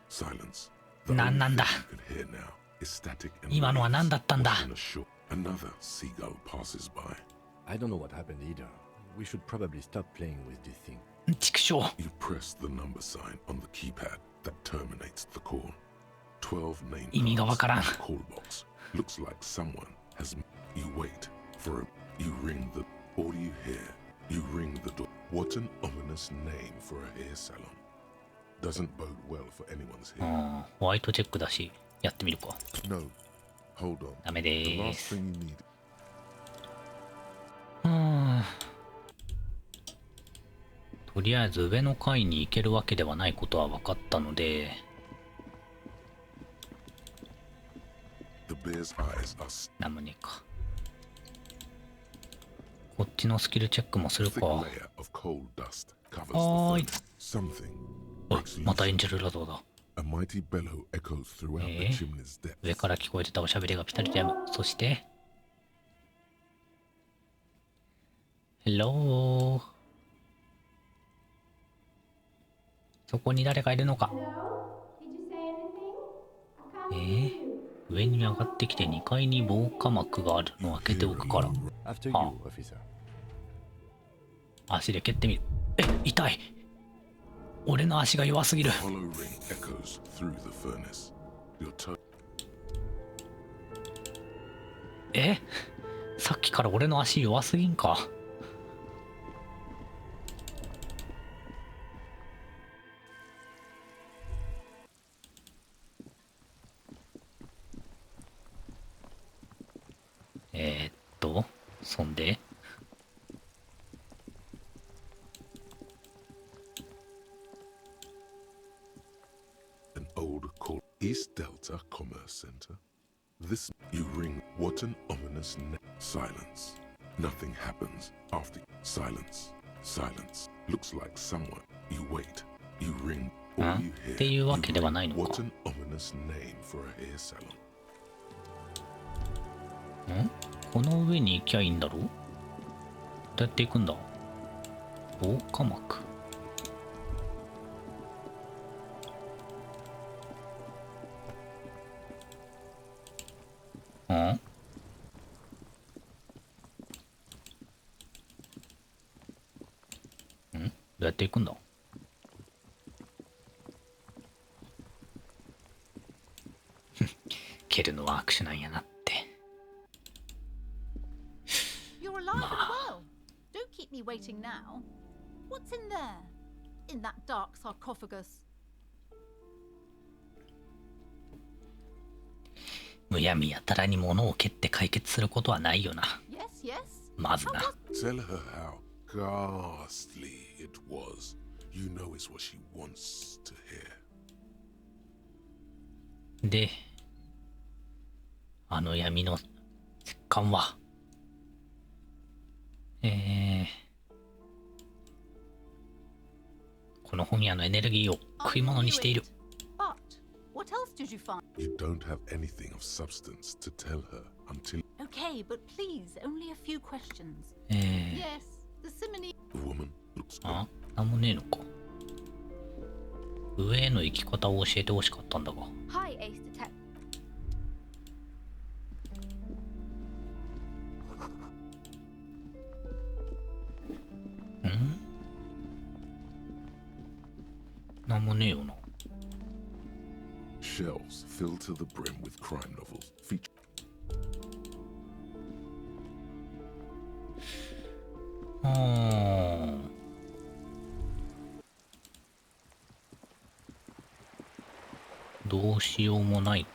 Silence. The only なんだ thing you can hear now is static and 今のは何だったんだ。 waves washing ashore. Another seagull passes by. I don't know what happened either. We should probably stop playing with this thing. 畜生 You press the number sign on the keypad that terminates the call. 12 name 意味がわからん。 call box. Looks like someone has. You wait for a. You ring the. All you hear. You ring the door. What an ominous name for a hair salon. Doesn't bode well for anyone's hair. ホワイトチェックだし、やってみるか。 No. Hold on. ダメで The ー last す。 thing you need. とりあえず上の階に行けるわけではないことは分かったので、 The bear's eyes are なんもねえか。こっちのスキルチェックもする thick か。 layer of coal dust covers はーい。 the furnace. Something またエンジェルラドだ。 A mighty bellow echoes throughout the chimney's depths. 上から聞こえてたおしゃべりがピタリとやむ。そして、Hello。そこに誰かいるのか。上に上がってきて2階に防火膜があるのを開けておくから。 After you, officer. 足で蹴ってみる。痛い。俺の足が弱すぎる。 Hollow ring echoes through the furnace. Your toe. さっきから俺の足弱すぎんか。そんでAn old call. East Delta Commerce Center. This. You ring. What an ominous silence. Nothing happens after. Silence. Silence. Looks like someone. You wait. You ring. All you hear. っていうわけではないのか。 What an ominous name for a hair salon. この上に行きゃいいんだろう。どうやって行くんだ。防火膜。ん？どうやって行くんだ？蹴るのは握手なんやなって。You're alive and well. Don't keep me waiting now. What's in there? In that dark sarcophagus? むやみやたらに物を蹴って解決することはないよな。Yes, yes. まずな。Tell her how ghastly it was. You know it's what she wants to hear. で、あの闇の石棺は、この本屋のエネルギーを食い物にしている。But what else did you find? You don't have anything of substance to tell her until Okay, but please, only a few questions. え Yes, the simony. the woman looks あ、なんもねえのか。上への行き方を教えてほしかったんだが。Hi, Ace Detective. なんもねえよな。shelves filled to the brim with crime novels. Feature どうしようもないか。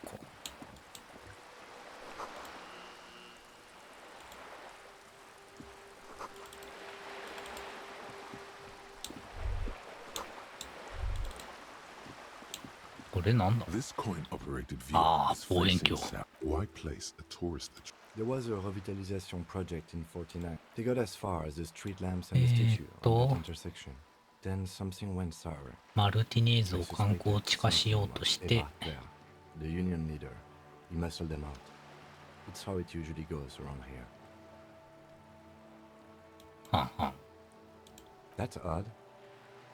これなんだ？ This coin-operated viewer ああ、 is 望遠 facing 鏡。 south. Why place a tourist attraction? There was a revitalization project in 49. They got as far as the street lamps and the statue on that intersection. Then something went sour. マルティネーズを観光地化しようとして、 The union leader, he muscled them out. It's how it usually goes around here. はんはん。 That's odd.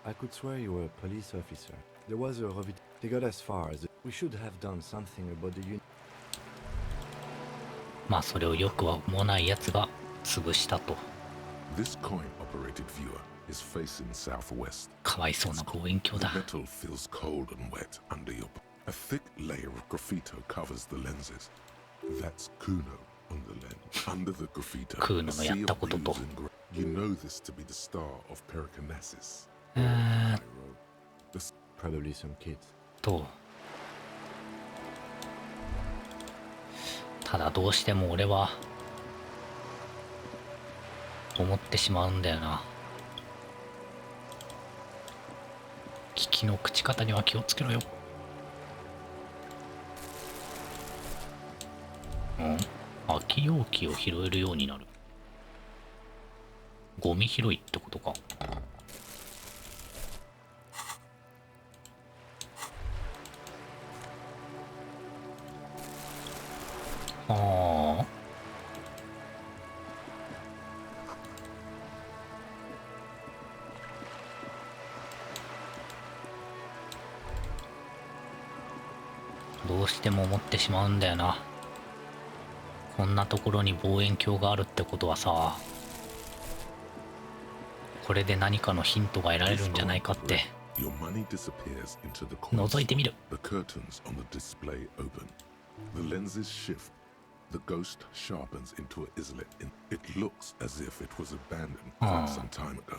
I could swear you were a police officer. There was a They got as far as we should have done something about the union. まあそれをよくは思わないやつが潰したと。 This coin-operated viewer is facing southwest. かわいそうな望遠鏡だ。 The metal feels cold and wet under your. A thick layer of graffito covers the lenses. That's Kuno on the lens. Under the graffito, クー a ノのや sea った of ことと。 blues and gray. You know this to be the star of Pericarnassus. Probably some kids. と。ただどうしても俺は思ってしまうんだよな。機器の朽ち方には気をつけろよ。空き容器を拾えるようになる。ゴミ拾いってことか。ああ。どうしても思ってしまうんだよな。こんなところに望遠鏡があるってことはさ、これで何かのヒントが得られるんじゃないかって。覗いてみる。The curtains on the display open. The lenses shift. The ghost sharpens into an islet. It looks as if it was abandoned quite some time ago.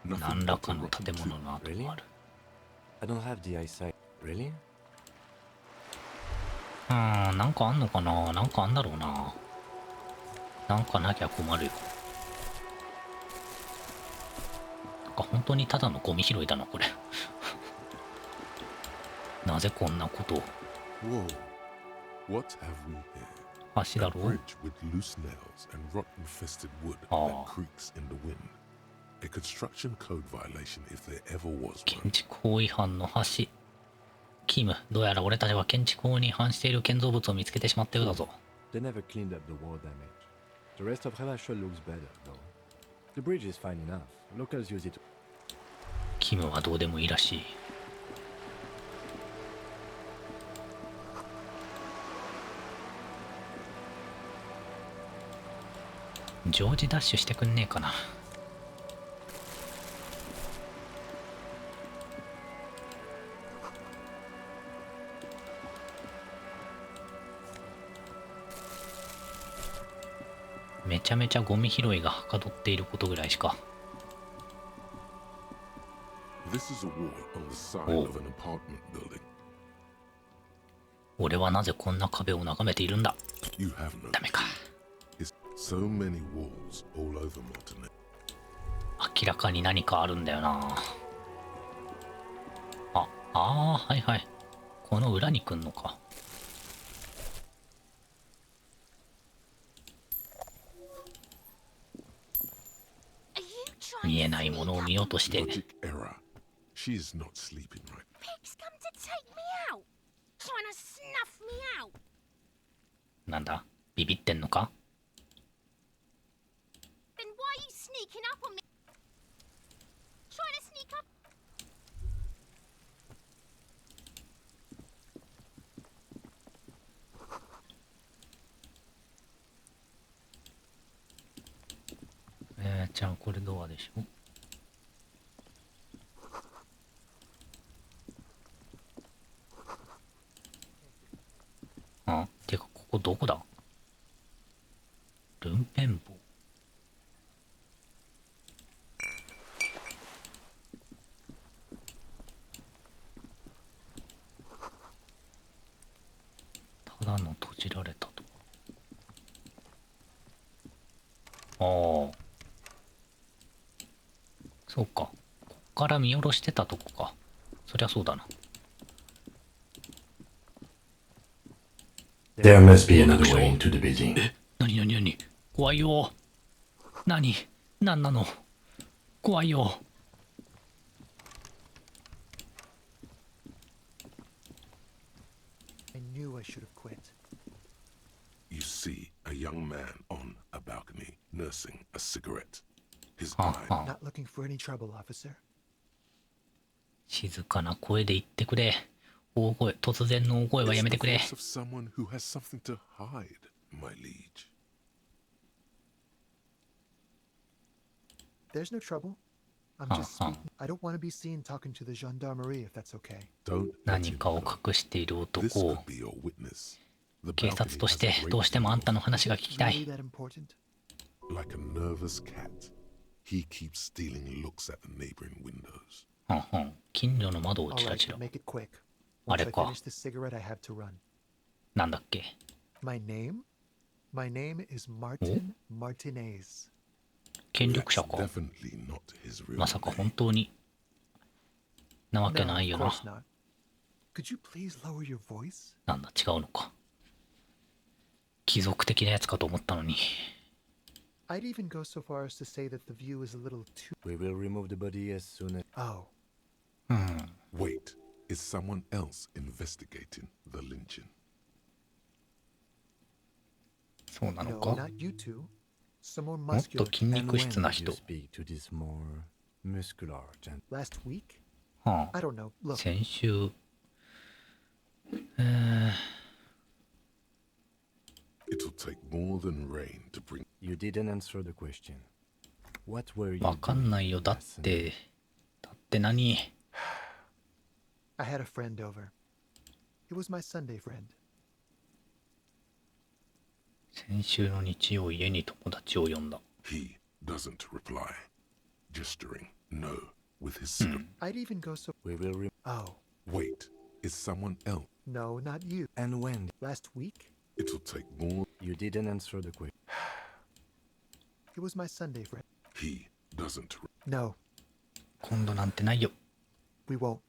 何らかの建物の跡がある。I don't have the eyesight. Really? なんかあんのかな。なんかあんだろうな。なんかなきゃ困るよ。なんか本当にただのゴミ拾いだなこれ。なぜこんなことを。What have we here? 橋だろう。 Bridge with loose nails and rotten-fisted wood that creaks in the wind. A construction code violation if there ever was one. 建築法違反の橋。キム、どうやら俺たちは建築法に違反している建造物を見つけてしまったようだぞ。 They never cleaned up the wall damage. The rest of Halasha looks better, though. The bridge is fine enough. Locals use it. キムはどうでもいいらしい。常時ダッシュしてくんねえかな。めちゃめちゃゴミ拾いがはかどっていることぐらいしか。俺はなぜこんな壁を眺めているんだ。ダメか。明らかに何かあるんだよな。はいはい。この裏に来んのか。見えないものを見ようとして。なんだ、ビビってんのか。じゃあこれドアでしょ。てかここどこだ。ルンペン棒。ただの閉じられたと。そうか。こっから見下ろしてたとこか。そりゃそうだな。There must be another way into the building. なに怖いよ。なんなの。怖いよ。I knew I should have quit. You see a young man on a balcony nursing a cigarette. His eye. Not looking for any trouble, officer. 静かな声で言ってくれ。大声、突然の大声はやめてくれ。Someone who has something to hide, my liege. There's no trouble. I'm just speaking. I don't want to be seen talking to the gendarmerie if that's okay. 何かを隠している男を警察としてどうしてもあんたの話が聞きたい。 Like a nervous cat, he keeps stealing looks at the neighboring windows. 近所の窓をチラチラ。あれか。なんだっけ。 My name is Martin Martinez. 権力者か。まさか本当になわけないよな。なんだ、違うのか。貴族的なやつかと思ったのに。I'd even go so far as to say that the view is a little too. We will remove the body as soon as. Oh. Wait, is someone else investigating the lynching? そうなの No, か。 not you two. Someone もっと muscular. 筋肉質な And when 人 did you。speak to this more muscular gent? Last week? は I don't know. あ、 Look, 先週。It'll take more than rain to bring. You didn't answer the question. What were you わかんないよ。だって何。 I had a friend over. It was my Sunday friend. 先週の日曜家に友達を呼んだ。 He doesn't reply, gesturing no with his cigarette. I'd even go so. We will. Oh. Wait, is someone else? No, not you. And when? Last week? It'll take more. You didn't answer the question. It was my Sunday friend. He doesn't. No. 今度なんてないよ。 We won't.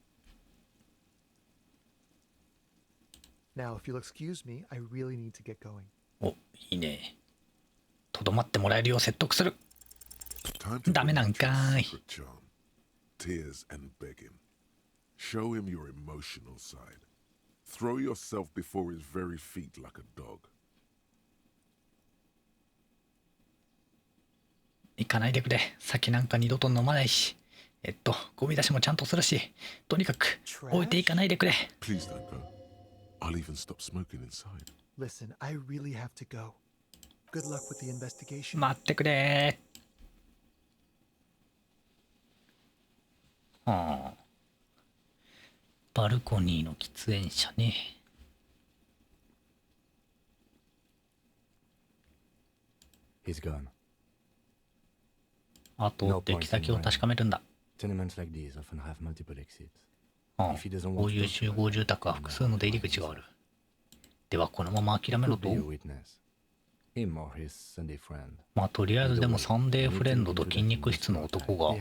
Now, if you'll excuse me, I really need to get going. お、いいね。とどまってもらえるよう説得する。ダメなんかーい。 Tears and begging. Show him your emotional side. Throw yourself before his very feet like a dog. 行かないでくれ。酒なんか二度と飲まないし。ゴミ出しもちゃんとするし。とにかく置いていかないでくれ。 Please don't go. I'll even stop smoking inside. Listen, I really have to go. Good luck with the investigation. 待ってくれ。はあ。バルコニーの喫煙者ね。He's gone. あと追って行き先を確かめるんだ。Tenements like these often have multiple exits. ああ、こういう集合住宅は複数の出入り口がある。ではこのまま諦めろと。まあとりあえずでもサンデーフレンドと筋肉質の男が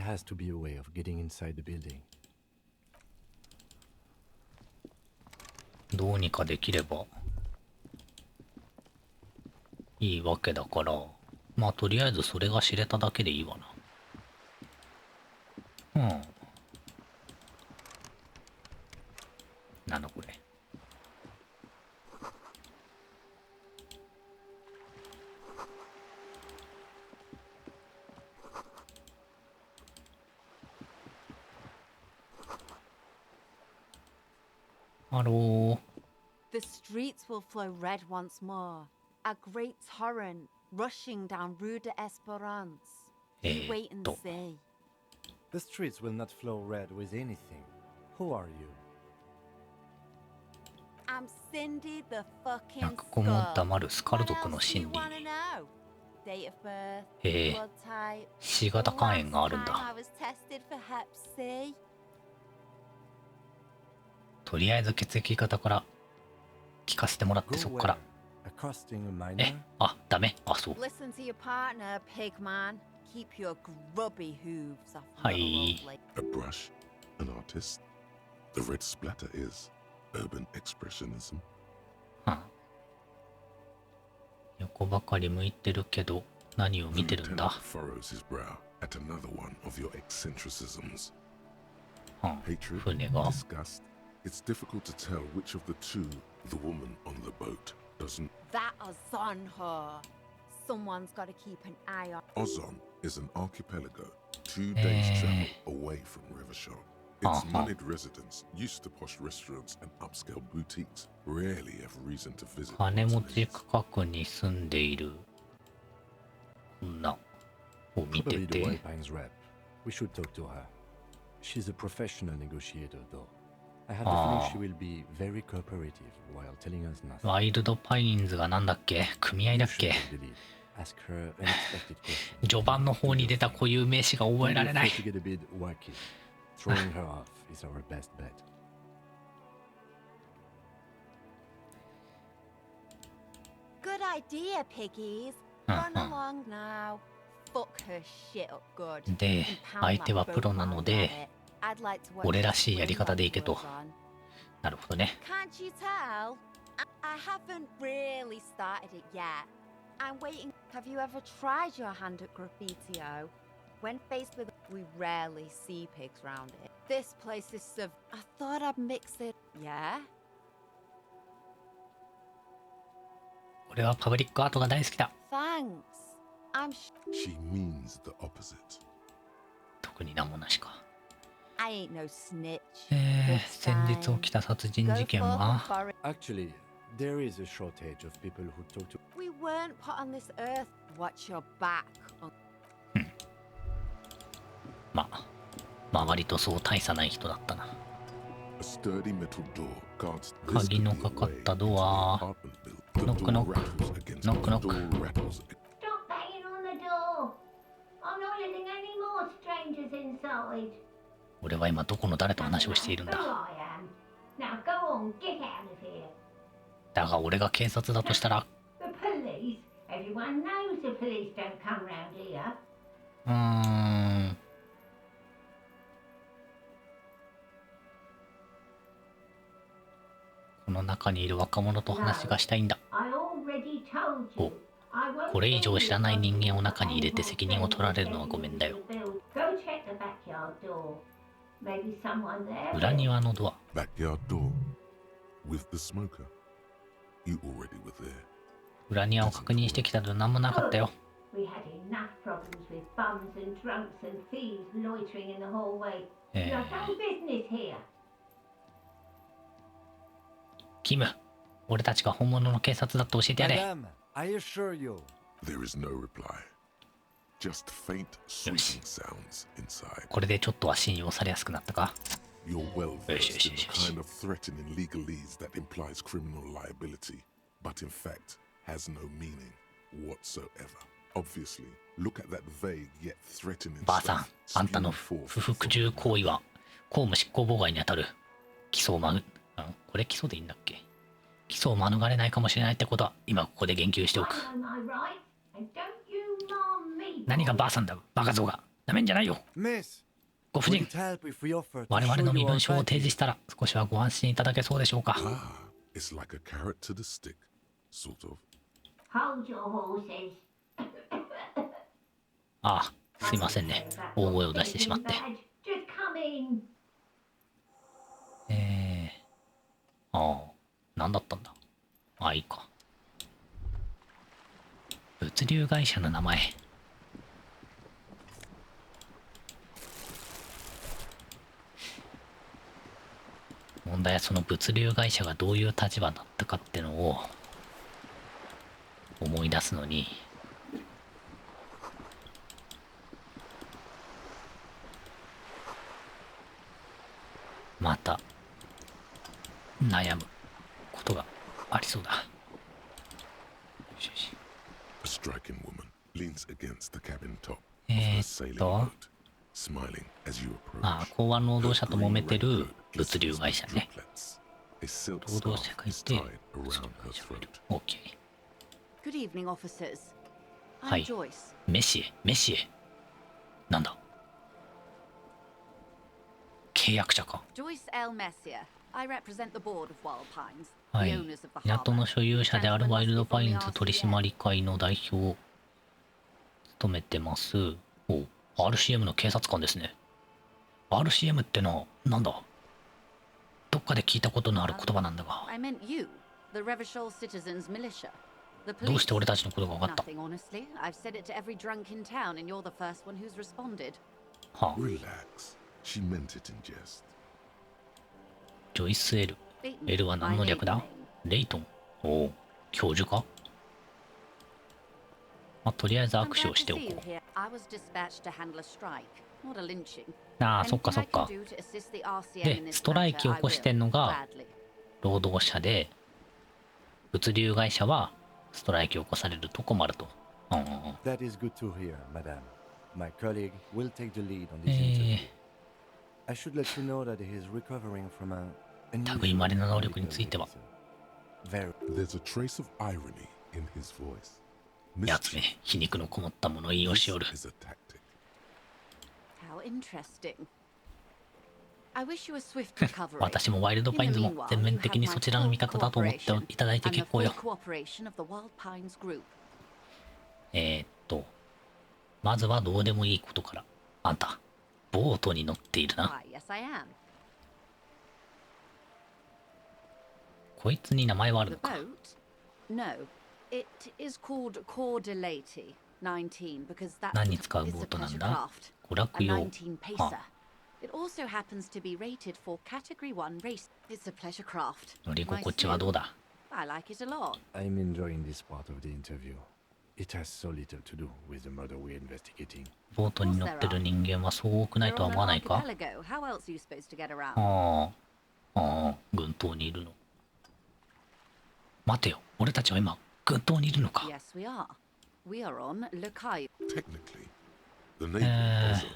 どうにかできればいいわけだから、まあとりあえずそれが知れただけでいいわな。うん。なんだこれ。ハロー。 The streets will flow red once more. A great torrent rushing down Rue de Esperance. You wait and see. The streets will not flow red with anything. Who are you? I'm Cindy the fucking なんかこも黙るスカル族の心理。Date of birth, blood type. C 型肝炎があるんだ。 I was tested for Hep C. とりあえず血液型から聞かせてもらって、そっから。あ、ダメ。あ、そう。 Listen to your partner, pigman. Keep your grubby hooves off. はい。 A brush, an artist. The red splatter is urban expressionism. はあ、横ばかり向いてるけど何を見てるんだ。 furrows his brow at another one of your eccentricisms. はあ、 Hatred, 船が。 disgust. It's difficult to tell which of the two the woman on the boat doesn't. That Ozon her. Someone's got to keep an eye on. Ozon is an archipelago 2 days travel away from Rivershore. Its moneyed residents, used to posh restaurants and upscale boutiques, rarely have reason to visit. 金持ち区画に住んでいる女を見てて。 We should talk to her. She's a professional negotiator, though. I have the feeling she will be very cooperative while telling us nothing. ワイルドパインズがなんだっけ、組合だっけ。序盤の方に出た固有名詞が覚えられない。Throwing her off is our best bet. Good idea, piggies. Run along now. Fuck her shit up good. で、相手はプロなので、俺らしいやり方でいけと。なるほどね。Can't you tell? I haven't really started it yet. I'm waiting. Have you ever tried your hand at graffitio? When faced with, we rarely see pigs round it. This place is so. I thought I'd mix it. Yeah. 俺はパブリックアートが大好きだ。 Thanks. I'm. She means the opposite. 特になんもなしか。 I ain't no snitch. 先日起きた殺人事件は Actually, there is a shortage of people who talk to. We weren't put on this earth. Watch your back. まあ割とそう大差ない人だったな。 A sturdy metal door guards 鍵のかかったドア。ノックノック。ノックノック。 Stop banging on the door. I'm not letting any more strangers inside. 俺は今どこの誰と話をしているんだ。 I am. Now go on, get out of here. だが俺が警察だとしたら。 The police? Everyone knows the police don't come round here. この中にいる若者と話がしたいんだ。 I already told お、 you. I won't これ以上知らない人間を中に入れて責任を取られるのはごめんだよ。 Go check the backyard door. Maybe someone there. 裏庭のドア。 Backyard door with the smoker. You already were there. 裏庭を確認してきたけど何もなかったよ。We had enough problems with bums and drunks and thieves loitering in the hallway. You have no business here. キム、俺たちが本物の警察だって教えてやれ。 Madame, I assure you. There is no reply. Just faint sweeping sounds inside. これでちょっとは信用されやすくなったか。 You're well versed in the kind of threatening legalese that implies criminal liability, but in fact has no meaning whatsoever. Obviously, look at that vague yet threatening ばあさん、 stuff あんたの spewing 不 forth 服従行為は公務執行妨害にあたる。起訴をこれ起訴でいいんだっけ。起訴を免れないかもしれないってことは今ここで言及しておく。 I know my rights, and don't you harm me. 何がばあさんだ、バカ像が。なめんじゃないよ。 Miss, ご婦人、 would it help if we offer to 我々 show の身 you 分 our 証を提 badge? 示したら少しはご安心いただけそうでしょうか。 Ah, it's like a carrot to the stick, sort of. Hold your horses. ああ、すいませんね。大声を出してしまって。 Just come in. ああ、何だったんだ。ああ、いいか。物流会社の名前。問題はその物流会社がどういう立場だったかってのを思い出すのに、また悩むことがありそうだ。 A striking woman leans against the cabin top of her sailing boat, smiling as you approach. ああ、港湾労働者と揉めてる物流会社ね。 A silk 労働者 scarf がい is て、 tied around her throat. OK。 Good evening, officers. は I'm い。 Joyce. メシエ、メシエ。なんだ、契約者か。 Joyce L. Messier. I represent the board of Wild Pines, は the い。 owners of the 港 harbor. の所有者であるワイルドパインズ取締会の代表を務めてます。お、RCM の警察官ですね。RCM ってのはなんだ、どっかで聞いたことのある言葉なんだが。 I meant you, the Revachol Citizens Militia. The どう police. して俺たちのことが分かった。 Nothing, honestly. I've said it to every drunk in town, and you're the first one who's responded. はあ、 Relax. She meant it in jest. ジョイス L。L は何の略だ。レイトン。おお、教授か。まあ、とりあえず握手をしておこう。 I was dispatched to handle a strike, not a lynching. ああ、そっかそっか。で、ストライキを起こしてんのが労働者で、物流会社はストライキを起こされると困ると。That is good to hear, madame. My colleague will take the lead on this interview. I should let you know that he is recovering from a 類まれな能力については、 There's a trace of irony in his voice. やつめ、皮肉のこもった物言いをしおる。 Is a tactic. How interesting. I wish you a swift recovery. 私もワイルドパインズも全面的にそちらの味方だと思っていただいて結構よ。まずはどうでもいいことから。あんた、ボートに乗っているな。 Yes, I am. こいつに名前はある The のか。 boat? No. It is called Cordelati 19 because that 何に使う is ボー a トなん pleasure だ。 craft. 娯楽 A 用。 19 pacer. はあ、 It also happens to be rated for Category 1 race. It's a pleasure craft. 乗り心地はどうだ。 I like it a lot. I'm enjoying this part of the interview. It has so little to do with the murder we're investigating. ボートに乗ってる人間はそう多くないとは思わないか。 Archipelago. How else are you supposed to get around? ああ、ああ、群島にいるの。待てよ、俺たちは今群島にいるのか。 Yes, we are. We are on Lucayo. Technically, the neighboring Ozone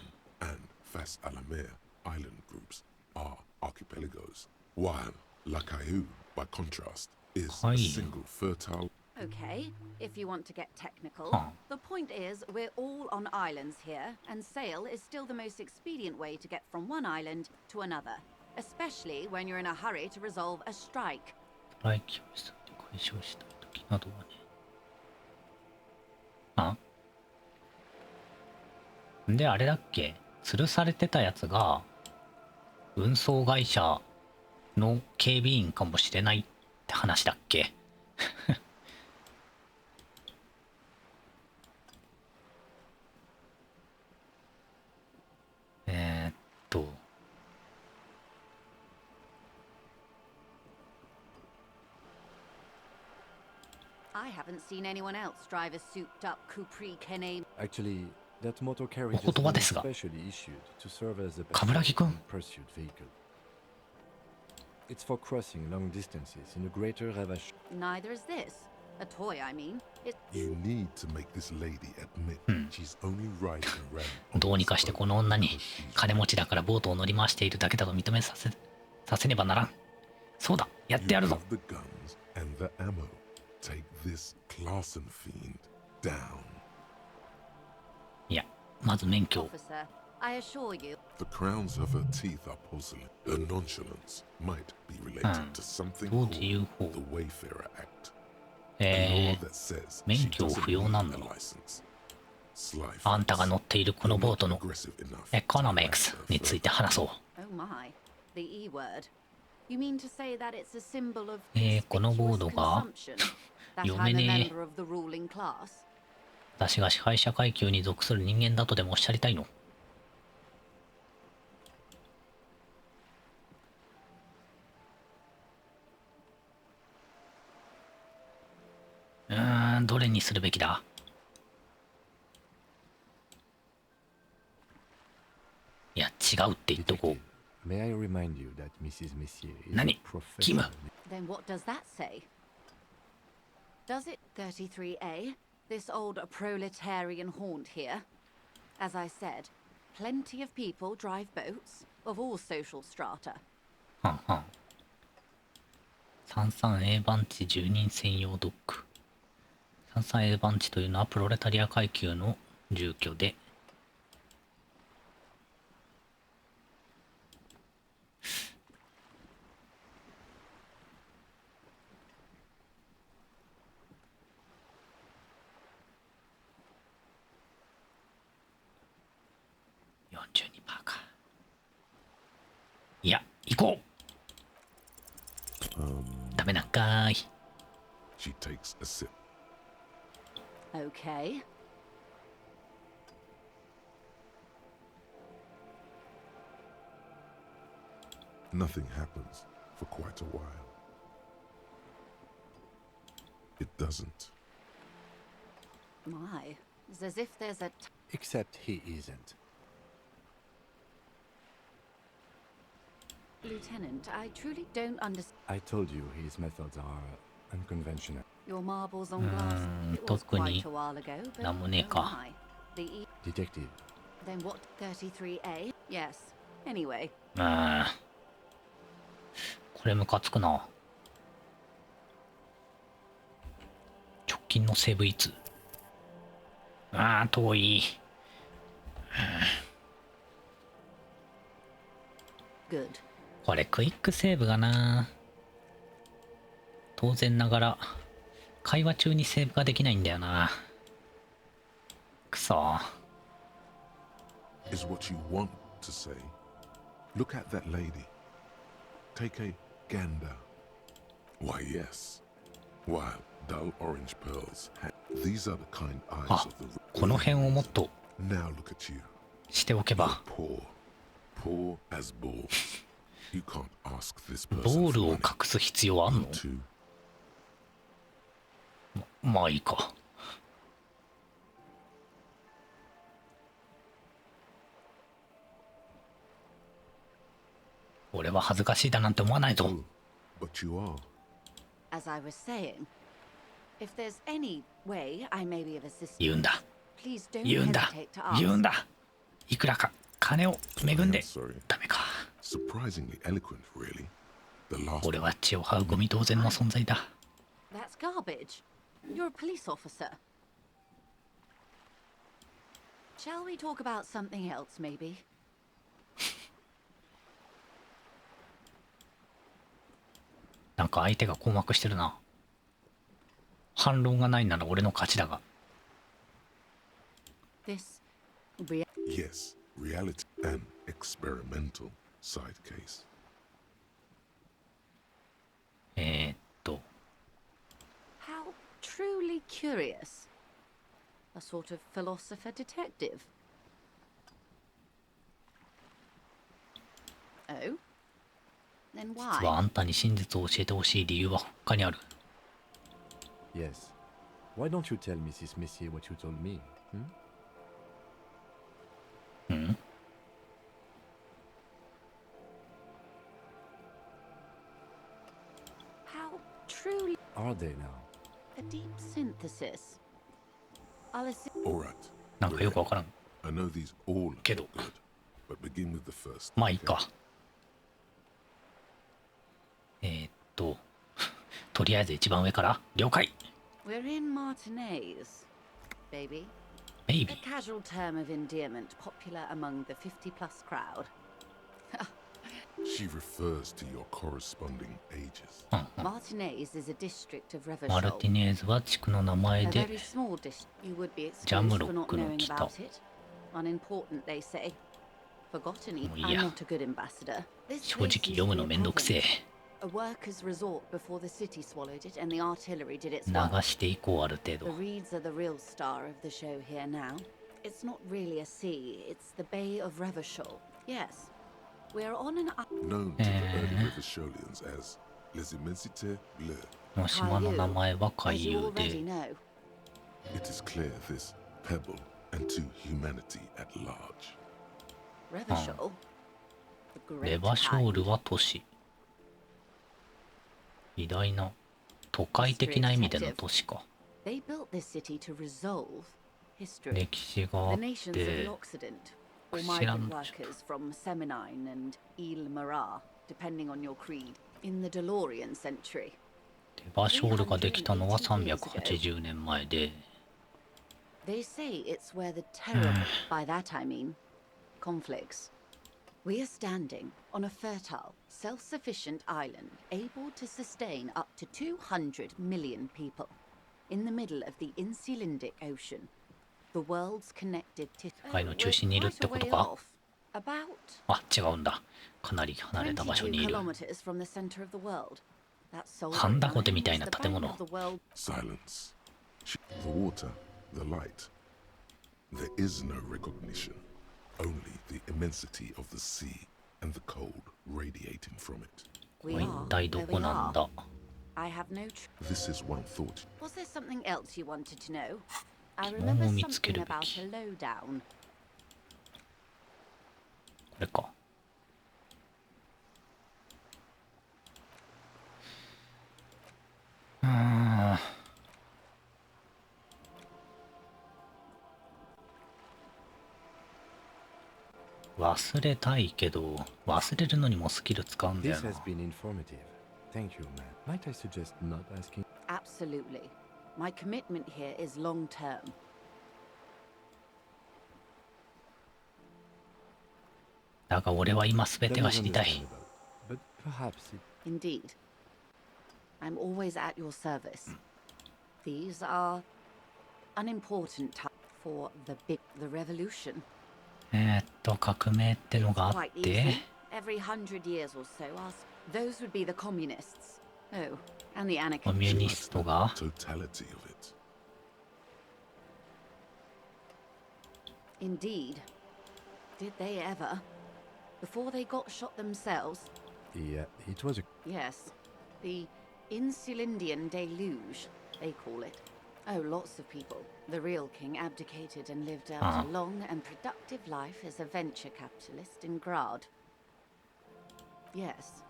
and Fas Alamer island groups are archipelagos, while Lakayu, by contrast, is a single fertile. Okay, if you want to get technical, Huh. the point is we're all on islands here, and sail is still the most expedient way to get from one island to another, especially when you're in a hurry to resolve a strike. ストライキを解消したい時などはね。あ？で、あれだっけ？吊るされてたやつが運送会社の警備員かもしれないって話だっけ？ I haven't seen anyone else drive a souped-up Capri Canadian. Actually, that motor carriage is お言葉ですが。 specially issued to serve as a 冠城くん。 pursuit vehicle. It's for crossing long distances in a greater ravage. Neither is this. A toy, I mean. You need to make this lady admit she's only riding around. どうにかしてこの女に金持ちだからボートを乗り回しているだけだと認めさせねばならん。そうだ、やってやるぞ。 You have the guns and the ammo. Take this Clausen fiend down. いや、まず免許を。 Officer, I assure you. The crowns of her teeth are porcelain. Her nonchalance might be related to something どう called 自由法。 the Wayfarer Act. 免許不要なんだ。あんたが乗っているこのボートのエコノミクスについて話そう。Oh my, the E word. You mean to say that it's a symbol of このボードが that 読 I'm め a ね member of the ruling class? 私が支配者階級に属する人間だとでもおっしゃりたいの？どれにするべきだ？いや、違うって言っとこう。 May I remind you that Mrs. Messier is 何？ キム。 Then what does that say? Does it 33A? This old proletarian haunt here? As I said, plenty of people drive boats of all social strata. はんはん。33A 番地住人専用ドック。33A 番地というのはプロレタリア階級の住居で、42%か。いや、行こう。ダメなんかーい。 She takes a sip. Okay. Nothing happens for quite a while. It doesn't. My, it's as if there's a Except he isn't. Lieutenant, I truly don't understand. I told you his methods are unconventional. Your marbles on glass. It was 特に quite a while ago, but なんもねえ oh か。 my. The E. Detective. Then what? 33A? Yes. Anyway. これムカつくな。直近のセーブいつ？遠い。Good. これクイックセーブがな。当然ながら会話中にセーブができないんだよな。くそ。 Is what you want to say. Look at that lady. Take a gander. Why, yes. While dull orange pearls. These are the kind eyes of the. この辺をもっと Now look at you. しておけば。 Poor as balls. You can't ask this ボ person ール for を money. 隠す必要あんの？まあいいか。俺は恥ずかしいだなんて思わないぞ。 But you are. As I was saying, if there's any way I may be of assistance, 言うんだ。 please don't 言うんだ。 hesitate to ask. 言うんだ。いくらか金を恵んで。 Sorry. ダメか。 Surprisingly eloquent, really. The last. 俺は血を這うゴミ同然の存在だ。 That's garbage. You're a police officer. Shall we talk about something else, maybe? なんか相手が困惑してるな。反論がないなら俺の勝ちだが。 This. Yes, reality and experimental side case. How truly curious. A sort of philosopher detective. Oh? Then 実は why? あんたに真実を教えてほしい理由は他にある。 Yes, Why don't you tell Mrs. Messier what you told me? How truly Are they now? a deep synthesis. I'll assume. All right. なんかよくわからん I know these all けど good, but begin with the first. まあいいかとりあえず一番上から了解 We're in Martinez, baby. Maybe. A casual term of endearment popular among the 50-plus crowd. She refers to your corresponding ages. Martinez is a district of マル Revachol. ティネーズは地区の名前 A で very small district. You would be excused Jamrock for not の knowing 北 about it. Unimportant, they say. Forgotten. もういいや I'm not a good ambassador. This 正 place 直 used 読 to む be の a めんどくせえ province. A workers' resort before the city swallowed it and the artillery did its 流 work. していこうある程 The 度 reeds are the real star of the show here now. It's not really a sea, it's the Bay of Revachol. Yes. We're on an Known to the early Revacholians as Les Immensités Bleues. この島の名前は as you 海遊 already で know. It is clear this pebble and to humanity at large. Revachol. The レ great バショー kind. ルは都市偉大な都会的な意味での都市か They built this city to resolve history. 歴史があっ The nations of て the Occident, or 知らん migrant workers from Seminine and Ile Marat, depending on your creed, in the DeLorean century. レバショールができたのは380年前で They say it's where the terrible, by that I mean, conflicts. We are standing on a fertile, self-sufficient island able to sustain up to 200 million people in the middle of the Insulindic Ocean. The world's connected to... 世界の中心にいるってことか About あ違うんだかなり離れた場所にい22る kilometers from the center of the world. That solar ハンダゴテみたい line な is the 建 bane 物 of the world. Silence. The water, the light. There is no recognition. Only the immensity of the sea and the cold radiating from it. これ一体どこなんだ I have no This is one thought. Was there something else you wanted to know? I 疑 remember 問を見つけ something るべ about き a lowdown. これか忘れたいけど忘れるのにもスキル使うんだよ This な has been informative. Thank you, man. Might I suggest not asking? Absolutely. My commitment here is long term. だが俺は今全 That て is が知りたい understandable. But perhaps it... Indeed. I'm always at your service. These are unimportant times for the revolution. 革命ってのがあっ Quite て easy. Every 100 years or so, those would be the communists. Oh, and the コミュ anarchists. ニストが Totality of it. Indeed. Did they ever? Before they got shot themselves? Yeah, it was a... Yes. The Insulindian deluge, they call it. Oh, lots of people. The real king abdicated and lived out a long and productive life as a venture capitalist in Grad. Yes.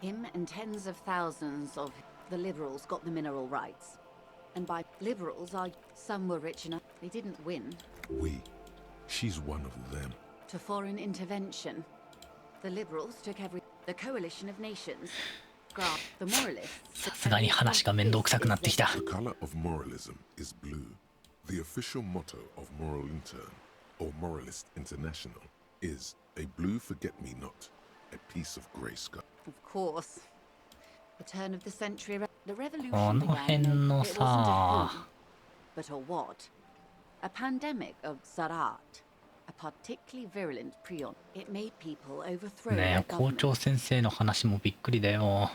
Him and tens of thousands of the liberals got the mineral rights. And by liberals, some were rich enough. They didn't win. We. She's one of them. To foreign intervention. The liberals took the coalition of nations. Grad, the moralists. さすがに話が面倒くさくなってきた The color of moralism is blue. The official motto of Moral Intern, or Moralist International, is a blue forget-me-not, a piece of grey sky. Of course. The turn of the century, the こ revolution の began. 辺の It wasn't a さ who, but a what? A pandemic of Zarat. A particularly virulent prion. It made people overthrow ね their え校 government. 長先生の話もびっくりだよ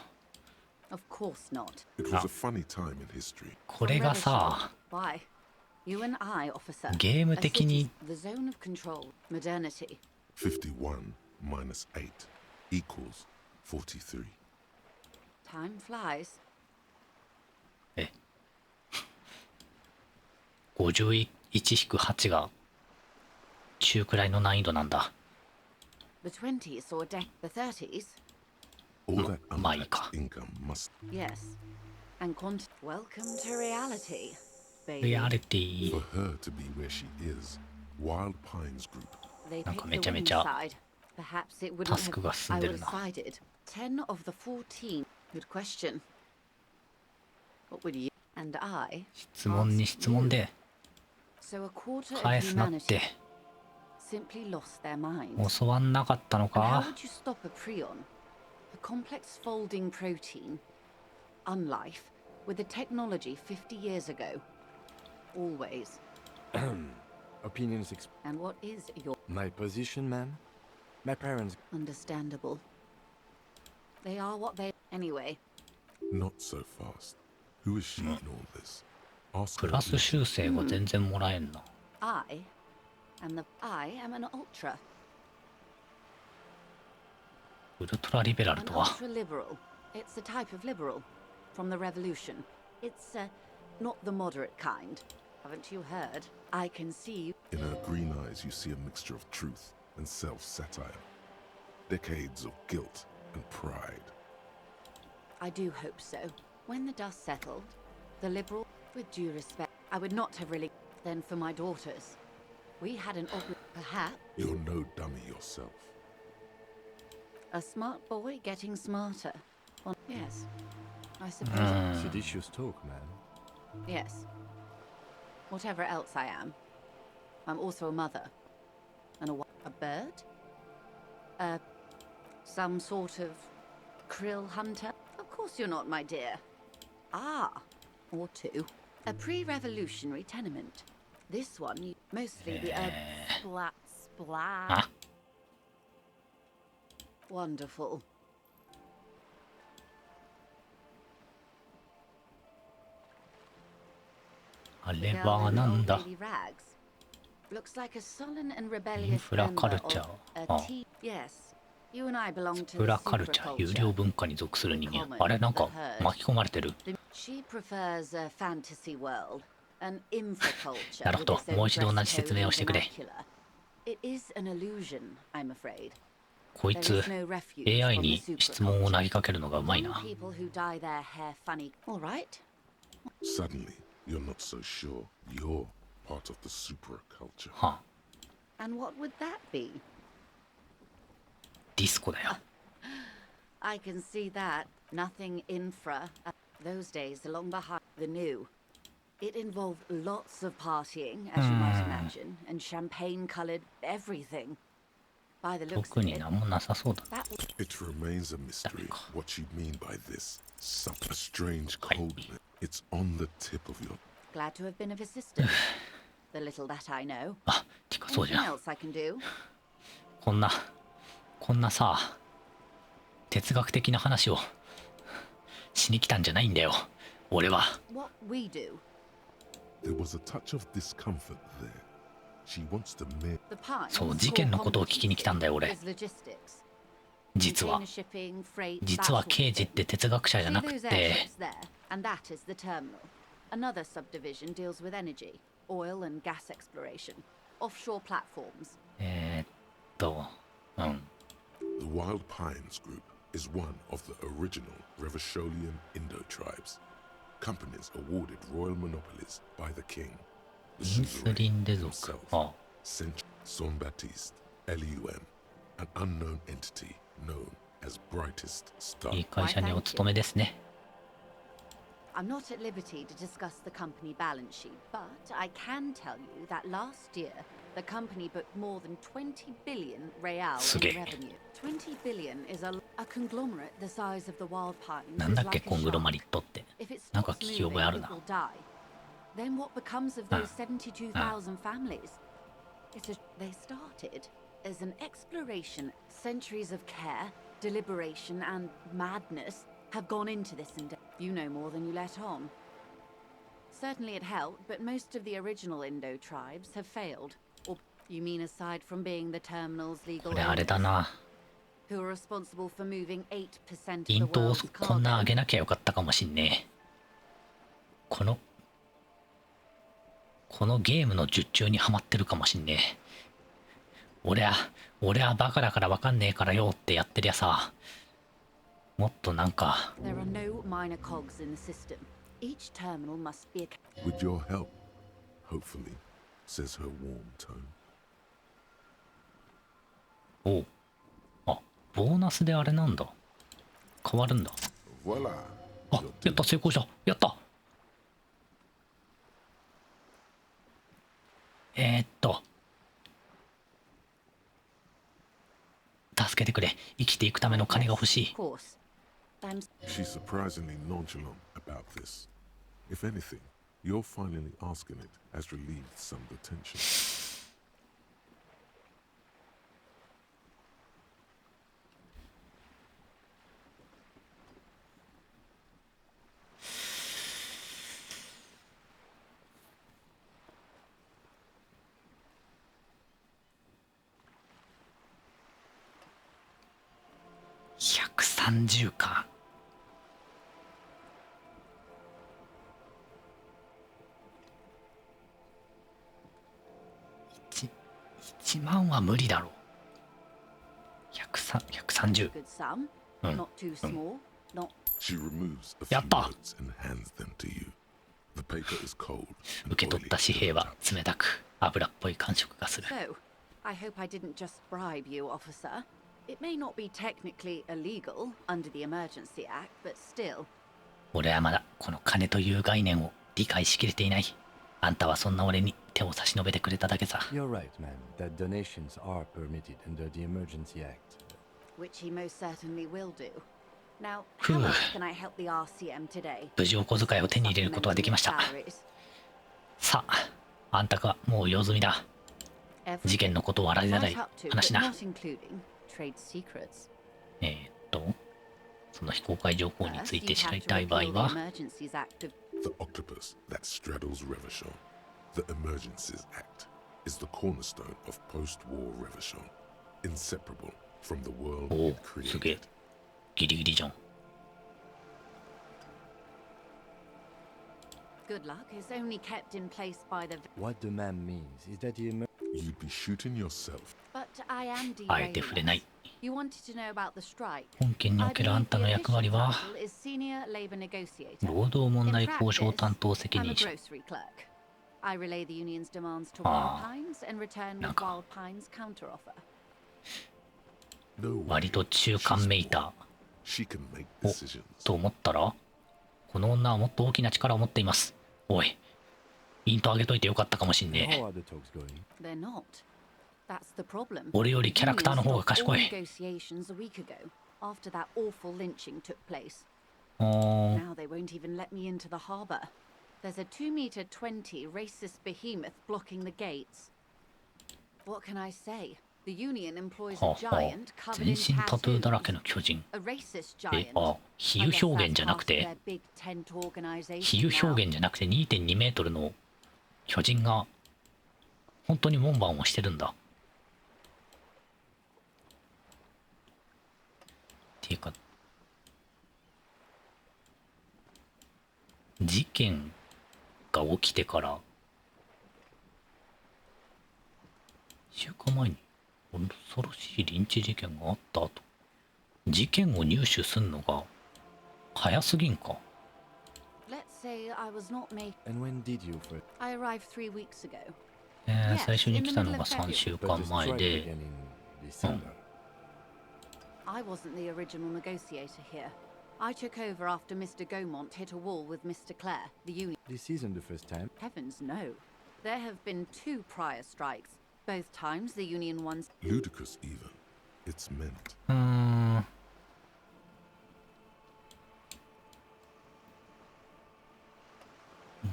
Of course not. It was a funny time in history. これがさ Why? You and I, officer. ゲーム的に The zone of control. Modernity. 51 minus 8 equals 43. Time flies. 51-8が中くらいの難易度なんだ。The 20s or the 30s? All that Maいいか。 income must Yes. And welcome to reality, baby. リアリティ for her to be where she is. Wild Pines Group. They なんか picked め the ちゃめ winning ちゃ side. Perhaps it wouldn't タスク have. が進ん I で would る have な。 sided. 10 of the 14. Good question. What would you and I? 質問に質問で So a quarter of 返すなっ humanity て simply lost their minds. 教わんなかったの And how か。 would you stop a prion, a complex folding protein, unlife, with a technology 50 years ago? Always. Opinions And what is your My position, ma'am? My parents... understandable? They are what they anyway. Not so fast. Who is she in all this? Ask プ her. ラス修正が全然もらえんな。 I am an ultra. ウルトラリベラル An とは。 ultra liberal. It's a type of liberal from the revolution. It's not the moderate kind. Haven't you heard? I can see. In her green eyes, you see a mixture of truth and self-satire. Decades of guilt and pride. I do hope so. When the dust settled, the liberal, with due respect, I would not have really. Then for my daughters, we had an perhaps You're no dummy yourself. a smart boy getting smarter. Well, yes, I suppose. Seditious talk, ma'am. Yes. Whatever else I am, I'm also a mother. And a bird? Some sort of krill hunter? Of course you're not, my dear. Ah, or two. A pre-revolutionary tenement. This one, mostly the splat, splat. Ah. Wonderful. あれはなんだ。 Looks like a sullen and イン rebellious フラカル member チャ of ー。 a あ T. Yes. You and I belong イン to フ the ラカルチャー、有 superculture. 料文化に属する人間。あれなんか巻き込まれてる。 She prefers a fantasy world, an infraculture. なるほど。 with its own もう一度同じ dress 説明をしてく code れ。 and vernacular. It is an illusion, I'm afraid. こいつ AI に質問を投げかけるのがうまいな。 People who dye their hair funny. All right. Suddenly, you're not so sure you're part of the superculture. はあ、 And what would that be? ディスコだよ。 I can see that. Nothing infra. Those days are long behind the new. It involved lots of partying, as you might imagine, and champagne-colored everything. By the looks 特 of に it, なんもなさそうだ。 that was It remains a mystery what you mean by this. Such a strange coldness. It's on the tip of your... glad to have been of assistance. The little that I know. あ、てかそうじ Anything ゃん。 else I can do? こんなさ、哲学的な話をしに来たんじゃないんだよ。俺は。 What we do. There was a touch of discomfort there. She wants to make... The pine. そう、事件のことを聞きに来たんだよ、俺。 is logistics. 実は Container shipping, freight, 実は battle 刑事って哲学者じゃ See なく those て、 airships there, and that is the terminal. Another subdivision deals with energy, oil and gas exploration, offshore platforms. うん。 The Wild Pines Group is one of the original Revacholian Indo tribes. Companies awarded royal monopolies by the king. インスリンレ族。あ、 Son Baptiste, Elysium, an unknown entity known as Brightest Star. いい会社にお勤めですね。 I'm not at liberty to discuss the company balance sheet, but I can tell you that last year the company booked more than 20 billion real in revenue. 20 billion is a conglomerate the size of the Wild Pines. なんだっけ、コングロマリットって。 If it なんか stops 聞き覚 moving, えある it な。 will die. Then what becomes of those 72,000 families? They started as an exploration. Centuries of care, deliberation, and madness have gone into this endeavor. You know more than you let on. Certainly it helped, but most of the original Indo tribes have failed. Or you mean aside from being the terminal's legal これあれだ owners, な。 who are responsible for moving 8% of イ the ントを world's こんな上 cargo? げなきゃよかったかもしんねえ。このゲームの術中にはまってるかもしんねえ。俺はバカだからわかんねえからよってやってりゃさ、もっとなんか。 There are no minor cogs in the system. Each terminal must be a... With your help, hopefully, says her warm tone. おう、あ、ボーナスであれなんだ。変わるんだ。 Voila. あ、やった、成功した。やった。助けてくれ。生きていくための金が欲しい。 She's surprisingly nonchalant about this. If anything, your finally asking it has relieved some of the tension. 130か。1万は無理だろう。130。うん。She removes a few notes and hands them to you. The paper is cold. 受け取った紙幣は冷たく油っぽい感触がする。 So, I hope I didn't just bribe you, officer. It may not be technically illegal under the Emergency Act, but still. 俺はまだこの金という概念を理解しきれていない。あんたはそんな俺に手を差し伸べてくれただけさ。 You're right, man, that donations are permitted under the Emergency Act. Which he most certainly will do. Now, how much can I help the RCM today? 無事お小遣いを手に入れることができました。さあ、あんたがもう用済みだ。事件のことを洗いざらい話な。その非公開情報について知りたい場合は、 The octopus that straddles Revachol. The Emergencies Act is the cornerstone of post-war Revachol, inseparable from the world it すげえ。 created. ギリギリじゃん。 Good luck is only kept in place by the... What the man means is that the You'd be shooting yourself. But I am あえて触れない。 You wanted to know about the strike. 本件におけるあんたの役割は、 is senior labor negotiator. 労働問題交渉担当責 I'm a 任者。 grocery clerk. I relay the union's demands to Wild Pines and return with Wild Pines counteroffer. 割と中間メーター。お、と思ったら、この女はもっと大きな力を持っています。おい、イントあげといてよかったかもしんねえ。 They're not. That's the problem. 俺よりキャラクターの方が賢い。 Negotiations a week ago, after that awful lynching took place. おー。 Now they won't even let me into the harbour. There's a 2-meter-20 racist behemoth blocking the gates. What can I say? The union employs a giant covered 全 in 身タトゥーだら tattoos. けの巨人。 A racist え、 giant. あ、比喩表現じゃなくて、 Big tent organization 比喩表現じゃなくて 2.2 メートルの巨人が本当に門番をしてるんだ。っていうか、事件が起きてから1週間前に恐ろしいリンチ事件があった後、事件を入手すんのが早すぎんか。 Let's say I was not made. And when did you first? I arrived 3 weeks ago. 最初に来たのが3週間前で、I wasn't the original negotiator here. I took over after Mr. Gaumont hit a wall with Mr. Clare, the union. This isn't the first time. Heavens, no. There have been 2 prior strikes. Both times the union ones. Ludicrous even. It's meant.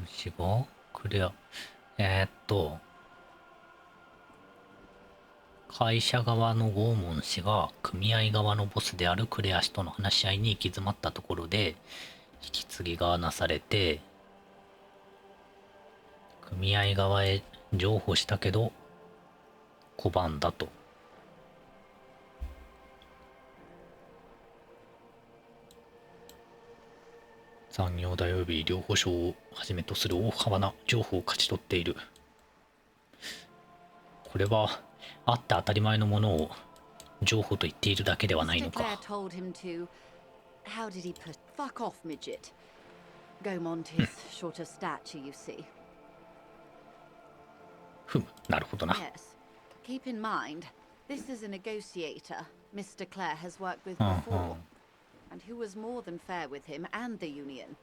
虫歯クレア。会社側の拷問氏が組合側のボスであるクレア氏との話し合いに行き詰まったところで引き継ぎがなされて、組合側へ譲歩したけど拒んだと。産業大及び両保証をはじめとする大幅な情報を勝ち取っている。これはあって当たり前のものを情報と言っているだけではないのか。How did he put? Fuck off, midget. Gaumont is short of stature, you see. ふむ、なるほどな。Yes. Keep in mind, this is a negotiator Mr. Clare has worked with before, and who was more than fair with him and the union.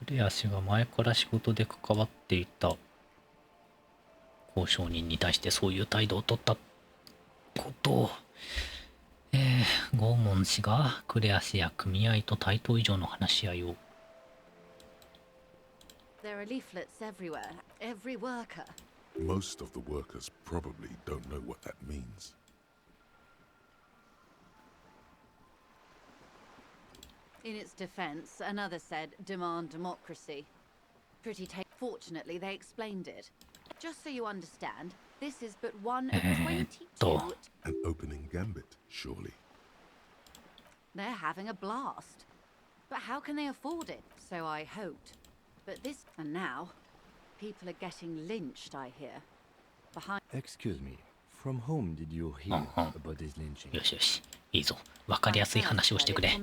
クレア氏が前から仕事で関わっていた交渉人に対してそういう態度を取ったことを、ゴーモン氏がクレア氏や組合と対等以上の話し合いを。 There are leaflets everywhere, every worker. Most of the workers probably don't know what that means. In its defense, another said, demand democracy. Pretty Fortunately, they explained it. Just so you understand, this is but one of 22... An opening gambit, surely. They're having a blast. But how can they afford it? So I hoped. But this... And now, people are getting lynched, I hear. Behind... Excuse me. From whom did you hear about this lynching? よしよし。いいぞ。わかりやすい話をしてくれ。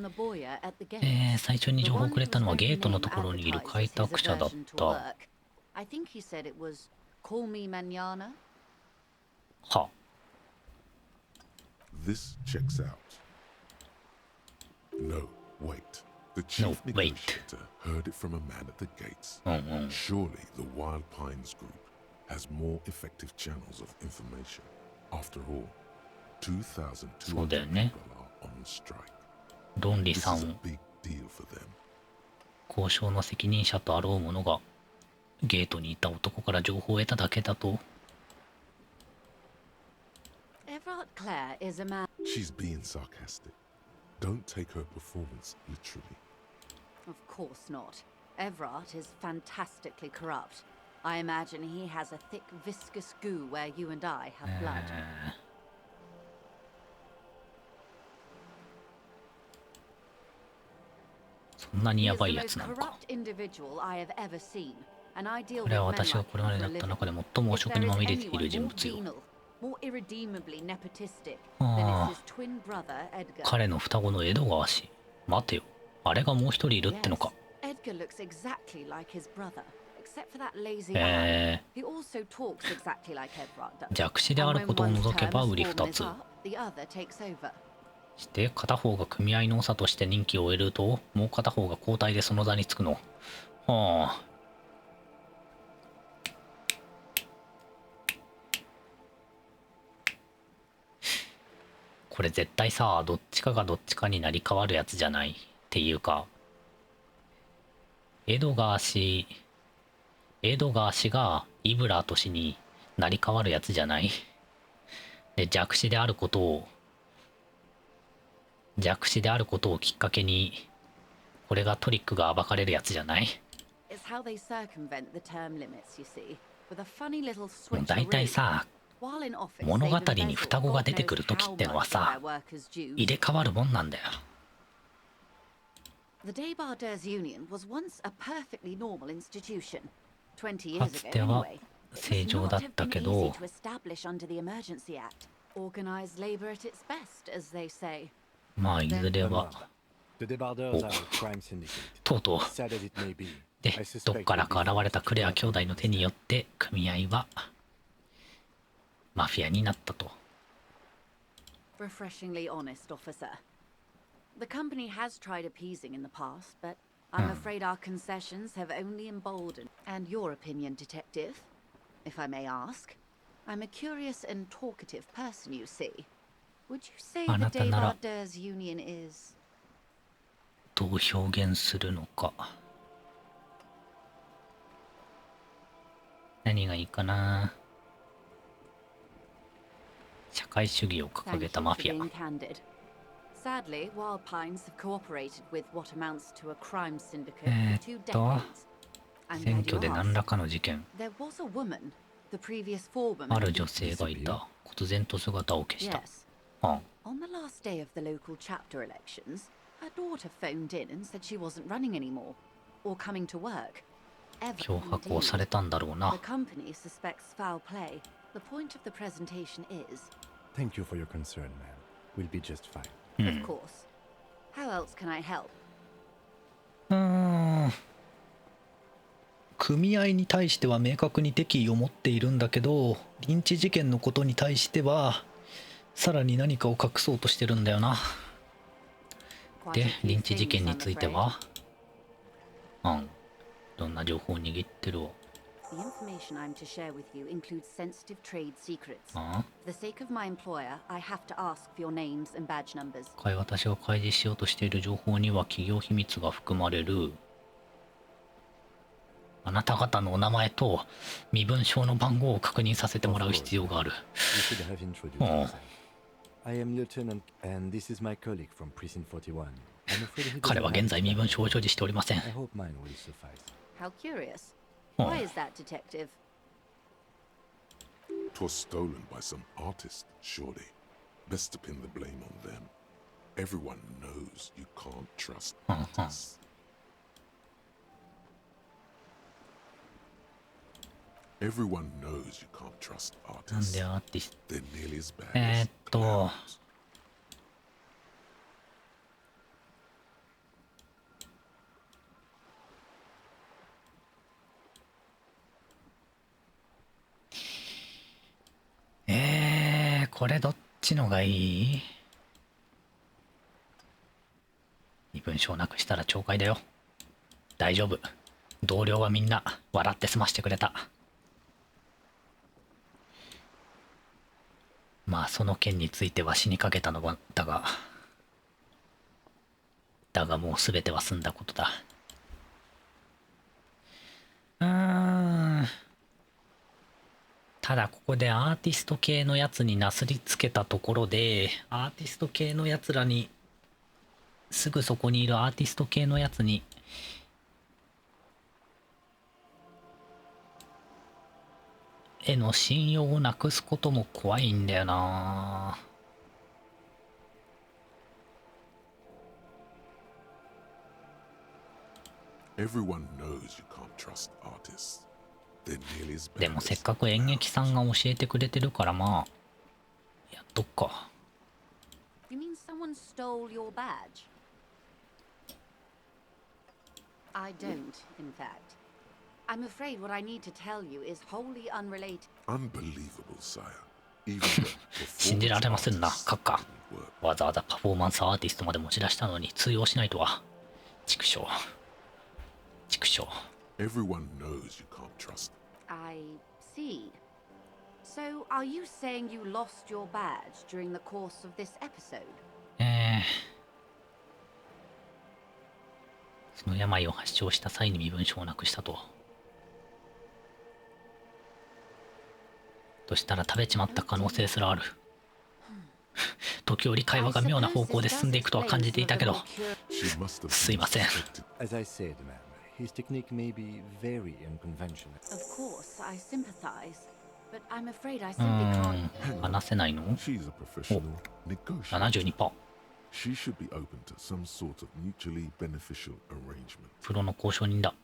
最初に情報をくれたのはゲートのところにいる開拓者だった。I think he said it was call me mañana. は。This checks out. No, wait. The chief negotiator heard it from a man at the gates. Surely the Wild Pines group has more effective channels of information. After all, 2,200 people are on strike. ドンリさんを Big deal for them. 交渉の責任者とあろう者がゲートにいた男から情報を得ただけだと。Everard Clare is a man. She's being sarcastic. Don't take her performance literally. Of course not. Everard is fantastically corrupt. I imagine he has a thick, viscous goo where you and I have blood. そんなにヤバいやつなのか。これは私がこれまでになった中で最も汚職にまみれている人物よ。ああ、彼の双子のエドガー氏。待てよ、あれがもう一人いるってのか。弱視であることを除けば売り二つ。して片方が組合の長として任期を終えると、もう片方が交代でその座につくの。はあ。これ絶対さ、どっちかがどっちかになり変わるやつじゃない。っていうか、エドガー氏がイブラート氏になり変わるやつじゃない。で、弱視であることをきっかけに、これがトリックが暴かれるやつじゃない。もう大体さ、物語に双子が出てくるときってのはさ、入れ替わるもんなんだよ。かつては正常だったけど、まあいずれはとうとうで、どっからか現れたクレア兄弟の手によって組合はマフィアになったと。Refreshingly honest, officer. The company has tried appeasing in the past, but I'm afraid our concessions have only emboldened. And your opinion, detective, if I may ask? I'm a curious and talkative person, you see. Would you say the Devarders Union is... どう表現するのか。何がいいかな。社会主義を掲げたマフィア。Sadly, Wild Pines have cooperated with what amounts to a crime syndicate for 2 decades. 選挙で何らかの事件。There was a woman, the previous forewoman. ある女性がいた。忽然と姿を消した。On the last day of the local chapter elections, Her daughter phoned in and said she wasn't running anymore or coming to work. 脅迫をされたんだろうな。 The company suspects foul play. The point of the presentation is. Thank you for your concern, ma'am. We'll be just fine. Of course. How else can I help? 組合に対しては明確に敵意を持っているんだけど、リンチ事件のことに対してはさらに何かを隠そうとしてるんだよな。で、リンチ事件については、どんな情報を握ってるわ。 The information I'm to share with you includes sensitive trade secrets. For the sake of my employer, I have to ask for your names and badge numbers. 私が開示しようとしている情報には企業秘密が含まれる。あなた方のお名前と身分証の番号を確認させてもらう必要がある。I am Lieutenant, and this is my colleague from Precinct 41. 彼は現在身分証を所持しておりません。 I hope mine will suffice. How curious. Why is that, detective? It was stolen by some artist, surely. Best to pin the blame on them. Everyone knows you can't trust artists. Everyone knows you can't trust なん artists. でアーティス They're nearly as bad as ト。これどっちのがいい？身分証なくしたら懲戒だよ。大丈夫。同僚はみんな笑って済ましてくれた。まあその件については死にかけたのだが、もう全ては済んだことだ。ただここでアーティスト系のやつになすりつけたところで、アーティスト系のやつらに、すぐそこにいるアーティスト系のやつにへの信用をなくすことも怖いんだよな。Everyone knows you can't trust artists. They're nearly as で bad もせっ as かく演劇さんが教えてくれてるから、まあやっとくか。 You mean someone stole your badge? I don't, in fact. I'm afraid what I need to tell you is wholly unrelated. unbelievable, sire. Even the 信じられませんな、 performance 閣下。 artists didn't work. わざわざパフォーマンスアーティストまで持ち出したのに通用しないとは。畜生。畜生。 Everyone knows you can't trust. I see. So, are you saying you lost your badge during the course of this episode? その病を発症した際に身分証をなくしたと。としたら食べちまった可能性すらある。時折会話が妙な方向で進んでいくとは感じていたけど、 She must have すいません。 As I said, ma'am, his technique may be very unconventional. Of course, I sympathize. But I'm afraid I simply can't. 話せないの？ She's a professional negotiator. 72%。 She should be open to some sort of mutually beneficial arrangement. プロの交渉人だ。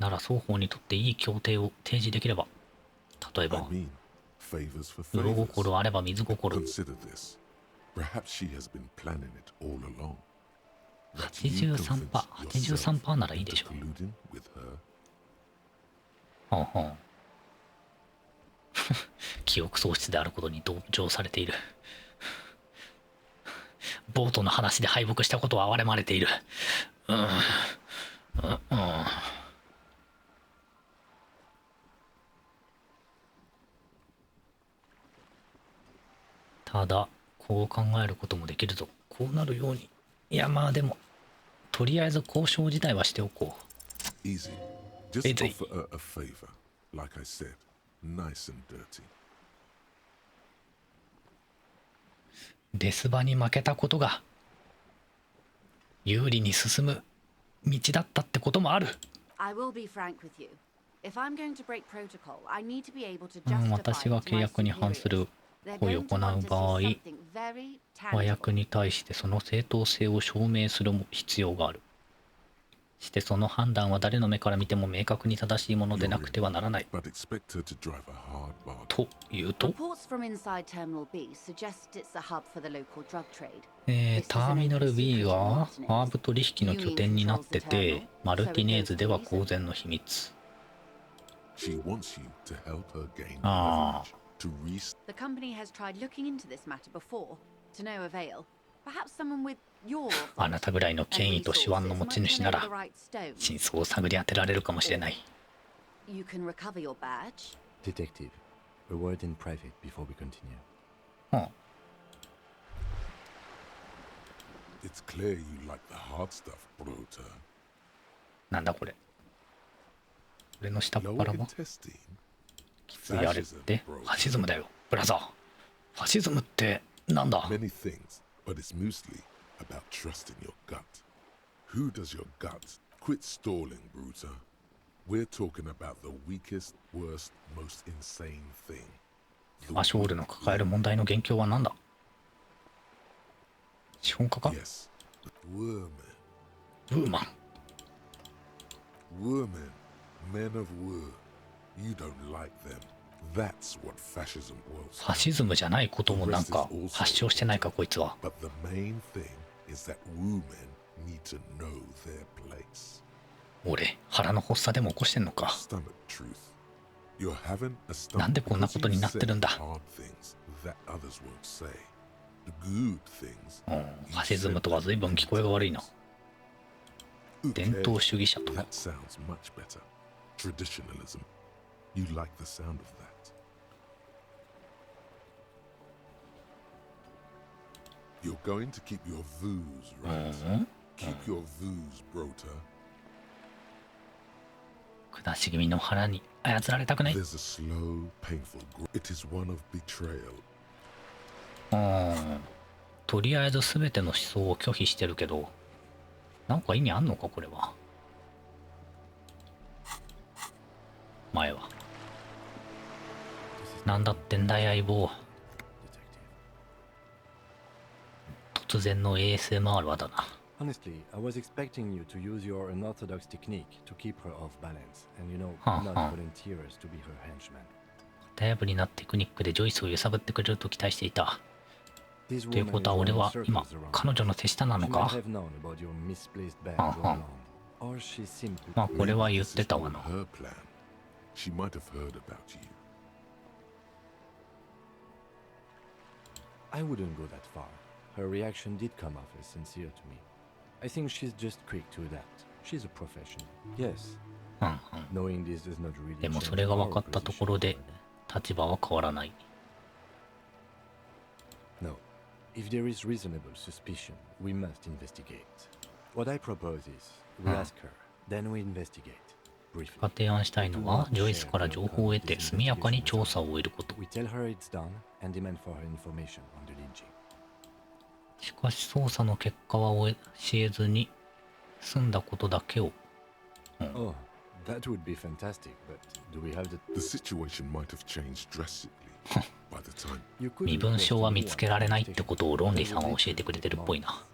なら双方にとっていい協定を提示できれば。例え I ば、 mean, favors for 魚 favors. 心あれば水心。 Consider this. Perhaps she has been planning it all along. That you convince 83%、 83% ならいいでしょ into colluding with her. ほんほん。記憶喪失であることに同情されている。ボートの話で敗北したことは哀れまれている。ただこう考えることもできるぞ。こうなるように。いやまあでもとりあえず交渉自体はしておこう。 Easy. Just Easy. offer her a favor. Like I said, nice and dirty. デスバに負けたことが有利に進む道だったってこともある。 I will be frank with you. If I'm going to break protocol, I need to be able to justify 私が it to 契 my 約に反する superiors. 行為を行う場合、和訳に対してその正当性を証明する必要がある。してその判断は誰の目から見ても明確に正しいものでなくてはならない。というと、ターミナル B はハーブ取引の拠点になってて、マルティネーズでは公然の秘密。ああ。The company has tried looking into this matter before, to no avail. Perhaps someone with your あなたぐらいの権威と手腕の持ち主なら真相を探り当てられるかもしれない。 You can recover your badge. Detective, a word in private before we continue. It's clear you like the hard stuff, Bruder. なんだこれ。俺の下っ腹もきついあれってファシズムだよ、ブラザー。ファシズムってなんだ？ Many things, but it's mostly about trusting your gut. Who does your gut? Quit stalling, Bruder. We're talking about the weakest, worst, most insane thing. マショールの抱える問題の元凶は何だ？資本家か？ Yes, women. ウーマン。 Women, men of war. You don't like them. That's what fascism was. ファシズムじゃないこともなんか発症してないかこいつは。 But the main thing is that women need to know their place. 俺、腹の発作でも起こしてんのか。なんでこんなことになってるんだ。ファシズムとは随分聞こえが悪いな。伝統主義者とは。You like the sound of that? You're going to keep your views, right? Keep your views, Brota. 下し気味の腹に操られたくない。 There's a slow, painful It is one of betrayal. とりあえず全ての思想を拒否してるけど、なんか意味あんのかこれは。前は。なんだってんだい相棒。突然の ASMR はだな。Honestly, I was expecting you to use your unorthodox technique to keep her off balance, and not volunteer us to be her henchman. 型破りなテクニックでジョイスを揺さぶってくれると期待していた。ということは俺は今彼女の手下なのか？まあこれは言ってたわな。She might have heard about you. I wouldn't go that far. Her reaction did come off as sincere to me. I think she's just quick to adapt. She's a professional. Yes. Knowing this does not really でもそれが分かったところで立場は変わらない。No. If there is reasonable suspicion, we must investigate. What I propose is, we ask her, then we investigate. が提案したいのはジョイスから情報を得て速やかに調査を終えること。しかし捜査の結果は教えずに済んだことだけを。身分証は見つけられないってことをロンリーさんは教えてくれてるっぽいな。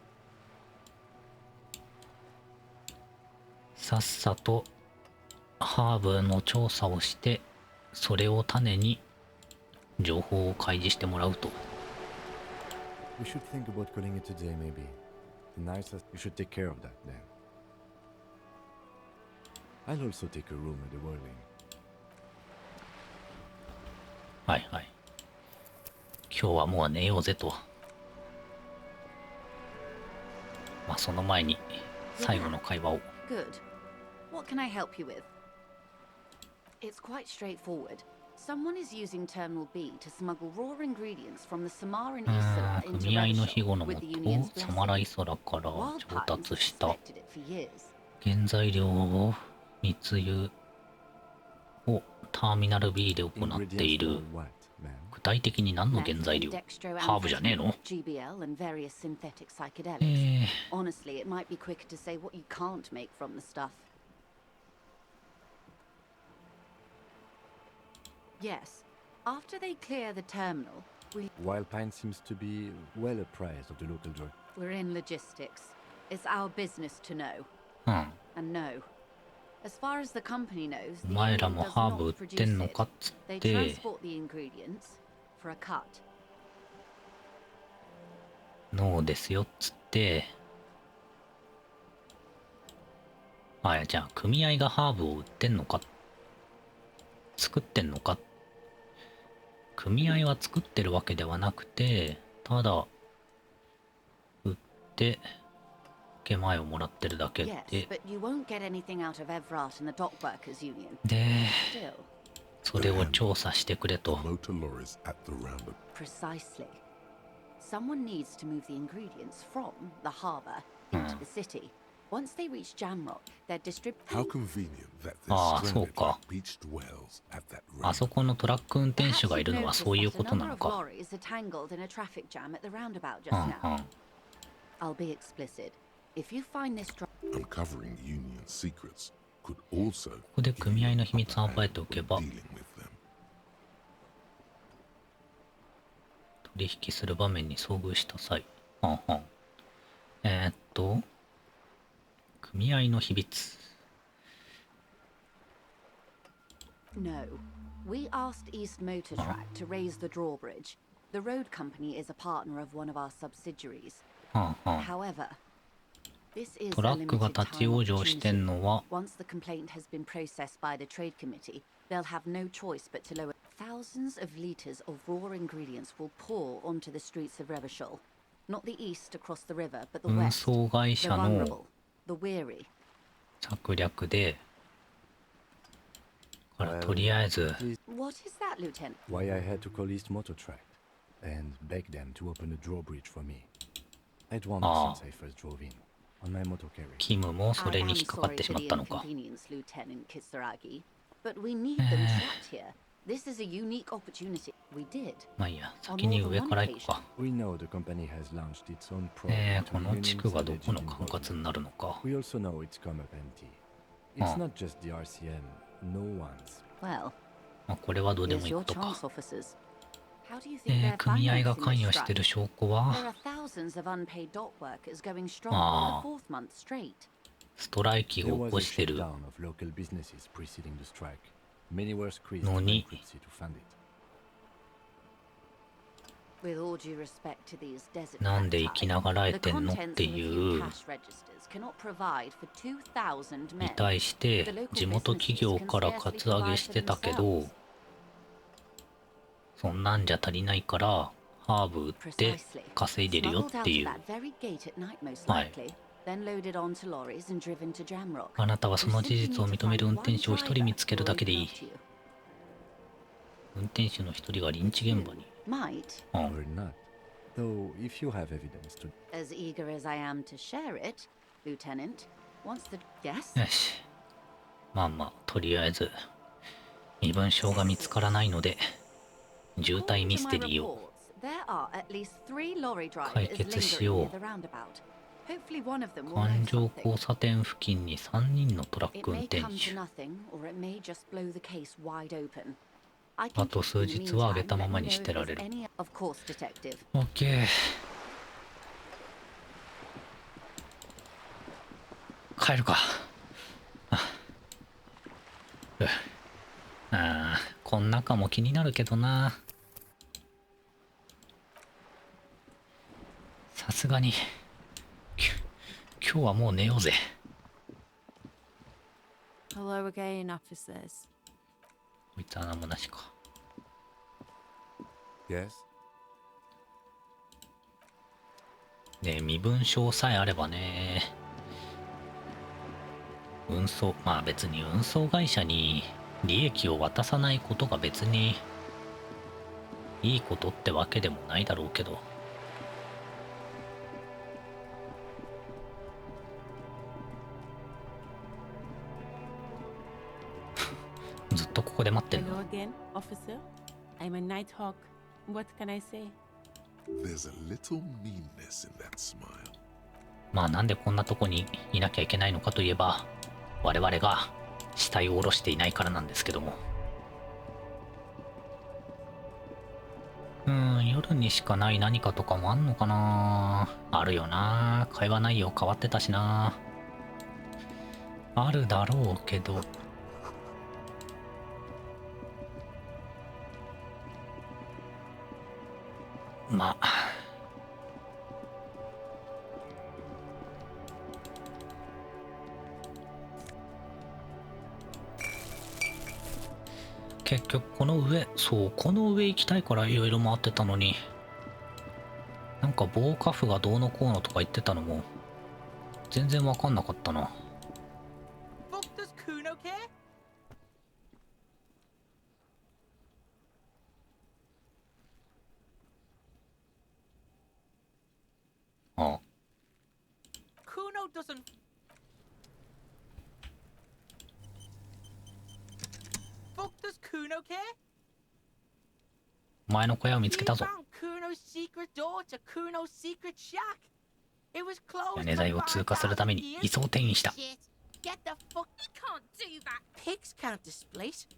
さっさとハーブの調査をして、それを種に情報を開示してもらうと。We should think about calling it a day, maybe. The night that you should take care of that then. I'll also take a room at the whirling. はいはい。今日はもう寝ようぜと。まあその前に最後の会話を。Good. What can I help you with? It's quite straightforward. Someone is using Terminal B to smuggle raw ingredients from the Samar in Isola into 組合の Redshot 庇護のも with と the union's サマライ blessing. ソラから調 Wild 達 patents した have suspected it for years. 原材料を密輸をターミナル B で行っている。具体的に何の原材料？ハーブじゃねえの？ GBL and various synthetic psychedelics. Honestly, it might be quicker to say what you can't make from the stuff. Yes. After they clear the terminal, Wild Pine seems to be well apprised of the local drug. We're in logistics. It's our business to know. うん。 And no. As far as the company knows, お the 前ら union も does ハーブ売 not ってん produce の it. かっつっ They て、 transport the ingredients for a cut. ノーですよっつって、あ、じゃあ組合がハーブを売ってんのか、作ってんのか。組合は作ってるわけではなくて、ただ売って手前をもらってるだけ Yes, で、 but you won't get anything out of Evrart and the Dock Workers Union. で Still, それを調査してくれと。 Motor lorries at the roundabout. precisely. Someone needs to move the ingredients from the harbour into the city. Once they reach Jamrock, they're How distributed. convenient that ああ、 they're そう stranded か。 like beached whales at that あ roundabout. そこのトラック運転手 Perhaps がい you've るのは noticed そういう that こ a とな number の of か。 lorries are tangled in a traffic jam at the roundabout う just ん now. うん。 I'll be explicit. If you find this Uncovering union secrets could also ここで組合の秘密を暴いておけば、 dealing with them. 取引する場面に遭遇した際。はんはん。組合の秘密。 No. We asked East Motor Track to raise the drawbridge. The road company is a partner of one of our subsidiaries. はんはん。 However, this is ト a ラックが limited 立ち time 往生してん opportunity. のは、 Once the complaint has been processed by the trade committee, they'll have no choice but to lower. Thousands of litres of raw ingredients will pour onto the streets of Revachol. Not the east across the river, but the 運 west. 送会 The 社の vulnerable, the weary. 策略で、だからとりあえず、 What is that, Lieutenant? Why I had to call East Motor Track and beg them to open a drawbridge for me. I'd wondered since I first drove in on my motor carrier. キムもそ I れ am に引っかかっ sorry てし for まっ the たのか。 inconvenience, Lieutenant Kisaragi, but we need them trapped here. This is a unique opportunity. We did. まあいいや、先に上から行くか。 We know the company has launched its own program こ to の unions 地区が and どこの legend 管轄になるのか。 We also know it's come up empty. It's not just the RCM, no one's. Well, まあこれはどうでも here's いいこ your と chance, か。 officers. How do you think they're 組合が financing 関 this 与してる strike? 証拠 There は、 are thousands of unpaid dock workers going strong for the fourth month straight. ストライキ There を起 was こ a してる shutdown of local businesses preceding the strike. Many were squeezed to のに、 bankruptcy to fund it. With all due respect to these desert なんで生きながらえ the てんのっ contents て of a い few う cash registers cannot provide for 2,000に men. 対して地元企業からカツアゲしてたけど、そんなんじゃ足りないからハーブ売って稼いでるよっていう。はい。 Then loaded onto lorries and driven to Jamrock. あなたはその事実を認める運転手を一人見つけるだけでいい。運転手の一人がリンチ現場に。 Might. Or not. Though, if you have evidence to... As eager as I am to share it, Lieutenant, once the... Yes? よし。まあまあ、とりあえず、身分証が見つからないので、渋滞ミステリーを There are at least 3 lorry 解 drivers 決し lingering よ near the roundabout. Hopefully one of them will う。環 know 状 something. 交差点付近に3人のトラッ It ク運 may 転 come 手 to。nothing, or it may just blow the case wide open. あと数日は上げたままにしてられる。Of course, Detective. オッケー。帰るか。こん中も気になるけどな。さすがに今日はもう寝ようぜ。 Hello again, officers. こいつは何もなしか。 Yes? ねえ、身分証さえあればね。運送、まあ別に運送会社に利益を渡さないことが別にいいことってわけでもないだろうけど。ずっとここで待ってん Hello の。 again, officer. I'm a Nighthawk. What can I say? There's a little meanness in that smile. まあなんでこんなとこにいなきゃいけないのかといえば、我々が死体を下ろしていないからなんですけども。夜にしかない何かとかもあんのかな。あるよな。会話内容変わってたしな。あるだろうけど。まあ。結局この上、そう、この上行きたいからいろいろ回ってたのに、なんか防火布がどうのこうのとか言ってたのも全然わかんなかったな。あ、Kuno doesn't. Fuck does Kuno care? お前の小屋を見つけたぞ。屋根材を通過するために位相転移した。Get the fuck. You can't do that. Pigs can't displace.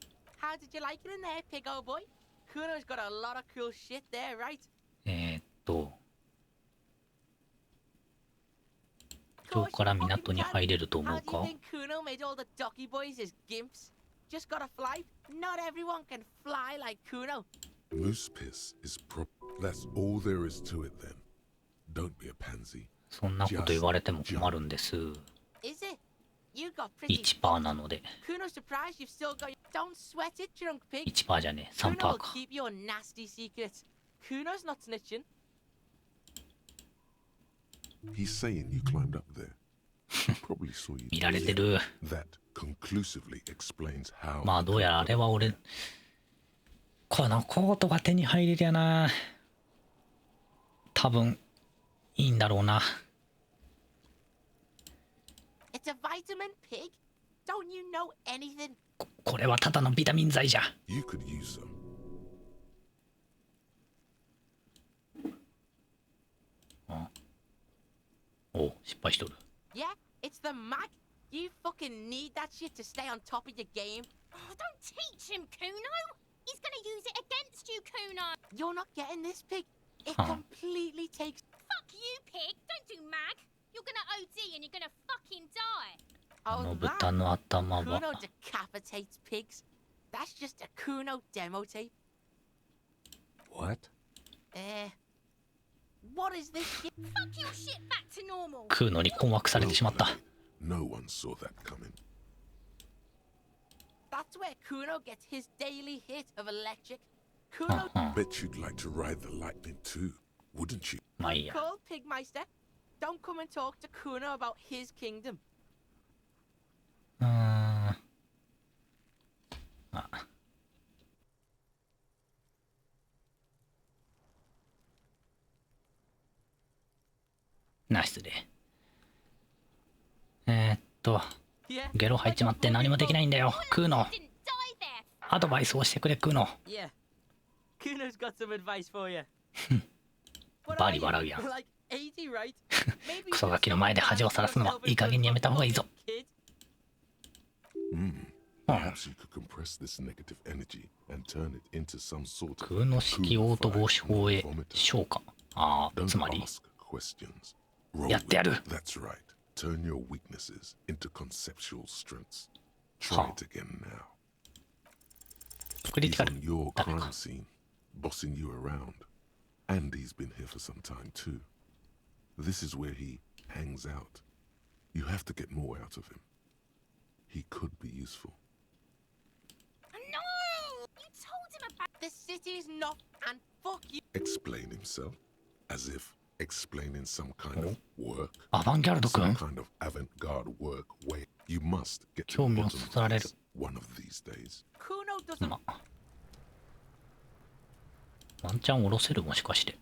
How did you like it in there, pig old boy? Kuno's got a lot of cool shit there, right? ここから港に入れると思うか？ How do you think Kuno made all the docky boys his gimps? Just gotta fly. Not everyone can fly like Kuno. Moose piss is that's all there is to it then. Don't be a pansy. そんなこと言われても困るんです。Is it? You got pretty 1% なので。Kuno's surprised you've still got. Don't sweat it, drunk pig. 1% じゃねえ、3% Kuno will か。 keep your nasty secrets. Kuno's not snitching. He's saying you climbed up there. Probably saw you. 見られてる。 That conclusively explains how. まあどうやらあれは俺、このコートが手に入れりゃな。多分いいんだろうな。It's a vitamin pig. Don't you know anything? これはただのビタミン剤じゃ。You could use some. お、失敗しとる。Yeah, it's the mag. You fucking need that shit to stay on top of your game. Oh, don't teach him, Kuno. He's gonna use it against you, Kuno. You're not getting this, pig. It Huh. completely takes. Fuck you, pig. Don't do mag. You're gonna OD and you're gonna fucking die. あ Oh, の that. 豚の頭 Kuno は decapitates pigs. That's just a Kuno demo tape. What? What is this shit? Fuck your shit back to normal. 食うのに困惑されてしまった。 No one saw that coming. That's where Kuno gets his daily hit of electric. Kuno Bet you'd like to ride the lightning too, wouldn't you? まあいいや。 called Pigmeister. Don't come and talk to Kuno about his kingdom. あ。ナイスで。ゲロ入っちまって何もできないんだよ、クーノ。アドバイスをしてくれ、クーノ。 Yeah. Kuno's got some advice for you. バリ笑うやん。 Like 80, right? クソガキの前で恥をさらすのはいい加減にやめた方がいいぞ。 Perhaps you could compress this negative energy and turn it into some sort of 空の式オート防止法へ昇華。ああ、つまり questions. やってやる。 That's right. Turn your weaknesses into conceptual strengths. Try it again now. クリティカル。 He's on your crime scene, bossing you around. And he's been here for some time too. This is where he hangs out. You have to get more out of him. He could be useful. No! You told him about. The city's not, and fuck you. Explain himself, as if explaining some kind of work. アバンギャルド君。 Some kind of avant-garde work way. You must get to the 興味を bottom そそられ of る。 this one of these days. Kuno doesn't. まあ。ワンチャン下ろせるもしかして。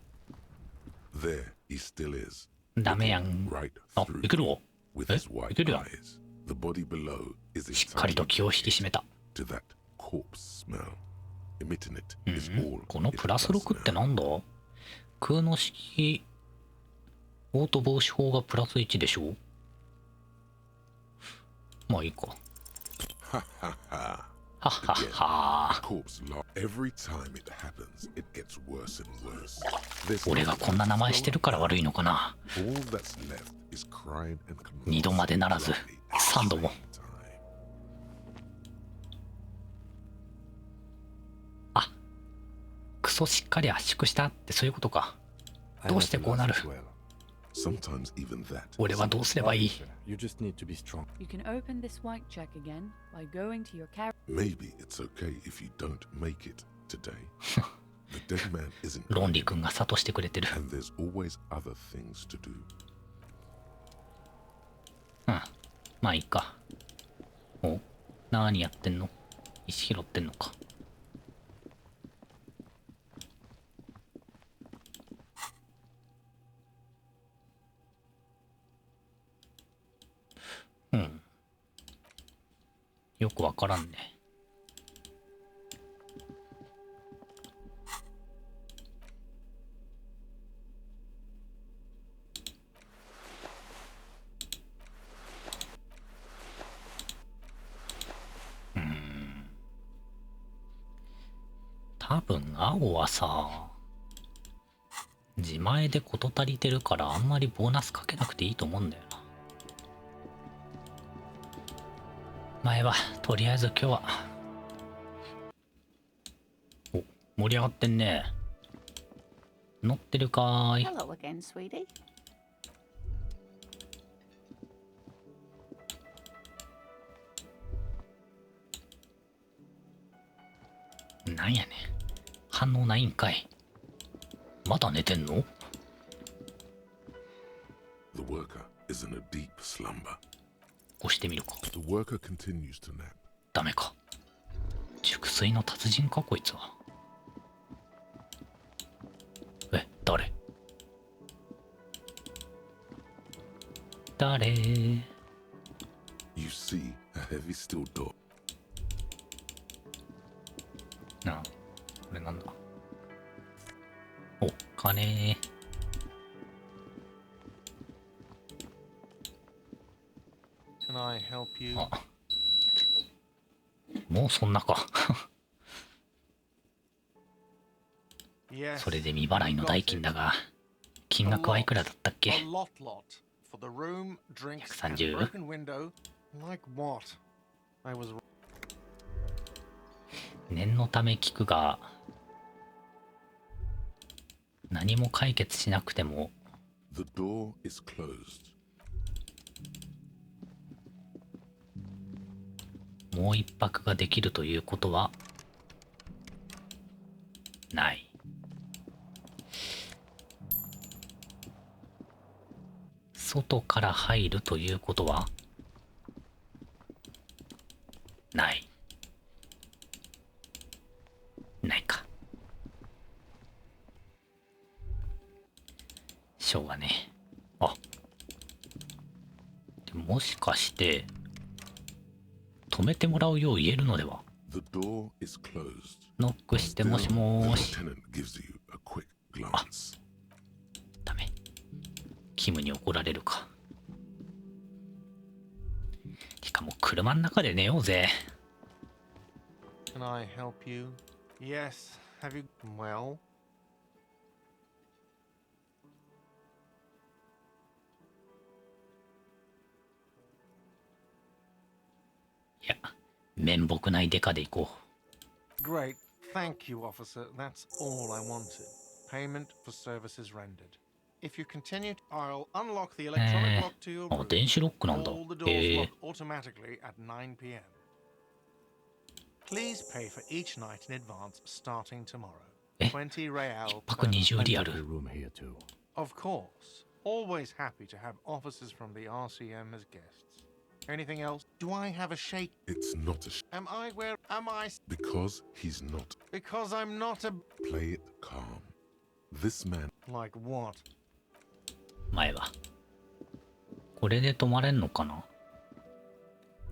There he still is. ダメやん。 Right あ、 through いけるわ。 with え、 his い white けるやん。 eyes. The body below is しっかりと気を引き締めた。 to that corpse smell. Emitting it is all このプラス6ってなんだ？空の式オート防止法がプラス1でしょ？まあいいか。ははは。は Again, the corpse every time it happens, it gets worse and worse. 俺がこんな名前してるから悪いのかな。All that's left is crime and 2度までならず3度も。あ、クソしっかり圧縮したってそういうことか。どうしてこうなる？ Sometimes even that. 俺はどうすればいい？ You just need to be strong. You can open this white check again by going to your character. Maybe it's okay if you don't make it today. The dead man isn't. ロンリー君が諭してくれてる。And there's always other things to do. うん、まあいいか。お、何やってんの？石拾ってんのか。うん。よくわからんね。多分青はさ、自前で事足りてるからあんまりボーナスかけなくていいと思うんだよな。前はとりあえず今日は。お、盛り上がってんね。乗ってるかーい。 Hello again, sweetie. なんやねん。反応ないんかい。まだ寝てんの？ The worker is in a deep slumber. 押してみるか。 The worker continues to nap. ダメか。熟睡の達人かこいつは。え、誰？誰？ You see a heavy steel door. なあ、これなんだ。お、金。Can I help you? あ、もうそんなか。それで未払いの代金だが、金額はいくらだったっけ？ 130？ 念のため聞くが、何も解決しなくても、 The door is closed. もう一泊ができるということはない。外から入るということはない。ないか。しょうがねえ。あ、でもしかして止めてもらうよう言えるのでは。 The door is closed. ノックしてもしもーし。 The lieutenant gives you a quick glance. ダメ。キムに怒られるか。しかも車の中で寝ようぜ。 Can I help you? Yes. Have you? Well. いや、面目ないデカで行こう。 Great. Thank you, officer. That's all I wanted. Payment for services rendered. If you continue, I'll unlock the electronic lock to your あ、 room. 電子ロックなんだ。 All the doors lock automatically at 9 p.m. Please pay for each night in advance starting tomorrow. 20 real. 泊20リアル。 Of course. Always happy to have officers from the RCM as guests. Anything else? Do I have a shake? It's not a Am I where am I? Because he's not. Because I'm not a. Play it calm. This man. Like what? 前は。これで泊まれんのかな？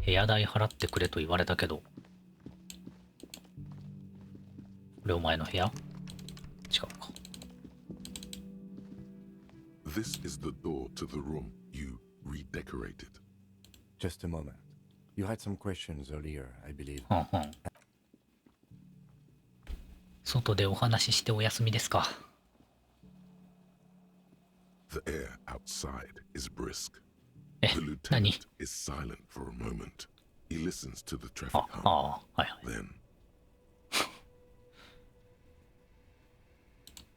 部屋代払ってくれと言われたけど。これお前の部屋？違うか。 This is the door to the room you redecorated. Just a moment. You had some questions earlier, I believe. 外でお話ししてお休みですか。The air outside is brisk. え、 The 何？ lieutenant is silent for a moment. He listens to the traffic あ hum. あ、はいはい。 Then,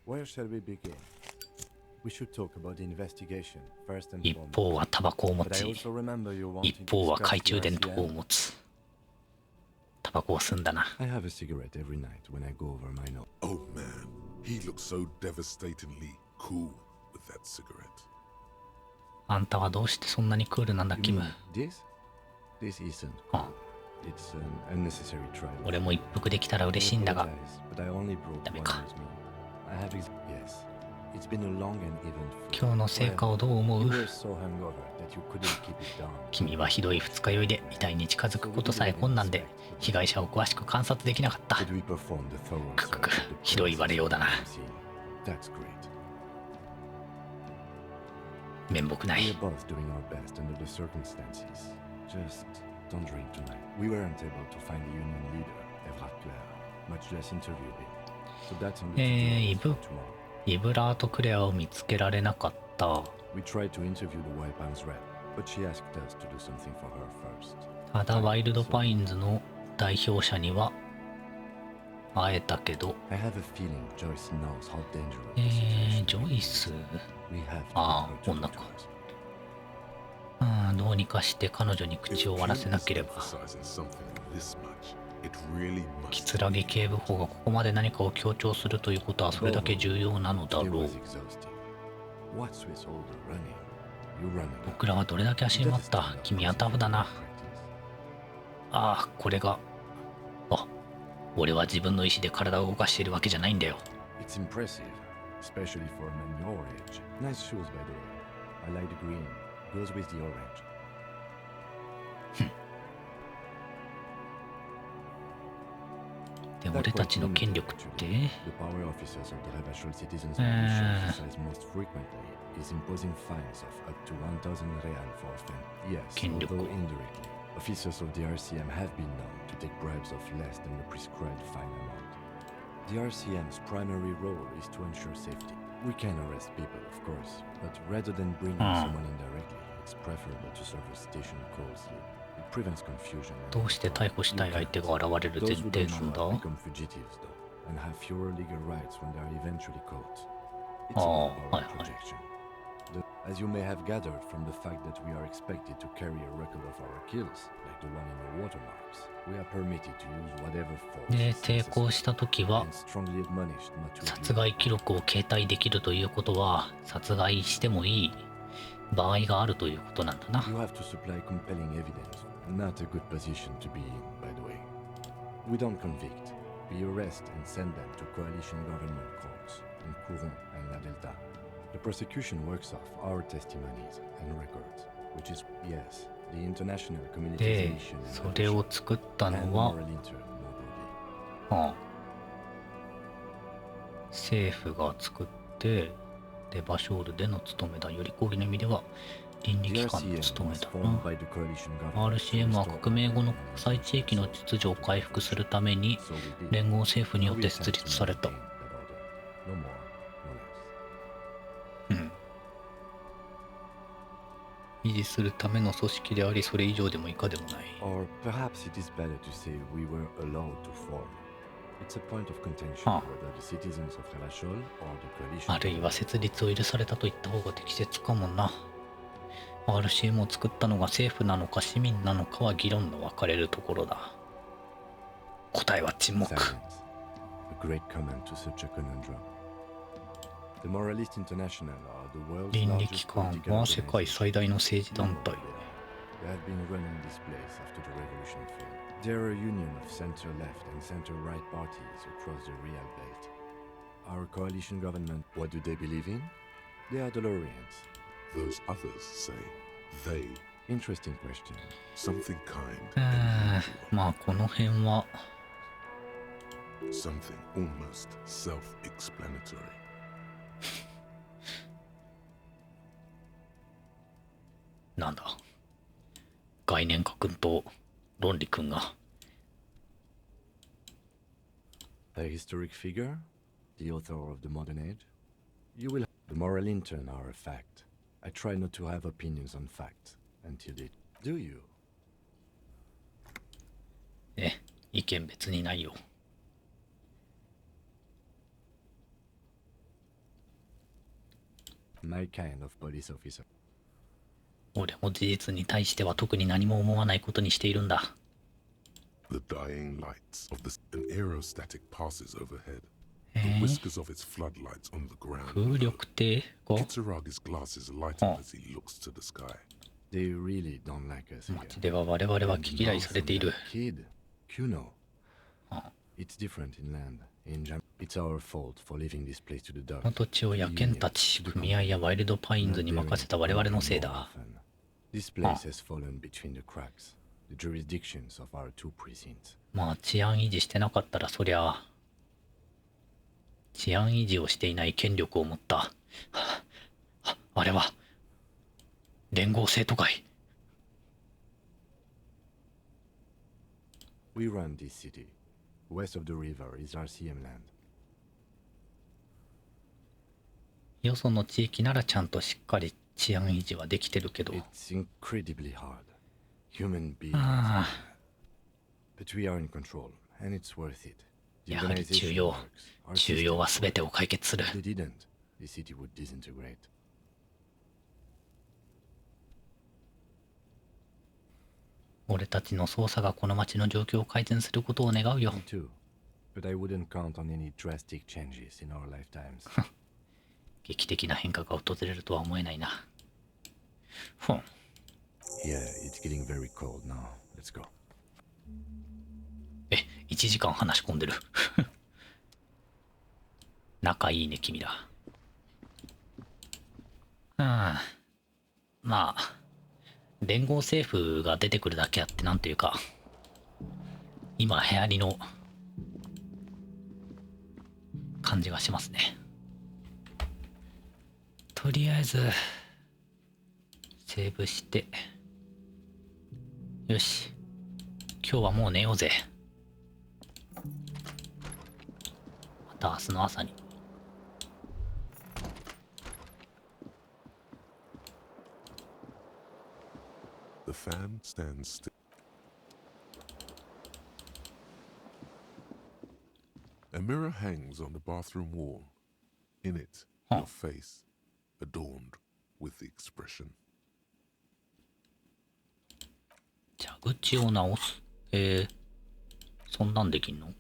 Where shall we begin? We should talk about the investigation first and 一 foremost. 方はタバコを持 But I ち、 also remember you wanting 一 to 方は discuss 懐 the 中電灯を RCM. 持つ。タバコを吸んだな。 I have a cigarette every night when I go over my note. oh man, he looks so devastatingly cool with that cigarette. あんたはどうしてそんなにクールなんだ、 You キム。 mean this? This isn't あ cool. It's an unnecessary trouble. 俺も一服できたら嬉しいんだが。 But I only brought ダメ one か。 with me. I have yes. It's been a long and eventful. 今日の成果をどう思 You う？ were so hungover that you couldn't keep it down. 君はひどい二日酔いで遺体に近づくことさえ困難で、被害者を詳しく観察できなかった。 Did we perform the thorough くくく、 search of the ひどい言われようだな。 That's great. 面目な We い are。both doing our best under the circumstances. Just don't drink tonight. We weren't able to find the union leader, Evrard Claire, much less interview him. So that's on the to-do list for tomorrow. イブラート・クレアを見つけられなかった。 We tried to interview the White Palms rep, but she asked us to do something for her first. ただワイルドパインズの代表者には会えたけど、 I have a feeling Joyce knows how dangerous the situation ジョイス We have to あ get あ、 her to 女 the か。 truth. どうにかして彼女に If 口を割らせなけれ Jim ば。 is emphasizing something this much, it really 葛 must. 城警部補がここまで何かを強調するということはそれだけ重要なのだ It ろう。 was exhausting. What's with all the running? You run a lot. 僕らはどれだけ走り回った。君はタフだな。ああ、これが。あ、俺は自分の意志で体を動かしているわけじゃないんだよ。 It's impressive, especially for a man your age. Nice shoes, by the way. I like the green. Goes with the orange. で、俺たちの権力って The power officers of the Rebachol citizens militia exercise most frequently is imposing fines of up to 1,000 real for offense. Yes, 権力 although indirectly. Officers of the RCM have been known to take bribes of less than the prescribed fine amount. The RCM's primary role is to ensure safety. We can arrest people, of course, but rather than bringing someone indirectly, it's preferable to serve a station closely. It prevents confusion. どうして逮捕したい相手が現れる前 Those who 提 don't な show ん up だ？ become fugitives, though, and have fewer legal rights when they are eventually caught. It's Oh, about hi, power hi. projection. As you may have gathered from the fact that we are expected to carry a record of our kills, like the one in the watermarks, we are permitted to use whatever force で、 is 抵抗 necessary したときは and strongly admonished not to 殺 abuse. 害記録を携帯できるということは殺害してもいい場合があるということなんだな。 You have to supply compelling evidence. Not a good position to be in, by the way. We don't convict. We arrest and send them to coalition government courts in Courant and La Delta. The prosecution works off our testimonies and records, which is, yes, the international で、 communitization そ and れを作った and のは、 moral inter more broadly. ああ政府が作って、で、バショールでの務めだ。より講義の意味では、倫理 The 機関の RCM 務め was だ formed な。 by the coalition government RCM は to restore 革命後の国際地域の秩序を回復するために So we did. 連合政府によっ We て attempt 設立された。 to maintain that order. No more, no less. うん。維持するための組織であり、それ以上でも以下でもない。 Or perhaps it is better to say we were allowed to form. It's a point of contention Ah. whether the citizens of Rebachol or the coalition. あるいは設立を許されたと言った方が適切かもな。RCM を作ったのが政府なのか市民なのかは議論の分かれるところだ。答えは沈黙。 Silence. A great comment to such a conundrum. The Moralist International are the world's 倫理 largest 機関 political は世界 organization. 最大の政治団体。 They have been running this place after the revolution failed. They're a union of center-left and center-right parties across the real belt. Our coalition government, what do they believe in? They are DeLoreans. Those others say they. Interesting question. Something kind う and ーん usual. まあこの辺は Something almost self-explanatory. なんだ概念家君と論理君が A historic figure? The author of the modern age? You will. The moral intern are a fact. I try not to have opinions on facts until they do you. 意見別にないよ。My kind of police officer. 俺も事実に対しては特に何も思わないことにしているんだ。The dying lights of an aerostatic passes overhead. The whiskers of its floodlights on the ground. 風力艇が Kitsuraga's glasses light up as he looks to the sky. They really don't like us here. 街では我々は嫌いされている。Kid, Kuno. It's different in land. In Jam, it's our fault for leaving this place to the dogs. この土地を野犬たち、組合やワイルドパインズに任せた我々のせいだ。This place has fallen between the cracks. The jurisdictions of our two precincts. まあ治安維持してなかったらそりゃ治安維持をしていない権力を持ったあれは連合生徒会。We run this city. West of the river is RCM land. よその地域ならちゃんとしっかり治安維持はできてるけど。It's incredibly hard. Human beings. But we are in control, and it's worth it. やはり重要は全てを解決する。They didn't. The city would disintegrate. 俺たちの捜査がこの町の状況を改善することを願うよ。Me too. But I wouldn't count on any drastic changes in our lifetimes. 劇的な変化が訪れるとは思えないな。ふん。Yeah, it's getting very cold now. Let's go. 1時間話し込んでる。仲いいね、君ら。まあ、連合政府が出てくるだけあって、なんていうか、今流行りの感じがしますね。とりあえず、セーブして、よし。今日はもう寝ようぜ。また明日の朝に。The fan stands still. A mirror hangs on the bathroom wall. In it, your face, adorned with the expression. 蛇口を直す。そんなんできんの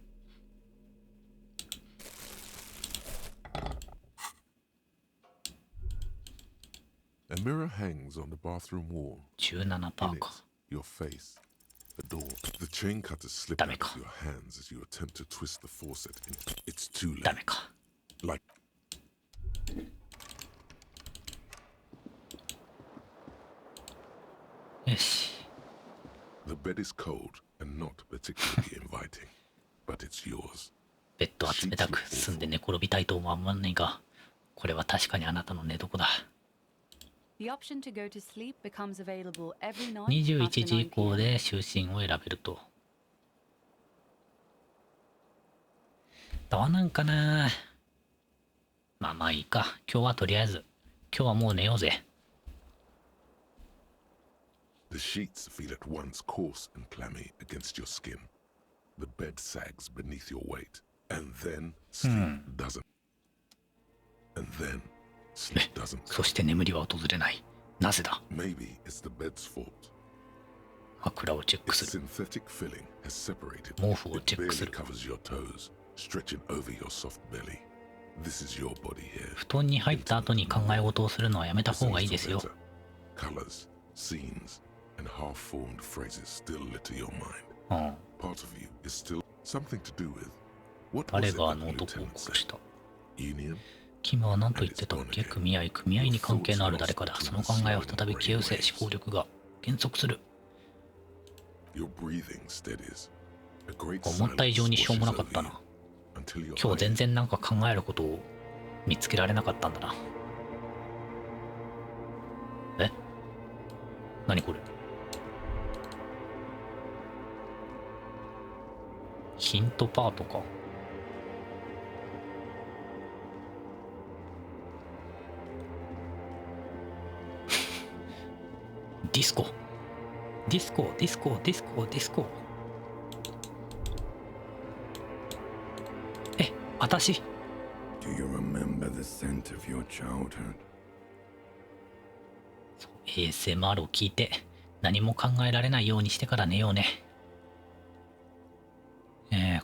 ？A mirror hangs on the bathroom wall. 17% か。Your face, adorned. The chain cutters slip out of your hands as you attempt to twist the faucet. It's too late. ダメか。Like. よし。The bed is cold and not particularly inviting, but it's yours. ベッドは冷たく進んで寝転びたいとは思わないが、これは確かにあなたの寝床だ。The option to go to sleep becomes available every night 21 after 時以 9 降 p.m. で就寝を選べると。どうなんかな。まあいいか。今日はとりあえず。今日はもう寝ようぜ。The sheets feel at once coarse and clammy against your skin. The bed sags beneath your weight. And then sleep doesn't. And then sleep doesn't. そして眠りは訪れない。なぜだ？ Maybe it's the bed's fault. 枕をチェックする。 Synthetic filling has separated. 毛布をチェック It す barely る。 covers your toes, stretching over your soft belly. This is your body here. 布団に入った後に考え事をするのはやめた方がいいですよ。 Colors, scenes, and half-formed phrases still litter your mind. Part of you is still something to do with. What was 誰 it があ that の the 男を lieutenant 殺した said? Union? キムは何と言ってたっけ？組合に関係のある誰かだ。その考えを再び消え失せ、思考力が減速する。 Your breathing steadies. A great 思った以上にしょうもな silence かったな。 washes over you until your 今日全然なんか考えることを見つけられなかったんだな。何これ？ヒントパートか。ディスコディスコディスコディスコディスコ。え、私 Do you remember the scent of your childhood? ASMR を聞いて何も考えられないようにしてから寝ようね。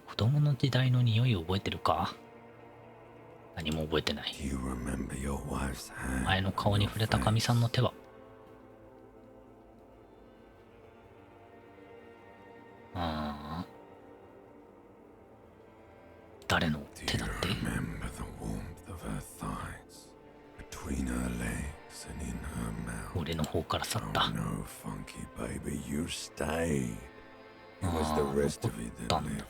子供の時代の匂いを覚えてるか？何も覚えてない。前の顔に触れたかみさんの手は。誰の手だって？俺の方から去った。残ったんだ。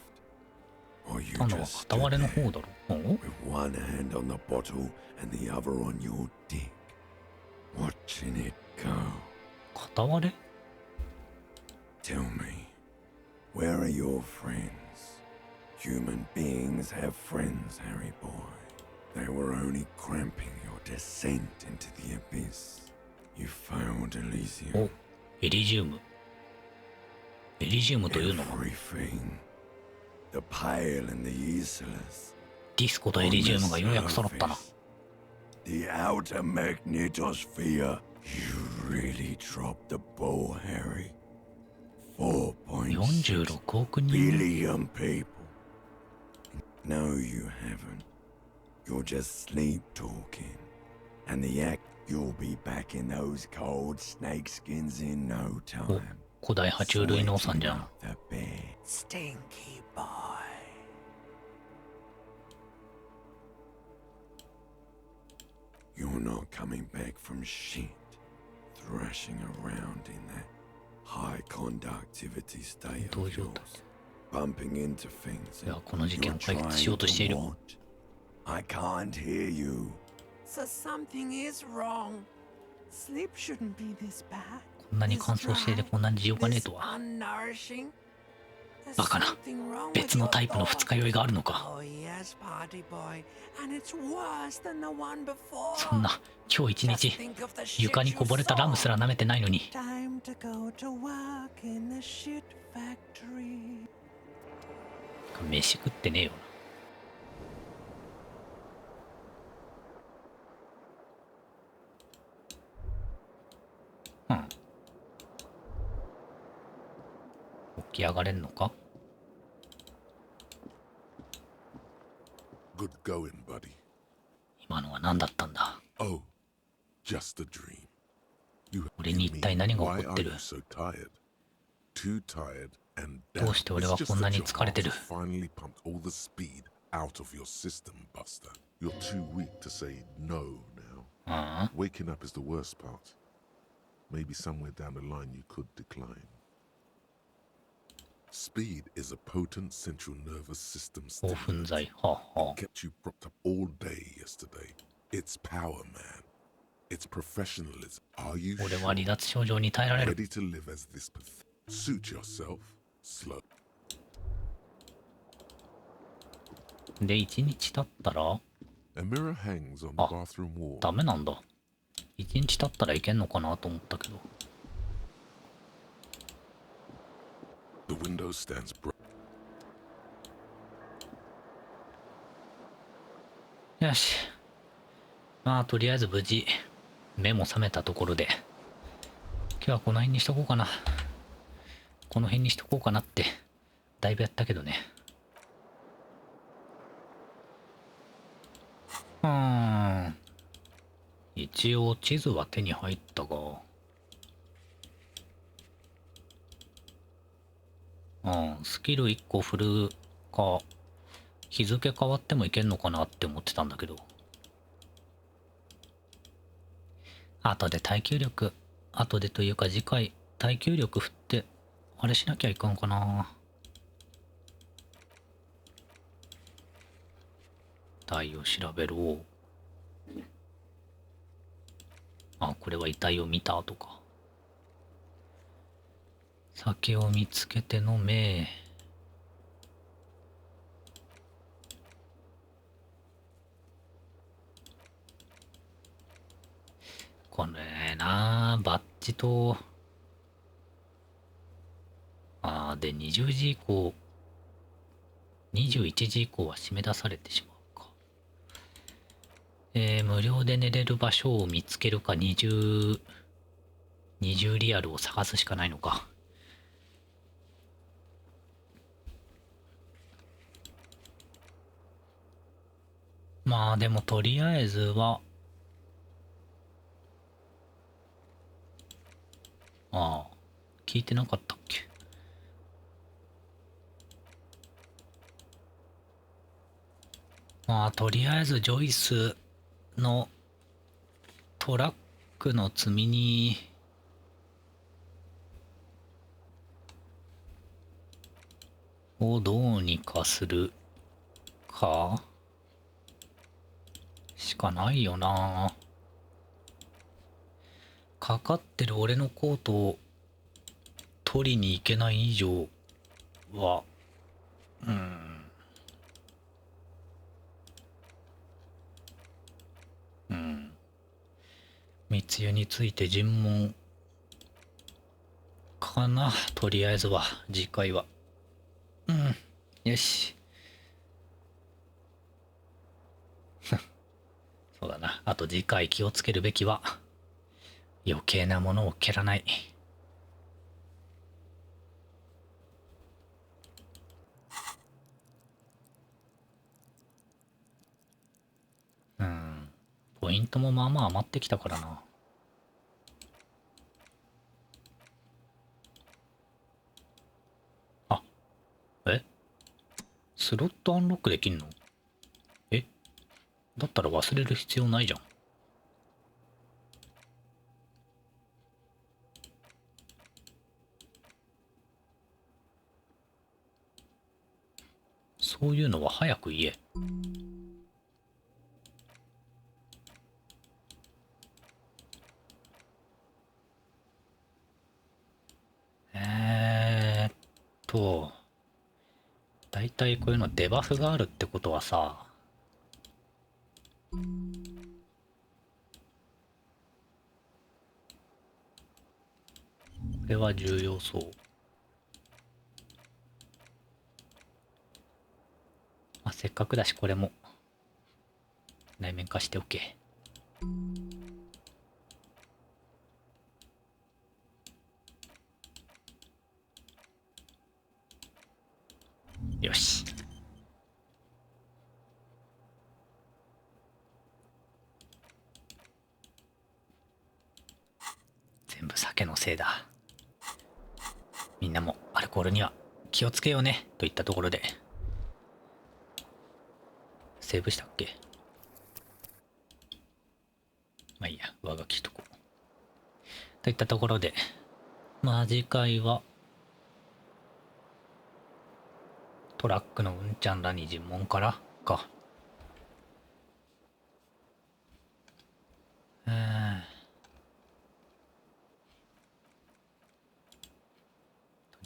あの片割れの方だろ。片割れ？ Tell me, where are your friends? Human beings have friends, Harry boy. They were only cramping your descent into the abyss. You failed Elysium. お、エリジウム。エリジウムというのは The pale and the useless. ディスコとエリジウムがようやく揃ったな。The outer magnetosphere. You really dropped the ball, Harry. 46億人 billion people. No, you haven't. You're just sleep talking. And the act, you'll be back in those cold snakeskins in no time. 古代爬虫類のおさんじゃん。 Stinky boy. You're not coming back from shit. Thrashing around in that high conductivity state of yours. Bumping into things. いや、この事件を解決しようとしている。 I can't hear you. So something is wrong. Sleep shouldn't be this bad. こんなに乾燥していてこんなに需要がねえとは。バカな。別のタイプの二日酔いがあるのか。そんな、今日一日、床にこぼれたラムすら舐めてないのに。飯食ってねえよな。起き上がれんのか？ Good going, buddy. 今のは何だったんだ？ Oh, just a dream. You 俺に一体何が起こってる？ so tired? Too tired and どうして俺はこんなに疲れてる？ finally pumped all the speed out of your system, Buster. You're too weak to say no now. Waking up is the worst part. Maybe somewhere down the line you could decline. Speed is a potent central nervous system stimulant. Kept you propped up all day yesterday. It's power, man. It's professionalism. Are you 俺は離脱症状に耐えられる。 ready to live as this suit yourself? Slow. で、1日経ったら A mirror hangs on the bathroom wall. ダメなんだ。1日経ったらいけんのかなと思ったけど。 The window stands bright. よし。まあ、とりあえず無事、目も覚めたところで、今日はこの辺にしとこうかな。この辺にしとこうかなって、だいぶやったけどね。一応地図は手に入ったが、スキル1個振るか、日付変わってもいけんのかなって思ってたんだけど。後で耐久力、後でというか次回、耐久力振って、あれしなきゃいかんかな。体を調べろ。これは遺体を見た後か。酒を見つけて飲め。これなあ、バッジとあーで、20時以降、21時以降は締め出されてしまうか。無料で寝れる場所を見つけるか、20リアルを探すしかないのか。まあでもとりあえずは、ああ、聞いてなかったっけ。まあとりあえずジョイスのトラックの積み荷をどうにかするかしかないよな。かかってる俺のコートを取りに行けない以上は、密輸について尋問かな。とりあえずは次回はよしそうだな。あと次回気をつけるべきは余計なものを蹴らない。ポイントもまあまあ余ってきたからな。あ、スロットアンロックできんの？だったら忘れる必要ないじゃん。そういうのは早く言え。だいたいこういうのデバフがあるってことはさ、これは重要そう。まあ、せっかくだしこれも内面化しておけ。よし。全部酒のせいだ。みんなもアルコールには気をつけようねといったところで、セーブしたっけ？まあいいや、上書きしとこう。といったところで、まあ次回はトラックのうんちゃんらに尋問からか。と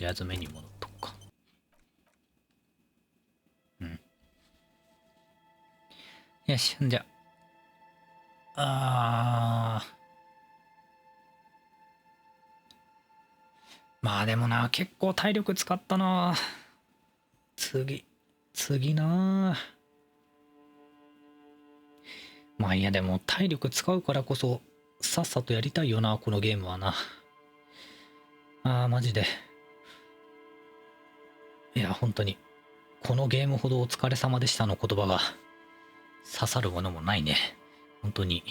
りあえずメニュー戻っとくか。よし、じゃあ。まあでもな、結構体力使ったな。次な。まあいや、でも体力使うからこそさっさとやりたいよな、このゲームはな。マジで。いや、本当にこのゲームほどお疲れ様でしたの言葉が刺さるものもないね。本当に。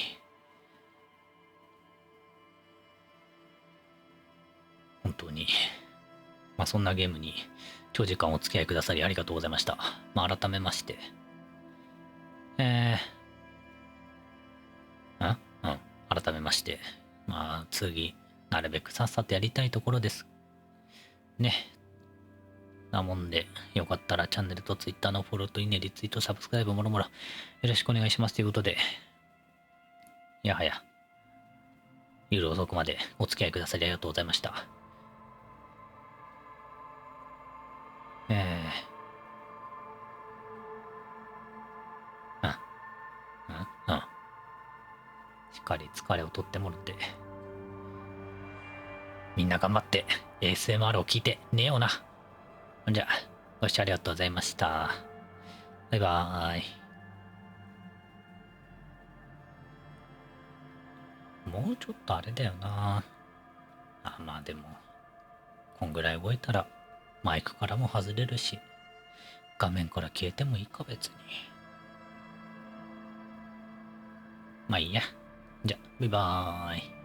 本当に。まあそんなゲームに長時間お付き合いくださりありがとうございました。まあ改めまして。改めまして。まあ次、なるべくさっさとやりたいところです。ね。なもんで、よかったらチャンネルと Twitter のフォローといいね、リツイート、サブスクライブもろもろよろしくお願いしますということで、やはや、夜遅くまでお付き合いくださりありがとうございました。しっかり疲れをとってもらって、みんな頑張って ASMR を聞いて寝ような。じゃあ、ご視聴ありがとうございました。バイバーイ。もうちょっとあれだよな。まあでも、こんぐらい動いたらマイクからも外れるし、画面から消えてもいいか別に。まあいいや。じゃあ、バイバーイ。